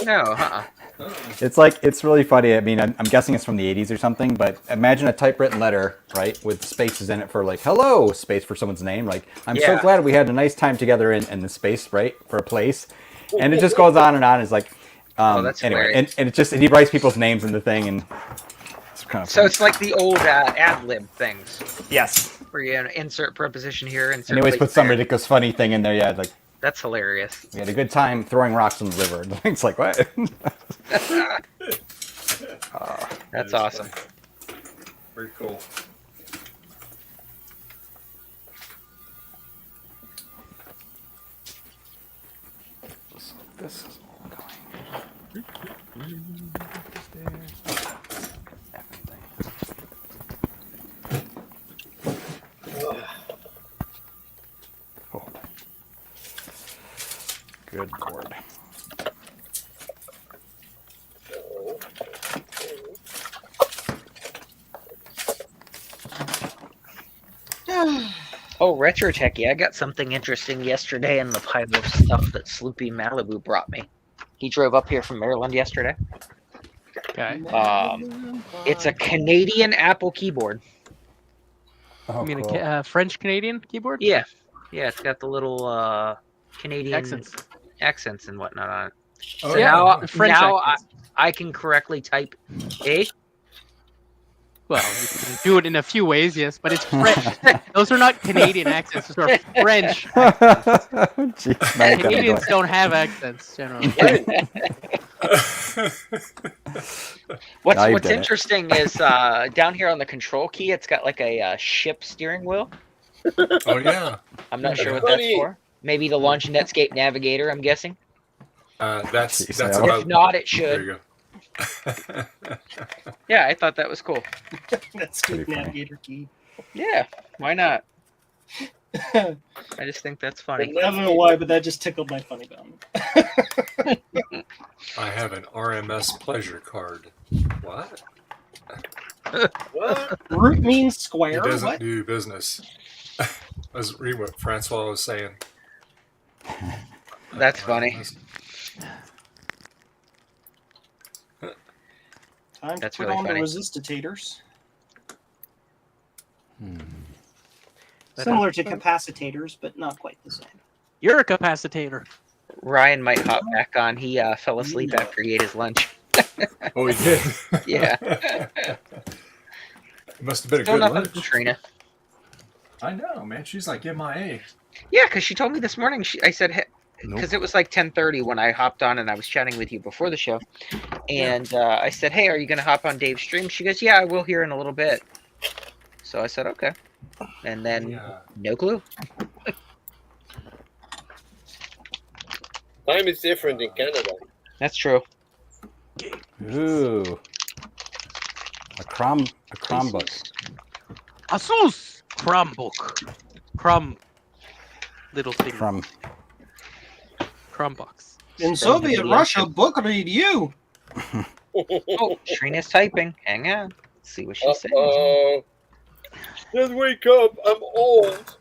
No, It's really funny. I mean, I'm guessing it's from the 80s or something, but imagine a typewritten letter, right, with spaces in it for like, hello, space for someone's name. Like, I'm so glad we had a nice time together in the space, right, for a place. And it just goes on and on. It's like, that's anyway, and he writes people's names in the thing, and it's kind of so it's like the old ad lib things. Yes. Where you insert preposition here, insert. And he always puts some ridiculous funny thing in there. Yeah, like. That's hilarious. We had a good time throwing rocks in the river. It's like, what? That's awesome. Very cool. This is all going. Oh. Good Lord. Oh, Retro Techie, I got something interesting yesterday in the pile of stuff that Sloopy Malibu brought me. He drove up here from Maryland yesterday. Okay. It's a Canadian Apple keyboard. I mean, a French Canadian keyboard? Yeah. Yeah, it's got the little Canadian accents and whatnot on it. Oh, So yeah. now, French I can correctly type A. Well, you can do it in a few ways, yes, but it's French. Those are not Canadian accents; those are French accents. Canadians don't have accents generally. What's interesting is down here on the control key, it's got like a ship steering wheel. Oh yeah. I'm not sure what that's for. Maybe to launch Netscape Navigator, I'm guessing. That's If about. not, it There should. you go. Yeah, I thought that was cool. That's good navigator key. Yeah, why not? I just think that's funny. I don't know why, but that just tickled my funny bone. I have an RMS pleasure card. What? What? Root means He square. doesn't What? do business. Let's read what Francois was saying. That's funny. Time to That's put really on funny. the resistators. Similar to capacitators, but not quite the same. You're a capacitator. Ryan might hop back on. He fell asleep after he ate his lunch. Oh, he did? Yeah. It must have been a Still good nothing lunch. from Trina. I know, man. She's like MIA. Yeah, because she told me this morning. I said, because it was like 10:30 when I hopped on and I was chatting with you before the show, and I said, "Hey, are you going to hop on Dave's stream?" She goes, "Yeah, I will here in a little bit." So I said, "Okay," and then no clue. Time is different in Canada. That's true. Ooh. A Chromebook. Asus Chromebook. Little thing. Chromebox. In Soviet Russia, book review. Oh, Trina's typing. Hang on. Let's see what she says. Just wake up. I'm old.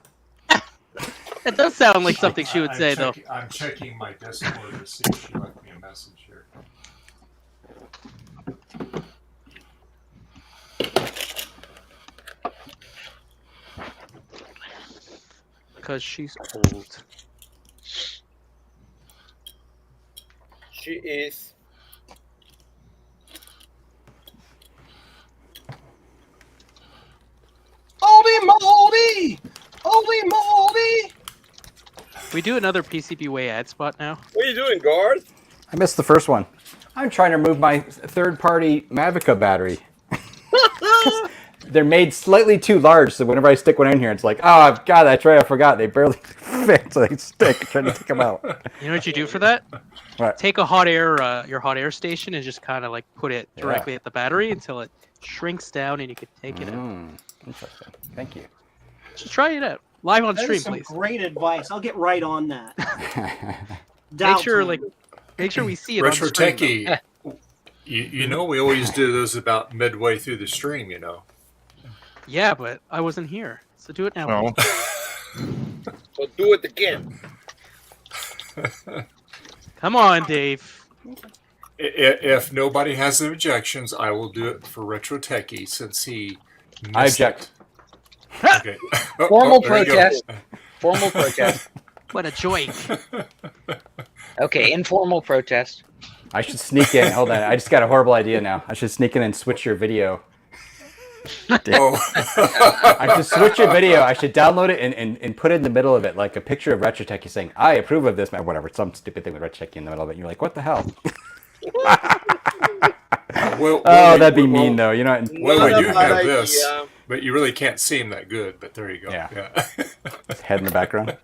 It does sound like something she would say, though. I'm checking my Discord to see if she left me a message here. Because she's old. She is. Oldie moldy! Oldie moldy! We do another PCB Way ad spot now. What are you doing, Garth? I missed the first one. I'm trying to remove my third-party Mavica battery. They're made slightly too large, so whenever I stick one in here, it's like, oh, God, that's right, I forgot. They barely fit, so they stick. Trying to take them out. You know what you do for that? What? Take a hot air, your hot air station, and just kind of like put it directly at the battery until it shrinks down, and you can take it out. Interesting. Thank you. Just try it out live on That stream, is some please. great advice. I'll get right on that. Make sure we see it Retro on the stream. Techie, you know we always do those about midway through the stream, you know. Yeah, but I wasn't here, so do it now. Well. So do it again. Come on, Dave. If nobody has any objections, I will do it for Retro Techie since he I object. Okay. Formal there you go. protest. Formal protest. What a joy. Okay, informal protest. I should sneak in. Hold on. I just got a horrible idea now. I should sneak in and switch your video. I should switch your video. I should download it and put it in the middle of it, like a picture of Retro Techie saying, I approve of this, whatever, some stupid thing with Retro Techie in the middle of it. And you're like, what the hell? That'd be mean, though. You know. Well, we do have this, but you really can't see him that good. But there you go. Yeah. Head in the background.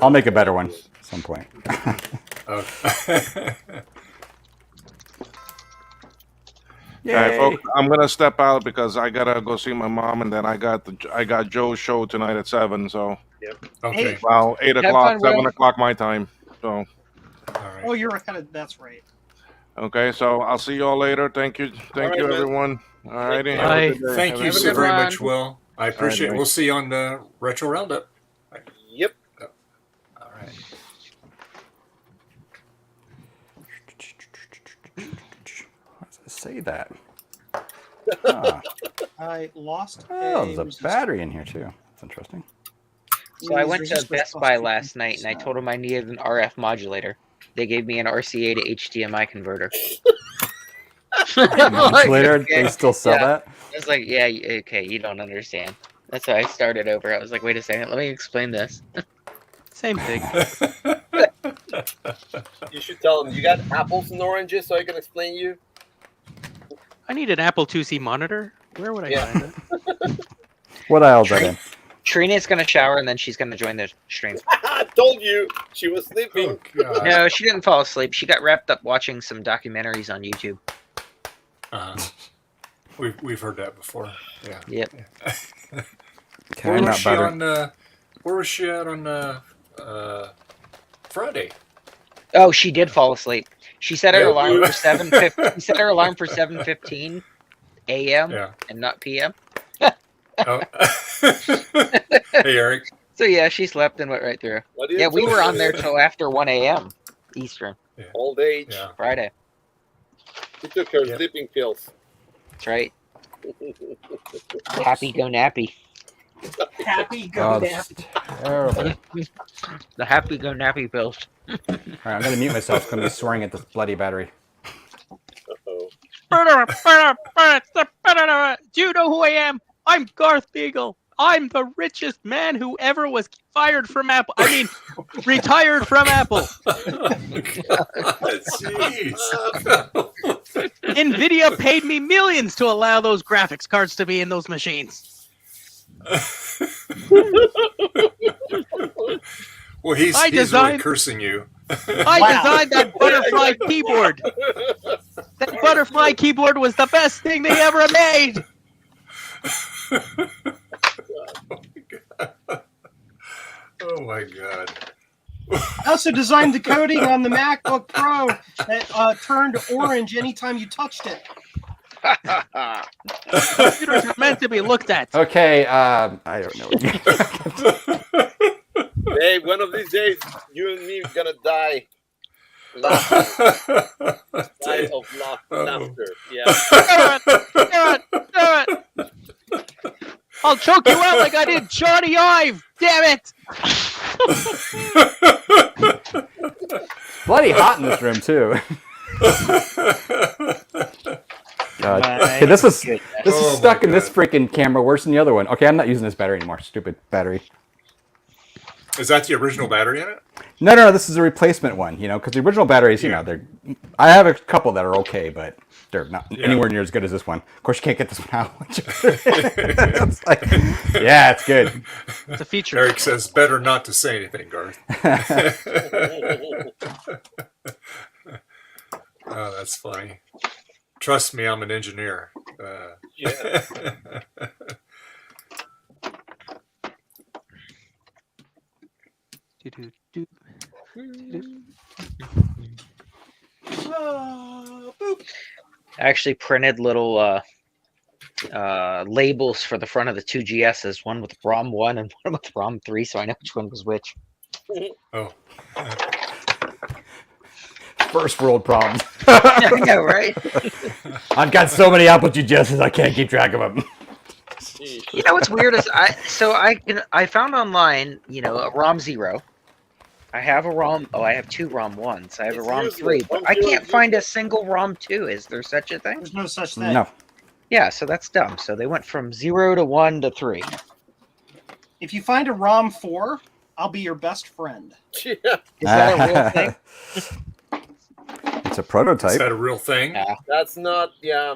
I'll make a better one at some point. Okay. All right, folks, I'm gonna step out because I gotta go see my mom, and then I got Joe's show tonight at 7. So. Yep. Okay. Well, 8 o'clock, 7 o'clock my time. So. Oh, you're ahead of. That's right. Okay, so I'll see you all later. Thank you, everyone. All righty. Bye. Thank you so very much, Will. I appreciate it. Bye. We'll see you on the Retro Roundup. Yep. All right. How does it say that? Ah. I lost. Oh, there's a battery in here too. That's interesting. So I went to Best Buy last night and I told them I needed an RF modulator. They gave me an RCA to HDMI converter. Modulator? They still sell that? I was like, yeah, okay, you don't understand. That's why I started over. I was like, wait a second, let me explain this. Same thing. You should tell them you got apples and oranges so I can explain you. I need an Apple IIc monitor. Where would I find it? What aisle is that in? Trina's gonna shower and then she's gonna join the stream. I told you she was sleeping. Oh, No, she didn't fall asleep. She got wrapped up watching some documentaries on YouTube. We've heard that before. Yeah. Yep. Where was she on? Where was she at on Friday? Oh, she did fall asleep. She set her alarm for 7:50. She set her alarm for 7:15 a.m. and not p.m. Oh. Hey, Eric. So yeah, she slept and went right through. Yeah, we were on there till after 1 a.m. Eastern. Old age. Friday. She took her sleeping pills. That's right. Happy go nappy. Happy go nappy. Terrible. The happy go nappy pills. All right, I'm gonna mute myself. I'm gonna be swearing at this bloody battery. Do you know who I am? I'm Garth Beagle. I'm the richest man who ever was fired from Apple. I mean, retired from Apple. Jeez. NVIDIA paid me millions to allow those graphics cards to be in those machines. Well, he's really cursing you. I designed that butterfly keyboard. That butterfly keyboard was the best thing they ever made. Oh my god. I also designed the coating on the MacBook Pro that turned orange anytime you touched it. Computers are meant to be looked at. Okay, I don't know. Hey, one of these days, you and me are gonna die. Die of laughter. Yeah. Do it. I'll choke you out like I did Johnny Ive. Damn it! Bloody hot in this room too. God. Okay, this is stuck in this freaking camera worse than the other one. Okay, I'm not using this battery anymore. Stupid battery. Is that the original battery in it? No. This is a replacement one. You know, because the original batteries, you know, I have a couple that are okay, but they're not anywhere near as good as this one. Of course, you can't get this one out. It's like, yeah, it's good. It's a feature. Eric says, "Better not to say anything, Garth." Oh, that's funny. Trust me, I'm an engineer. Yeah. I actually printed little labels for the front of the two GSs, one with ROM 1 and one with ROM 3, so I know which one was which. Oh. First world problems. I know, right? I've got so many Apple GSs, I can't keep track of them. You know what's weird is I found online, you know, a ROM 0. I have a ROM. Oh, I have two ROM 1s. I have a ROM 3, but I can't find a single ROM 2. Is there such a thing? There's no such thing. No. Yeah, so that's dumb. So they went from 0 to 1 to 3. If you find a ROM 4, I'll be your best friend. Yeah. Is that a real thing? It's a prototype. Is that a real thing? That's not. Yeah.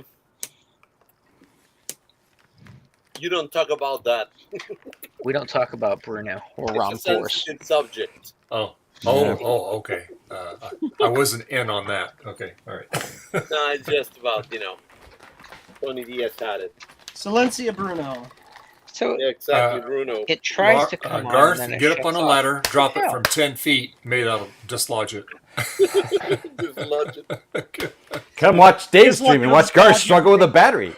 You don't talk about that. We don't talk about Bruno or ROM It's a 4s. sensitive subject. Okay. I wasn't in on that. Okay, all right. No, it's just about, Tony Diaz had it. Silencia Bruno. So yeah, exactly, Bruno. It tries to come on. Garth, and then it get up shuts on a off. ladder, drop it from 10 feet, maybe that'll dislodge it. Dislodge it. Come watch Dave's stream and watch Gar struggle with a battery.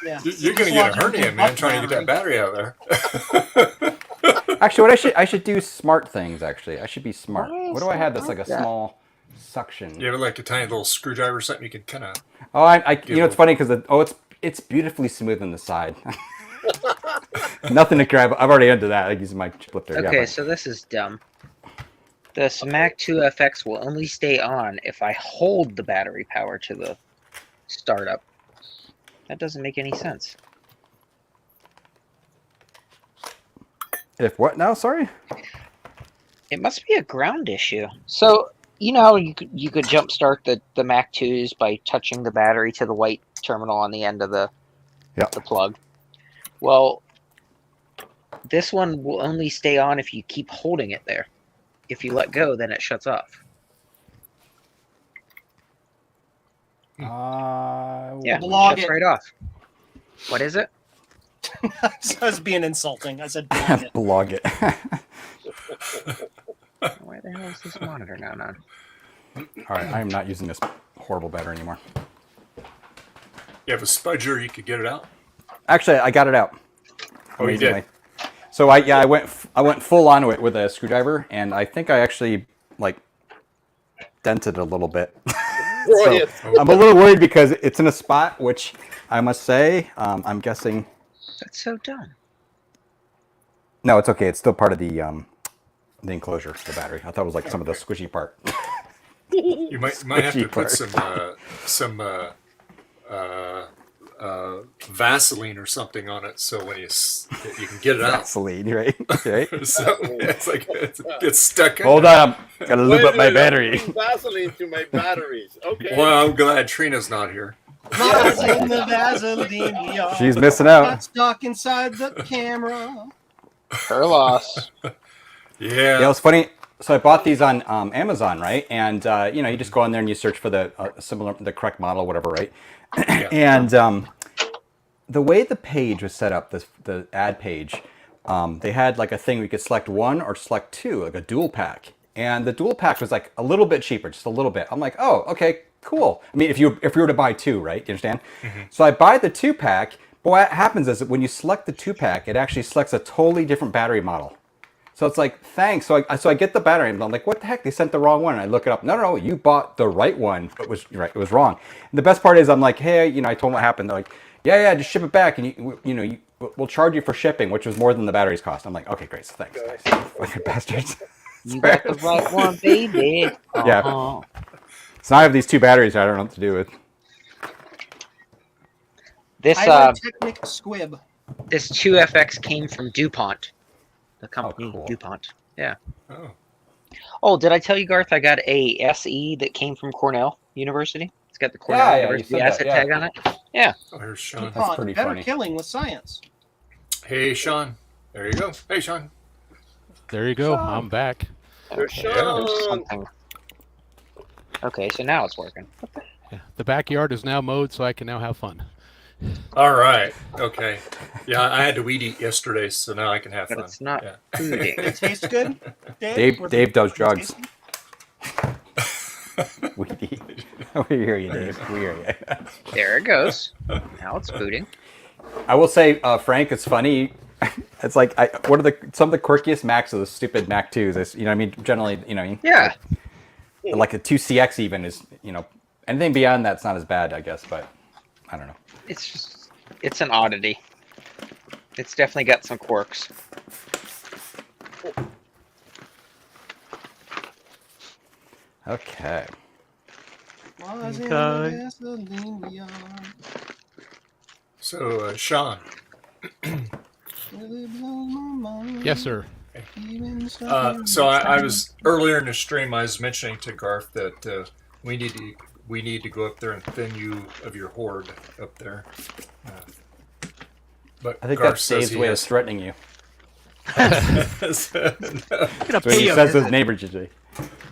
Yeah. You're going to get a hernia, man, trying to get that battery out of there. Actually, what I should do smart things. Actually, I should be smart. What do I have that's like a small suction? You have like a tiny little screwdriver or something you can kind of. Oh, you know it's funny because it's beautifully smooth on the side. Nothing to grab. I've already into that. I use my chip lifter. Okay, so this is dumb. The Smack 2 FX will only stay on if I hold the battery power to the startup. That doesn't make any sense. If what now? Sorry. It must be a ground issue. So you know how you could jumpstart the Mac 2s by touching the battery to the white terminal on the end of the plug. Well, this one will only stay on if you keep holding it there. If you let go, then it shuts off. Yeah, it shuts right off. What is it? I was being insulting. I said blog it. Why the hell is this monitor now on? All right, I am not using this horrible battery anymore. You have a spudger, you could get it out. Actually, I got it out. Oh, you did? So I went full on it with a screwdriver, and I think I actually like dented it a little bit. So I'm a little worried because it's in a spot which I must say I'm guessing. That's so dumb. No, it's okay. It's still part of the enclosure, the battery. I thought it was like some of the squishy part. You might have to put some Vaseline or something on it, so when you can get it out. Vaseline, right? So it's like it's stuck in. Hold on, gotta lube up my battery. Vaseline to my batteries. Okay. Well, I'm glad Trina's not here. in the Vaseline, y'all. She's missing out. Got stuck inside the camera. Her loss. Yeah. It was funny. So I bought these on Amazon, right? And you just go on there and you search for the the correct model, whatever, right? And the way the page was set up, the ad page, they had like a thing where you could select one or select two, like a dual pack. And the dual pack was like a little bit cheaper, just a little bit. I'm like, oh, okay, cool. I mean, if you were to buy two, right? You understand? Mm-hmm. So I buy the 2-pack. But what happens is that when you select the 2-pack, it actually selects a totally different battery model. So it's like, thanks. So I get the battery, and I'm like, what the heck? They sent the wrong one. And I look it up. No, you bought the right one, but it was wrong. And the best part is, I'm like, hey, I told them what happened. They're like, yeah, just ship it back, and we'll charge you for shipping, which was more than the battery's cost. I'm like, okay, great, so thanks, guys. Fucking bastards. You got the right one, baby. Yeah. So now I have these 2 batteries I don't know what to do with. This Technic Squib. This 2FX came from DuPont, the company DuPont. Yeah. Oh, did I tell you, Garth? I got a SE that came from Cornell University. It's got the Cornell University asset tag on it. Yeah. Oh, here's Sean. That's pretty better funny. killing with science. Hey, Sean. There you go. Hey, Sean. There you go. I'm back. Okay, there's something. Okay, so now it's working. Yeah, the backyard is now mowed, so I can now have fun. All right. Okay. Yeah, I had to weed eat yesterday, so now I can have But fun. it's not Yeah. fooding. It tastes good, Dave. Dave does drugs. We hear you, Dave. We hear you. There it goes. Now it's booting. I will say, Frank, it's funny. It's like, what are some of the quirkiest Macs are the stupid Mac 2s? I mean, generally, Yeah. like a 2CX even is, anything beyond that's not as bad, I guess, but I don't know. It's an oddity. It's definitely got some quirks. Okay. So, Sean. Yes, sir. So I was earlier in the stream. I was mentioning to Garth that we need to go up there and thin you of your horde up there. But I think Garth that's Dave's way of threatening you. No. That's what he says to his neighbors usually.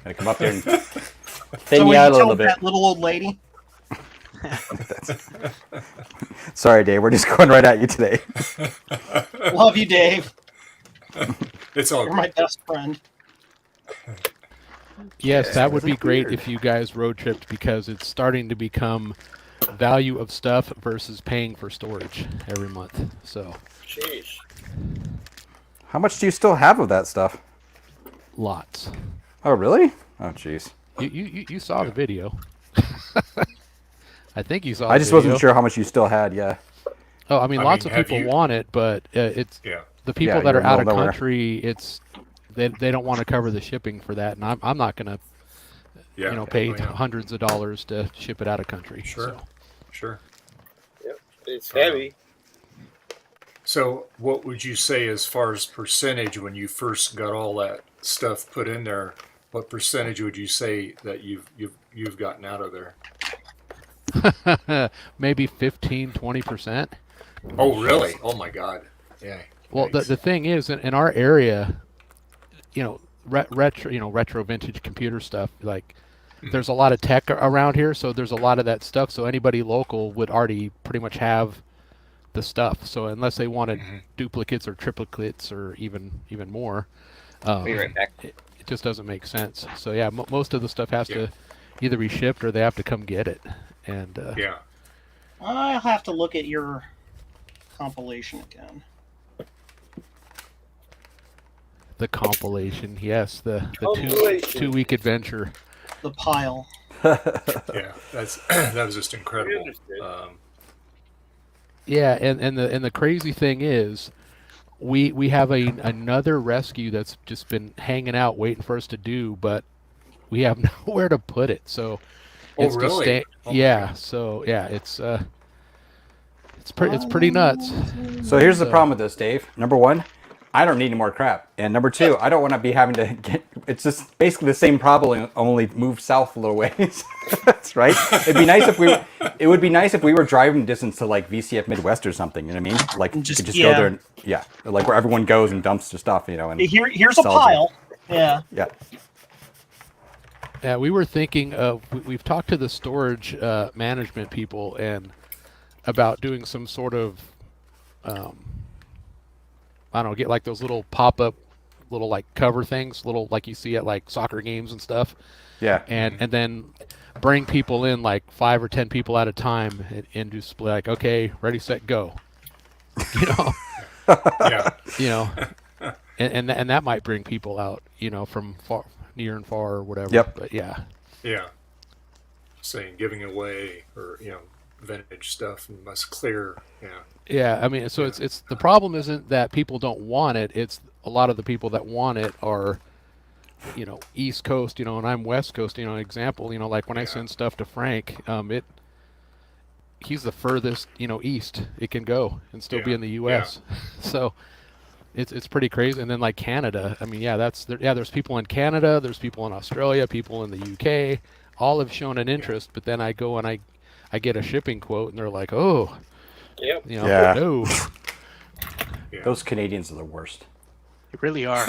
Gonna come up there and thin So you out a little that bit. little old lady. Sorry, Dave. We're just going right at you today. Love you, Dave. It's all You're my best friend. Yes, that would be great if you guys road tripped, because it's starting to become value of stuff versus paying for storage every month. So, Sheesh. How much do you still have of that stuff? Lots. Oh, really? Oh, jeez. You saw the video. I think you saw. I just wasn't sure how much you still had. Yeah. Oh, I mean, lots of people want it, but it's the people that are out of country. It's they don't want to cover the shipping for that, and I'm not gonna pay hundreds of dollars to ship it out of country. Sure. So. Sure. Yep. It's heavy. So what would you say as far as percentage when you first got all that stuff put in there? What percentage would you say that you've gotten out of there? Maybe 15-20%. Oh, really? Oh my God. Yeah. Well, the thing is, in our area, retro vintage computer stuff, like there's a lot of tech around here, so there's a lot of that stuff. So anybody local would already pretty much have the stuff. So unless they wanted duplicates or triplicates or even more, be right back. It just doesn't make sense. So yeah, most of the stuff has to either be shipped or they have to come get it. And I'll have to look at your compilation again. The compilation, yes, the two-week adventure. The pile. Yeah, that was just incredible. Yeah, and the crazy thing is, we have another rescue that's just been hanging out waiting for us to do, but we have nowhere to put it. So it's really? It's pretty nuts. So here's the problem with this, Dave. Number one, I don't need any more crap, and number two, I don't want to be having to get. It's just basically the same problem, only moved south a little ways. That's right. It would be nice if we were driving distance to like VCF Midwest or something. You know what I mean? Like you could just go there and like where everyone goes and dumps their stuff. And here's a pile. Yeah. Yeah. Yeah, we were thinking of. We've talked to the storage management people and about doing some sort of. I don't know, get like those little pop-up, little like cover things, little like you see at like soccer games and stuff. Yeah. And then bring people in, like 5 or 10 people at a time, and just like, okay, ready, set, go. And that might bring people out, from far, near and far or whatever. Yep. But yeah. Yeah. Saying giving away or vintage stuff and must clear. Yeah. Yeah, I mean, so it's the problem isn't that people don't want it. It's a lot of the people that want it are, East Coast, and I'm West Coast. An example, like when I send stuff to Frank, he's the furthest, east it can go and still be in the U.S. Yeah. So it's pretty crazy. And then like Canada, I mean, there's people in Canada, there's people in Australia, people in the UK, all have shown an interest. But then I go and I get a shipping quote, and they're like, oh. Yep. No. Yeah. Those Canadians are the worst. They really are.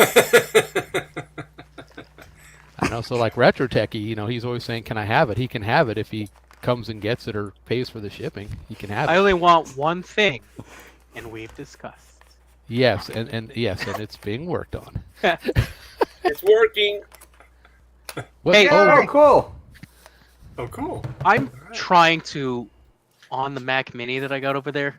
I know. So like Retro Techie, he's always saying, "Can I have it?" He can have it if he comes and gets it or pays for the shipping. He can have it. I only want one thing, and we've discussed. Yes, and it's being worked on. It's working. Hey, cool. Oh, cool. I'm trying to. On the Mac Mini that I got over there,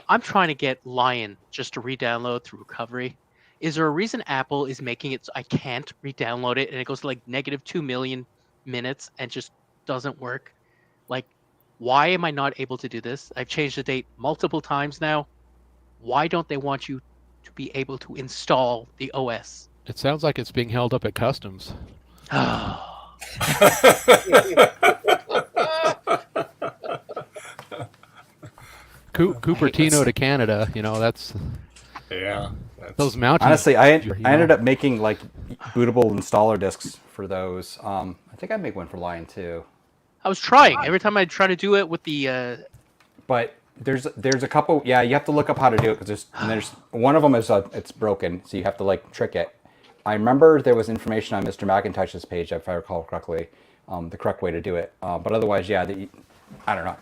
I'm trying to get Lion just to re-download through recovery. Is there a reason Apple is making it so I can't re-download it and it goes to like -2 million minutes and just doesn't work? Like, why am I not able to do this? I've changed the date multiple times now. Why don't they want you to be able to install the OS? It sounds like it's being held up at customs. Cupertino to Canada, that's those mountains. Honestly, I ended up making like bootable installer discs for those. I think I make one for Lion too. I was trying every time I try to do it with the. But there's a couple. Yeah, you have to look up how to do it because there's one of them is it's broken, so you have to like trick it. I remember there was information on Mr. McIntosh's page, if I recall correctly, the correct way to do it. But otherwise, yeah, I don't know.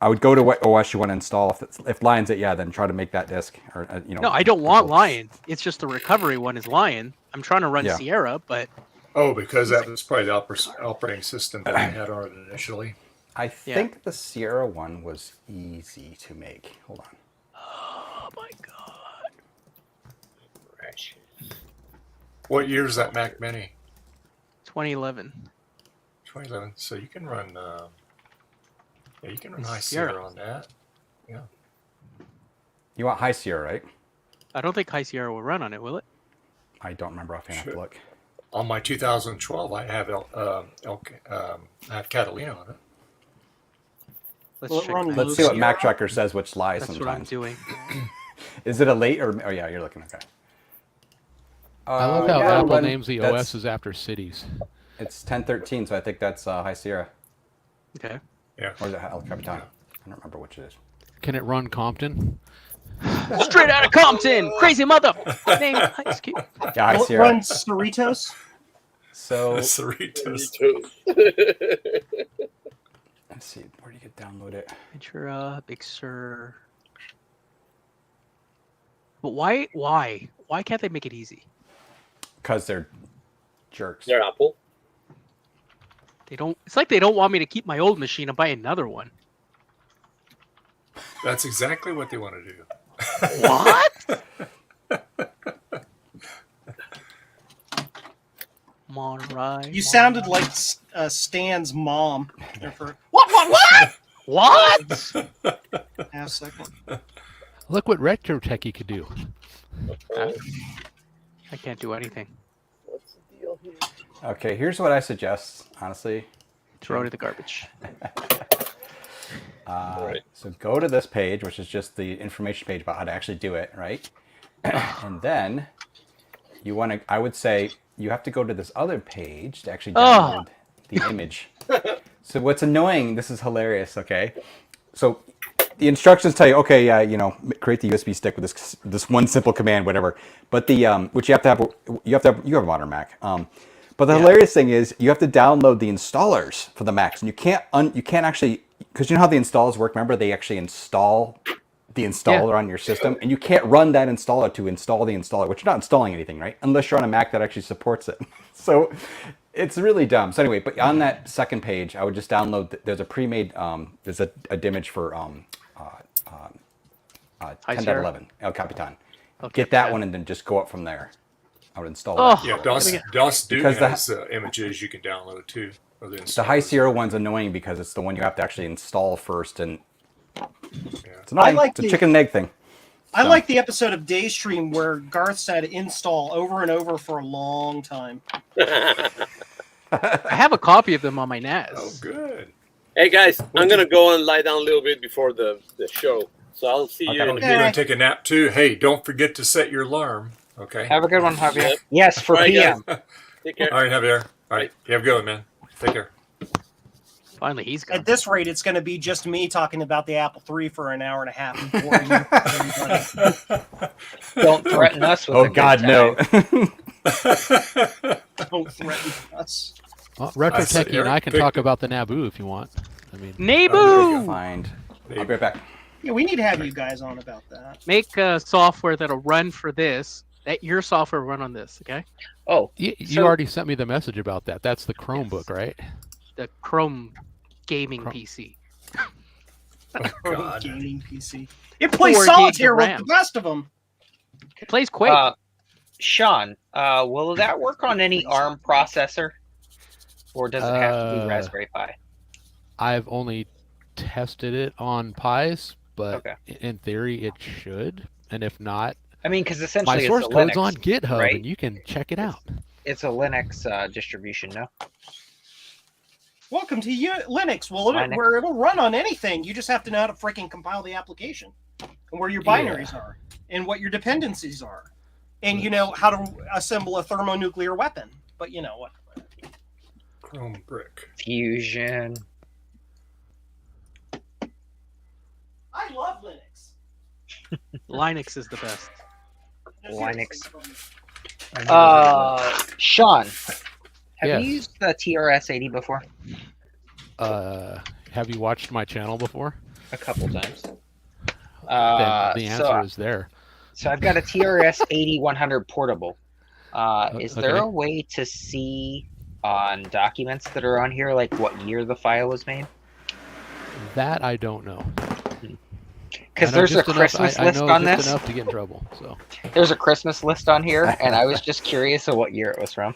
I would go to what OS you want to install. If Lion's it, then try to make that disk. Or No, I don't want Lion. It's just the recovery one is Lion. I'm trying to run Sierra, but Oh, because that was probably the operating system that I had on it initially. I think the Sierra one was easy to make. Hold on. Oh my god. What year is that Mac Mini? 2011. 2011. So you can run. You can run High Sierra on that. Yeah. You want High Sierra, right? I don't think High Sierra will run on it, will it? I don't remember offhand. I have to look. On my 2012, I have I have Catalina on it. Let's see what Mac Tracker says, which lies That's sometimes. what I'm doing. Is it a late or? Oh yeah, you're looking okay. I love how Apple names the OSs after cities. It's 1013, so I think that's High Sierra. Okay. Yeah. Or is it El Capitan? I don't remember which it is. Can it run Compton? Straight out of Compton, crazy mother. Name Ice Cube. Yeah, High Sierra. Run Cerritos. So Cerritos. Let's see, where do you get download it? Ventura, Big Sur. But why can't they make it easy? Because they're jerks. They're Apple. They don't. It's like they don't want me to keep my old machine and buy another one. That's exactly what they want to do. What? Monterey. You sounded like Stan's mom. What? What? Half second. Look what Retro Techie could do. I can't do anything. What's the deal here? Okay, here's what I suggest, honestly. Throw it in the garbage. So go to this page, which is just the information page about how to actually do it, right? And then you want to, I would say, you have to go to this other page to actually download the image. So what's annoying, this is hilarious, okay? So the instructions tell you, okay, create the USB stick with this one simple command, whatever. But the which you have to have you have a modern Mac. But the hilarious thing is you have to download the installers for the Macs, and you can't actually, because you know how the installs work. Remember, they actually install the installer on your system, and you can't run that installer to install the installer, which you're not installing anything, right? Unless you're on a Mac that actually supports it. So it's really dumb. So anyway, but on that second page, I would just download. There's a pre-made. There's a image for 10.11 El Capitan. Get that one, and then just go up from there. I would install that. Yeah, DOS has images you can download too. The High Sierra one's annoying because it's the one you have to actually install first, and it's annoying. It's a chicken and egg thing. I like the episode of Daystream where Garth said install over and over for a long time. I have a copy of them on my NAS. Oh, good. Hey guys, I'm gonna go and lie down a little bit before the show, so I'll see you. You're gonna take a nap too. Hey, don't forget to set your alarm. Okay. Have a good one, Javier. Yes, for PM. Take care. All right, Javier. All right, you have a good one, man. Take care. Finally, he's gone. At this rate, it's going to be just me talking about the Apple III for an hour and a half. Don't threaten us with Oh God, no. Don't threaten us. Well, Retro Techie and I can talk about the Naboo if you want. I mean, Naboo! I'll be right back. Yeah, we need to have you guys on about that. Make software that'll run for this. Let your software run on this, okay? Oh, you already sent me the message about that. That's the Chromebook, right? The Chrome gaming PC. Chrome gaming PC. It plays solitaire with the best of them. It plays Quake. Sean, will that work on any ARM processor, or does it have to be Raspberry Pi? I've only tested it on Pis, but in theory it should. And if not, I mean, because essentially my source it's a code's Linux, on GitHub, right? and you can check it out. It's a Linux distribution, no? Welcome to Linux. Well, where it'll run on anything. You just have to know how to freaking compile the application, and where your binaries are, and what your dependencies are, and you know how to assemble a thermonuclear weapon. But you know what? Chrome brick. Fusion. I love Linux. Linux is the best. Linux. Sean, have you used the TRS-80 before? Have you watched my channel before? A couple times. The answer is there. So I've got a TRS-80 100 portable. Is there a way to see on documents that are on here, like what year the file was made? That I don't know. Because there's a Christmas list on this. Enough to get in trouble. So there's a Christmas list on here, and I was just curious of what year it was from.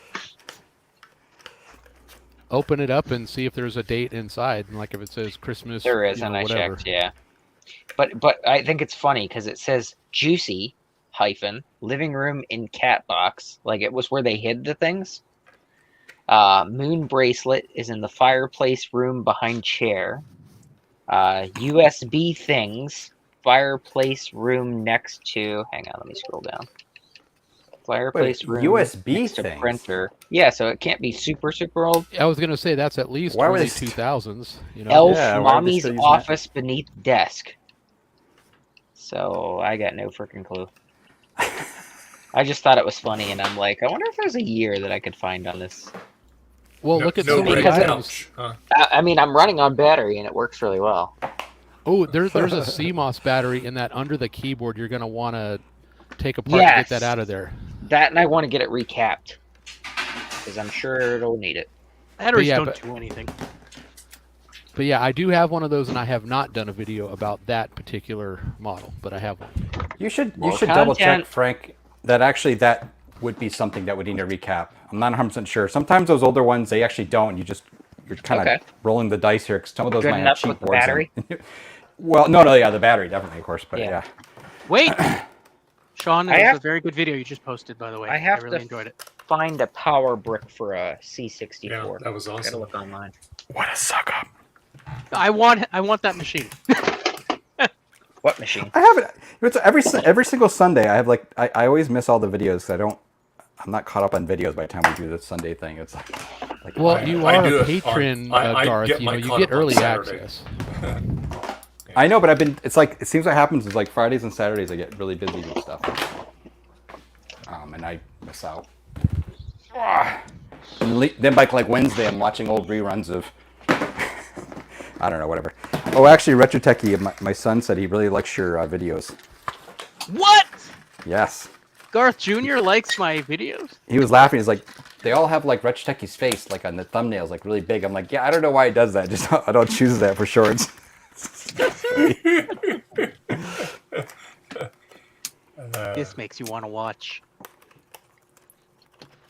Open it up and see if there's a date inside, and like if it says Christmas. There is, and I checked. Yeah, but I think it's funny because it says juicy living room in cat box, like it was where they hid the things. Moon bracelet is in the fireplace room behind chair. USB things, fireplace room next to. Hang on, let me scroll down. Fireplace room. USB next to things? printer. Yeah, so it can't be super old. I was gonna say that's at least early 2000s. You know, Elf mommy's office beneath desk. So I got no freaking clue. I just thought it was funny, and I'm like, I wonder if there's a year that I could find on this. Well, look at some of the items. I mean, I'm running on battery, and it works really well. Oh, there's a CMOS battery in that under the keyboard. You're gonna want to take apart and get that out of there. That, and I want to get it recapped because I'm sure it'll need it. Batteries don't do anything. But yeah, I do have one of those, and I have not done a video about that particular model, but I have one. You should double check, Frank. That would be something that would need a recap. I'm not 100% sure. Sometimes those older ones, they actually don't. You're kind of rolling the dice here because some of those might have cheap boards. Battery? Well, no, yeah, the battery definitely, of course, but yeah. Wait, Sean, that was a very good video you just posted, by the way. I really enjoyed it. Find a power brick for a C64. Yeah, that was awesome. Gotta look online. What a suck up! I want that machine. What machine? I have it. It's every single Sunday. I have I always miss all the videos. I'm not caught up on videos by the time we do the Sunday thing. It's like well, you are a patron, Garth. You get early access. I know, but it seems what happens is like Fridays and Saturdays I get really busy with stuff, and I miss out. And then like Wednesday, I'm watching old reruns of I don't know, whatever. Oh, actually, Retro Techie, my son said he really likes your videos. What? Yes. Garth Jr. likes my videos? He was laughing. He's like, they all have like Retro Techie's face, like on the thumbnails, like really big. I'm like, yeah, I don't know why he does that. Just I don't choose that for shorts. This makes you want to watch.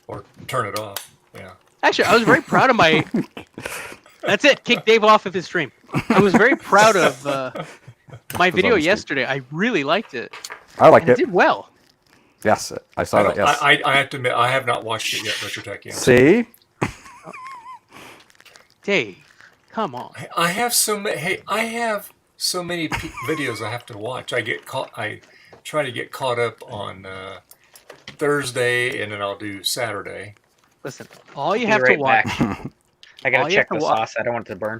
Or turn it off. Yeah. Actually, I was very proud of my. That's it. Kick Dave off of his stream. I was very proud of my video yesterday. I really liked it. I liked it. It did well. Yes, I saw that. Yes. I have to admit, I have not watched it yet, Retro Techie. See? Dave, come on. I have so many. Hey, I have so many videos I have to watch. I try to get caught up on Thursday, and then I'll do Saturday. Listen, all you have to watch. I gotta check the sauce. I don't want it to burn.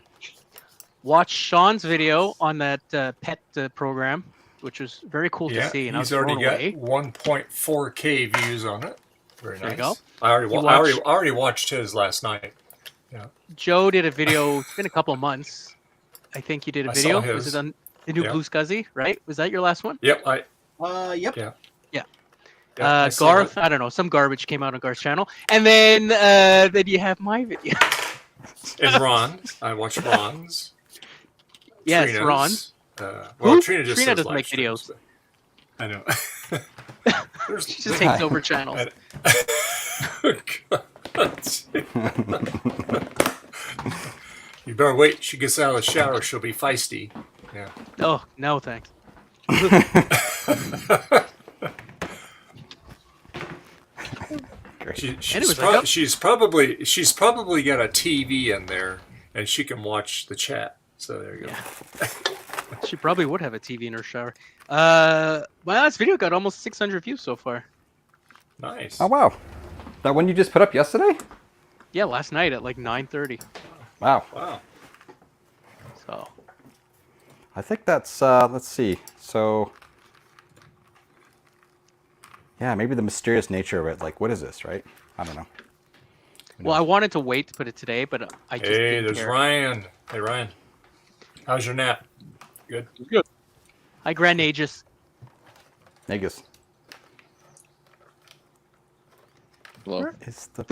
Watch Sean's video on that pet program, which was very cool to see. And he's already got 1.4K views on it. Very nice. There you go. I already watched his last night. Yeah. Joe did a video. It's been a couple of months. I think you did a video. Was it on the new Blue Scuzzy? Right? Was that your last one? Yep. Yep. Yeah. Garth, I don't know, some garbage came out on Garth's channel, and then you have my video. And Ron, I watched Ron's. Yes, Trina's. Ron. Trina doesn't make videos. I know. She just takes over channels. You better wait. She gets out of the shower. She'll be feisty. Yeah. Oh no, thanks. She's probably got a TV in there, and she can watch the chat. So there you go. Yeah. She probably would have a TV in her shower. My last video got almost 600 views so far. Nice. Oh wow, that one you just put up yesterday? Yeah, last night at like 9:30. Wow. So. I think that's let's see. So. Yeah, maybe the mysterious nature of it. Like, what is this, right? I don't know. Well, I wanted to wait to put it today, but I just didn't there's care. Ryan. Hey, Ryan. How's your nap? Good? Good. Hi, Grand Aegis. Negus. Hello. Is the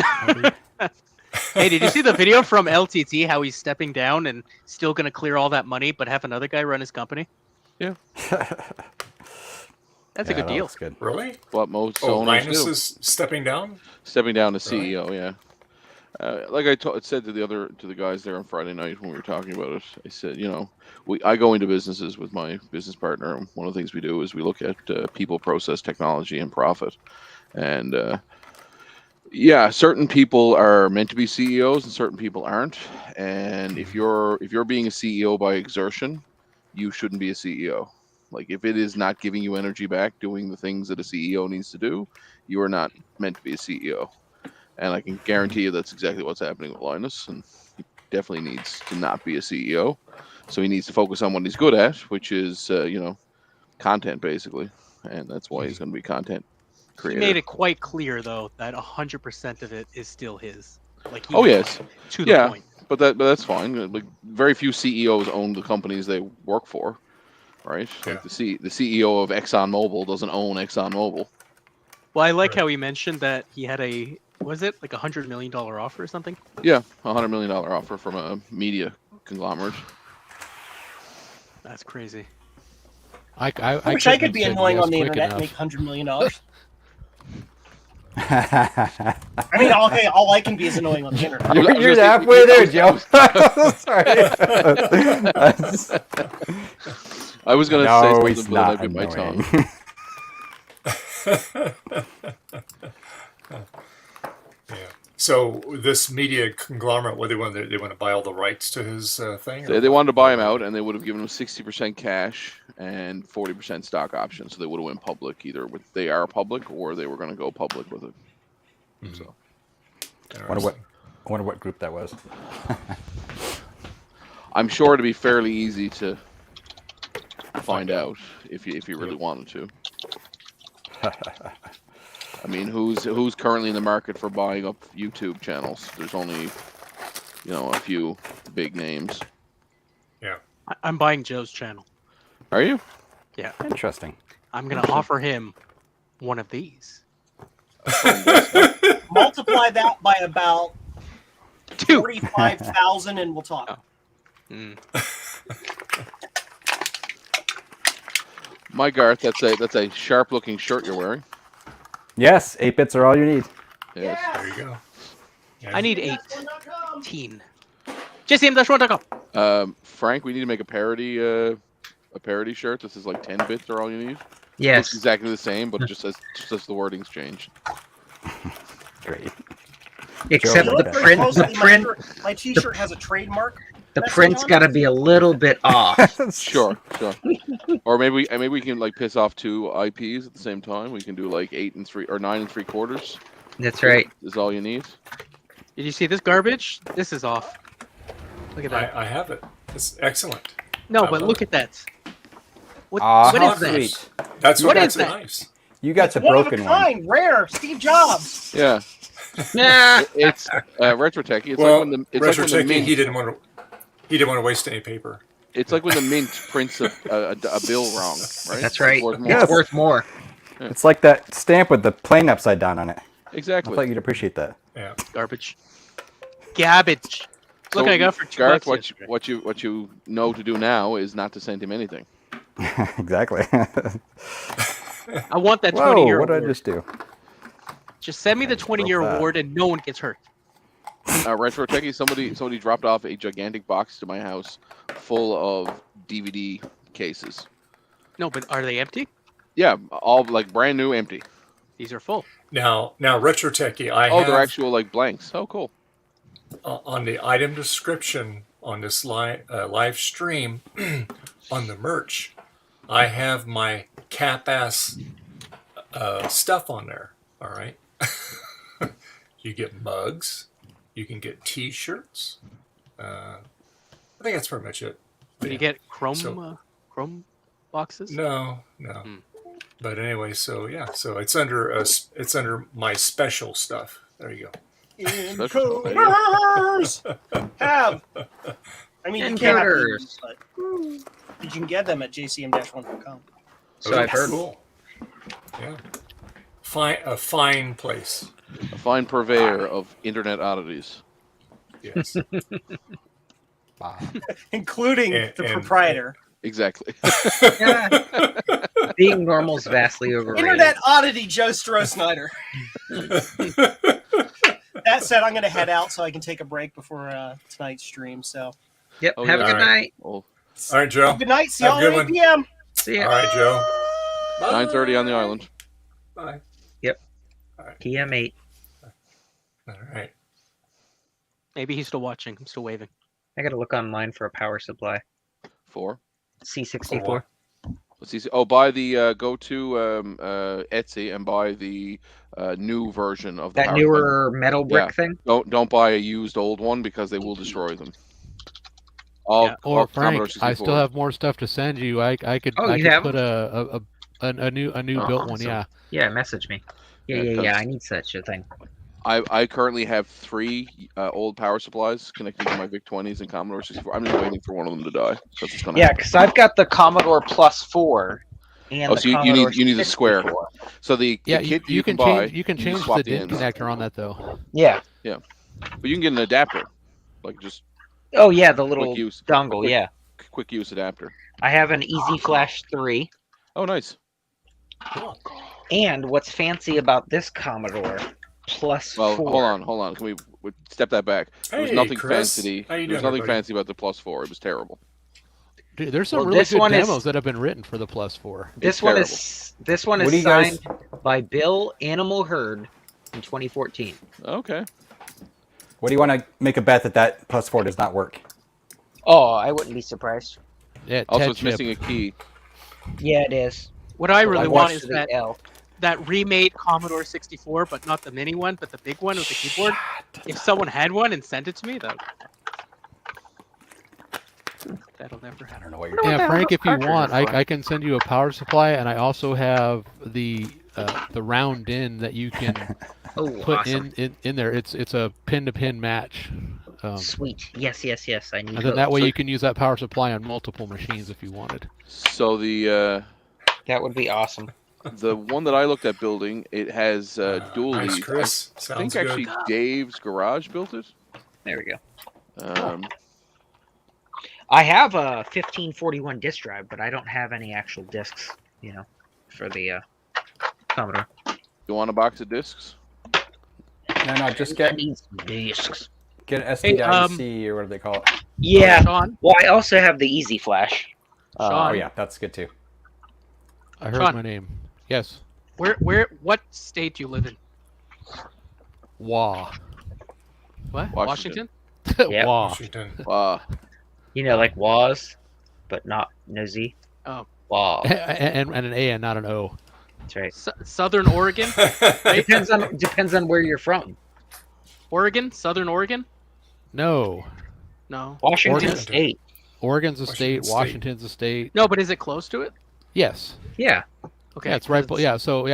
Hey, did you see the video from LTT? How he's stepping down and still going to clear all that money, but have another guy run his company? Yeah. That's a good deal. Good. Really? What most Oh, owners Linus do. is stepping down? Stepping down as CEO, yeah. Like I said to the guys there on Friday night when we were talking about it, I said, I go into businesses with my business partner, and one of the things we do is we look at people, process, technology, and profit. And certain people are meant to be CEOs, and certain people aren't. And if you're being a CEO by exertion, you shouldn't be a CEO. Like if it is not giving you energy back, doing the things that a CEO needs to do, you are not meant to be a CEO. And I can guarantee you that's exactly what's happening with Linus. And he definitely needs to not be a CEO. So he needs to focus on what he's good at, which is, content, basically. And that's why he's going to be content creator. He made it quite clear, though, that 100% of it is still his. Like, Oh, yes. To the point. But that's fine. Like, very few CEOs own the companies they work for, right? Like the CEO of ExxonMobil doesn't own ExxonMobil. Well, I like how he mentioned that he had was it like $100 million offer or something? Yeah, $100 million offer from a media conglomerate. That's crazy. I wish I could be annoying on the internet and make $100 million. I mean, okay, all I can be is annoying on the internet. You're halfway there, Joe. Sorry. I was going to say something, but I bit my tongue. So this media conglomerate, what they want to buy all the rights to his thing? They wanted to buy him out, and they would have given him 60% cash and 40% stock options. So they would have went public either they are public or they were going to go public with it. Mm-hmm. So, I wonder what group that was. I'm sure it'd be fairly easy to find out if you really wanted to. I mean, who's currently in the market for buying up YouTube channels? There's only, a few big names. Yeah. I'm buying Joe's channel. Are you? Yeah. Interesting. I'm going to offer him one of these. Multiply that by about 45,000 and we'll talk. My Garth, that's a sharp-looking shirt you're wearing. Yes, 8 bits are all you need. Yes. There you go. I need 18. JCM-1.com. Frank, we need to make a parody shirt. This is like 10 bits are all you need. Yes. Looks exactly the same, but it just says the wording's changed. Great. Except the print. My T-shirt has a trademark. The print's got to be a little bit off. Sure. Or maybe we can like piss off 2 IPs at the same time. We can do like 8 and 3 or 9 3/4. That's right. Is all you need. Did you see this garbage? This is off. Look at that. I have it. It's excellent. No, but look at that. What is that? Sweet. That's what that's is that? nice. You got the one broken of a kind, rare. Steve Jobs. Yeah. Nah. It's Retro Techie. It's Well, like when the Retro Techie, Mint, he didn't want to waste any paper. It's like when the Mint prints a bill wrong, right? That's right. Yes. It's worth more. Yeah. It's like that stamp with the plane upside down on it. Exactly. I thought you'd appreciate that. Yeah. Garbage. Garbage. Look, I got for $2. Garth, what you know to do now is not to send him anything. Exactly. I want that 20-year what award. did I just do? Just send me the 20-year award and no one gets hurt. Retro Techie, somebody dropped off a gigantic box to my house full of DVD cases. No, but are they empty? Yeah, all like brand new, empty. These are full. Now Retro Techie, they're actual like blanks. Oh, cool. On the item description on this live stream on the merch, I have my cap-ass stuff on there. All right. You get mugs. You can get T-shirts. I think that's pretty much it. Can you get chrome boxes? No. But anyway, so it's under my special stuff. There you go. Encoders have. I mean, you can't have them, but you can get them at jcm-1.com. So I've heard. Cool. Yeah. fine place. A fine purveyor of internet oddities. Yes. Including the proprietor. Exactly. Being normal is vastly overrated. Internet oddity Joe Stroh-Snyder. That said, I'm going to head out so I can take a break before tonight's stream. So. Yep. Have a good night. All right, Joe. Good night. See y'all at 8 p.m. See ya. All right, Joe. 9:30 on the island. Bye. Yep. All right. PM 8. All right. Maybe he's still watching. I'm still waving. I got to look online for a power supply. For C64. Let's see. Oh, buy the go to Etsy and buy the new version of the That power newer metal brick thing. Don't buy a used old one because they will destroy them. Or Frank, Commodore I 64. still have more stuff to send you. I could Oh, I you could have put a new built one. Yeah. Yeah, message me. Yeah. I need such a thing. I currently have 3 old power supplies connected to my VIC-20s and Commodore 64. I'm just waiting for one of them to die. It's gonna Yeah, happen. because I've got the Commodore Plus 4 and the So you Commodore need a square. 64. So the kit you can buy, change. You can change swap the DIN ends. connector on that though. Yeah. Yeah, but you can get an adapter, like just. Oh yeah, the little quick use, dongle. quick- Yeah. Quick use adapter. I have an Easy Flash 3. Oh, nice. And what's fancy about this Commodore Plus Well, 4? hold on. Can we step that back? There was Hey, nothing Chris. fancy. How you There was doing, nothing everybody? fancy about the Plus 4. It was terrible. Dude, there's some Well, really this good one is- demos that have been written for the Plus 4. This one is What do you signed guys- by Bill Animal Herd in 2014. Okay. What do you want to make a bet that Plus 4 does not work? Oh, I wouldn't be surprised. Yeah, Also, Ted it's Chip. missing a key. Yeah, it is. What I really want watched is the that L. that remade Commodore 64, but not the mini one, but the big one with the keyboard. If someone had one and sent it to me, that'll never happen. I don't know what Yeah, Frank, if you want, I can send you a power supply, and I also have the round in that you can put awesome. in there. It's a pin-to-pin match. Sweet. Yes. I need. And then that way you can use that power supply on multiple machines if you wanted. So the that would be awesome. The one that I looked at building, it has dual nice, leads. Chris. I Sounds think good. actually Dave's garage built it. There we go. Um, I have a 1541 disk drive, but I don't have any actual discs, for the Commodore. You want a box of discs? No, just get discs. Get an Hey, SDIC or what do they call it? Yeah. Sean? Well, I also have the Easy Flash. Oh Sean? yeah, that's good too. I heard Sean. my name. Yes. What state do you live in? Wah. What? Washington. Yeah. Wah. Washington. Wow. Like was, but not no Z. Oh. Wow. and an A and not an O. That's right. Southern Oregon? Right? Depends on where you're from. Oregon? Southern Oregon? No. No. Washington Oregon. State. Oregon's a state. State. Washington's a state. No, but is it close to it? Yes. Yeah. Okay. Yeah, it's right. Yeah. So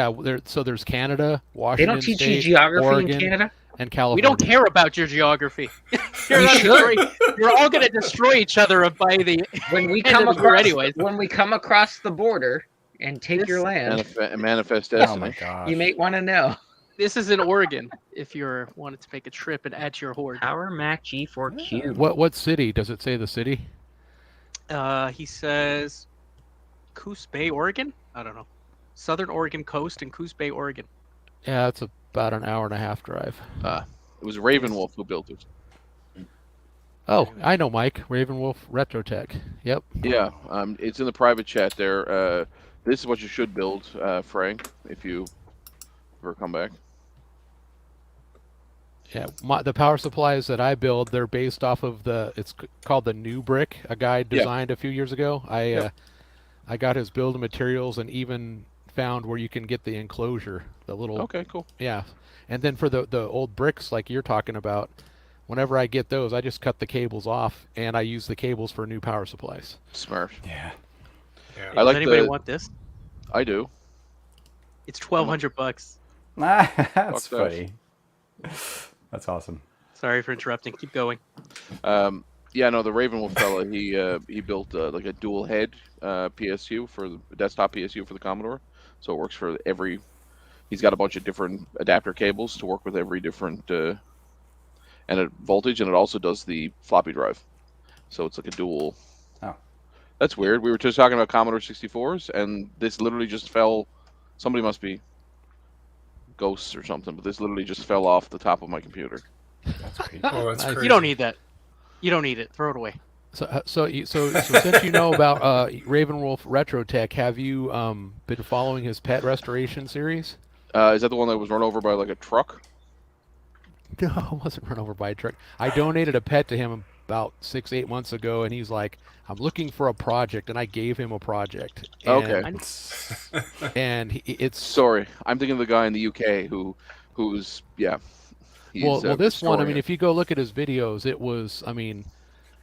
there's Canada, They Washington don't teach State, you geography Oregon, in Canada. and We California. don't care about your geography. You should. You're all going to destroy each other by the When we end come of the year across, anyways. when we come across the border and take your land, Manifest Oh Destiny. my gosh. you may want to know. This is in Oregon. If you're wanted to make a trip and add to your horde. Power Mac G4 Cube. What city does it say? The city? He says Coos Bay, Oregon. I don't know. Southern Oregon coast and Coos Bay, Oregon. Yeah, it's about an hour and a half drive. It was Ravenwolf who built it. Oh, I know Mike. Ravenwolf Retrotech. Yep. Yeah, it's in the private chat there. This is what you should build, Frank, if you ever come back. Yeah, the power supplies that I build, they're based off of it's called the New Brick, a guy designed a few years ago. I got his build materials and even found where you can get the enclosure, the little. Okay, cool. Yeah, and then for the old bricks like you're talking about, whenever I get those, I just cut the cables off and I use the cables for new power supplies. Smart. Yeah. I like Does anybody want this? I do. It's $1,200. That's Fuck that. funny. That's awesome. Sorry for interrupting. Keep going. Yeah, no, the Ravenwolf fella, he built like a dual head PSU for the desktop PSU for the Commodore, so it works for every He's got a bunch of different adapter cables to work with every different and a voltage, and it also does the floppy drive. So it's like a dual. Oh, that's weird. We were just talking about Commodore 64s, and this literally just fell. Somebody must be ghosts or something, but this literally just fell off the top of my computer. That's crazy. Oh, that's crazy. You don't need that. You don't need it. Throw it away. So since you know about Ravenwolf Retro Tech, have you been following his pet restoration series? Is that the one that was run over by like a truck? No, I wasn't run over by a truck. I donated a pet to him about 6-8 months ago, and he's like, "I'm looking for a project," and I gave him a project. And, Okay. And it's sorry, I'm thinking of the guy in the UK who's yeah. Well, this one, I mean, if you go look at his videos, it was, I mean,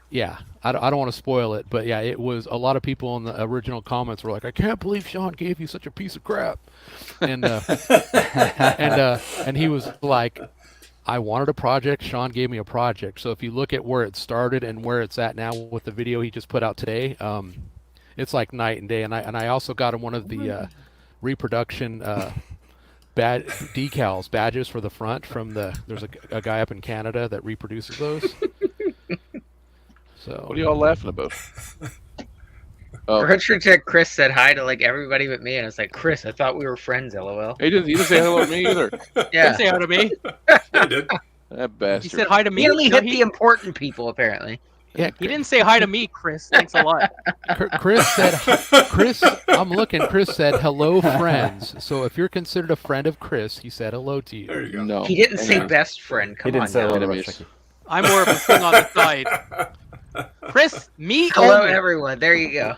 yeah, I don't want to spoil it, but yeah, it was a lot of people in the original comments were like, "I can't believe Sean gave you such a piece of crap," and and he was like, "I wanted a project. Sean gave me a project." So if you look at where it started and where it's at now with the video he just put out today, it's like night and day. And I also got him one of the reproduction badges for the front from there's a guy up in Canada that reproduces those. So what are you all laughing about? Retro Tech Chris said hi to like everybody but me, and I was like, Chris, I thought we were friends, LOL. He didn't say hello to me either. Yeah. He didn't say hi to me. I did. That bastard. He said hi to me. He only hit the important people, apparently. Yeah, he didn't say hi to me, Chris. Thanks a lot. Chris said, I'm looking. Chris said, "Hello, friends." So if you're considered a friend of Chris, he said hello to you. There you go. No, He didn't say best friend. Come He didn't on say now. hello to Chucky. I'm more of a thing on the side. Chris, me. Hello, only. everyone. There you go.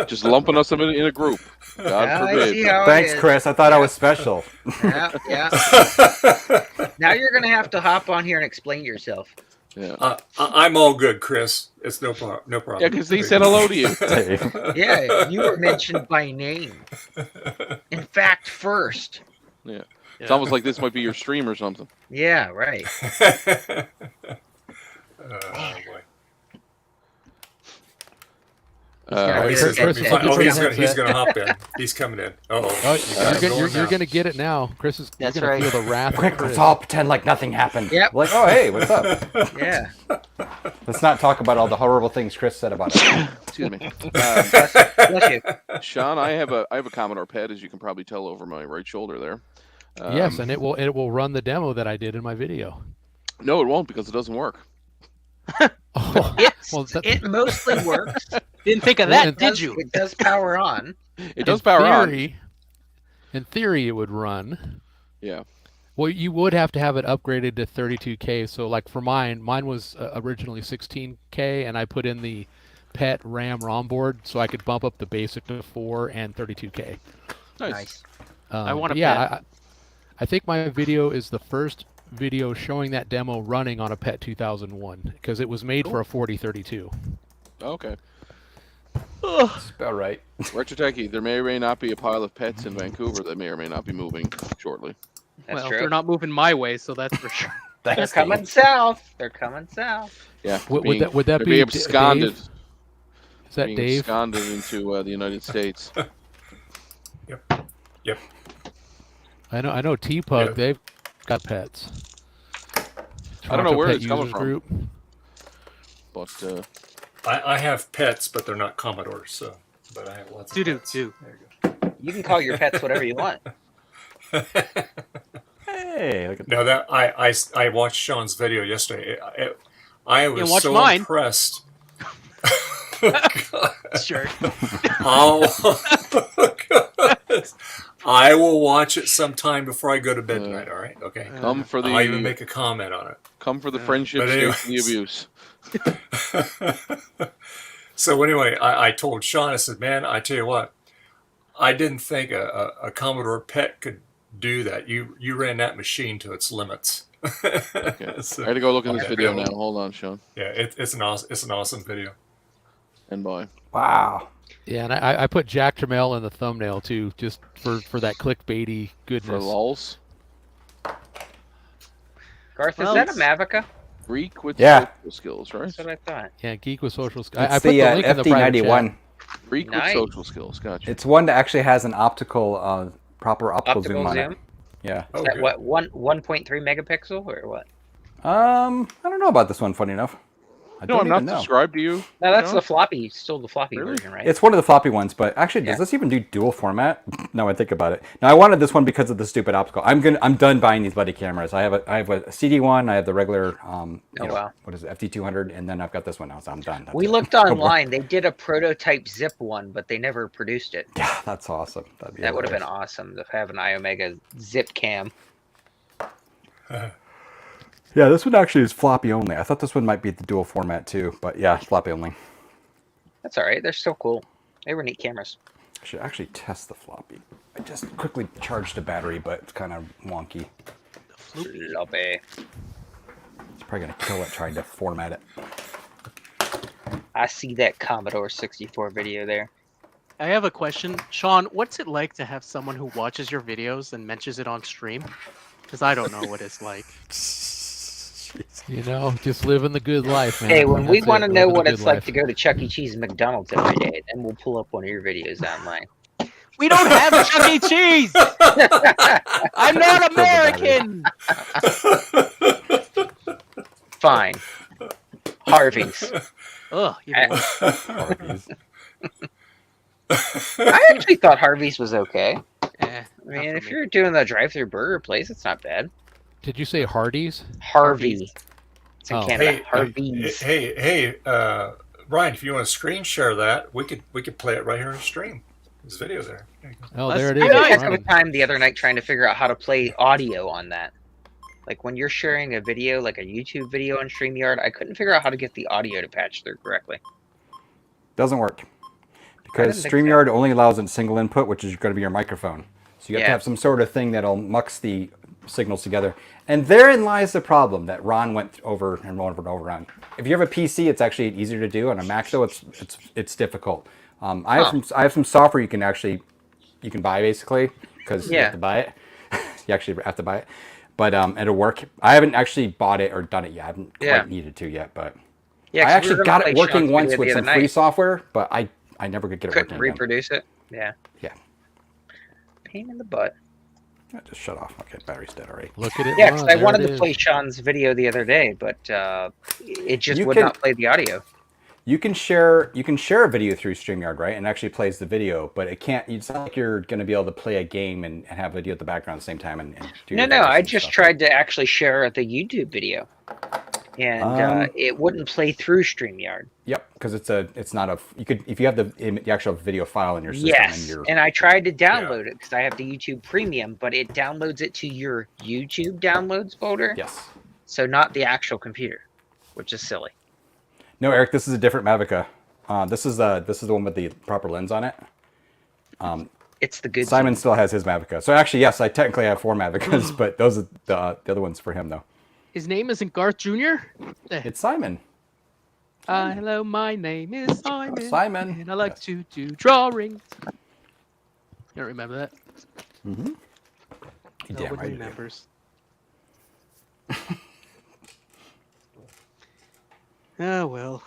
Just lumping us in a group. God I forbid. see how it Thanks, is. Chris. I thought I was special. Yeah, yeah. Now you're gonna have to hop on here and explain yourself. Yeah. I'm all good, Chris. It's no problem. No problem. Yeah, because he said hello to you. Yeah, you were mentioned by name. In fact, first. Yeah. It's almost like this might be your stream or something. Yeah, right. Oh boy. He's gonna hop in. He's coming in. You're gonna get it now. Chris is. That's gonna right. Feel the wrath. Quick, let's all pretend like nothing happened. Yep. Like, oh hey, what's up? Yeah. Let's not talk about all the horrible things Chris said about it. Excuse me. Bless you. Sean, I have a Commodore pad, as you can probably tell over my right shoulder there. Yes, and it will run the demo that I did in my video. No, it won't because it doesn't work. It mostly works. Didn't think of that, did you? It does power on. It does power on. In theory, it would run. Yeah. Well, you would have to have it upgraded to 32K. So, like for mine was originally 16K, and I put in the PET RAM ROM board so I could bump up the basic to 4 and 32K. Nice. I want a PET. I think my video is the first video showing that demo running on a PET 2001 because it was made for a 4032. Okay. That's about right. Retro-Techie, there may or may not be a pile of pets in Vancouver that may or may not be moving shortly. That's well, true. they're not moving my way, so that's for sure. They're coming south. They're coming south. Yeah. Would that be absconded? Dave? Is that being Dave? Absconded into the United States. Yep. I know T-Pug. They've got pets. I don't know where Pet it's coming Users from. Group. But I have pets, but they're not Commodores. So, but I have lots of pets. There you go. You can call your pets whatever you want. Hey, look at No, that I watched Sean's video yesterday. I was watch so mine. impressed. Sure. I will watch it sometime before I go to bed tonight. All right, okay. Come for the. I'll even make a comment on it. Come for the friendship, But stay for the abuse. So anyway, I told Sean. I said, "Man, I tell you what, I didn't think a Commodore PET could do that. You ran that machine to its limits." Okay. So, I got to go look at this video now. Hold on, Sean. Yeah, it's an awesome video. And bye. Wow. Yeah, and I put Jack Tramiel in the thumbnail too, just for that clickbaity goodness. For lols. Garth, is that a Mavica? Greek with Yeah. social skills, right? That's what I thought. Yeah, geek with social skills. It's I put the link in the private FD91. chat. Freak with social skills. Gotcha. It's one that actually has an optical, proper optical zoom on it. Yeah. Is that what 1.3 megapixel or what? I don't know about this one. Funny enough, I don't I'm not even know. subscribed to you. No, that's the floppy. Still the floppy version, right? It's one of the floppy ones, but actually, does this even do dual format? Now I think about it. Now I wanted this one because of the stupid optical. I'm done buying these bloody cameras. I have a CD one. I have the regular, wow. what is it, FT200, and then I've got this one now, so I'm done. We looked online. They did a prototype zip one, but they never produced it. Yeah, that's awesome. That would have been awesome to have an iOmega zip cam. Yeah, this one actually is floppy only. I thought this one might be the dual format too, but yeah, floppy only. That's all right. They're still cool. They were neat cameras. I should actually test the floppy. I just quickly charged the battery, but it's kind of wonky. Floppy. It's probably gonna kill it trying to format it. I see that Commodore 64 video there. I have a question. Sean, what's it like to have someone who watches your videos and mentions it on stream? Because I don't know what it's like. You know, just living the good life, man. Hey, when we That's want to it, know living the what good it's like life. to go to Chuck E. Cheese and McDonald's every day, then we'll pull up one of your videos online. We don't have a Chuck E. Cheese! I'm not American! Fine. Harvey's. Ugh, Harvey's. I actually thought Harvey's was okay. I mean, if you're doing the drive-through burger place, it's not bad. Did you say Hardee's? Harvey. It's in Oh. Canada. Harvey's. Hey, Ryan, if you want to screen share that, we could play it right here on stream. There's video there. Oh, there it is. I had a heck of a Running. time the other night trying to figure out how to play audio on that. Like when you're sharing a video, like a YouTube video on StreamYard, I couldn't figure out how to get the audio to patch through correctly. Doesn't work. Because didn't think StreamYard only allows a single input, which is going to be your microphone. So you have to Yeah. have some sort of thing that'll mux the signals together. And therein lies the problem that Ron went over and over and over on. If you have a PC, it's actually easier to do. On a Mac, though, it's difficult. I have some software you can buy basically because you have to buy it. You actually have to buy it, but it'll work. I haven't actually bought it or done it yet. I haven't quite needed to yet, but Yeah, 'cause I we actually were gonna got play it working Sean's once video with the some other free night. software, but I never could get it Couldn't working again. reproduce it. Yeah. Yeah. Pain in the butt. Just shut off. Okay, battery's dead already. Look at it. Yeah, because I there wanted it to is. play Sean's video the other day, but it just You would can- not play the audio. You can share a video through StreamYard, right? And it actually plays the video, but it can't. It's not like you're going to be able to play a game and have video at the background at the same time and do No, your no, videos I and just stuff. tried to actually share the YouTube video, and it wouldn't play through StreamYard. Yep, because it's not a. You could if you have the actual video file in your system. Yes, and you're, and I tried to download it because I have the YouTube Premium, but it downloads it to your YouTube downloads folder. Yes. So not the actual computer, which is silly. No, Eric, this is a different Mavica. This is the one with the proper lens on it. It's the good. Simon team. still has his Mavica. So actually, yes, I technically have 4 Mavicas, but those are the other ones for him though. His name isn't Garth Jr.? It's Simon. Hello, my name is Simon. Simon. And I like to do drawings. You don't remember that? Mm-hmm. You damn Nobody right you do. remembers. Oh, well.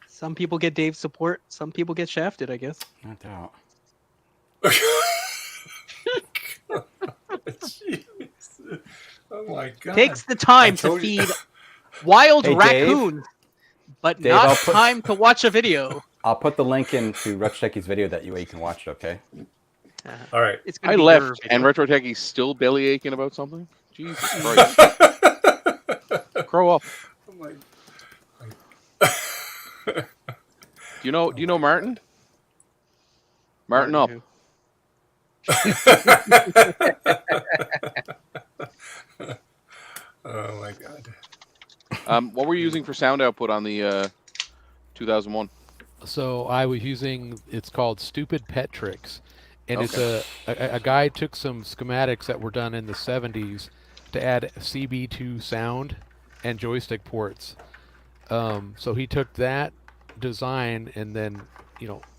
Some people get Dave's support. Some people get shafted, I guess. No doubt. Jeez. Oh my god. Takes the time I to told you- feed wild Hey, Dave. raccoons, but Dave, not I'll put- time to watch a video. I'll put the link into Retro-Techie's video that you can watch it, okay? All right. It's I left, and Retro Techie's still belly aching about something. Jesus Christ! Grow up. Oh my. Do you know Martin? Martin up. Oh my god. What were you using for sound output on the 2001? So I was using, it's called Stupid Pet Tricks, and it's a guy took some schematics that were done in the 70s to add CB2 sound and joystick ports. So he took that design and then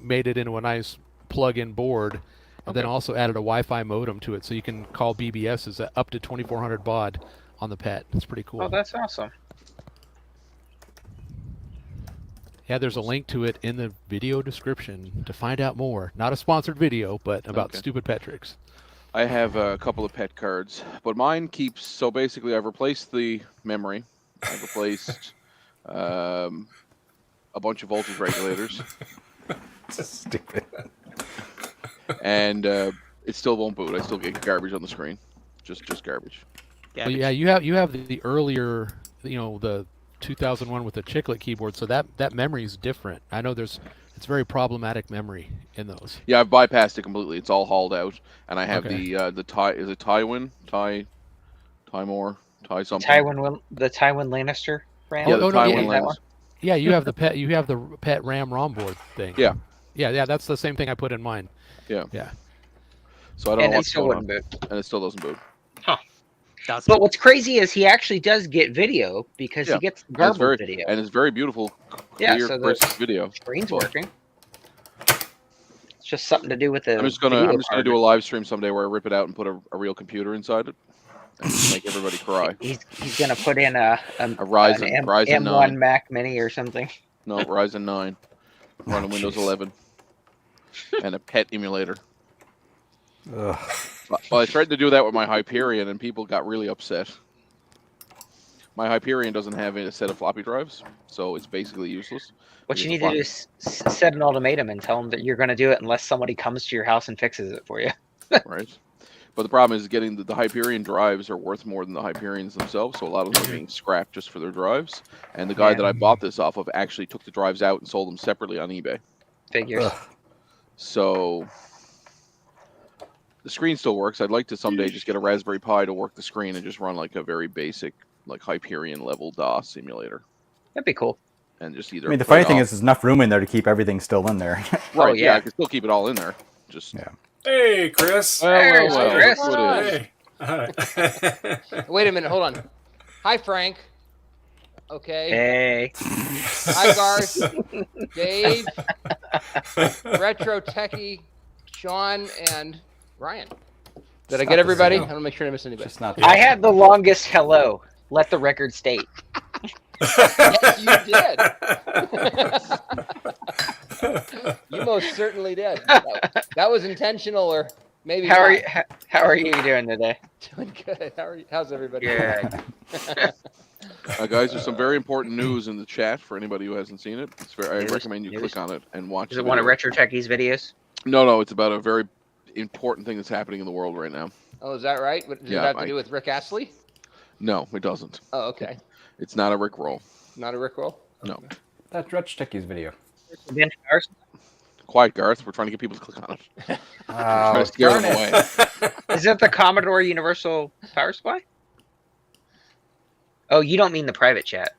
made it into a nice plug-in board, and then also added a Wi-Fi modem to it, so you can call BBSs at up to 2400 baud on the pet. It's pretty cool. Oh, that's awesome. Yeah, there's a link to it in the video description to find out more. Not a sponsored video, but about stupid pet tricks. I have a couple of pet cards, but mine keeps. So basically, I've replaced the memory. I've replaced a bunch of voltage regulators. Stupid. And it still won't boot. I still get garbage on the screen. Just garbage. Well, yeah, you have the earlier, the 2001 with the chiclet keyboard, so that memory is different. I know it's very problematic memory in those. Yeah, I've bypassed it completely. It's all hauled out, and I have the Ty. Is it Tywin? Tymor? Ty something. The Tywin Lannister brand. Yeah, the Tywin Lannister. Yeah, you have the pet. You have the pet RAM ROM board thing. Yeah. Yeah. That's the same thing I put in mine. Yeah. Yeah. So I don't know what's going on. And it still doesn't boot. Huh. But what's crazy is he actually does get video because he gets garbled video. And it's very beautiful, Yeah, clear, so crisp video. Screen's working. It's just something to do with the. I'm just gonna do a live stream someday where I rip it out and put a real computer inside it, and just make everybody cry. He's gonna put in a Ryzen M1 9 Mac Mini or something. No, Ryzen 9, running Windows 11, and a pet emulator. Ugh. Well, I tried to do that with my Hyperion, and people got really upset. My Hyperion doesn't have a set of floppy drives, so it's basically useless. What you need to do is set an ultimatum and tell them that you're going to do it unless somebody comes to your house and fixes it for you. Right. But the problem is getting the Hyperion drives are worth more than the Hyperions themselves, so a lot of them are being scrapped just for their drives. And the guy that I bought this off of actually took the drives out and sold them separately on eBay. Figures. Ugh. So the screen still works. I'd like to someday just get a Raspberry Pi to work the screen and just run like a very basic, like Hyperion level DOS simulator. That'd be cool. And just either. I mean, the funny thing is, there's enough room in there to keep everything still in there. Right? Yeah, I can still keep it all in there. Just Hey, Chris. Chris. Wait a minute. Hold on. Hi, Frank. Okay. Hey. Hi, Garth. Dave. Retro Techie. Sean and Ryan. Did I get everybody? I want to make sure I didn't miss anybody. I had the longest hello. Let the record state. Yes, you did. You most certainly did. That was intentional, or maybe. How are you doing today? Doing good. How's everybody? Good. Guys, there's some very important news in the chat for anybody who hasn't seen it. I recommend you click on it and watch. Is it one of Retro Techie's videos? No, it's about a very important thing that's happening in the world right now. Oh, is that right? Does it have to do with Rick Astley? No, it doesn't. Oh, okay. It's not a Rick roll. Not a Rick roll? No. That's Retro Techie's video. Quiet, Garth. We're trying to get people to click on it. Oh, trying to scare them away. Is it the Commodore Universal Power Supply? Oh, you don't mean the private chat.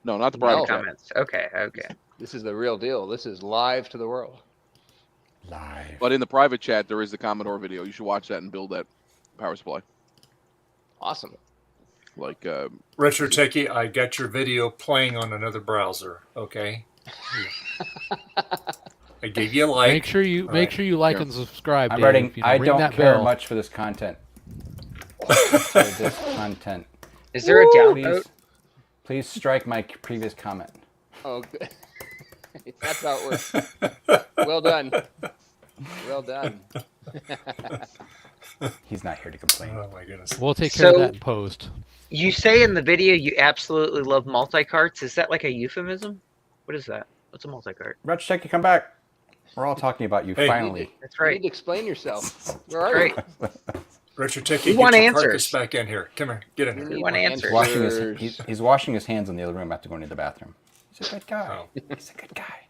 No, not the private chat. Comments. Okay. This is the real deal. This is live to the world. Live. But in the private chat, there is the Commodore video. You should watch that and build that power supply. Awesome. Like Retro Techie, I got your video playing on another browser. Okay. I gave you a like. Make sure you like and subscribe. I'm Dave, writing. I ring don't that care bell. much for this content. For this content. Is there a download? Please strike my previous comment. Oh, good. That's how it works. Well done. Well done. He's not here to complain. Oh my goodness. We'll take care of that in post. You say in the video you absolutely love multi-carts. Is that like a euphemism? What is that? What's a multi-cart? Retro Techie, come back. We're all talking about you finally. That's right. You need to explain yourself. Where are you? Retro Techie, We get want your answers. carcass back in here. Come here. Get in here. We want answers. He's washing his hands in the other room after going to the bathroom. He's a good guy. He's a good guy.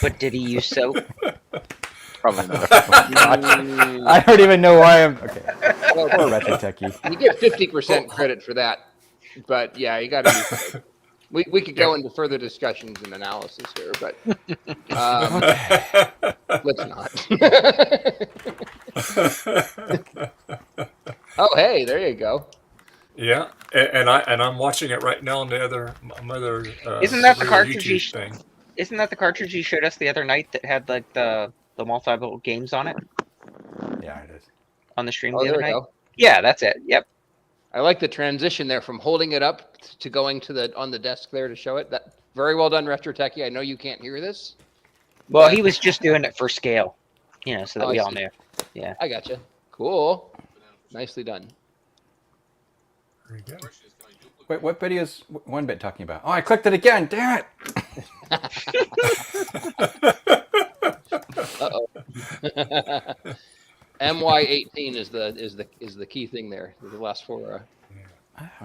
But did he use soap? Probably not. I don't even know why I'm. Okay. Poor Retro Techie. You get 50% credit for that. But yeah, you got to. We could go into further discussions and analysis here, but let's not. Oh, hey, there you go. Yeah, and I'm watching it right now on the other Isn't that the other cartridge? YouTube thing? Isn't that the cartridge you showed us the other night that had like the multiple games on it? Yeah, it is. On the stream Oh, the other there we night. go. Yeah, that's it. Yep. I like the transition there from holding it up to going to on the desk there to show it. Very well done, Retro Techie. I know you can't hear this. Well, he was just doing it for scale, so that Oh, we I all see. knew. Yeah. I gotcha. Cool. Nicely done. Very good. Wait, what video is 1-bit talking about? Oh, I clicked it again. Damn it! Uh-oh. MY18 is the key thing there. The last 4.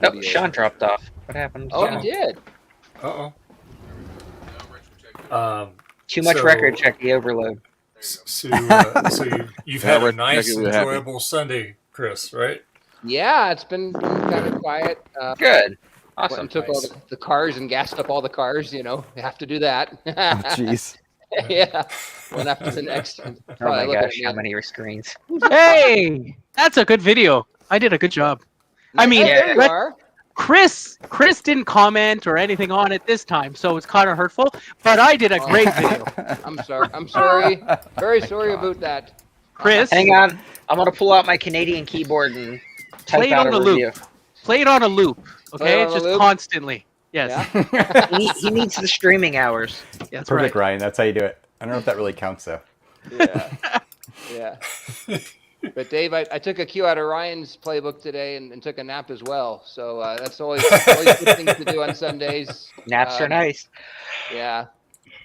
Oh, Sean dropped off. What happened? Oh, Sean? he did. Too much record checky overload. So you've had a nice, enjoyable Sunday, Chris, right? Yeah, it's been kind of quiet. Good. Went and took all the cars and gassed up all the cars. You have to do that. Jeez. Yeah. One after the next. Oh my gosh, how many are screens? Hey, that's a good video. I did a good job. I mean, there you are. Chris didn't comment or anything on it this time, so it's kind of hurtful. But I did a great video. I'm sorry. I'm sorry. Very sorry about that. Chris, hang on. I'm gonna pull out my Canadian keyboard and play type it out on a a review. loop. Play it on a loop. Play it Okay, on a just loop? constantly. Yes. he needs the streaming hours. That's Perfect, right. Ryan. That's how you do it. I don't know if that really counts though. Yeah. But Dave, I took a cue out of Ryan's playbook today and took a nap as well. So that's always good things to do on Sundays. Naps are nice. Yeah.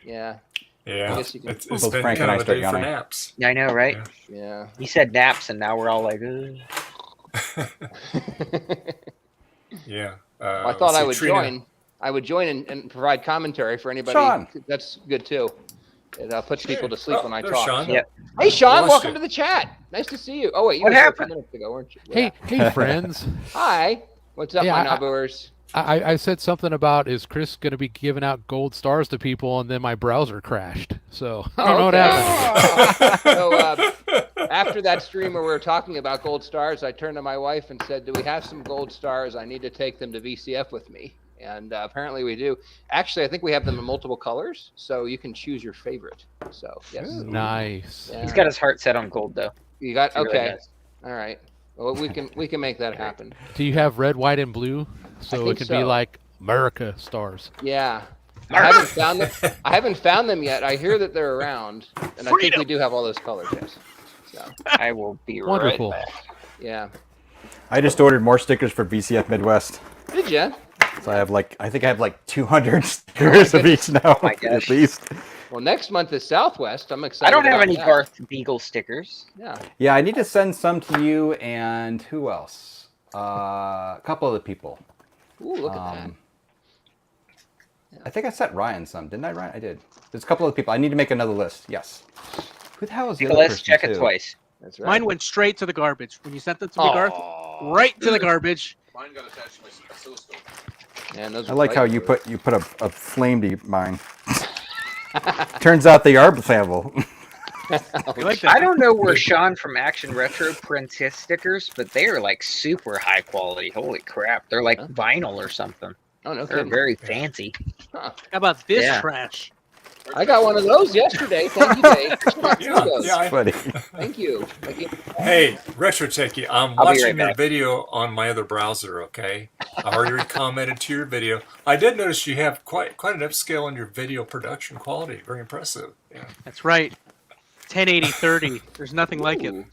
Yeah. Yeah. I guess you can- It's been kind of a day for naps. I know, right? Yeah. You said naps, and now we're all like, ugh. Yeah. I thought I would join. I would join and provide commentary for anybody. Sean. That's good too. It puts people to sleep when I there's talk. Sean. So. Yep. Hey, Sean, Lost welcome you. to the chat. Nice to see you. Oh wait, you What were here a happened? few minutes ago, weren't you? Hey, friends. Hi. What's up, Yeah, my Nabuers? I said something about, is Chris going to be giving out gold stars to people, and then my browser crashed. So I don't know what happened. So after that stream where we were talking about gold stars, I turned to my wife and said, "Do we have some gold stars? I need to take them to VCF with me." And apparently we do. Actually, I think we have them in multiple colors, so you can choose your favorite. So yes, Nice. Yeah. He's got his heart set on gold, though. You got He really okay. does. All right. Well, we can make that happen. Do you have red, white, and blue? So think it can be so. like America stars. Yeah. I haven't found them. I haven't found them yet. I hear that they're around, and I think we do have all those colors. Yes. So I will be Wonderful. right back. yeah. I just ordered more stickers for VCF Midwest. Did you? So I think I have like 200 stickers of each now, my at gosh. least. Well, next month is Southwest. I'm excited. I don't have about any that. Garth Beagle stickers. Yeah. Yeah, I need to send some to you and who else? A couple other people. Ooh, look at that. I think I sent Ryan some, didn't I, Ryan? I did. There's a couple other people. I need to make another list. Yes. Who the hell is the other Let's person, check it too? twice. That's right. Mine went straight to the garbage. When you sent it to me, Garth, right to the garbage. Mine got attached to my oscilloscope. Man, those I are like how light you blue. put a flame to mine. Turns out they are flammable. You like that? I don't know where Sean from Action Retro prints his stickers, but they are like super high quality. Holy crap. They're like vinyl or something. Oh, no They're kidding. very fancy. Huh. How about this Yeah. trash? I got one of those yesterday. Thank you, Dave. Funny. Thank you. Thank you. Hey, Retro Techie, I'm I'll be watching right your back. video on my other browser, okay? I already commented to your video. I did notice you have quite an upscale in your video production quality. Very impressive. Yeah. That's right. 1080-30. There's nothing like it. Ooh,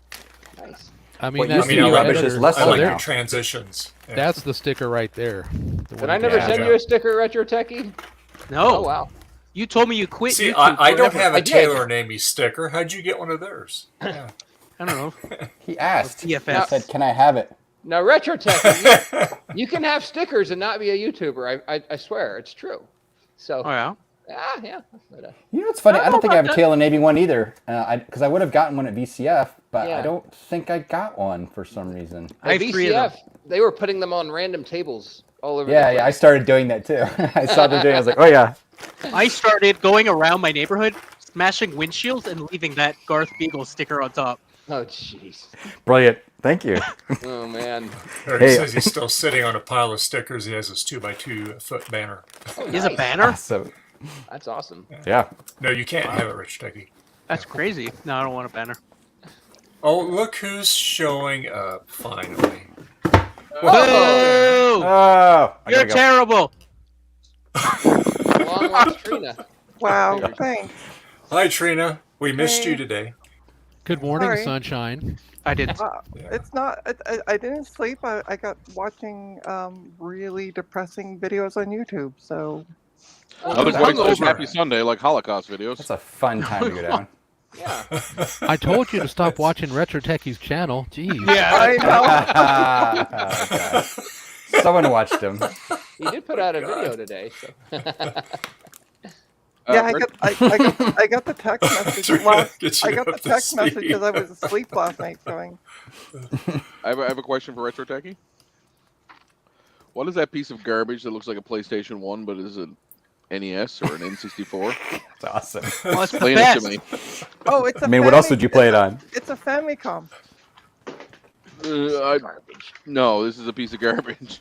nice. I mean, What that's used to the be rubbish editor. is less I so like now. your transitions. Yeah. That's the sticker right there. The Did one I you never got. send you a sticker, Retro Techie? No. Oh, wow. You told me you quit See, YouTube I don't forever. have a I did. Taylor Namey sticker. How'd you get one of theirs? Yeah. I don't know. He asked. He TFS. said, "Can I have it?" Now, Retro Techie, you can have stickers and not be a YouTuber. I swear, it's true. So, Oh, yeah? yeah. But, You know what's funny? I I don't don't think know I have a about Taylor Navy one either, because I would have gotten one at VCF, but Yeah. I don't think I got one for some reason. I at have 3 of them. VCF, they were putting them on random tables all over. Yeah, the yeah, I place. started doing that too. I saw them doing it. I was like, oh yeah. I started going around my neighborhood, smashing windshields, and leaving that Garth Beagle sticker on top. Oh, jeez. Brilliant. Thank you. Oh, man. He Hey. says he's still sitting on a pile of stickers. He has his 2x2 foot banner. Oh, He has a nice. banner? So, That's awesome. yeah. No, you can't have it, Rich Techie. That's crazy. No, I don't want a banner. Oh, look who's showing up finally. Whoa! Oh, I You're gotta go. terrible. Long lost Trina. Wow, thanks. Hi, Trina. We missed Hey. you today. Good morning, Sorry. sunshine. I didn't. It's not. I didn't sleep. I got watching really depressing videos on YouTube. So. Another quite such happy Sunday, like Holocaust videos. That's a fun time to go down. Yeah. I told you to stop watching Retro Techie's channel. Jeez. I know. Someone watched him. He did put out a video today. So. Yeah, I got the text message. Well, I got the text message because I was asleep last night. Going. I have a question for Retro Techie. What is that piece of garbage that looks like a PlayStation 1 but is an NES or an N64? That's awesome. Well, it's Explain it to me. Oh, it's. I mean, what else would you play it on? It's a Famicom. No, this is a piece of garbage.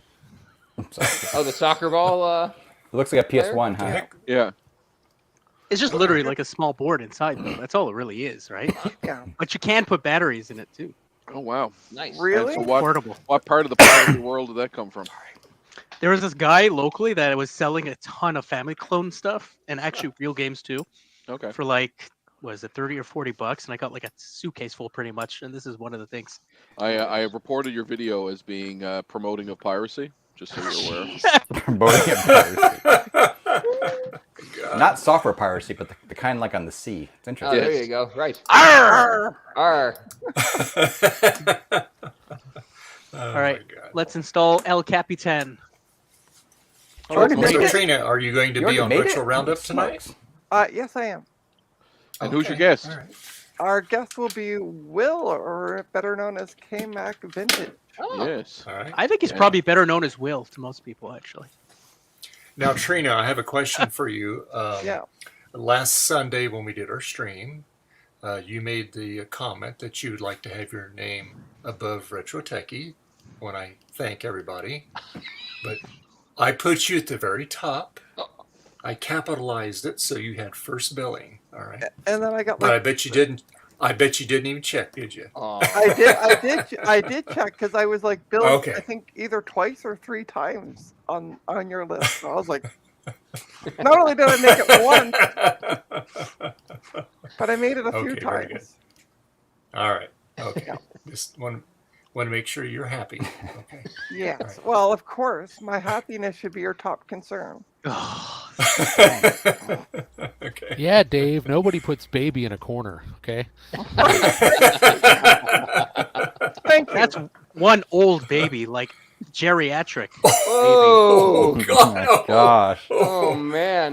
Oh, the soccer ball. It looks like a PS1, huh? Yeah. It's just literally like a small board inside, though. That's all it really is, right? Yeah. But you can put batteries in it too. Oh wow. Nice. Really? So what, Portable. what part of the pirate world did that come from? There was this guy locally that was selling a ton of family clone stuff and actually real games too. Okay. For like, was it 30 or 40 bucks? And I got like a suitcase full pretty much. And this is one of the things. I reported your video as being promoting of piracy, just so you're aware. Promoting of piracy. Not software piracy, but the kind like on the sea. It's Oh, interesting. there you go. Right. Arr! Arr. All right, let's install El Capitan. So, Trina, are you going to You be already on made Retro it? Roundup Smokes. tonight? Yes, I am. And who's your guest? All right. Our guest will be Will, or better known as K-Mac Vintage. Oh. Yes. All right. I think he's probably better known as Will to most people, actually. Now, Trina, I have a question for you. Yeah. Last Sunday when we did our stream, you made the comment that you would like to have your name above Retro Techie when I thank everybody. But I put you at the very top. I capitalized it so you had first billing. All right. And then I got. But I bet you didn't. I bet you didn't even check, did you? I did check because I was like billed. Okay. I think either twice or three times on your list. So I was like, not only did I make it once, but I made it a few Okay, very times. All right. Okay. Just want to make sure you're happy. Okay. Yes. All right. Well, of course, my happiness should be your top concern. Okay. Yeah, Dave. Nobody puts baby in a corner. Okay. Thank you. That's one old baby, like geriatric. Oh, baby. God. Oh my gosh. Oh man.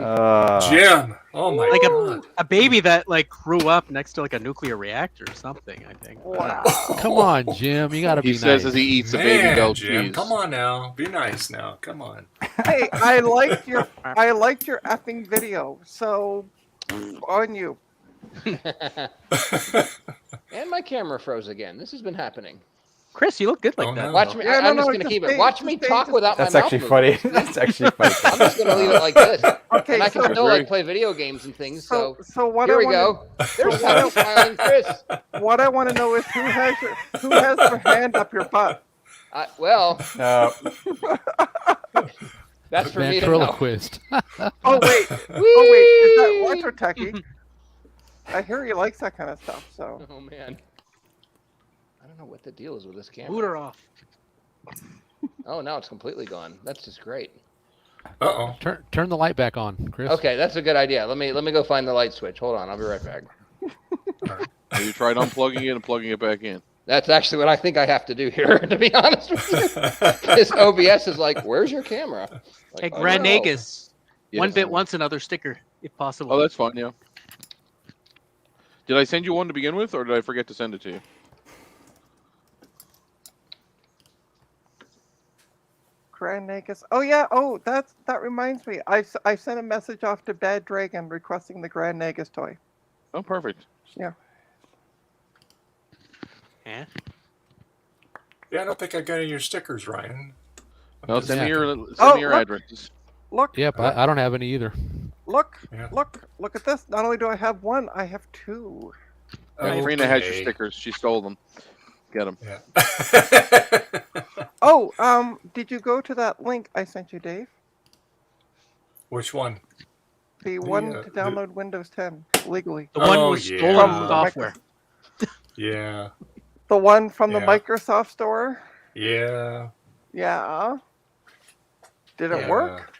Jim. Oh my Like God. a baby that like grew up next to like a nuclear reactor or something, I think. Wow. Come on, Jim. You got to be He says nice. as he eats a Man, baby goat Jim, cheese. come on now. Be nice now. Come on. Hey, I liked your effing video. So on you. And my camera froze again. This has been happening. Chris, you look good like Oh, that. no. Watch me. Yeah, I'm no, just no, going to just keep it. stay- Watch me just talk stay- without That's my mouth actually moving. funny. That's actually funny. I'm just going to leave it like this. Okay, And I can so- still like play video games and things. So, So what here I we wanna- go. There's happy smiling Chris. What I want to know is who has their hand up your butt. Well, No. that's for me to know. Ventriloquist. Oh wait, is that Retro Techie? I hear he likes that kind of stuff. So Oh man. I don't know what the deal is with this camera. Boot her off. Oh, now it's completely gone. That's just great. Uh-oh. Turn the light back on, Chris. Okay, that's a good idea. Let me go find the light switch. Hold on, I'll be right back. Have you tried unplugging it and plugging it back in? That's actually what I think I have to do here, to be honest with you. This OBS is like, where's your camera? Hey, Like, Grand oh, no. Nagus. One Yes. bit once, another sticker, if possible. Oh, that's fine, yeah. Did I send you one to begin with, or did I forget to send it to you? Grand Nagus. Oh yeah. Oh, that reminds me. I sent a message off to Bad Dragon requesting the Grand Nagus toy. Oh, perfect. Yeah. Yeah. Yeah, I don't think I got any of your stickers, Ryan. No, send me Yeah. your, Oh, your look. addresses. Look. Yep, I don't have any either. Look. Yeah. Look at this. Not only do I have one, I have two. Karina has your Okay. stickers. She stole them. Get them. Yeah. Oh, did you go to that link I sent you, Dave? Which one? The one to download Windows 10 legally. The one with stolen software. Yeah. The one from the Microsoft store. Yeah. Yeah. Did it work?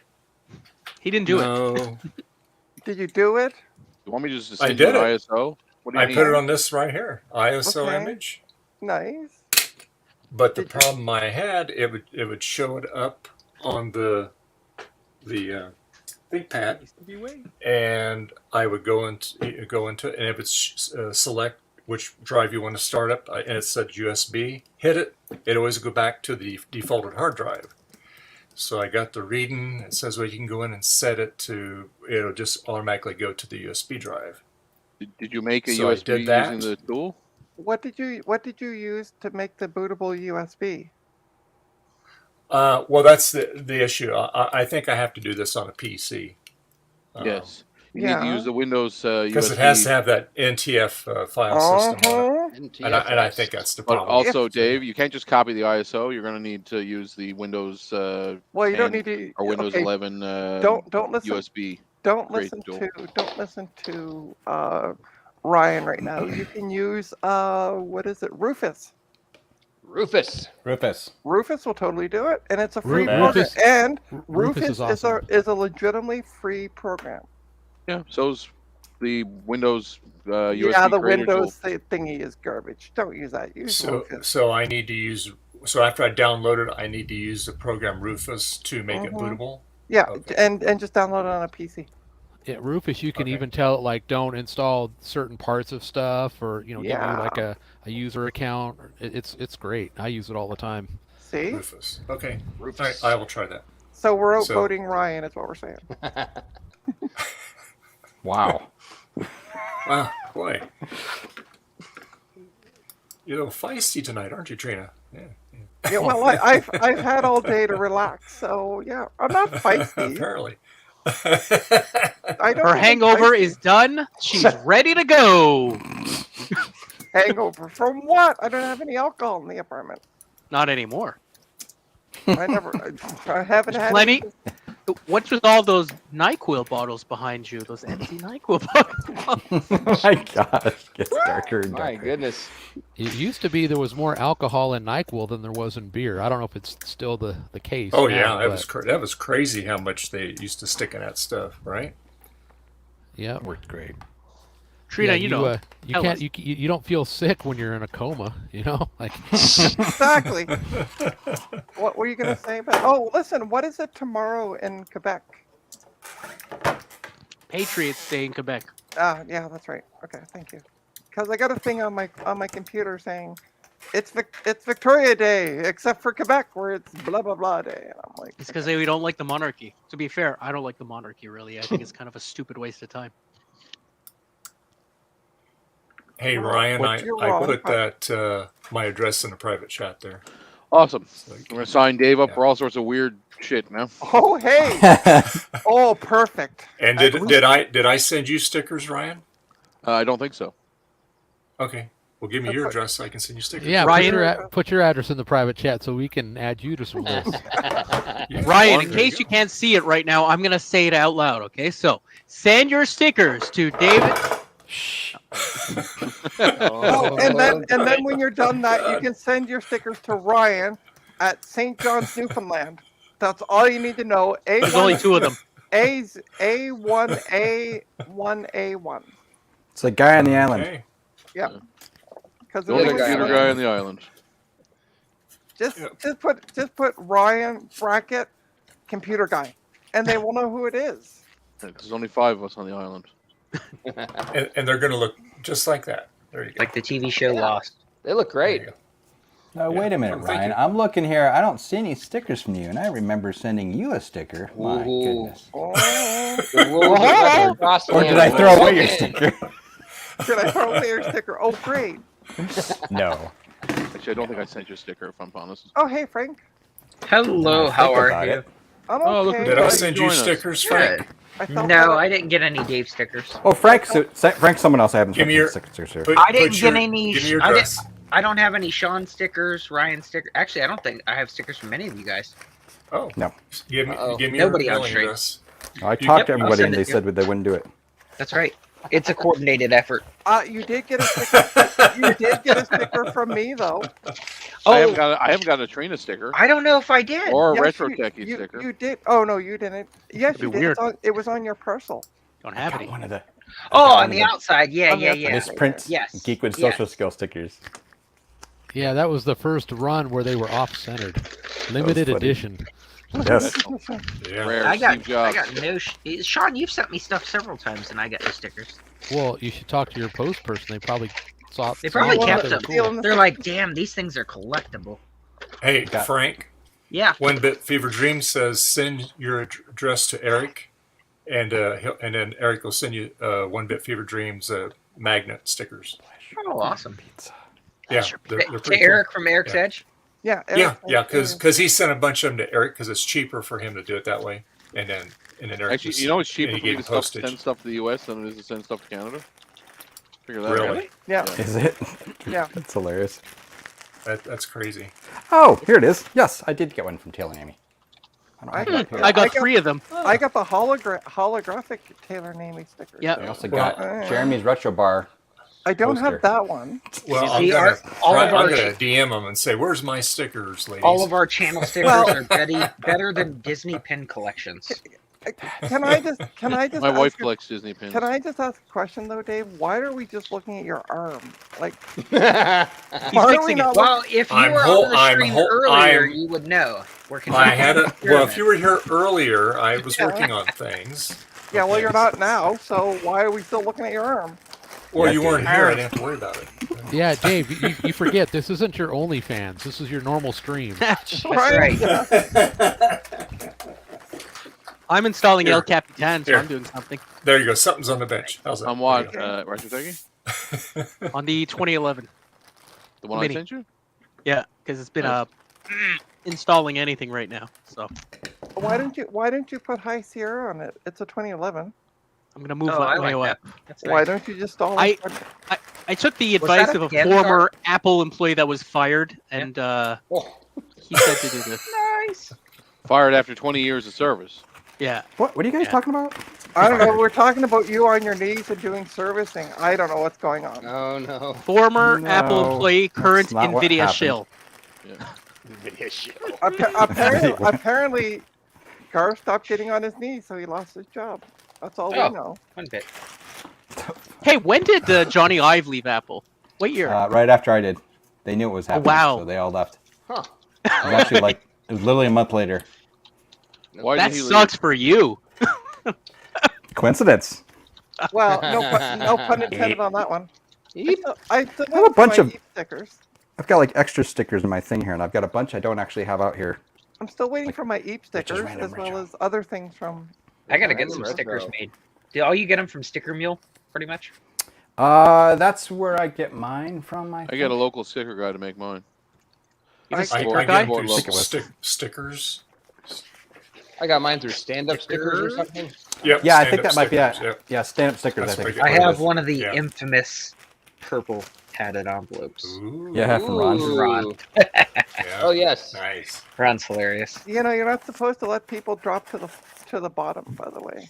He didn't do it. Did you do it? You want me to just I send you did an it. ISO? What do you I need? put it on this right here, ISO Okay. image. Nice. But the problem I had, it would show it up on the ThinkPad, and I would go into it, and it would select which drive you want to start up, and it said USB. Hit it, it always go back to the defaulted hard drive. So I got the reading. It says, well, you can go in and set it to, it'll just automatically go to the USB drive. Did you make a So I USB did that. using the tool? What did you use to make the bootable USB? Well, that's the issue. I think I have to do this on a PC. Yes. You need to use the Windows because USB. it has to have that NTF file system on it, and I think that's the But problem. also, Dave, you can't just copy the ISO. You're going to need to use the Windows. Well, you don't 10 need to. or Windows okay, 11. Don't listen. USB. Don't create listen the tool. to. Don't listen to Ryan right now. You can use what is it? Rufus. Rufus Rufus will totally do it, and it's a free Rufus- program. And Rufus Rufus is awesome. is a legitimately free program. Yeah, so's the Windows USB Yeah, the creator tool. Windows thingy is garbage. Don't use that. Use Rufus. So I need to use. So after I download it, I need to use the program Rufus to make it bootable. Yeah, and just download it on a PC. Yeah, Rufus, you can even tell it like don't install certain parts of stuff, or give you like a user account. It's great. I use it all the time. See? Rufus. Okay. Rufus. All right, I will try that. So we're outvoting Ryan, is what we're saying. Wow. Wow, boy. You're feisty tonight, aren't you, Trina? Yeah. Yeah, well, I've had all day to relax, so yeah, I'm not feisty. Apparently. Her hangover is done. She's ready to go. Hangover from what? I don't have any alcohol in the apartment. Not anymore. I haven't had Plenty. any- What's with all those NyQuil bottles behind you? Those empty NyQuil bottles. Oh my gosh, gets darker and darker. My goodness. It used to be there was more alcohol in NyQuil than there was in beer. I don't know if it's still the case. Oh now, yeah, but- that was crazy how much they used to stick in that stuff, right? Yeah, worked great. Trina, you tell can't us. you don't feel sick when you're in a coma, like Exactly. What were you going to say about? Oh, listen. What is it tomorrow in Quebec? Patriots Day in Quebec. Ah, yeah, that's right. Okay, thank you. Because I got a thing on my computer saying it's Victoria Day, except for Quebec where it's blah blah blah day, and I'm like, It's because we don't like the monarchy. To be fair, I don't like the monarchy really. I think it's kind of a stupid waste of time. Hey Ryan, you're I wrong, put but- that my address in a private chat there. Awesome. I'm going to sign Dave up for all sorts of weird shit now. oh hey, oh perfect. And did I send you stickers, Ryan? I don't think so. Okay. Well, give me your address so I can send you stickers. yeah. Ryan- Put your address in the private chat so we can add you to some lists. Ryan, in case you can't see it right now, I'm gonna say it out loud. Okay, so send your stickers to David. Oh, and then when you're done that, you can send your stickers to Ryan at St. John's, Newfoundland. That's all you need to know. There's only two of them. A's A1A1A1. It's the guy on the island. Okay. Yeah. Because The only computer guy on the island. just put Ryan bracket computer guy, and they will know who it is. There's only 5 of us on the island. And they're going to look just like that. There you go. Like the TV show Lost. They look great. No, wait a minute, Thank Ryan. you. I'm looking here. I don't see any stickers from you, and I remember sending you a sticker. My goodness. The rules are across Or did I throw away your sticker? Did I throw away your sticker? Oh, great. No. Actually, I don't think I sent you a sticker, if I'm honest. Oh, hey, Frank. Hello, how Think are about you? it. I'm Oh, look okay. who Did I Glad you send you joined us. stickers, Good. Frank? I felt No, better. I didn't get any Dave stickers. Oh, Frank's someone else I haven't Give me sent your- stickers here. Put- I didn't put get your- any. Give me your I address. I don't have any Sean stickers, Ryan stickers. Actually, I don't think I have stickers from any of you guys. Oh. No. Give me Uh-oh. your Nobody on mailing stream. address. I talked to everybody, and they said they wouldn't do it. That's right. It's a coordinated effort. You did get a sticker. You did get a sticker from me, though. I haven't got a Trina sticker. I don't know if I did. Or a Yes, Retro Techie sticker. You did. Oh no, you didn't. Yes, you did. weird. It was on your parcel. Don't have any. One of the. Oh, on the outside. Yeah. This print Yes. Geekwood social skill stickers. Yeah, that was the first run where they were off-centered. Limited edition. Yes. Rare I got Steve Jobs. no. Sean, you've sent me stuff several times, and I got no stickers. Well, you should talk to your post person. They probably saw. They probably saw kept they them. were cool. They're like, damn, these things are collectible. Hey, Frank. Yeah. 1-Bit Fever Dream says send your address to Eric, and then Eric will send you 1-Bit Fever Dreams magnet stickers. Oh, awesome. Yeah, they're To pretty Eric cool. from Eric's Edge. Yeah. Because he sent a bunch of them to Eric because it's cheaper for him to do it that way, and then Eric. Actually, was, you know it's cheaper and for he me gave to postage. send stuff to the US than it is to send stuff to Canada. Figure that Really? out. Yeah. Is it? Yeah. That's hilarious. That's crazy. Oh, here it is. Yes, I did get one from Taylor and Amy. I got 3 of them. I got the holographic Taylor and Amy stickers. Yeah. I also got Jeremy's Retro Bar. I don't poster. have that one. Well, I'm gonna DM them and say, "Where's my stickers, ladies?" All of our channel stickers are better than Disney pin collections. Can I just? My wife collects Disney pins. Can I just ask a question though, Dave? Why are we just looking at your arm? Like, Well, if you were on the stream earlier, you would know. I had it. Well, if you were here earlier, I was working on things. Yeah, well, you're not now, so why are we still looking at your arm? Well, you weren't here. I didn't have to worry about it. Yeah, Dave, you forget this isn't your OnlyFans. This is your normal stream. That's right. I'm installing El Capitan, so I'm doing something. There you go. Something's on the bench. How's that? On what? Retro Techie? On the 2011. The one Mini. I sent you? Yeah, because it's been installing anything right now. So Why don't you put High Sierra on it? It's a 2011. I'm gonna move that way up. Why don't you just install I took the advice of a former Apple employee that was fired, and he said to do this. Nice. Fired after 20 years of service. Yeah. What are you guys talking about? I don't know. We're talking about you on your knees and doing servicing. I don't know what's going on. Oh no. Former Apple employee, current not what NVIDIA happened. shill. NVIDIA shill. Apparently, Gar stopped getting on his knees, so he lost his job. That's all we know. 1-Bit. Hey, when did Johnny Ive leave Apple? What year? Right after I did. They knew it was happening, wow. so they all left. Huh. It was actually it was literally a month later. Why that did he sucks leave? for you. Coincidence. Well, no pun intended on that one. I still I have a bunch of Eep stickers. I've got extra stickers in my thing here, and I've got a bunch I don't actually have out here. I'm still waiting for my Eep stickers, random as well as other things from. I gotta get some stickers made. Do all you get them from Sticker Mule, pretty much? That's where I get mine from. I got a local sticker guy to make mine. You have a I sticker guy? get through stickers. I got mine through stand-up stickers or something. Yep, Yeah, I think that stand-up might be it. stickers, Yeah, stand-up stickers. That's I think. what I it have is. one of the Yeah. infamous purple padded envelopes. Yeah, from Ron. Ooh. Ron. Yeah. Oh yes. Nice. Ron's hilarious. You know, you're not supposed to let people drop to the bottom. By the way.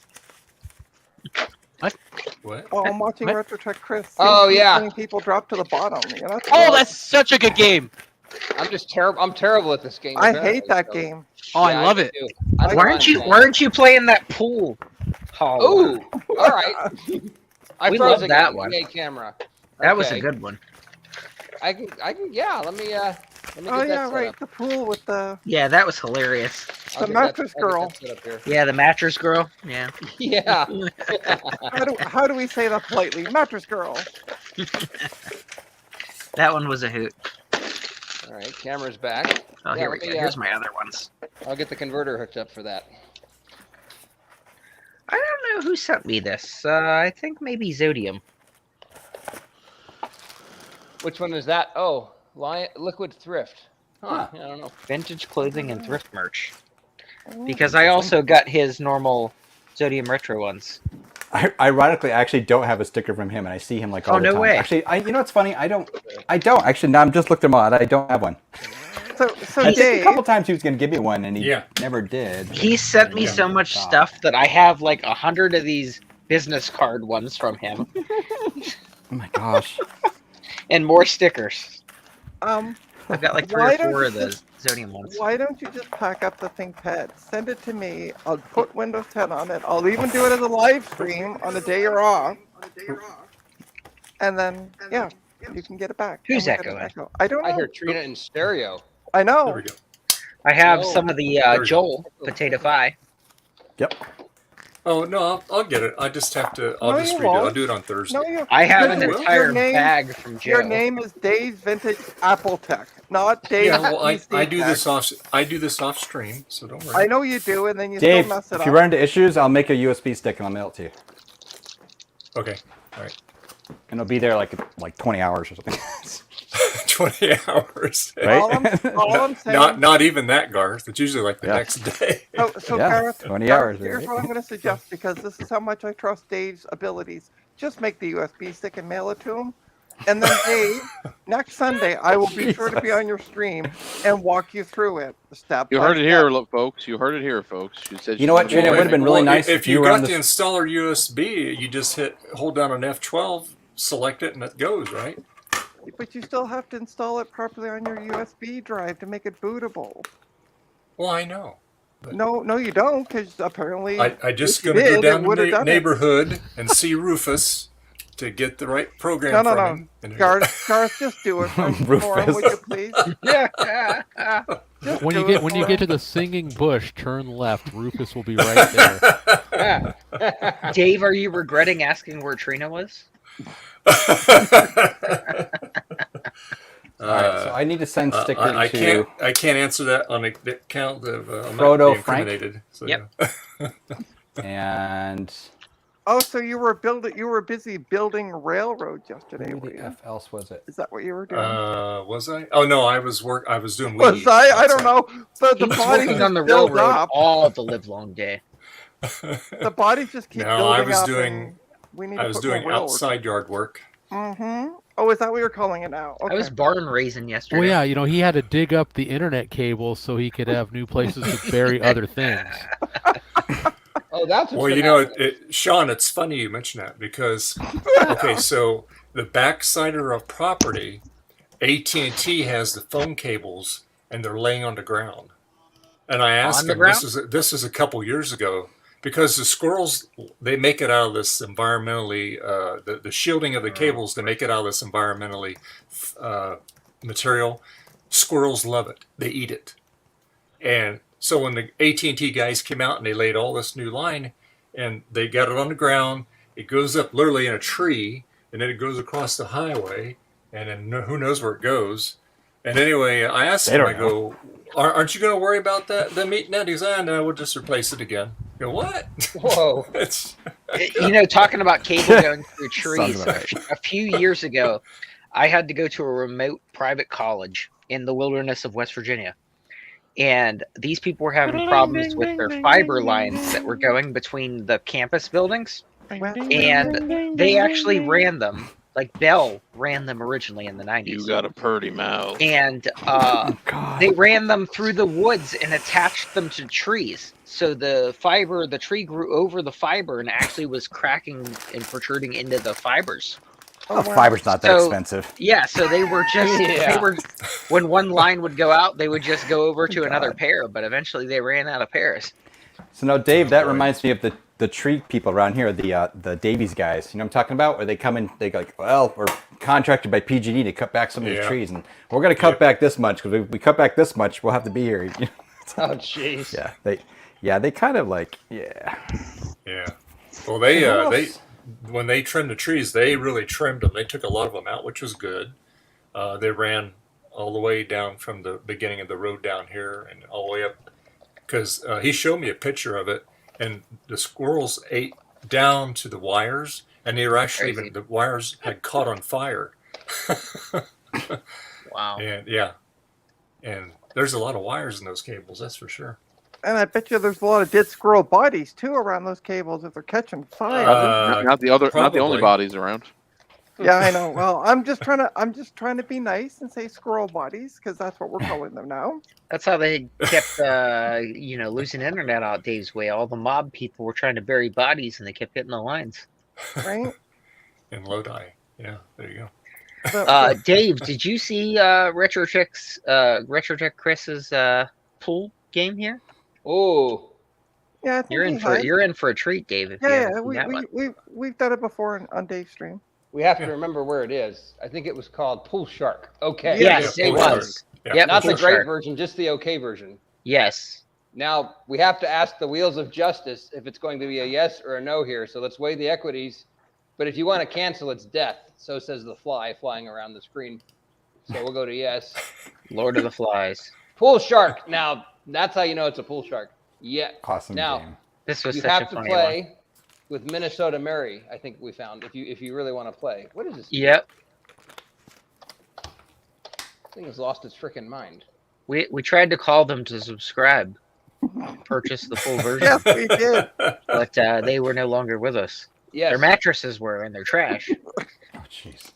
What? Oh, I'm watching What? Retro Tech Chris. Oh, yeah. Letting people drop to the bottom. You're not Oh, supposed- that's such a good game. I'm just terrible. I'm terrible at this game. I apparently, hate that so- game. Oh, Yeah, I love do it. too. I think Why mine's aren't you playing that pool? Hall? Ooh, all right. I We froze love again. that one. Yay, camera. That was a Okay. good one. I can. Yeah. Let me get Oh that yeah, set right. up. The pool with the Yeah, that was hilarious. I'll the get that- mattress I'll get girl. that set up here. Yeah, the mattress girl. Yeah. Yeah. How do we say that politely? Mattress girl. That one was a hoot. All right, camera's back. Oh, Yeah, here we let go. me, Here's my other ones. I'll get the converter hooked up for that. I don't know who sent me this. I think maybe Zodium. Which one is that? Oh, Liquid Thrift. Huh. I don't know. Vintage clothing and thrift merch. Because I also got his normal Zodium Retro ones. Ironically, I actually don't have a sticker from him, and I see him all the no time. way. Actually, you know what's funny? I don't. Actually, now I'm just looked him up. I don't have one. So I think a couple times he was going to give me one, and he never did. He sent me so much stuff that I have like 100 of these business card ones from him. Oh my gosh! And more stickers. I've got like 3 or 4 of the Zodium ones. Why don't you just pack up the ThinkPad, send it to me, I'll put Windows 10 on it, I'll even do it as a live stream on the day you're off, and then, yeah, you can get it back. Who's And echoing? I don't know. I hear Trina in stereo. I know. There we go. I have some of the Joel Potato Pie. Yep. Oh no, I'll get it. I just have to. I'll No, just you redo it. I'll won't. do it on Thursday. No, I have an Your entire name- bag from Joe. Your name is Dave's Vintage Apple Tech, not Dave's Yeah, well, I PC do Tech. this off. I do this off stream, so don't worry. I know you do, and then you Dave, still mess it if up. you run into issues, I'll make a USB stick and I'll mail it to you. Okay. All right. And it'll be there like 20 hours or something. 20 hours. Right? All I'm saying. Not even that, Garth. It's usually like the next day. So Yeah, Gareth, 20 Gareth, hours, here's right? what I'm going to suggest, because this is how much I trust Dave's abilities. Just make the USB stick and mail it to him. And then Dave, next Sunday, I will be sure to be on your stream and walk you through it step You by heard it step. here, look, folks. You heard it here, folks. She said. You know what, Trina? It would have been really nice if you you were on got the this. installer USB, you just hold down an F12, select it, and it goes, right? But you still have to install it properly on your USB drive to make it bootable. Well, I know. No, you don't, because apparently I just if you going to go did, it down would've the done it. neighborhood and see Rufus to get the right program No, from him. no. Garth, just do it for him, would you please? Just When you do it get for him. to the singing bush, turn left. Rufus will be right there. Dave, are you regretting asking where Trina was? All right, so I need to send stickers I to. can't answer that on account of I'm Frodo not being Frank? incriminated. So, Yep. And Oh, so you were busy building railroads yesterday. who were the you? F else was it? Is that what you were doing? Was I? Oh no, I was doing Was weed. I don't know. So the He was body working on the build railroad up. all the live long day. The bodies just keep No, building I was up. doing. And we need I to was put doing more railroads. outside yard work. Mm-hmm. Oh, is that what you're calling it now? Okay. I was barn raising yesterday. Well, yeah, he had to dig up the internet cable so he could have new places to bury other things. Oh, that's Well, you know, Sean, it's funny you mention that because, okay, so the backside of property, AT&T has the phone cables and they're laying on the ground. And I asked them, this is a couple years ago, because the squirrels, they make it out of this environmentally, the shielding of the cables, they make it out of this environmentally material. Squirrels love it. They eat it. And so when the AT&T guys came out and they laid all this new line and they got it on the ground, it goes up literally in a tree and then it goes across the highway and then who knows where it goes. And anyway, I asked him, I go, aren't you going to worry about that, them eating that? He goes, no, we'll just replace it again. I go, what? Whoa. Talking about cable going through trees, a few years ago, I had to go to a remote private college in the wilderness of West Virginia. And these people were having problems with their fiber lines that were going between the campus buildings. And they actually ran them. Like Bell ran them originally in the 90s. You got a purty mouth. And they ran them through the woods and attached them to trees. So the tree grew over the fiber and actually was cracking and protruding into the fibers. Oh, fiber's not that expensive. Yeah, so they were just when one line would go out, they would just go over to another pair, but eventually they ran out of pairs. So now, Dave, that reminds me of the tree people around here, the Davies guys. You know what I'm talking about? Where they come in, they go like, well, we're contracted by PG&E to cut back some of these trees, and we're going to cut back this much because if we cut back this much, we'll have to be here. Oh, jeez. Yeah, they kind of like, yeah. Well, they when they trimmed the trees, they really trimmed them. They took a lot of them out, which was good. They ran all the way down from the beginning of the road down here and all the way up. Because he showed me a picture of it, and the squirrels ate down to the wires, and they were actually the wires had caught on fire. Wow. And there's a lot of wires in those cables, that's for sure. And I bet you there's a lot of dead squirrel bodies too around those cables if they're catching fire. Not the only bodies around. Yeah, I know. Well, I'm just trying to be nice and say squirrel bodies because that's what we're calling them now. That's how they kept, losing internet out Dave's way. All the mob people were trying to bury bodies, and they kept hitting the lines. Right. In Lodi. Yeah, there you go. Dave, did you see Retrotech Chris's pool game here? Oh, yeah. I think You're in for a treat, Dave. If you haven't seen that one. We've done it before on Dave's stream. we have to remember where it is. I think it was called Pool Shark. Okay. Yes, it was. Yeah. Not the Pool great Shark. version, just the okay version. Yes. Now we have to ask the wheels of justice if it's going to be a yes or a no here. So let's weigh the equities. But if you want to cancel, it's death. So says the fly flying around the screen. So we'll go to yes. Lord of the Flies. Pool Shark. Now that's how you know it's a pool shark. Yeah. Awesome Now game. This was you such have a to funny play one. with Minnesota Mary. I think we found if you really want to play. What is this? Yep. Thing has lost its freaking mind. We tried to call them to subscribe, purchase the full version. Yes, we did. But they were no longer with us. Yes. Their mattresses were, and they're trash. Oh, jeez.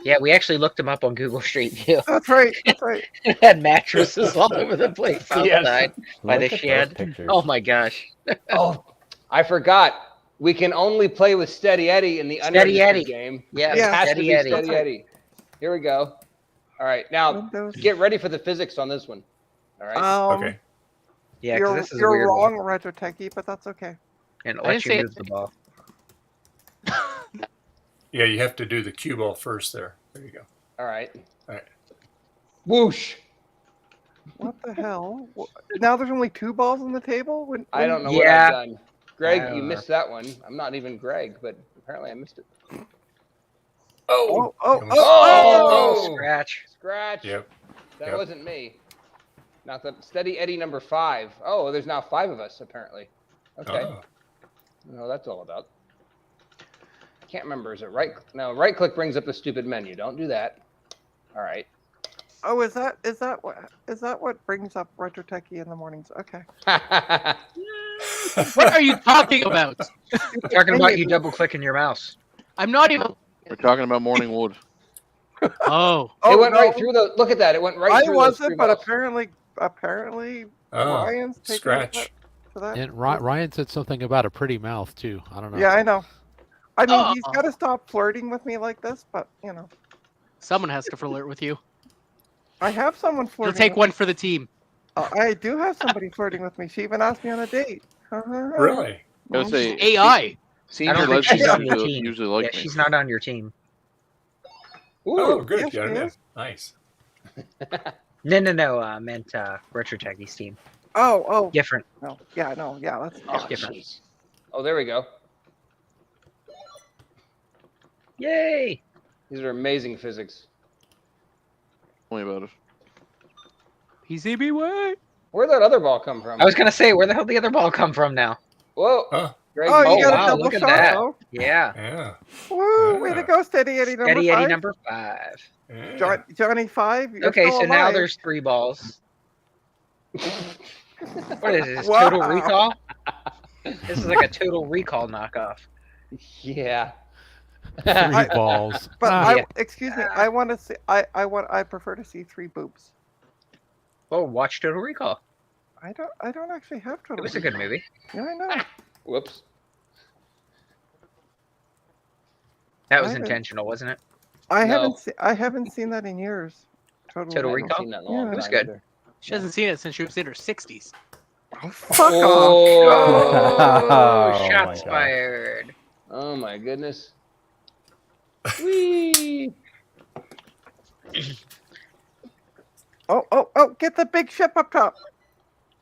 Yeah, we actually looked them up on Google Street View. That's right. That's right. It had mattresses all over the place outside by the Look at those shed. pictures. Oh my gosh. Oh, I forgot. We can only play with Steady Eddie in the Steady unregistered Eddie. game. Yeah, It has Steady to be Eddie. Steady Eddie. Here we go. All right, now get ready for the physics on this one. All right. Okay. Yeah, because you're this is a you're weird wrong, one. Retro Techie, but that's okay. And it I lets didn't you say move the ball. Yeah, you have to do the cue ball first there. There you go. All right. All right. Whoosh. What the hell? Now there's only 2 balls on the table. I don't know what I've done. Greg, you missed that one. I'm not even Greg, but apparently I missed it. Oh! Scratch. Scratch. Yep. That wasn't me. Not that Steady Eddie number 5. Oh, there's now 5 of us apparently. Okay. Oh. No, that's all about. Can't remember. Is it right? No, right click brings up the stupid menu. Don't do that. All right. Oh, is that what brings up Retro Techie in the mornings? Okay. What are you talking about? Talking about you double clicking your mouse. I'm not even. We're talking about Morning Wood. Oh. It went no. right through the. Look at that. It went right I through. wasn't, but balls. apparently Oh, Ryan's taking scratch. for that. And Ryan said something about a pretty mouth too. I don't know. Yeah, I know. I mean, Oh. he's got to stop flirting with me like this, but you know, Someone has to flirt with you. I have someone You'll flirting. take with one for the team. I do have somebody flirting with me. She even asked me on a date. Really? I was gonna say AI. I senior don't think she's legends on your team. usually like Yeah, me. she's not on your team. Oh, good. yes, Got she it. is. Nice. No. I meant Retro Techie's team. Oh. Different. No. Yeah, no. Yeah, that's Oh, different. jeez. Oh, there we go. Yay! These are amazing physics. Tell me about it. PCB way. Where'd that other ball come from? I was gonna say, where the hell did the other ball come from now? Whoa. Oh, Greg, Oh, you Oh got a wow, double look at shot, that. though. Yeah. yeah. Woo! Way to Yeah. go, Steady Eddie number Steady 5. Eddie number 5. Yeah. Johnny 5. You're Okay, still so now alive. there's 3 balls. What is this? Wow. Total Recall? This is like a Total Recall knockoff. Yeah. 3 balls. But Yeah. excuse me, I want to see. I prefer to see 3 boobs. Oh, watch Total Recall. I don't actually have to. It was a good movie. Yeah, I know. Whoops. That was I haven't- intentional, wasn't it? I No. haven't seen that in years. Total I haven't Recall? seen that in a long Yeah. It was time good. either. She hasn't seen it since she was in her 60s. Oh, fuck off. Oh. Oh, my shots God. fired. Oh my goodness. Whee! Oh! Get the big ship up top.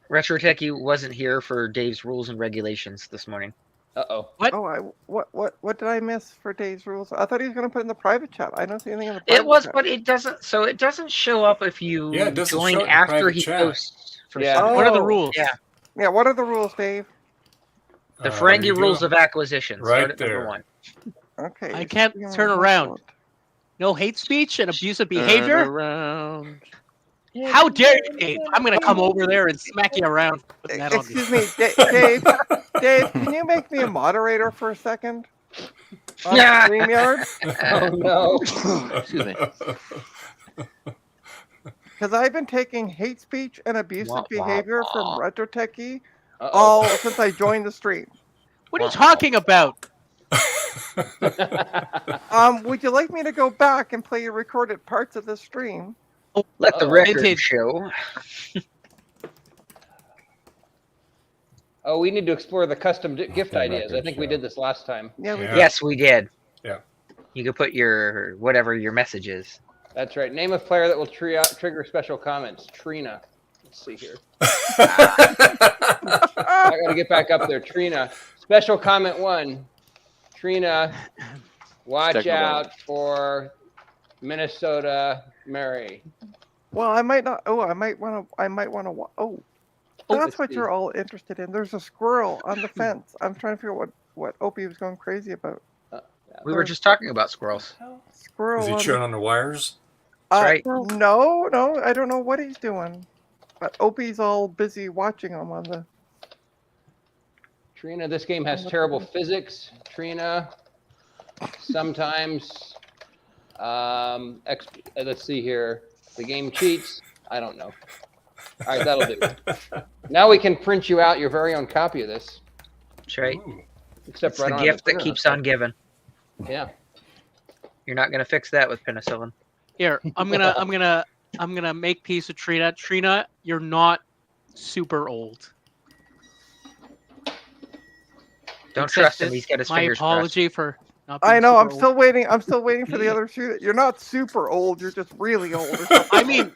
Retro Techie wasn't here for Dave's rules and regulations this morning. Uh-oh. What? Oh, what did I miss for Dave's rules? I thought he was going to put it in the private chat. I don't see anything in the private It was, chat. but it doesn't. So it doesn't show up if you Yeah, it doesn't join show it in the after private he chat. posts. For Yeah. something. What are the Oh. rules? Yeah, Yeah, what are the rules, Dave? the there Ferengi you rules go. of acquisition. Right Start at number there. 1. Okay. I can't speaking of turn rules, around. No hate speech and abusive Turn behavior. around. How dare you, Dave? I'm gonna come over there and smack you around. Putting that on Excuse me, Dave. Dave, can you make me a moderator for a second? on StreamYard. Oh no! Excuse me. Because I've been taking hate speech and abusive Wah, wah, behavior from wah. RetroTechie Uh-oh. since I joined the stream. What are you talking about? Would you like me to go back and play your recorded parts of the stream? Let the record Vintage. show. Oh, we need to explore the custom gift the ideas. I record think we show. did this last time. Yeah, we Yeah. Yes, we did. Yeah. You could put your whatever your message is. That's right. Name a player that will trigger special comments. Trina. Let's see here. I gotta get back up there. Trina. Special comment 1. Trina, watch Technical. out for Minnesota Mary. Well, I might not. Oh, I might want to. Oh, that's let's what see. you're all interested in. There's a squirrel on the fence. I'm trying to figure out what Opie was going crazy about. We were just talking about squirrels. Squirrel. Is he on chewing the- on the wires? right. No, I don't know what he's doing. But Opie's all busy watching him on the. Trina, this game has terrible physics. Trina, sometimes, let's see here. The game cheats. I don't know. All right, that'll do. Now we can print you out your very own copy of this. That's right. Except It's right the on gift that printer. keeps on giving. Yeah. You're not gonna fix that with penicillin. Here, I'm gonna make peace with Trina. Trina, you're not super old. Don't Accept trust him. it. He's got his My fingers apology for not being I know. super I'm old. still waiting. I'm still waiting for the other shoe. You're not super old. You're just really old. Or something. I mean,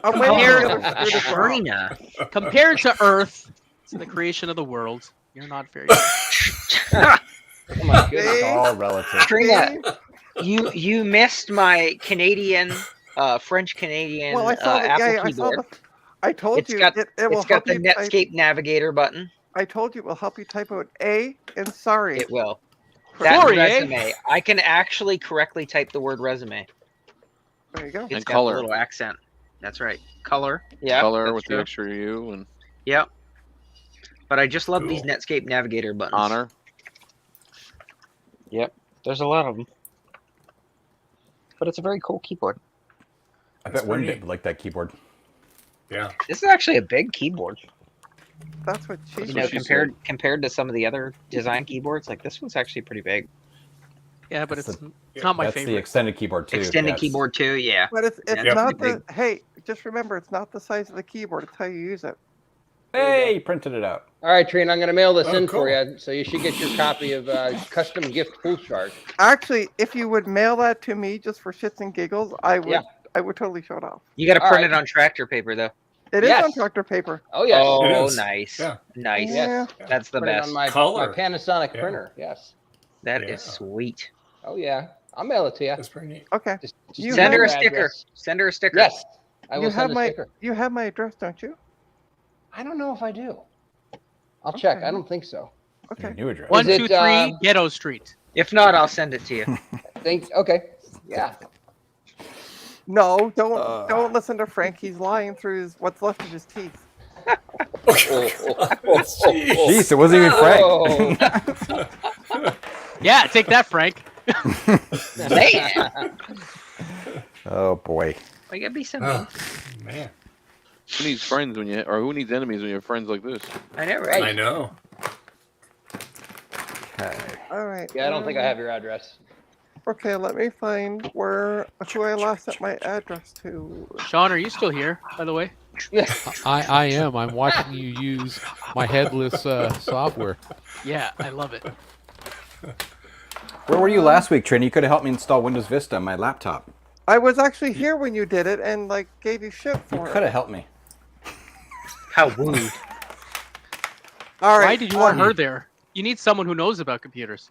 I'm waiting for the compared, other shoe to drop. Trina. compared to Earth, to the creation of the world, you're not very old. Oh my goodness. It's all relative. Trina, you missed my Canadian, French Canadian Well, I saw the, Apple yeah, I saw keyboard. the. I told It's you got it will it's got help the you. Netscape Navigator button. I told you it will help you type out A and sorry. It will. That Sorry, resume. I can actually correctly type the word resume. There you go. It's And got color. the little accent. That's right. Color. Yeah. Color that's with true. the extra U and Yep. But I just love these Cool. Netscape Navigator buttons. honor. Yep. There's a lot of them. But it's a very cool keyboard. I bet Winbit would like that keyboard. Yeah. This is actually a big keyboard. That's what she You said. know, she compared to some of the other design keyboards, like this one's actually pretty big. Yeah, but That's it's not my That's the favorite. extended keyboard too. Extended That's- keyboard too, yeah. But it's Yeah, not pretty the. Hey, just remember, it's not the size of the keyboard. It's how you use it. Hey, printed it out. All right, Trina, I'm going to mail this Oh, in cool. for you, so you should get your copy of Custom Gift Pool Chart. Actually, if you would mail that to me just for shits and giggles, I would. Yeah. I would totally show it off. You got to All print right. it on tractor paper though. It is Yes. on tractor paper. Oh, yes. Oh, It is. nice. Yeah. Nice. Yeah. That's the Print it best. on my Color. Panasonic Yeah. printer. Yes. That is Yeah. sweet. Oh, yeah. I'll mail it to you. That's pretty neat. Okay. Just You Send her a your sticker. address. Send her a sticker. Yes. I will You send have a my. sticker. You have my address, don't you? I don't know if I do. I'll check. Okay. I don't think so. Okay. Your new address. 123 Ghetto Street. If not, I'll send it to you. Okay. Yeah. No, don't listen to Frank. He's lying through what's left of his teeth. Jeez, it wasn't even Frank. Yeah, take that, Frank. Man. Oh boy. I gotta be so Oh, man. Who needs friends when who needs enemies when you have friends like this? I know, right? I know. Okay. All right. Yeah, I don't think I have your address. Okay, let me find who I last sent my address to. Sean, are you still here, by the way? I am. I'm watching you use my headless software. Yeah, I love it. Where were you last week, Trini? You could have helped me install Windows Vista on my laptop. I was actually here when you did it and like gave you shit You for could it. have helped me. How rude. All right. Why did you want her there? You need someone who knows about computers.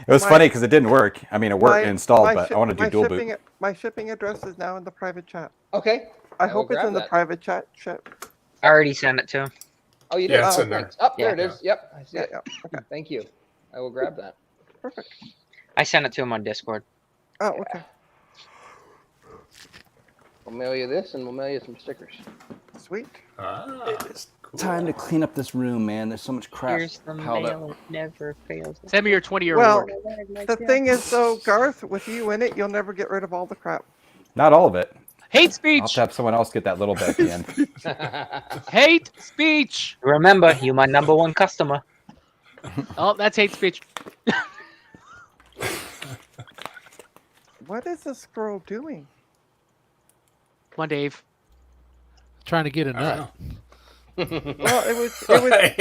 It was funny because it didn't work. I mean, it worked and installed, but shi- I want to do my dual shipping, boot. My shipping address is now in the private chat. Okay. I will hope it's grab in the that. private chat. I already sent it to him. Oh, you did? Yeah, it's Oh, in there. thanks. Oh, there Yeah. it is. Yep. I see Yeah, it. yeah. Okay. Thank you. I will grab that. Perfect. I sent it to him on Discord. Oh, okay. We'll mail you this and we'll mail you some stickers. Sweet. Ah, time to clean up this room, man. There's so much crap Here's the piled up. mail. It never fails. Send me your 20-year Well, award. the thing is, though, Garth, with you in it, you'll never get rid of all the crap. Not all of it. Hate I'll speech. have to have someone else get that little bit at the end. Hate speech. Remember, you my number one customer. Oh, that's hate speech. What is this girl doing? Come on, Dave. Trying to get a nut. Well, I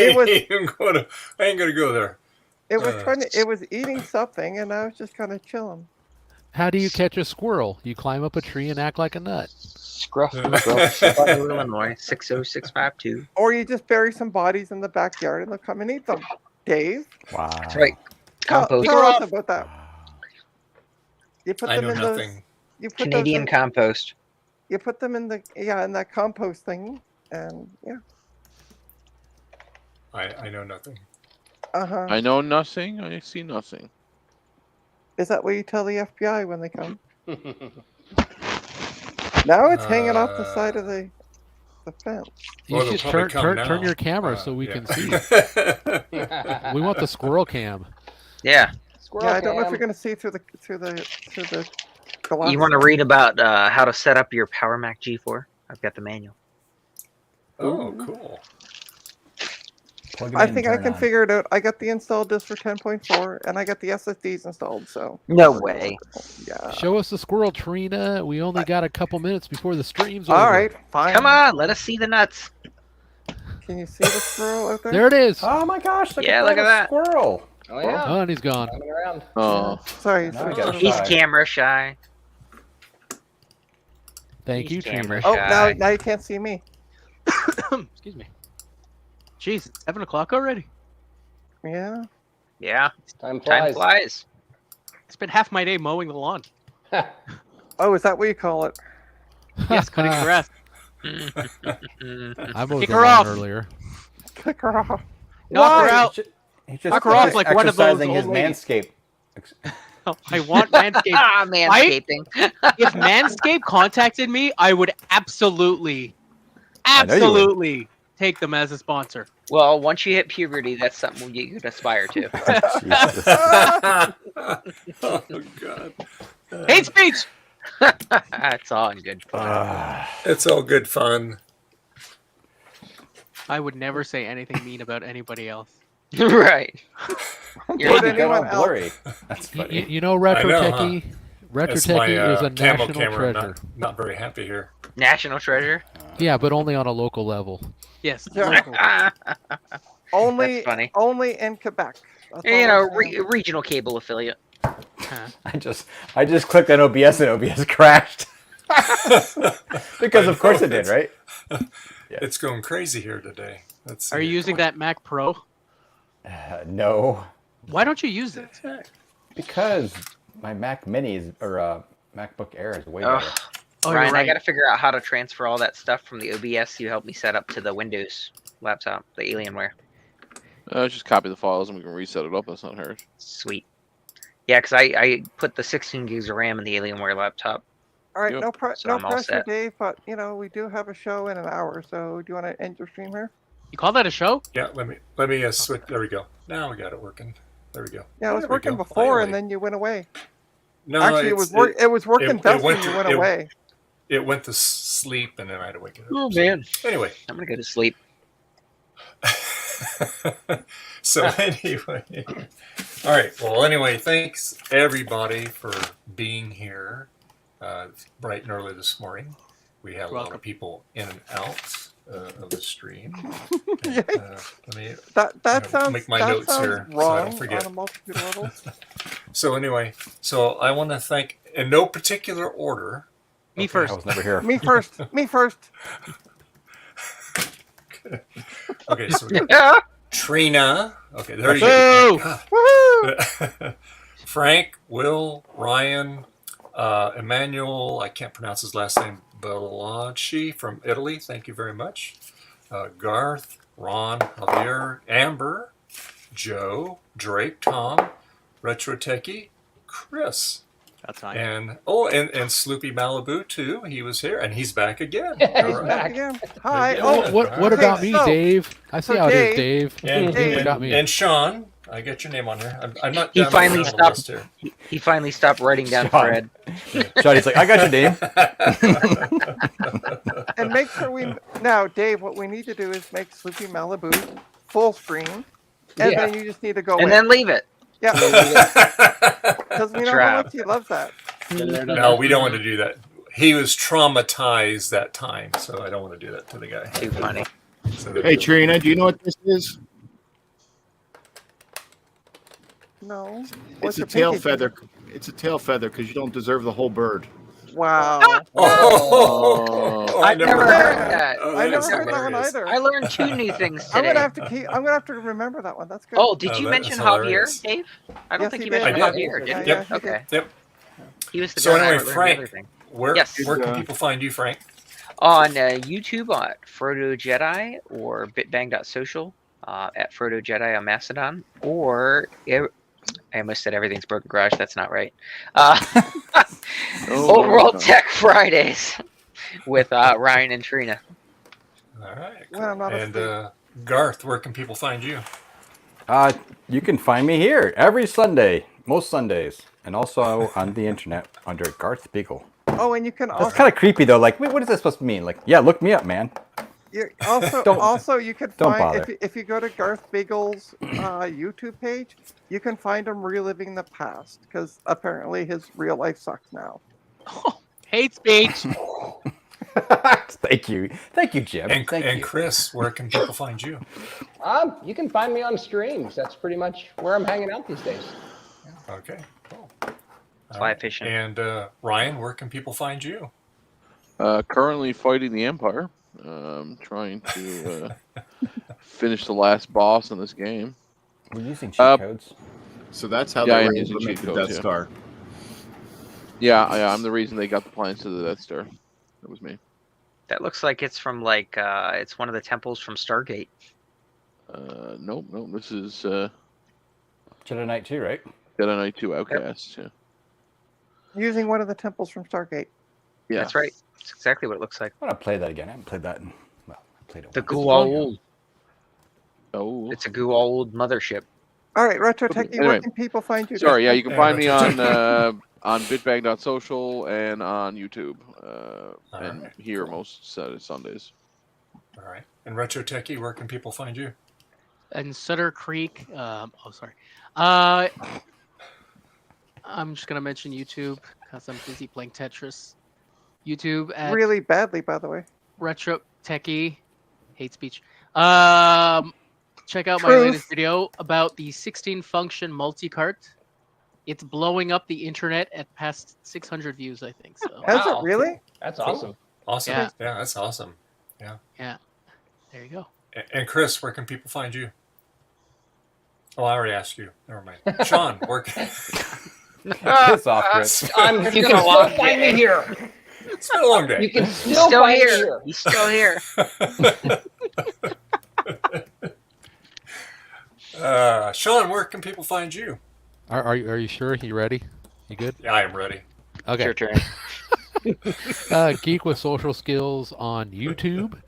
ain't gonna go there. It was eating something, and I was just kind of chilling. How do you catch a squirrel? You climb up a tree and act like a nut. Scruff, Illinois 60652. Or you just bury some bodies in the backyard, and they'll come and eat them. Dave. Wow. That's right. Tell Compost. us about that. You put I them know in nothing. those. You put Canadian those compost. You put them in in that compost thing, and yeah. I know nothing. I know nothing. I see nothing. Is that what you tell the FBI when they come? Now it's hanging off the side of the fence. You should turn your camera so we can see. We want the squirrel cam. Yeah. Yeah, I don't know if you're going to see through the glass. You want to read about how to set up your Power Mac G4? I've got the manual. Oh, cool. I think I can figure it out. I got the installed disk for 10.4, and I got the SSDs installed. So no way. Yeah. Show us the squirrel, Trina. We only got a couple minutes before the stream's over. All right, fine. Come on, let us see the nuts. Can you see the squirrel out there? There it is. Oh my gosh! Yeah, look at that. Squirrel. Oh yeah. Oh, and he's gone. Coming around. Oh. Sorry. He's camera shy. Thank you, camera Trina. Oh, now you can't see me. Excuse me. Jeez, it's 7 o'clock already. Yeah. Yeah. Time Time flies. flies. I spent half my day mowing the lawn. Oh, is that what you call it? Yes, cutting grass. I mowed Kick the her lawn off. earlier. Kick her off. Knock her out. He's just Knock her off like one of those exercising his old ladies. manscape. I want Manscaped. Manscaping. If Manscaped contacted me, I would absolutely know you would. take them as a sponsor. Well, once you hit puberty, that's something you could aspire to. Oh God. Hate speech. It's all in good fun. It's all good fun. I would never say anything mean about anybody else. Right. Put Got all anyone else. blurry. That's funny. You know, Retro I know, Techie? Retro It's my Techie is a camo national camera. treasure. Not very happy here. National treasure. Yeah, but only on a local level. Yes. Yeah. Only, That's funny. only in Quebec. That's all You know, I'm saying. regional cable affiliate. I just clicked on OBS and OBS crashed. Because of course it did, right? It's going crazy here today. Let's Are see. you using that Mac Pro? No, Why don't you use it? because my Mac Mini is, or MacBook Air is way Ugh. better. Oh, Ryan, you're right. I got to figure out how to transfer all that stuff from the OBS you helped me set up to the Windows laptop, the Alienware. Just copy the files and we can reset it up. That's not hard. Sweet. Yeah, because I put the 16 gigs of RAM in the Alienware laptop. All right, Yep. no, So no I'm all pressure, set. Dave. But we do have a show in an hour. So do you want to end your stream here? You call that a show? Yeah, let me switch. There we go. Now we got it working. There we go. Yeah, it was There we working go. before, and Finally. then you went away. No, Actually, it was working best when you went away. It went to sleep, and then I had to wake it up. Oh man. Anyway, I'm gonna go to sleep. so anyway, all right. Well, anyway, thanks everybody for being here bright and early this morning. We had a lot of people in and out of the stream. And, let me That sounds make my that notes sounds here so I wrong don't forget. on a multitude of levels. So anyway, I want to thank, in no particular order. Me first. I was never here. Me first. Me first. Okay, so we got Trina. Okay, there you go. Woohoo! Frank, Will, Ryan, Emmanuel, I can't pronounce his last name, Bellacci from Italy. Thank you very much. Garth, Ron, Javier, Amber, Joe, Drake, Tom, Retro Techie, Chris. That's fine. And Sloopy Malibu too. He was here, and he's back again. He's back again. Hi. Again. Oh, What about me, Dave? I see how it is, Dave. And, Got me. and Sean, I get your name on here. I'm not. He down finally on the stopped. list here. He finally stopped writing down Sean. Fred. Sean, he's like, I got your name. And make sure now, Dave. What we need to do is make Sleepy Malibu full screen, and then you just need to go and then leave it. Yeah, because we know how Trap. much he loves that. No, we don't want to do that. He was traumatized that time, so I don't want to do that to the guy. Too funny. Hey, Trina, do you know what this is? No. It's a tail feather. It's a tail feather because you don't deserve the whole bird. Wow. I never heard that. I never heard that one either. I learned 2 new things today. I'm gonna have to remember that one. That's good. Oh, did you mention Javier, Dave? I don't Yes, think he you mentioned did. Javier, did you? Yep. Okay. Yep. He was the So guy anyway, that learned Frank, everything. where Yes. can people find you, Frank? On YouTube at Frodo Jedi or bitbang.social at Frodo Jedi on Mastodon, or I almost said everything's broken garage. That's not right. Overall Tech Fridays with Ryan and Trina. All right. Well, I'm not And Garth, where can people find you? You can find me here every Sunday, most Sundays, and also on the internet under Garth Beagle. Oh, and you can That's also kind of creepy though. Like, wait, what is that supposed to mean? Like, yeah, look me up, man. also you can don't find bother. if you go to Garth Beagle's YouTube page, you can find him reliving the past because apparently his real life sucks now. Hate speech. Thank you, Jim. And, Thank and you. Chris, where can people find you? You can find me on streams. That's pretty much where I'm hanging out these days. Okay, cool. Fly fishing. And Ryan, where can people find you? Currently fighting the Empire. Trying to finish the last boss in this game. We're using cheat codes. So that's how Yeah, they I'm were able using to make cheat the codes, Death yeah. Star. Yeah, I'm the reason they got the plans to the Death Star. That was me. That looks like it's from it's one of the temples from Stargate. Nope. This is Jedi Knight 2, right? Jedi Knight 2 Outcasts. Yeah. Using one of the temples from Stargate. Yeah. That's right. That's exactly what it looks like. I want to play that again. I haven't played that in. Well, I played it. The once. Goa'uld. Oh. It's a Goa'uld mothership. All right, Retro Techie, Anyway. where can people find you? Sorry, yeah, you can find me on bitbag.social and on YouTube, and here most Sundays. All right. And Retro Techie, where can people find you? And Sutter Creek. Sorry. I'm just gonna mention YouTube because I'm busy playing Tetris. YouTube at Really badly, by the way. Retro Techie. Hate speech. Check out my latest video about the 16 function multi-cart. It's blowing up the internet at past 600 views, I think. So. Has it really? That's Cool. awesome. Awesome. Yeah. Yeah, that's awesome. Yeah. Yeah. There you go. And Chris, where can people find you? Oh, I already asked you. Never mind. Sean, where can... Piss off, Chris. You can still find me here. It's been a long day. You can He's still still find me here. here. He's still here. Sean, where can people find you? Are you sure? You ready? You good? Yeah, I am ready. Okay. Your turn. Geek with Social Skills on YouTube.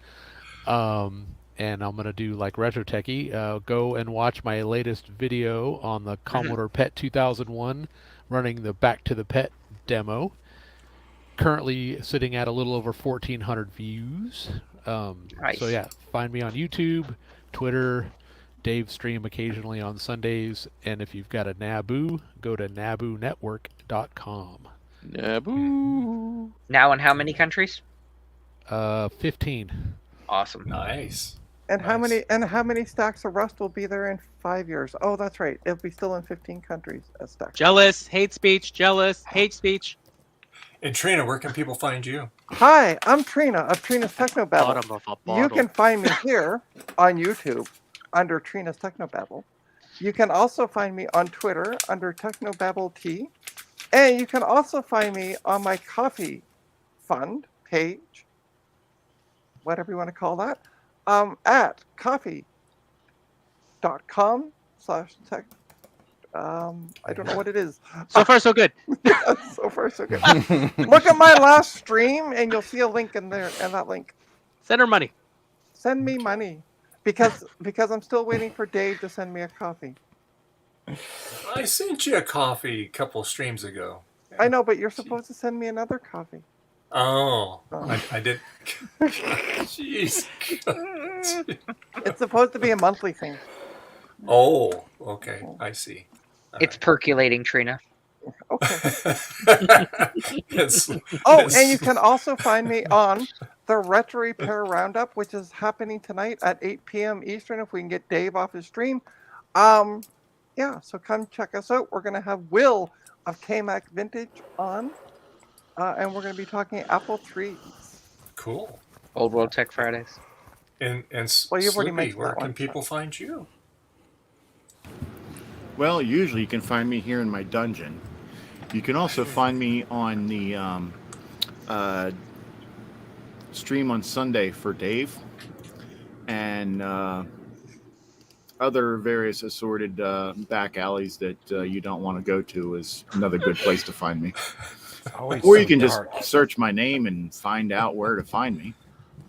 And I'm gonna do like Retro Techie. Go and watch my latest video on the Commodore PET 2001, running the Back to the Pet demo. Currently sitting at a little over 1,400 views. Nice. So yeah, find me on YouTube, Twitter. Dave stream occasionally on Sundays, and if you've got a Naboo, go to naboonetwork.com. Naboo. Now in how many countries? 15. Awesome. Nice. And how many stacks of Rust will be there in 5 years? Oh, that's right. It'll be still in 15 countries as stacks. Jealous, hate speech, jealous, hate speech. And Trina, where can people find you? Hi, I'm Trina of Trina's Technobabble. Bottom of a bottle. You can find me here on YouTube under Trina's Technobabble. You can also find me on Twitter under Technobabble T. And you can also find me on my coffee fund page, whatever you want to call that, at coffee.com/tech I don't know what it is. So far, so good. So far, so good. Look at my last stream, and you'll see a link in there, and that link. Send her money. Send me money, because I'm still waiting for Dave to send me a coffee. I sent you a coffee a couple streams ago. I know, but you're supposed to send me another coffee. Oh. I did. Jeez. It's supposed to be a monthly thing. Oh, okay. I see. It's percolating, Trina. Okay. It's- and you can also find me on the Retro Repair Roundup, which is happening tonight at 8 p.m. Eastern. If we can get Dave off his stream, yeah. So come check us out. We're gonna have Will of KMac Vintage on, and we're gonna be talking Apple IIIs. Cool. Old World Tech Fridays. And Well, you've already Sloopy, mentioned where that can one, people find you? Well, usually you can find me here in my dungeon. You can also find me on the stream on Sunday for Dave and other various assorted back alleys that you don't want to go to is another good place to find me. Always Or so you can dark. just search my name and find out where to find me.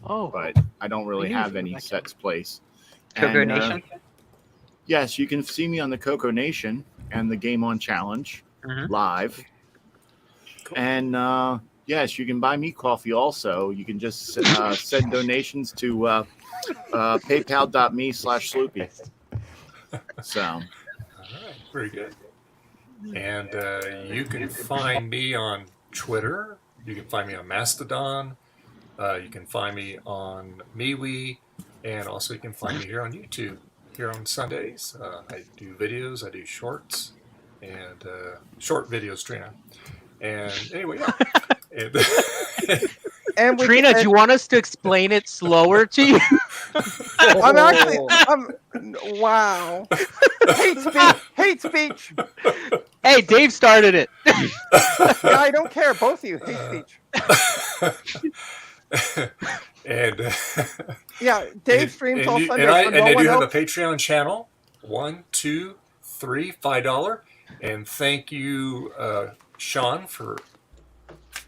Oh, but I don't really I knew have you any were set place. Coco And, Nation? Yes, you can see me on the Coco Nation and the Game On Challenge live. And yes, you can buy me coffee also. You can just send donations to paypal.me/Sloopy. So. All right, very good. And you can find me on Twitter. You can find me on Mastodon. You can find me on MeWe. And also you can find me here on YouTube. Here on Sundays, I do videos. I do shorts and short videos, Trina. And anyway, yeah. And Trina, do you want us to explain it slower to you? I'm actually, wow. Hate speech. Hey, Dave started it. Yeah, I don't care. Both of you hate speech. And yeah, Dave streams all Sunday. And I do have a Patreon channel. $1, $2, $3, $5. And thank you, Sean, for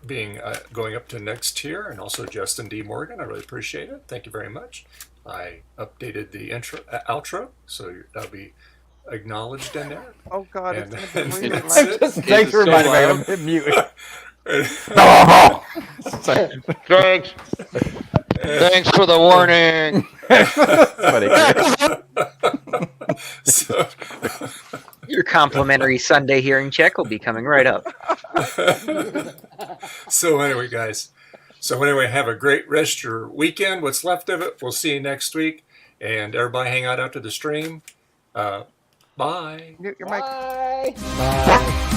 being going up to next tier, and also Justin D. Morgan. I really appreciate it. Thank you very much. I updated the outro, so that'll be acknowledged in there. Oh God, and, it's gonna be really and loud. Thanks for reminding me. I'm mute. Thanks for the warning. So, your complimentary Sunday hearing check will be coming right up. So anyway, guys. So anyway, have a great rest of your weekend. What's left of it. We'll see you next week. And everybody hang out after the stream. Bye. Mute your mic. Bye.